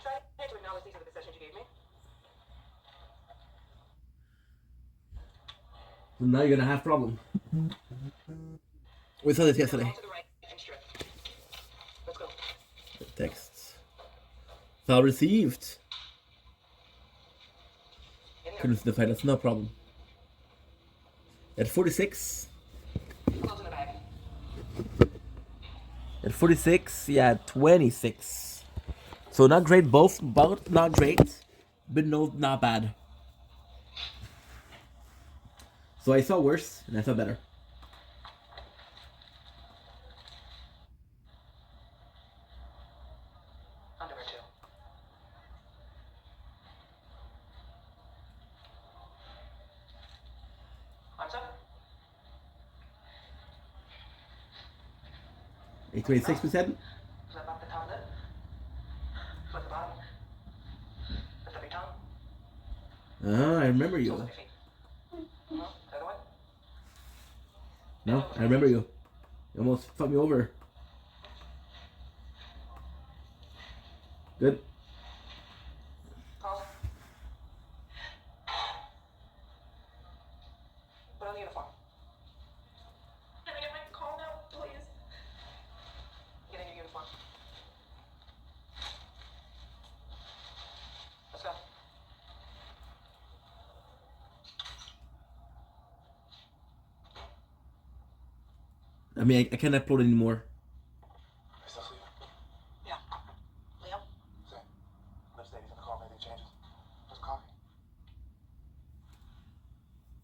Try to acknowledge these are the concessions you gave me. So now you're gonna have problem. We saw this yesterday. All to the right and straight. Let's go. Texts. File received. In here. Couldn't see the file, that's no problem. At 46. Close in the bag. At 46, yeah, 26. So not great, both not great, but no, not bad. So I saw worse, and I saw better. Underwear too. Arms up. 826%. Flip up the top lip. Flip the bottom. Lift up your tongue. Ah, I remember Soles you. of your feet. The other way. No, I remember you. You almost fucked me over. Good. Pause. Put on the uniform. Can I get my call now, please? Get in your uniform. Let's go. I mean, I can't upload anymore. I still sleeping? Yeah. Leo? Say, lips ladies in the car, anything changes. What's coffee?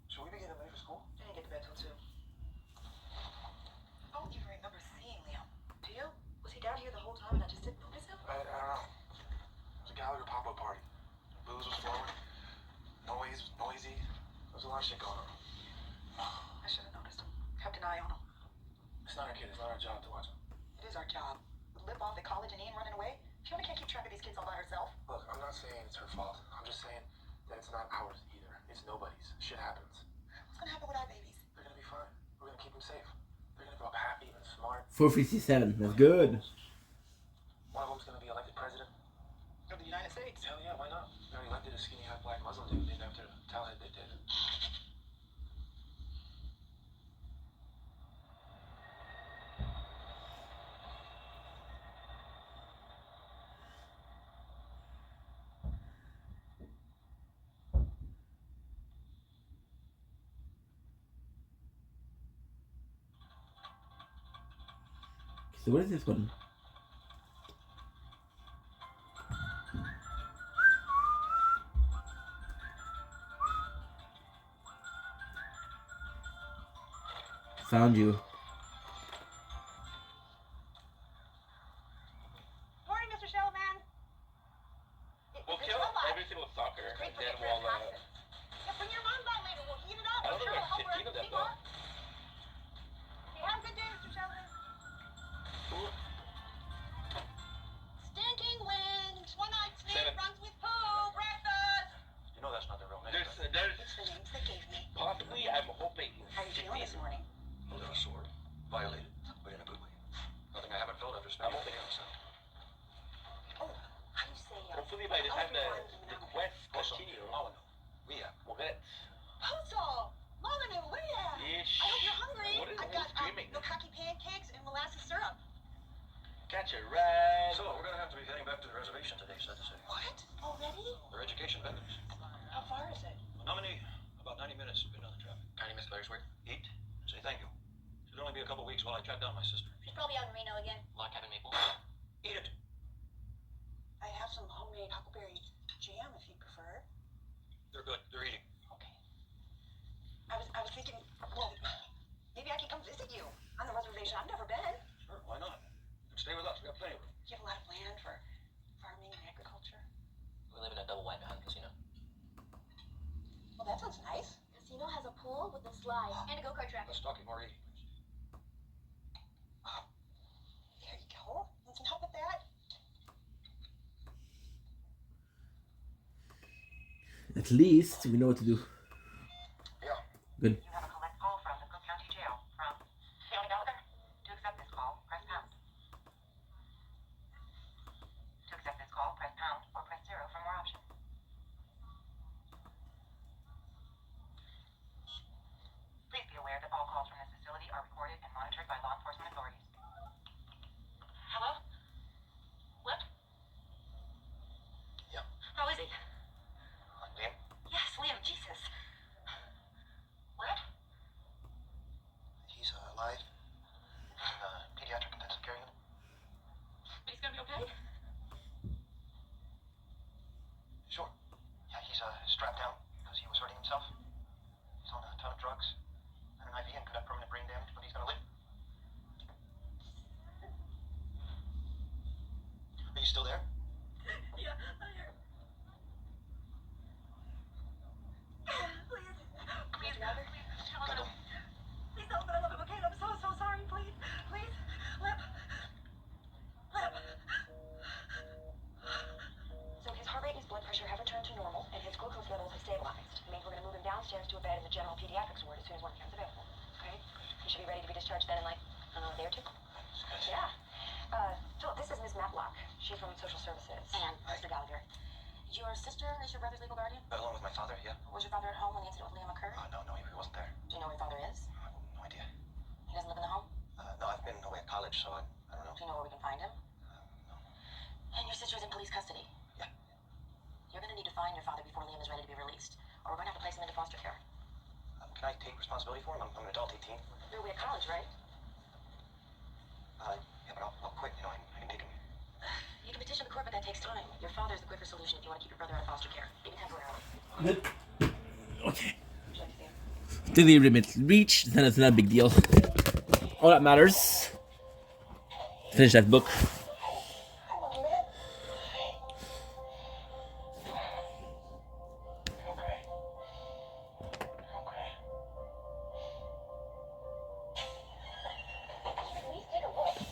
Should we be getting ready for school? I didn't get to bed till 2. I don't even remember seeing Liam. Do you? Was he down here the whole time and I just didn't notice him? I don't know. It was a Gallagher pop-up party. Booze was flowing. Noisy. There was a lot of shit going on. I should have noticed him. Kept an eye on him. It's not our kid. It's not our job to watch him. It is our job. With Lip off at college and Ian running away, Fiona can't keep track of these kids all by herself. Look, I'm not saying it's her fault. I'm just saying that it's not ours either. It's nobody's. Shit happens. What's gonna happen with our babies? They're gonna be fine. We're gonna keep them safe. They're gonna grow up happy and smart. 457. That's good. One of them's gonna be elected president. Of the United States. Hell yeah, why not? They already elected a skinny half black Muslim dude named after the Taliban dictator. So what is this one? Found you. Morning, Mr. Shellman. We'll It's kill robot. everything with soccer. Great And for then the we'll, fantastic. Yeah, bring your mom by later. We'll heat it up. I don't I'm sure know it'll help if her Tina does sleep that. more. Hey, have a good day, Mr. Shellman. Stinking wind. One night stand Seven. runs with poo. Breakfast. You know that's not the real name. there's right? It's the names they gave me. possibly, I'm hoping. How are you feeling this morning? A little sore. Violated, but in a good way. Nothing I haven't felt after spending a day on sound. Oh, how do you say? Hopefully by the time the quest Also, continues, Molyneux. We have. we'll get it. Puzzle. Molyneux, where you at? Ish. I hope you're hungry. What is I've it got screaming? bukkake pancakes and molasses syrup. Catch a ride. So, we're gonna have to be heading back to the reservation today, sad to say. What? Already? They're education vendors. How far is it? Menominee, about 90 minutes, been on the traffic. Kindly, Miss Clairsworth. Eat and say thank you. Should only be a couple weeks while I track down my sister. She's probably out in Reno again. Log cabin maple. Eat it. I have some homemade huckleberry jam if you'd prefer. They're good. They're eating. Okay. I was thinking, well, maybe I could come visit you on the reservation. I've never been. Sure, why not? You can stay with us. We got plenty of room. You have a lot of land for farming and agriculture. We live in a double wide behind casino. Well, that sounds nice. Casino has a pool with a slide and a go-kart track. Let's talk more eating. There you go. Want some help with that? At least we know what to do. Yeah. Good. You have a collect call from the Cook County Jail from County Gallagher. To accept this call, press pound. To accept this call, press pound or press 0 for more options. Please be aware that all calls from this facility are recorded and monitored by law enforcement authorities. Hello? What? Yeah. How is he? Liam? Yes, Liam, Jesus. What? He's alive. In pediatric intensive care unit. But he's gonna be okay? Sure. Yeah, he's strapped down because he was hurting himself. He's on a ton of drugs and an IV and could have permanent brain damage, but he's gonna live. Are you still there? Yeah, I'm here. Please, Robert. Tell him. Please tell him that I love him, okay? I'm so sorry. Please, please. Lip. So his heart rate and his blood pressure have returned to normal, and his glucose levels have stabilized. It means we're going to move him downstairs to a bed in the general pediatrics ward as soon as one becomes available. Okay? He should be ready to be discharged then in like, I don't know, a day or two. Yeah. Philip, this is Miss Matlock. She's from social services. And Mr. Gallagher. Your sister is your brother's legal guardian? Along with my father, yeah. Was your father at home when the incident with Liam occurred? No, he wasn't there. Do you know where your father is? No idea. He doesn't live in the home? No, I've been away at college, so I don't know. Do you know where we can find him? No. And your sister's in police custody? Yeah. You're going to need to find your father before Liam is ready to be released, or we're going to have to place him into foster care. Can I take responsibility for him? I'm an adult, 18. You're away at college, right? Yeah, but I'll quit. You know, I can take him. You can petition the court, but that takes time. Your father's the quicker solution if you want to keep your brother out of foster care, even temporarily. Good. Okay. Would you like to see him? To the limit reached, then it's not a big deal. All that matters. Finish that book.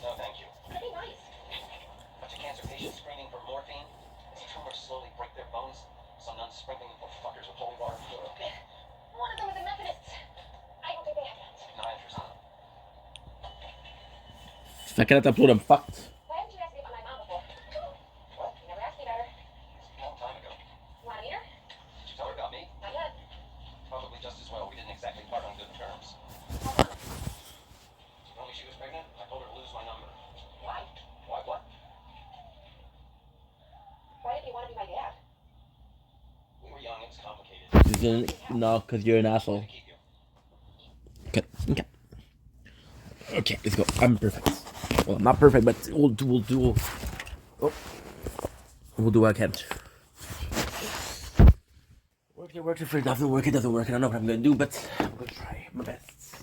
No, thank you. Pretty nice. Bunch of cancer patients screaming for morphine. As the tumors slowly break their bones, some nuns sprinkling them for fuckers with holy water. One of them was a Methodist. I don't think they have that. Not interested. If I cannot upload, I'm fucked. Why haven't you asked me about my mom before? What? You never asked me about her. A long time ago. You want to meet her? Did you tell her about me? Not yet. Probably just as well. We didn't exactly part on good terms. When she was pregnant, I told her to lose my number. Why? Why what? Why didn't you want to be my dad? We were young, it's complicated. No, because you're an asshole. Keep you. Okay. Okay, let's go. I'm perfect. Well, not perfect, but we'll do what I can. Work if it doesn't work, it doesn't work. I don't know what I'm gonna do, but I'm gonna try my best.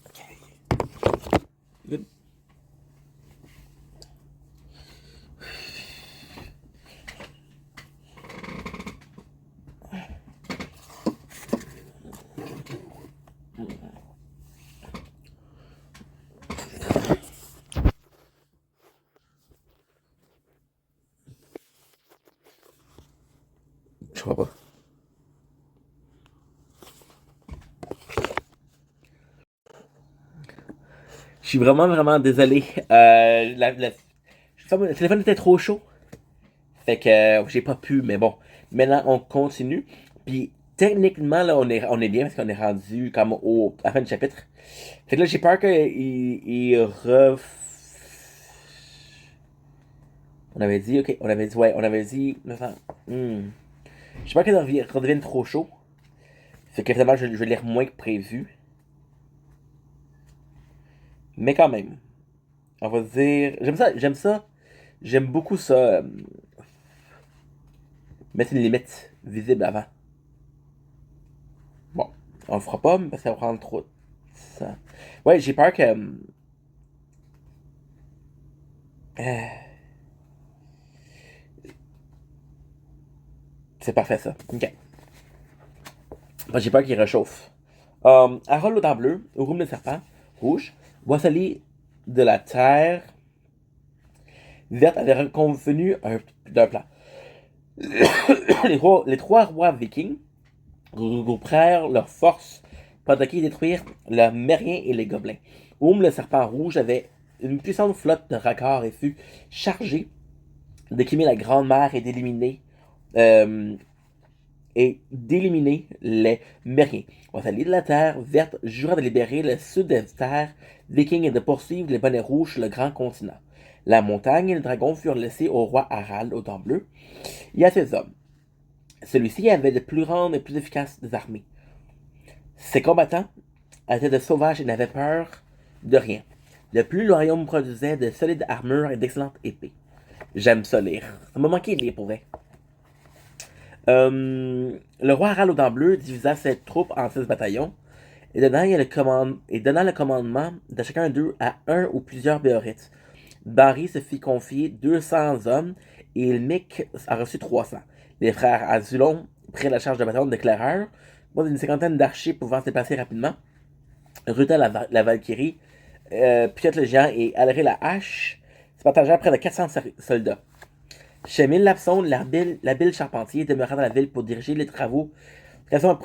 Okay. Good. Je crois pas. Je suis vraiment désolé. Le téléphone était trop chaud. Fait que j'ai pas pu, mais bon. Maintenant, on continue. Puis, techniquement, là, on est bien parce qu'on est rendu comme à la fin du chapitre. Fait que là, j'ai peur qu'il On avait dit, ok, on avait dit. J'ai peur qu'il redevienne trop chaud. Fait que finalement, je vais lire moins que prévu. Mais quand même. On va dire. J'aime ça. J'aime beaucoup ça. Mettre une limite visible avant. Bon, on le fera pas parce que ça va prendre trop de temps. Ouais, j'ai peur que. C'est parfait ça. Ok. Bon, j'ai peur qu'il réchauffe. Harold au dents bleues, au room de serpent, rouge, Boisselier de la terre verte avait convenu d'un plan. les trois rois vikings regroupèrent leurs forces pour attaquer et détruire les Mériens et les Gobelins. Oum, le serpent rouge, avait une puissante flotte de raccords et fut chargé d'équimer la grande mer et d'éliminer les Mériens. Boisselier de la terre verte jura de libérer le sud des terres vikings et de poursuivre les bonnets rouges sur le grand continent. La montagne et le dragon furent laissés au roi Harald aux dents bleues et à ses hommes. Celui-ci avait de plus grandes et plus efficaces armées. Ses combattants étaient de sauvages et n'avaient peur de rien. De plus, le royaume produisait de solides armures et d'excellentes épées. J'aime ça lire. Ça m'a manqué de lire pour vrai. Le roi Harald aux dents bleues divisa ses troupes en 6 bataillons et donna le commandement de chacun d'eux à un ou plusieurs béorites. Barry se fit confier 200 hommes et Ilmic a reçu 300. Les frères Azulon prirent la charge de bataillon d'éclaireurs, une cinquantaine d'archers pouvant se déplacer rapidement. Ruta la Valkyrie, Piot le géant et Alré la hache se partagèrent près de 400 soldats. Chemil Lapson, l'habile charpentier, demeura dans la ville pour diriger les travaux, prison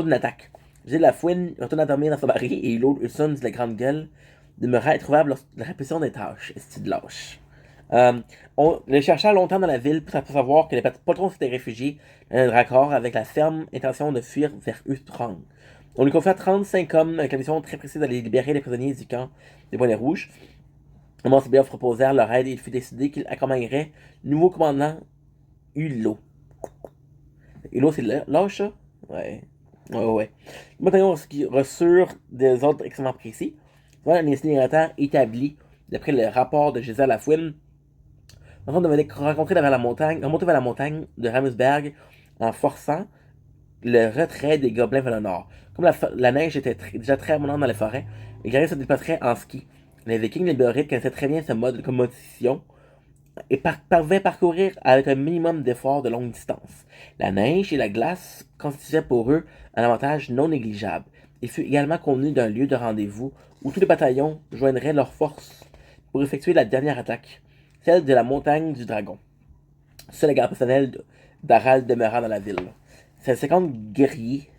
d'une attaque. Gilles Lafouine retourna dormir dans son baril et Hulot Ulson de la grande gueule demeura introuvable lorsque la répétition des tâches. Est-ce de lâche? On les chercha longtemps dans la ville pour savoir que les patrons s'étaient réfugiés dans un raccord avec la ferme intention de fuir vers Ustrang. On lui confia 35 hommes avec la mission très précise d'aller libérer les prisonniers du camp des Bonnets Rouges. Les Montsébiens proposèrent leur aide et il fut décidé qu'ils accompagneraient le nouveau commandant Hulot. Hulot, c'est lâche, ça? Ouais. Les bataillons reçurent des ordres extrêmement précis. Voilà un itinérant établi d'après le rapport de Gisèle Lafouine. On devait remonter vers la montagne de Ramusberg en forçant le retrait des gobelins vers le nord. Comme la neige était déjà très abondante dans les forêts, les guerriers se déplaceraient en ski. Les Vikings et les Béorites connaissaient très bien ce mode de locomotion et pouvaient parcourir avec un minimum d'efforts de longue distance. La neige et la glace constituaient pour eux un avantage non négligeable. Il fut également convenu d'un lieu de rendez-vous où tous les bataillons joindraient leurs forces pour effectuer la dernière attaque, celle de la montagne du dragon. Seul le garde personnel d'Harald demeura dans la ville. Ces 50 guerriers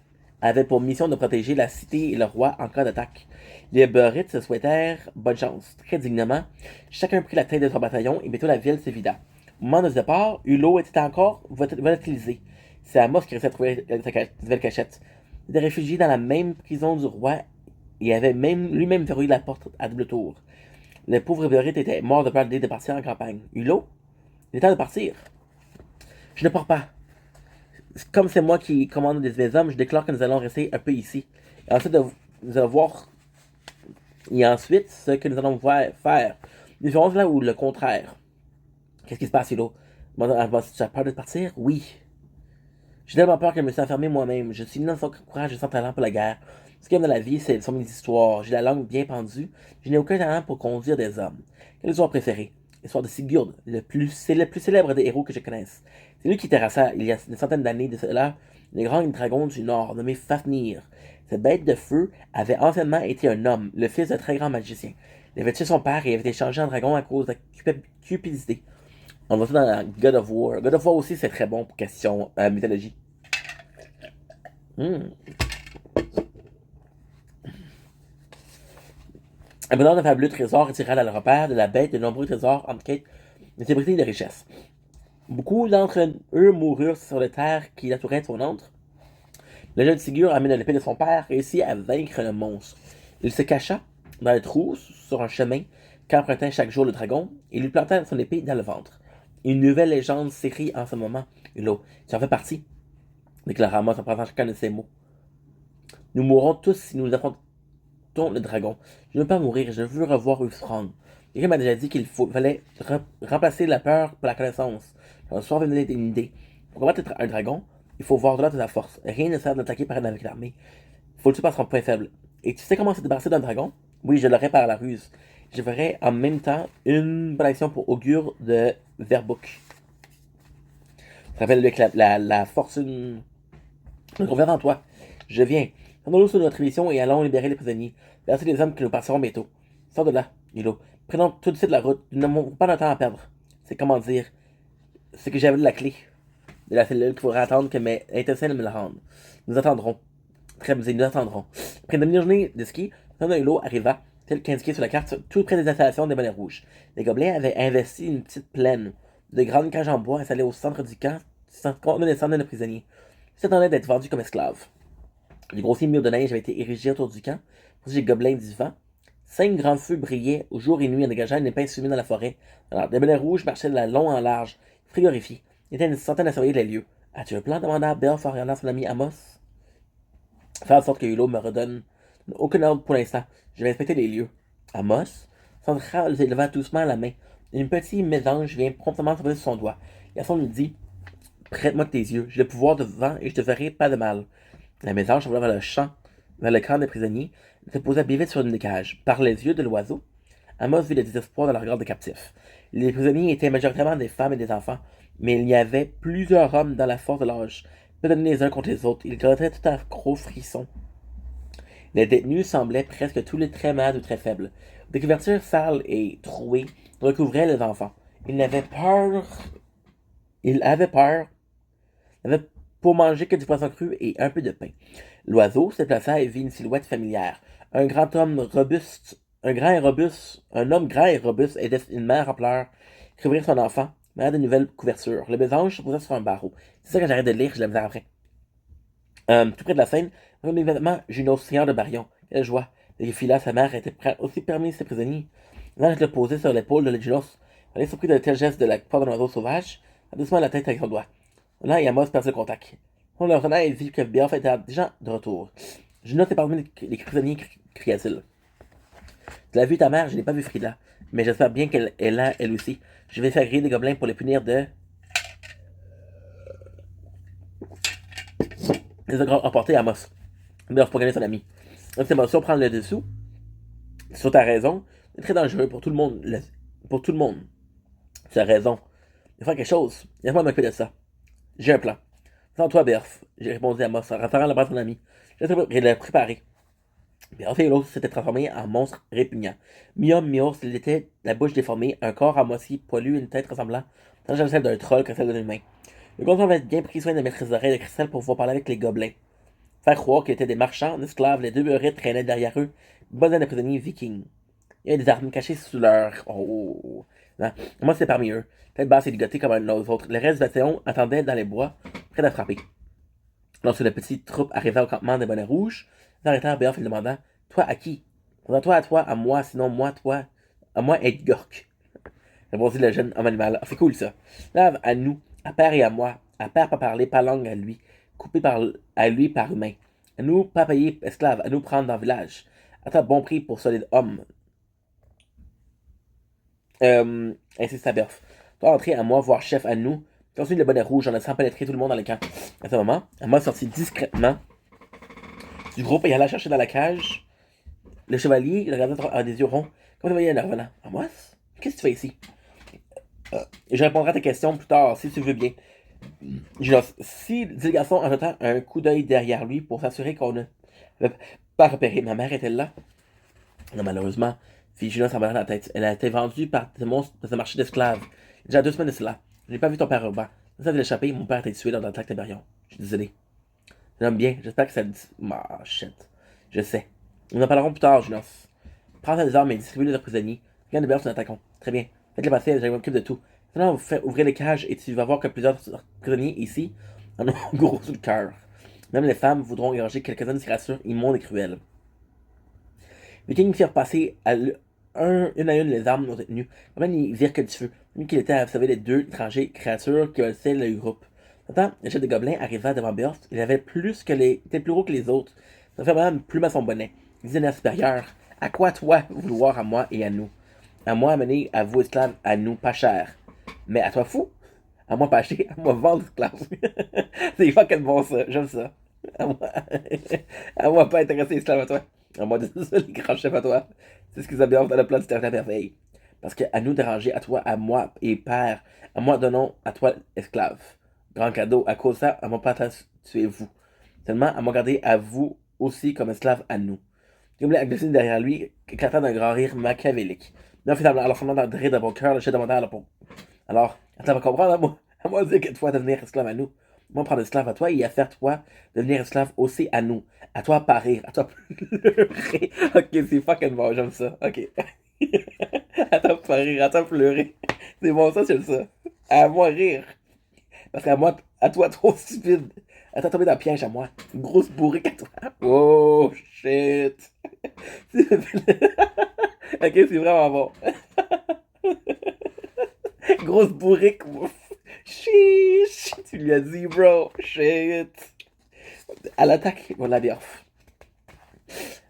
avaient pour mission de protéger la cité et le roi en cas d'attaque. Les Béorites se souhaitèrent bonne chance. Très dignement, chacun prit la tête de son bataillon et bientôt la ville se vida. Au moment de ce départ, Hulot était encore volatilisé. C'est Amos qui restait à trouver sa nouvelle cachette. Il était réfugié dans la même prison du roi et avait lui-même verrouillé la porte à double tour. Le pauvre Béorite était mort de peur de partir en campagne. Hulot, il est temps de partir. Je ne pars pas. Comme c'est moi qui commande des hommes, je déclare que nous allons rester un peu ici. Et ensuite nous allons voir. Et ensuite, ce que nous allons faire. Nous verrons là où le contraire. Qu'est-ce qui se passe, Hilo? Tu as peur de partir? Oui. J'ai tellement peur que je me suis enfermé moi-même. Je suis sans courage et sans talent pour la guerre. Ce qu'il y a dans la vie, ce sont mes histoires. J'ai la langue bien pendue. Je n'ai aucun talent pour conduire des hommes. Quelle histoire préférée? L'histoire de Sigurd, c'est le plus célèbre des héros que je connaisse. C'est lui qui terrassa, il y a une centaine d'années de cela, le grand dragon du Nord, nommé Fafnir. Cette bête de feu avait anciennement été un homme, le fils d'un très grand magicien. Il avait tué son père et avait été changé en dragon à cause de la cupidité. On voit ça dans God of War. God of War aussi, c'est très bon pour question mythologie. Abondant de fabuleux trésors attira à le repère de la bête de nombreux trésors en quête de célébrité et de richesse. Beaucoup d'entre eux moururent sur les terres qui l'entouraient de son antre. Le jeune Sigurd, armé de l'épée de son père, réussit à vaincre le monstre. Il se cacha dans le trou sur un chemin qu'empruntait chaque jour le dragon et lui planta son épée dans le ventre. Une nouvelle légende s'écrit en ce moment. Hulot, tu en fais partie, déclara Amos en prenant chacun de ses mots. Nous mourrons tous si nous affrontons le dragon. Je ne veux pas mourir, je veux revoir Ulfrond. Quelqu'un m'a déjà dit qu'il fallait remplacer la peur par la connaissance. J'en suis venu d'une idée. Pour combattre un dragon, il faut voir de là de la force. Rien ne sert d'attaquer par avec l'armée. Il faut le tuer par son point faible. Et tu sais comment se débarrasser d'un dragon? Oui, je l'aurai par la ruse. Je ferai en même temps une bonne action pour Augure de Verbuk. Je rappelle avec la fortune. Donc, on vient en toi. Je viens. Prenons-nous sur notre mission et allons libérer les prisonniers. Verser les hommes que nous passerons bientôt. Sors de là, Milo. Prenons tout de suite la route. Nous n'avons pas de temps à perdre. C'est comment dire. C'est que j'avais la clé de la cellule qu'il faudrait attendre que mes intestins me la rendent. Nous attendrons. Très bien, nous attendrons. Après une demi-journée de ski, Hilo arriva, tel qu'indiqué sur la carte, tout près des installations des bonnets rouges. Les gobelins avaient investi une petite plaine. De grandes cages en bois installées au centre du camp, contenaient des centaines de prisonniers. Ils s'attendaient d'être vendus comme esclaves. Les grossiers murs de neige avaient été érigés autour du camp, pour les gobelins du vent. 5 grands feux brillaient au jour et nuit en dégageant une épaisse fumée dans la forêt. Alors, des bonnets rouges marchaient de la long en large, frigorifiés. Il était une centaine à surveiller les lieux. As-tu un plan? Demanda Belf en regardant son ami Amos. Faire en sorte que Hulot me redonne aucun ordre pour l'instant. Je vais inspecter les lieux. Amos s'entra leva doucement la main. Une petite mésange vient promptement se poser sur son doigt. Garçon lui dit: prête-moi tes yeux. J'ai le pouvoir de vent et je te ferai pas de mal. La mésange s'envola vers le champ, vers le camp des prisonniers, et se posa bien vite sur une des cages. Par les yeux de l'oiseau, Amos vit le désespoir dans le regard des captifs. Les prisonniers étaient majoritairement des femmes et des enfants, mais il y avait plusieurs hommes dans la force de l'âge, peu donnés les uns contre les autres. Ils grattaient tout à gros frissons. Les détenus semblaient presque tous les très malades ou très faibles. Des couvertures sales et trouées recouvraient les enfants. Ils avaient peur pour manger que du poisson cru et un peu de pain. L'oiseau se plaça et vit une silhouette familière. Un homme grand et robuste aidait une mère en pleurs couvrir son enfant, malade de nouvelles couvertures. Le mésange se posait sur un barreau. C'est ça que j'arrête de lire, je la misère après. Tout près de la scène, immédiatement, Juno, seigneur de Barion. Quelle joie! Et Phila, sa mère, était aussi permis ses prisonniers. L'ange le posait sur l'épaule de Junos. Elle est surpris de tel geste de la part d'un oiseau sauvage, doucement la tête avec son doigt. Là, Amos perdit le contact. On leur retourna et vit que Biaf était déjà de retour. Junos est parmi les prisonniers, cria-t-il. Tu l'as vu ta mère, je n'ai pas vu Frida, mais j'espère bien qu'elle est là, elle aussi. Je vais faire griller des gobelins pour les punir de... Les a emportés à Amos. Biaf pour gagner son ami. Cette émotion prend le dessous. Sur ta raison, c'est très dangereux pour tout le monde. Tu as raison. Il faut faire quelque chose. Laisse-moi m'occuper de ça. J'ai un plan. Sans toi, Berf, j'ai répondu à Amos en rattrapant la bras de son ami. Je l'ai préparé. Berf et l'autre s'étaient transformés en monstres répugnants. Mi-homme, il était la bouche déformée, un corps à moitié poilu et une tête ressemblant tant à celle d'un troll que celle d'un humain. Le gouverneur avait bien pris soin de mettre ses oreilles de cristal pour pouvoir parler avec les gobelins. Faire croire qu'ils étaient des marchands, d'esclaves, les deux beurrettes traînaient derrière eux, une bonne de prisonniers vikings. Il y avait des armes cachées sous leur... Oh! Non. Moi, c'était parmi eux. Tête basse et ligoté comme un autre. Le reste du bataillon attendait dans les bois, prêt à frapper. Lorsque la petite troupe arriva au campement des bonnets rouges, l'arrêtèrent Béoff et lui demanda: toi à qui? Toi, à moi, sinon moi, toi. À moi, Edgork. Répondit le jeune homme animal. Ah, c'est cool ça. Là, à nous, à père et à moi, à père pas parler, pas langue à lui, coupé à lui par humain. À nous, pas payer esclaves, à nous prendre dans le village. À toi, bon prix pour solide homme. Ainsi c'est Berf. Toi, entrer à moi, voir chef à nous. Continue le bonnet rouge en laissant pénétrer tout le monde dans le camp. À ce moment, à moi sortit discrètement du groupe et alla chercher dans la cage. Le chevalier, il regardait à des yeux ronds. Comment tu voyais en revenant? À moi? Qu'est-ce que tu fais ici? Je répondrai à tes questions plus tard, si tu veux bien. Si le garçon en jetant un coup d'œil derrière lui pour s'assurer qu'on ne pas repéré, ma mère était là. Non, malheureusement, fit Junos en balançant la tête. Elle a été vendue par ce monstre dans un marché d'esclaves. Il y a déjà 2 semaines de cela. Je n'ai pas vu ton père urbain. Ça de l'échapper, mon père a été tué dans l'attaque de Barion. Je suis désolé. Je l'aime bien, j'espère que ça le dit. Ah, shit. Je sais. Nous en parlerons plus tard, Junos. Prends tes armes et distribue-les aux prisonniers. Regarde les nous attaquons. Très bien. Faites-les passer, je m'occupe de tout. Maintenant, vous faites ouvrir les cages et tu vas voir que plusieurs prisonniers ici en ont gros sous le cœur. Même les femmes voudront égorger quelques-unes de ces créatures immondes et cruelles. Les kings firent passer une à une les armes non détenues. Même ils virent que du feu. Lui qu'il était à observer les 2 étrangers créatures qui hollissaient le groupe. Pourtant, le chef des gobelins arriva devant Beorth. Il avait était plus gros que les autres. Ça fait même plume à son bonnet. Il disait à supérieur. À quoi toi vouloir à moi et à nous? À moi amener à vous esclaves, à nous pas cher. Mais à toi fou? À moi pas acheter, à moi vendre esclaves. C'est fucking bon ça, j'aime ça. À moi pas intéresser esclave à toi. À moi de les grands chefs à toi. C'est ce qu'ils avaient dans le plan du territoire merveille. Parce que à nous déranger, à toi, à moi et père, à moi donnons à toi esclave. Grand cadeau, à cause de ça, à moi pas tuer vous. Seulement à moi garder à vous aussi comme esclave à nous. Gobelin a glissé derrière lui, éclatant d'un grand rire machiavélique. Mais finalement, alors semblant de rire de bon cœur, le chef demanda à la peau. Alors, ça va comprendre à moi dire que toi devenir esclave à nous. Moi prendre esclave à toi et à faire toi devenir esclave aussi à nous. À toi pas rire, à toi pleurer. Ok, c'est fucking bon, j'aime ça. Ok. À toi pas rire, à toi pleurer. C'est bon, ça, j'aime ça. À moi rire. Parce qu'à moi, à toi trop stupide. À toi tomber dans le piège à moi. Une grosse bourrique à toi. Oh shit. Ok, c'est vraiment bon. Grosse bourrique. Chiche. Tu lui as dit, bro. Shit. À l'attaque, on l'a Beorth.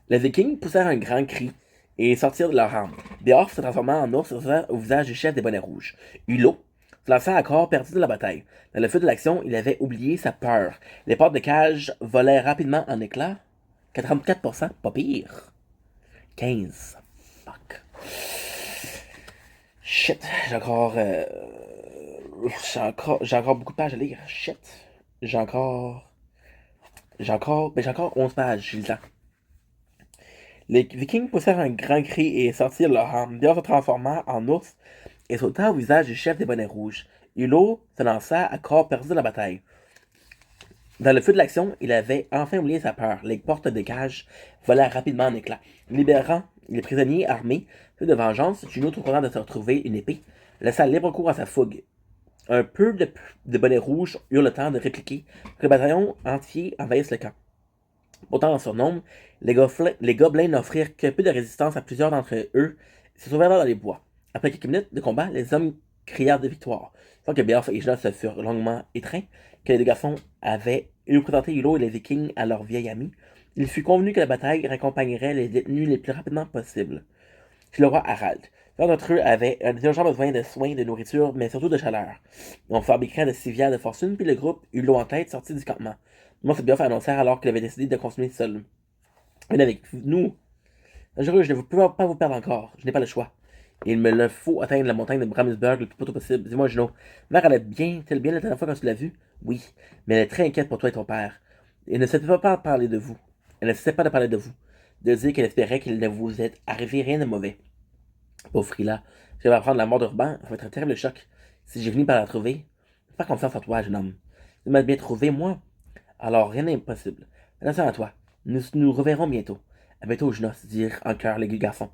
Les Vikings poussèrent un grand cri et sortirent de leur rang. Beorth se transforma en ours au visage du chef des bonnets rouges. Hulot se lança à corps perdu de la bataille. Dans le feu de l'action, il avait oublié sa peur. Les portes de cage volaient rapidement en éclats. 44%, pas pire. 15. Fuck. Shit, j'ai encore beaucoup de pages à lire. Shit. J'ai encore 11 pages, je lisant. Les Vikings poussèrent un grand cri et sortirent leur arme. Beorth se transforma en ours et sauta au visage du chef des bonnets rouges. Hulot se lança à corps perdu de la bataille. Dans le feu de l'action, il avait enfin oublié sa peur. Les portes des cages volèrent rapidement en éclats. Libérant les prisonniers armés, feu de vengeance, Juno, trop content de se retrouver une épée, laissa libre cours à sa fougue. Un peu de bonnets rouges eurent le temps de répliquer que le bataillon entier envahisse le camp. Pourtant, en surnombre, les gobelins n'offrirent que peu de résistance à plusieurs d'entre eux et se sauvèrent dans les bois. Après quelques minutes de combat, les hommes crièrent de victoire. Sans que Beorth et Junos se furent longuement étreints, que les deux garçons avaient présenté Hulot et les Vikings à leur vieil ami, il fut convenu que la bataille raccompagnerait les détenus les plus rapidement possible. Chez le roi Harald, certains d'entre eux avaient urgent besoin de soins, de nourriture, mais surtout de chaleur. On fabriquait de civières de fortune, puis le groupe, Hulot en tête, sortit du campement. Moi, c'est Beorth annoncèrent alors qu'il avait décidé de continuer seul. Venez avec nous. Je ne peux pas vous perdre encore. Je n'ai pas le choix. Il me le faut atteindre la montagne de Bramsberg le plus tôt possible. Dis-moi, Juno, mère, elle est bien la dernière fois quand tu l'as vue? Oui, mais elle est très inquiète pour toi et ton père. Elle ne s'était pas parler de vous. Elle ne cessait pas de parler de vous. De dire qu'elle espérait qu'il ne vous ait arrivé rien de mauvais. Pauvre Frila, si elle va apprendre la mort d'Urban, ça va être un terrible choc. Si j'ai fini par la trouver, pas confiance en toi, jeune homme. Tu m'as bien trouvé, moi. Alors, rien n'est impossible. Attention à toi. Nous nous reverrons bientôt. À bientôt, Junos, dirent en chœur les deux garçons.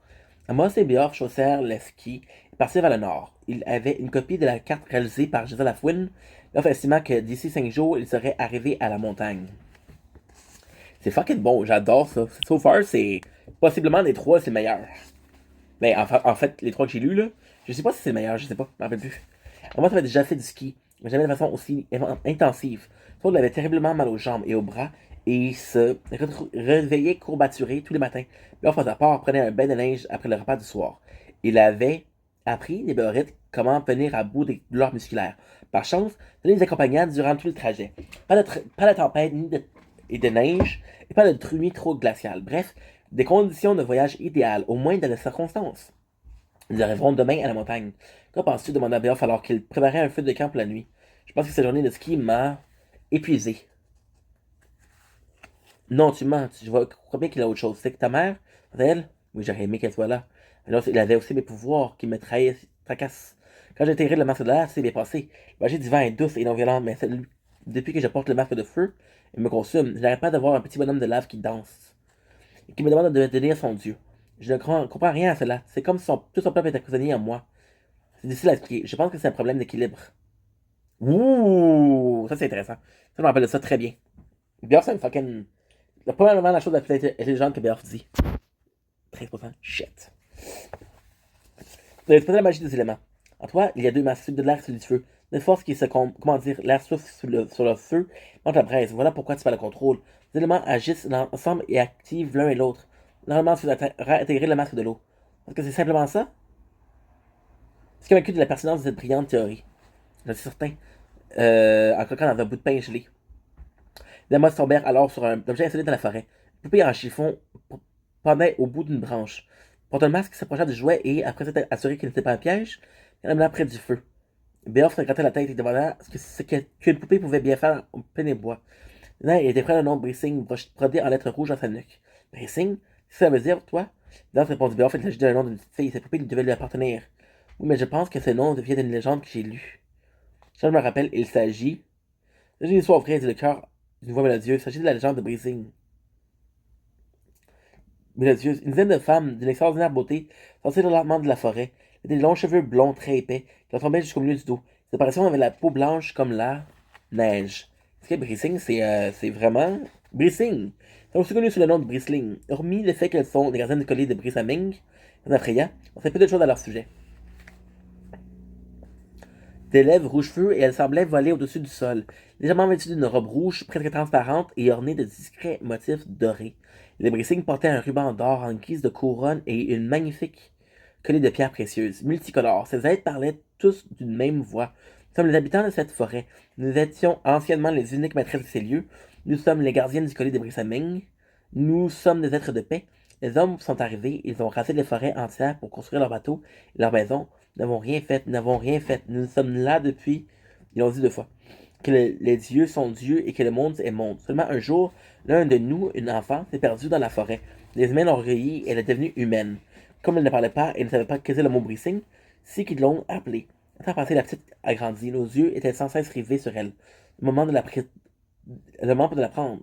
Amos et Beorth chaussèrent les skis et partirent vers le nord. Ils avaient une copie de la carte réalisée par Gisèle Lafouine. Beorth estima que d'ici 5 jours, ils seraient arrivés à la montagne. C'est fucking bon, j'adore ça. So far, c'est possiblement les 3, c'est le meilleur. Ben, en fait, les 3 que j'ai lus, là, je sais pas si c'est le meilleur, je sais pas, je m'en rappelle plus. Amos avait déjà fait du ski, mais jamais de façon aussi intensive. Claude avait terriblement mal aux jambes et aux bras et se réveillait courbaturé tous les matins. Beowulf, à sa part, prenait un bain de neige après le repas du soir. Il avait appris des Béorites comment venir à bout des douleurs musculaires. Par chance, cela les accompagna durant tout le trajet. Pas de tempête et de neige, et pas de nuit trop glaciale. Bref, des conditions de voyage idéales, au moins dans les circonstances. Nous arriverons demain à la montagne. Qu'en penses-tu? Demanda Beowulf alors qu'il préparait un feu de camp pour la nuit. Je pense que cette journée de ski m'a épuisé. Non, tu mens. Je crois bien qu'il a autre chose. C'est que ta mère, elle, oui, j'aurais aimé qu'elle soit là. Alors, il avait aussi mes pouvoirs qui me tracassent. Quand j'ai intégré le masque de l'air, c'est bien passé. La magie du vent est douce et non violente, mais depuis que je porte le masque de feu, il me consume. Je n'arrête pas de voir un petit bonhomme de lave qui danse et qui me demande de devenir son dieu. Je ne comprends rien à cela. C'est comme si tout son peuple était prisonnier en moi. C'est difficile à expliquer. Je pense que c'est un problème d'équilibre. Ouh! Ça, c'est intéressant. Ça, je me rappelle de ça très bien. Beowulf, c'est une fucking... C'est probablement la chose la plus intelligente que Beowulf dit. 13%. Shit. Vous avez exposé la magie des éléments. En toi, il y a deux masses, celui de l'air et celui du feu. Une force qui se... Comment dire? L'air souffle sur le feu, monte la braise. Voilà pourquoi tu fais le contrôle. Les éléments agissent ensemble et activent l'un et l'autre. Normalement, tu dois intégrer le masque de l'eau. Est-ce que c'est simplement ça? Je suis convaincu de la pertinence de cette brillante théorie. Je suis certain. En croquant dans un bout de pain gelé. Les amas tombèrent alors sur un objet insolite dans la forêt. Une poupée en chiffon pendait au bout d'une branche. Portant le masque s'approcha du jouet et, après s'être assuré qu'il n'était pas un piège, il l'amena près du feu. Beowulf se grattait la tête et demanda ce qu'une poupée pouvait bien faire au plein des bois. Là, il était près d'un nom Brising, brodé en lettres rouges dans sa nuque. Brising? Ça veut dire, toi? Beowulf répondit Beowulf, il s'agit d'un nom d'une petite fille. Cette poupée devait lui appartenir. Oui, mais je pense que ce nom vient d'une légende que j'ai lue. Je me rappelle, il s'agit d'une histoire vraie, dit le cœur d'une voix mélodieuse. Il s'agit de la légende de Brising. Mélodieuse. Une dizaine de femmes d'une extraordinaire beauté sortirent lentement de la forêt. Des longs cheveux blonds très épais qui leur tombaient jusqu'au milieu du dos. Ces apparitions avaient la peau blanche comme la neige. Est-ce que Brising, c'est vraiment Brising? C'est aussi connu sous le nom de Brisling. Hormis le fait qu'elles sont des gardiennes du collier de Brisaming, très effrayant, on sait peu de choses à leur sujet. Des lèvres rouge feu et elle semblait voler au-dessus du sol, légèrement vêtue d'une robe rouge presque transparente et ornée de discrets motifs dorés. Les Brising portaient un ruban d'or en guise de couronne et une magnifique collier de pierres précieuses, multicolores. Ces êtres parlaient tous d'une même voix. Nous sommes les habitants de cette forêt. Nous étions anciennement les uniques maîtresses de ces lieux. Nous sommes les gardiennes du collier de Brisaming. Nous sommes des êtres de paix. Les hommes sont arrivés, ils ont rasé les forêts entières pour construire leurs bateaux et leurs maisons. Nous n'avons rien fait. Nous sommes là depuis, ils l'ont dit 2 fois, que les dieux sont dieux et que le monde est monde. Seulement un jour, l'un de nous, une enfant, s'est perdu dans la forêt. Les humains l'ont recueillie et elle est devenue humaine. Comme elle ne parlait pas et ne savait pas qu'était le mot Brising, c'est qu'ils l'ont appelée. Le temps passé, la petite a grandi. Nos yeux étaient sans cesse rivés sur elle. Le moment de la prendre.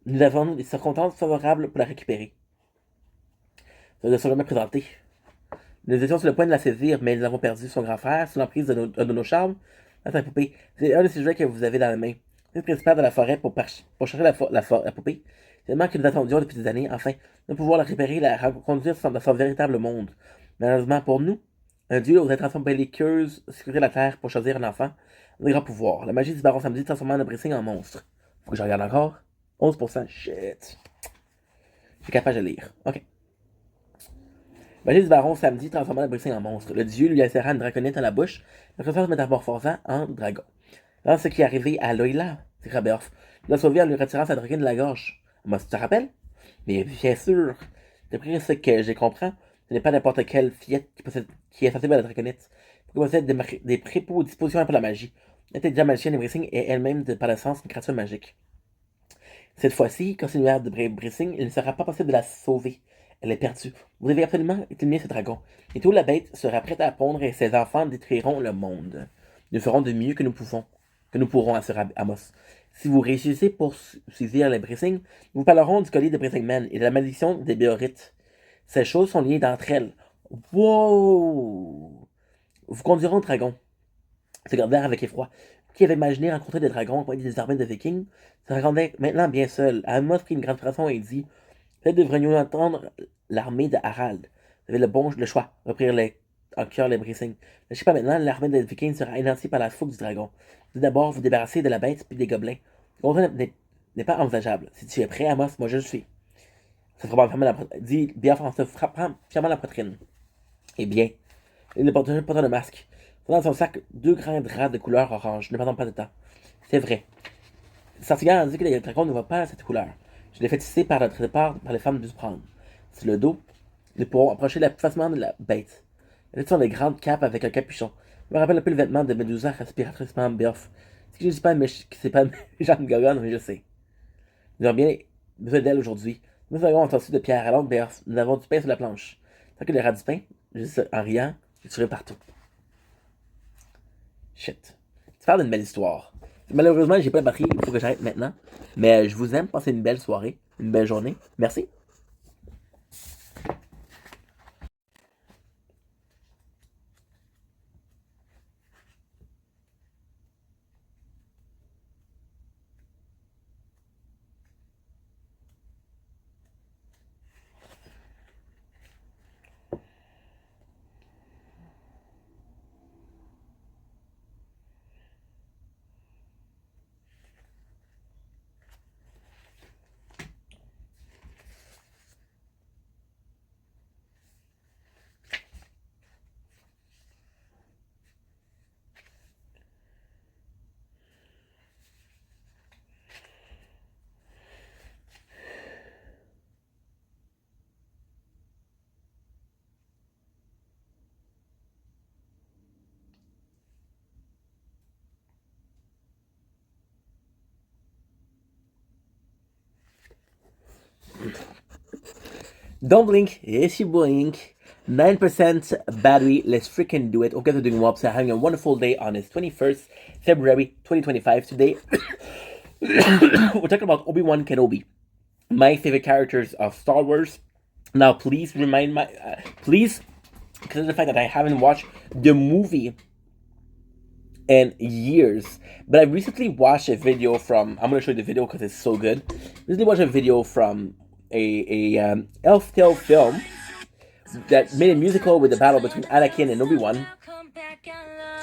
Nous avons des circonstances favorables pour la récupérer. Ça ne s'est jamais présenté. Nous étions sur le point de la saisir, mais nous avons perdu son grand frère sous l'emprise de nos charmes. La poupée. C'est un de ces jouets que vous avez dans la main. C'est le principal de la forêt pour chercher la poupée. C'est tellement que nous attendions depuis des années. Enfin, de pouvoir la récupérer et la reconduire dans son véritable monde. Malheureusement pour nous, un dieu aux intentions belliqueuses sécuriser la terre pour choisir un enfant. Un grand pouvoir. La magie du baron samedi transformant le Brising en monstre. Faut que je regarde encore. 11%. Shit. Je suis capable de lire. Ok. Magie du baron samedi transformant le Brising en monstre. Le dieu lui inséra une draconite dans la bouche, le faisant se métamorphosant en dragon. Dans ce qui est arrivé à Loïla, dit Beowulf, il l'a sauvé en lui retirant sa dragonne de la gorge. Moi, tu te rappelles? Mais bien sûr. D'après ce que j'ai compris, ce n'est pas n'importe quelle fillette qui est sensible à la draconite. Il faut possède des prédispositions pour la magie. L'intelligente magicienne de Brising est elle-même par le sens une créature magique. Cette fois-ci, continuèrent de Brising, il ne sera pas possible de la sauver. Elle est perdue. Vous devez absolument éliminer ce dragon. Et tout la bête sera prête à pondre et ses enfants détruiront le monde. Nous ferons de mieux que nous pourrons, assura Amos. Si vous réussissez pour saisir les Brising, nous parlerons du collier de Brisingman et de la malédiction des Béorites. Ces choses sont liées d'entre elles. Wow! Vous conduirons le dragon. Se gardèrent avec effroi. Qui avait imaginé rencontrer des dragons accompagnés des armées de Vikings se rendait maintenant bien seul. Amos prit une grande façon et dit: peut-être devrions-nous entendre l'armée de Harald. Vous avez le choix, reprirent en cœur les Brising. Ne sais pas maintenant, l'armée des Vikings sera identifiée par la fougue du dragon. Vous d'abord vous débarrasser de la bête puis des gobelins. n'est pas envisageable. Si tu es prêt, Amos, moi je le suis. Ça sera fermé la poitrine. Dis bien François, frappant fièrement la poitrine. Eh bien, il ne porte pas de masque. Dans son sac, 2 grands draps de couleur orange. Ne perdons pas de temps. C'est vrai. Sartigan a dit que les dragons ne voient pas cette couleur. Je l'ai fait tisser par les femmes du prendre. Sur le dos, nous pourrons approcher facilement de la bête. Elles sont des grandes capes avec un capuchon. Je me rappelle un peu le vêtement de Médusa respiratrice Beoff. C'est que je dis pas que c'est pas méchant de Gorgon, mais je sais. Nous avons bien besoin d'elle aujourd'hui. Nous avons entendu de pierre. Alors, Beoff, nous avons du pain sur la planche. Tant que le rat du pain, je dis ça en riant, je tirais partout. Shit. Tu parles d'une belle histoire. Malheureusement, j'ai pas la batterie, il faut que j'arrête maintenant. Mais je vous aime, passez une belle soirée, une belle journée. Merci. Don't blink, yes you blink. 9% battery, let's freaking do it. Okay, they're doing well, so having a wonderful day on this 21st February 2025. Today, we're talking about Obi-Wan Kenobi, my favorite characters of Star Wars. Now, please please consider the fact that I haven't watched the movie in years, but I recently watched a video from, I'm going to show you the video because it's so good. Recently watched a video from a Elf Tale film that made a musical with the battle between Anakin and Obi-Wan.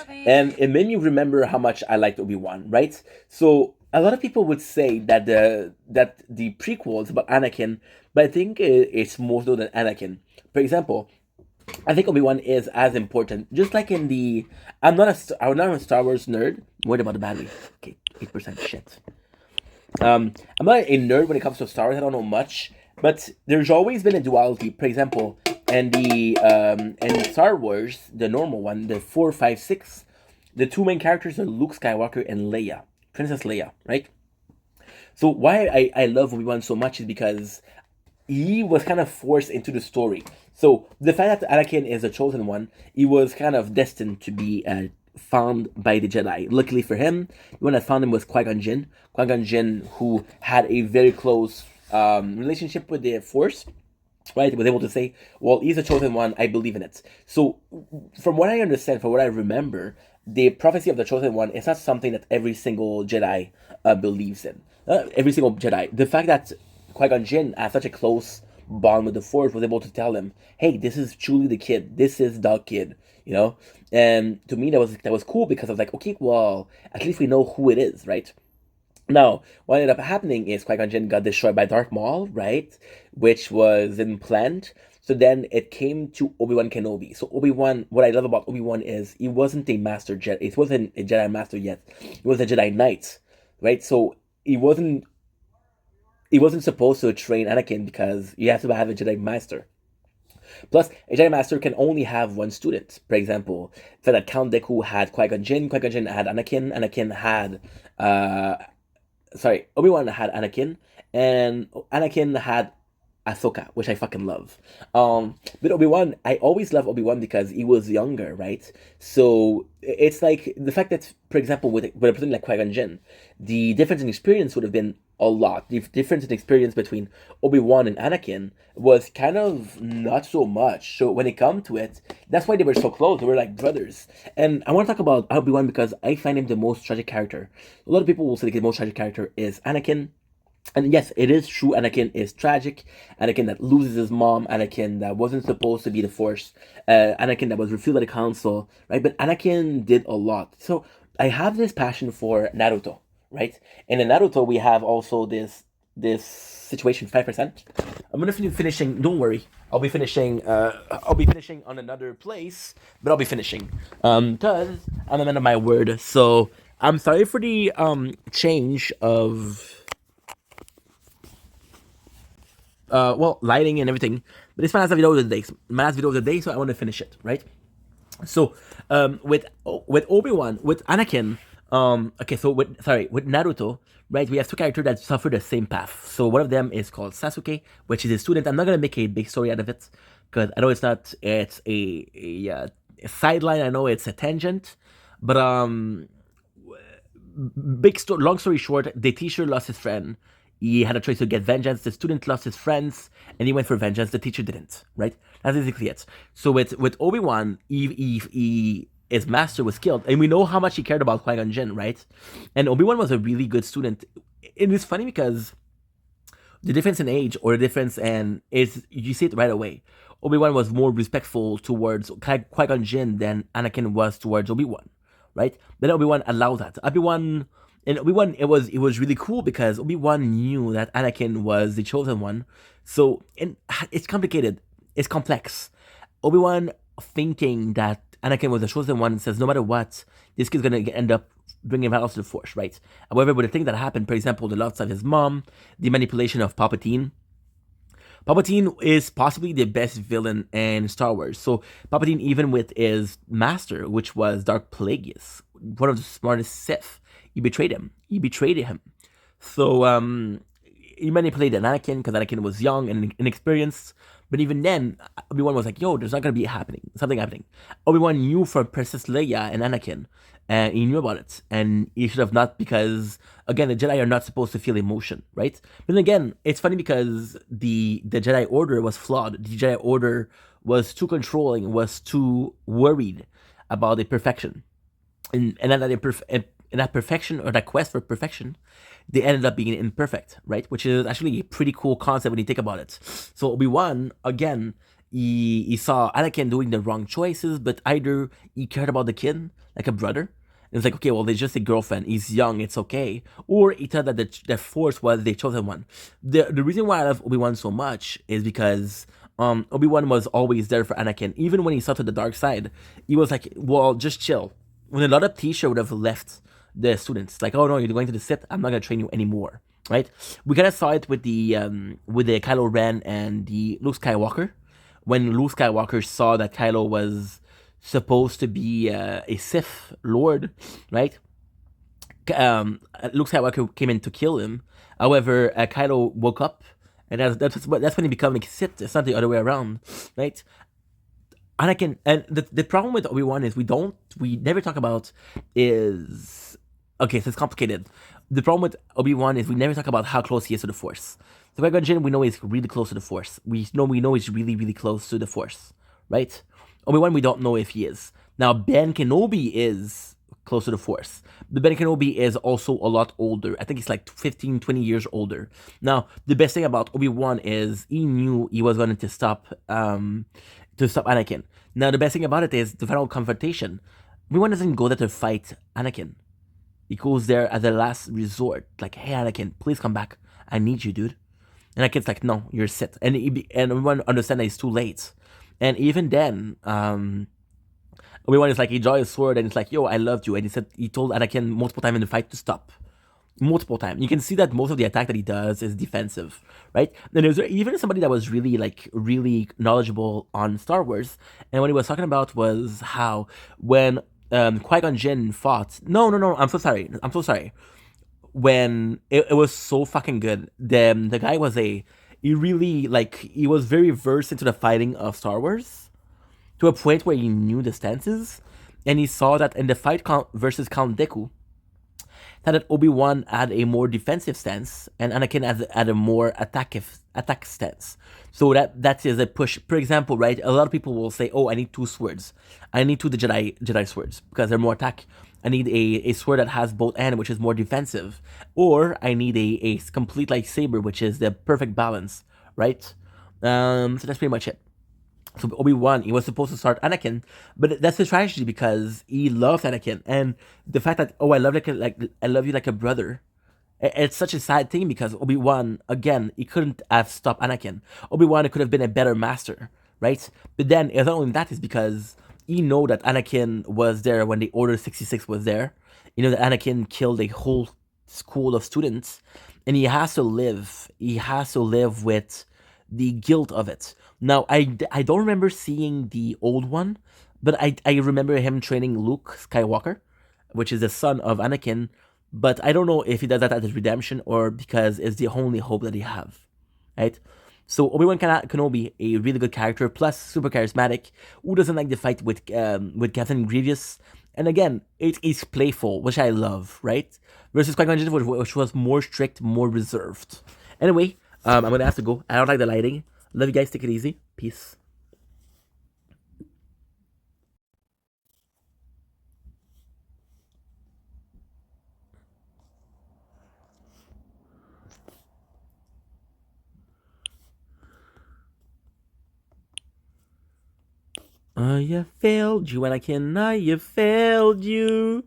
And it made me remember how much I liked Obi-Wan, right? So a lot of people would say that the prequel is about Anakin, but I think it's more so than Anakin. For example, I think Obi-Wan is as important. Just like in the... I'm not a Star Wars nerd. What about the battery? Okay, 8% shit. I'm not a nerd when it comes to Star Wars. I don't know much. But there's always been a duality. For example, in Star Wars, the normal one, the 4, 5, 6, the two main characters are Luke Skywalker and Leia. Princess Leia, right? So why I love Obi-Wan so much is because he was kind of forced into the story. So the fact that Anakin is a chosen one, he was kind of destined to be found by the Jedi. Luckily for him, the one that found him was Qui-Gon Jinn. Qui-Gon Jinn, who had a very close relationship with the Force, right? Was able to say, well, he's a chosen one, I believe in it. So from what I understand, from what I remember, the prophecy of the chosen one is not something that every single Jedi believes in. Every single Jedi. The fact that Qui-Gon Jinn has such a close bond with the Force was able to tell him, hey, this is truly the kid. This is the kid, you know? And to me, that was cool because I was like, okay, well, at least we know who it is, right? Now, what ended up happening is Qui-Gon Jinn got destroyed by Darth Maul, right? Which was implanned. So then it came to Obi-Wan Kenobi. So Obi-Wan, what I love about Obi-Wan is he wasn't a master Jedi. He wasn't a Jedi master yet. He was a Jedi Knight, right? So he wasn't supposed to train Anakin because you have to have a Jedi Master. Plus, a Jedi Master can only have one student. For example, for that Count Dooku had Qui-Gon Jinn had Anakin, Obi-Wan had Anakin, and Anakin had Ahsoka, which I fucking love. But Obi-Wan, I always love Obi-Wan because he was younger, right? So it's like the fact that, for example, with a person like Qui-Gon Jinn, the difference in experience would have been a lot. The difference in experience between Obi-Wan and Anakin was kind of not so much. So when it come to it, that's why they were so close. They were like brothers. And I want to talk about Obi-Wan because I find him the most tragic character. A lot of people will say the most tragic character is Anakin. And yes, it is true, Anakin is tragic. Anakin that loses his mom, Anakin that wasn't supposed to be the Force, Anakin that was refused by the Council, right? But Anakin did a lot. So I have this passion for Naruto, right? And in Naruto, we have also this situation 5%. I'm gonna be finishing. Don't worry, I'll be finishing. I'll be finishing on another place, but I'll be finishing. Cause I'm a man of my word. So I'm sorry for the change of lighting and everything. But it's my last video of the day. So I want to finish it, right? So with Obi-Wan, with Anakin, with Naruto, right, we have two characters that suffer the same path. So one of them is called Sasuke, which is a student. I'm not gonna make a big story out of it because I know it's a sideline. I know it's a tangent, but long story short, the teacher lost his friend. He had a choice to get vengeance. The student lost his friends, and he went for vengeance. The teacher didn't. Right? That's basically it. So with Obi-Wan, his master was killed, and we know how much he cared about Qui-Gon Jinn, right? And Obi-Wan was a really good student. It is funny because the difference in age or the difference is you see it right away. Obi-Wan was more respectful towards Qui-Gon Jinn than Anakin was towards Obi-Wan, right? Then Obi-Wan allowed that. Obi-Wan, it was really cool because Obi-Wan knew that Anakin was the chosen one. So it's complicated. It's complex. Obi-Wan thinking that Anakin was the chosen one and says, no matter what, this kid's gonna end up bringing violence to the Force, right? However, with the thing that happened, for example, the loss of his mom, the manipulation of Palpatine. Palpatine is possibly the best villain in Star Wars. So Palpatine, even with his master, which was Darth Plagueis, one of the smartest Sith, he betrayed him. So he manipulated Anakin because Anakin was young and inexperienced. But even then, Obi-Wan was like, yo, there's not going to be something happening. Obi-Wan knew from Princess Leia and Anakin, and he knew about it. And he should have not, because, again, the Jedi are not supposed to feel emotion, right? But then again, it's funny because the Jedi Order was flawed. The Jedi Order was too controlling, was too worried about the perfection. And that perfection, or that quest for perfection, they ended up being imperfect, right? Which is actually a pretty cool concept when you think about it. So Obi-Wan, again, he saw Anakin doing the wrong choices, but either he cared about the kid like a brother, and it's like, okay, well, they're just a girlfriend, he's young, it's okay, or he thought that the Force was the chosen one. The reason why I love Obi-Wan so much is because Obi-Wan was always there for Anakin. Even when he saw to the dark side, he was like, well, just chill. When a lot of teachers would have left the students, like, oh no, you're going to the Sith, I'm not gonna train you anymore, right? We kind of saw it with the Kylo Ren and the Luke Skywalker. When Luke Skywalker saw that Kylo was supposed to be a Sith Lord, right? Luke Skywalker came in to kill him. However, Kylo woke up, and that's when he became a Sith. It's not the other way around, right? Anakin, and the problem with Obi-Wan is we never talk about is, okay, so it's complicated. The problem with Obi-Wan is we never talk about how close he is to the Force. So Qui-Gon Jinn, we know he's really close to the Force. We know he's really, really close to the Force, right? Obi-Wan, we don't know if he is. Now, Ben Kenobi is close to the Force. But Ben Kenobi is also a lot older. I think he's like 15, 20 years older. Now, the best thing about Obi-Wan is he knew he was going to stop Anakin. Now, the best thing about it is the final confrontation. Obi-Wan doesn't go there to fight Anakin. He goes there as a last resort. Like, hey, Anakin, please come back. I need you, dude. And Anakin's like, no, you're Sith. And Obi-Wan understands that it's too late. And even then, Obi-Wan is like, he draws his sword and it's like, yo, I loved you. And he told Anakin multiple times in the fight to stop. Multiple times. You can see that most of the attack that he does is defensive, right? And there's even somebody that was really knowledgeable on Star Wars, and what he was talking about was how when Qui-Gon Jinn fought. No, I'm so sorry. When it was so fucking good, the guy was he was very versed into the fighting of Star Wars, to a point where he knew the stances, and he saw that in the fight versus Count Dooku, that Obi-Wan had a more defensive stance and Anakin had a more attack stance. So that is a push. For example, right, a lot of people will say, oh, I need two swords. I need two Jedi swords because they're more attack. I need a sword that has both ends, which is more defensive. Or I need a complete lightsaber, which is the perfect balance, right? So that's pretty much it. So Obi-Wan, he was supposed to start Anakin, but that's his tragedy because he loves Anakin, and the fact that I love I love you like a brother. It's such a sad thing because Obi-Wan, again, he couldn't have stopped Anakin. Obi-Wan could have been a better master, right? But then it's not only that, is because he know that Anakin was there when the Order 66 was there. You know that Anakin killed a whole school of students, and he has to live. He has to live with the guilt of it. Now, I don't remember seeing the old one, but I remember him training Luke Skywalker, which is the son of Anakin, but I don't know if he does that at his redemption or because it's the only hope that he have, right? So Obi-Wan Kenobi, a really good character, plus super charismatic. Who doesn't like the fight with Captain Grievous? And again, it is playful, which I love, right? Versus Qui-Gon Jinn, which was more strict, more reserved. Anyway, I'm gonna have to go. I don't like the lighting. Love you guys. Take it easy. Peace. I failed you, Anakin. I failed you.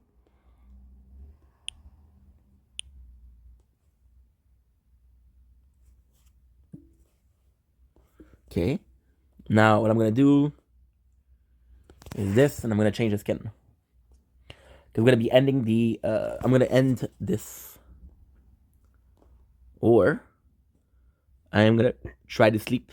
Okay. Now, what I'm gonna do is this, and I'm gonna change the skin. Because we're gonna be ending the. I'm gonna end this. Or I am gonna try to sleep.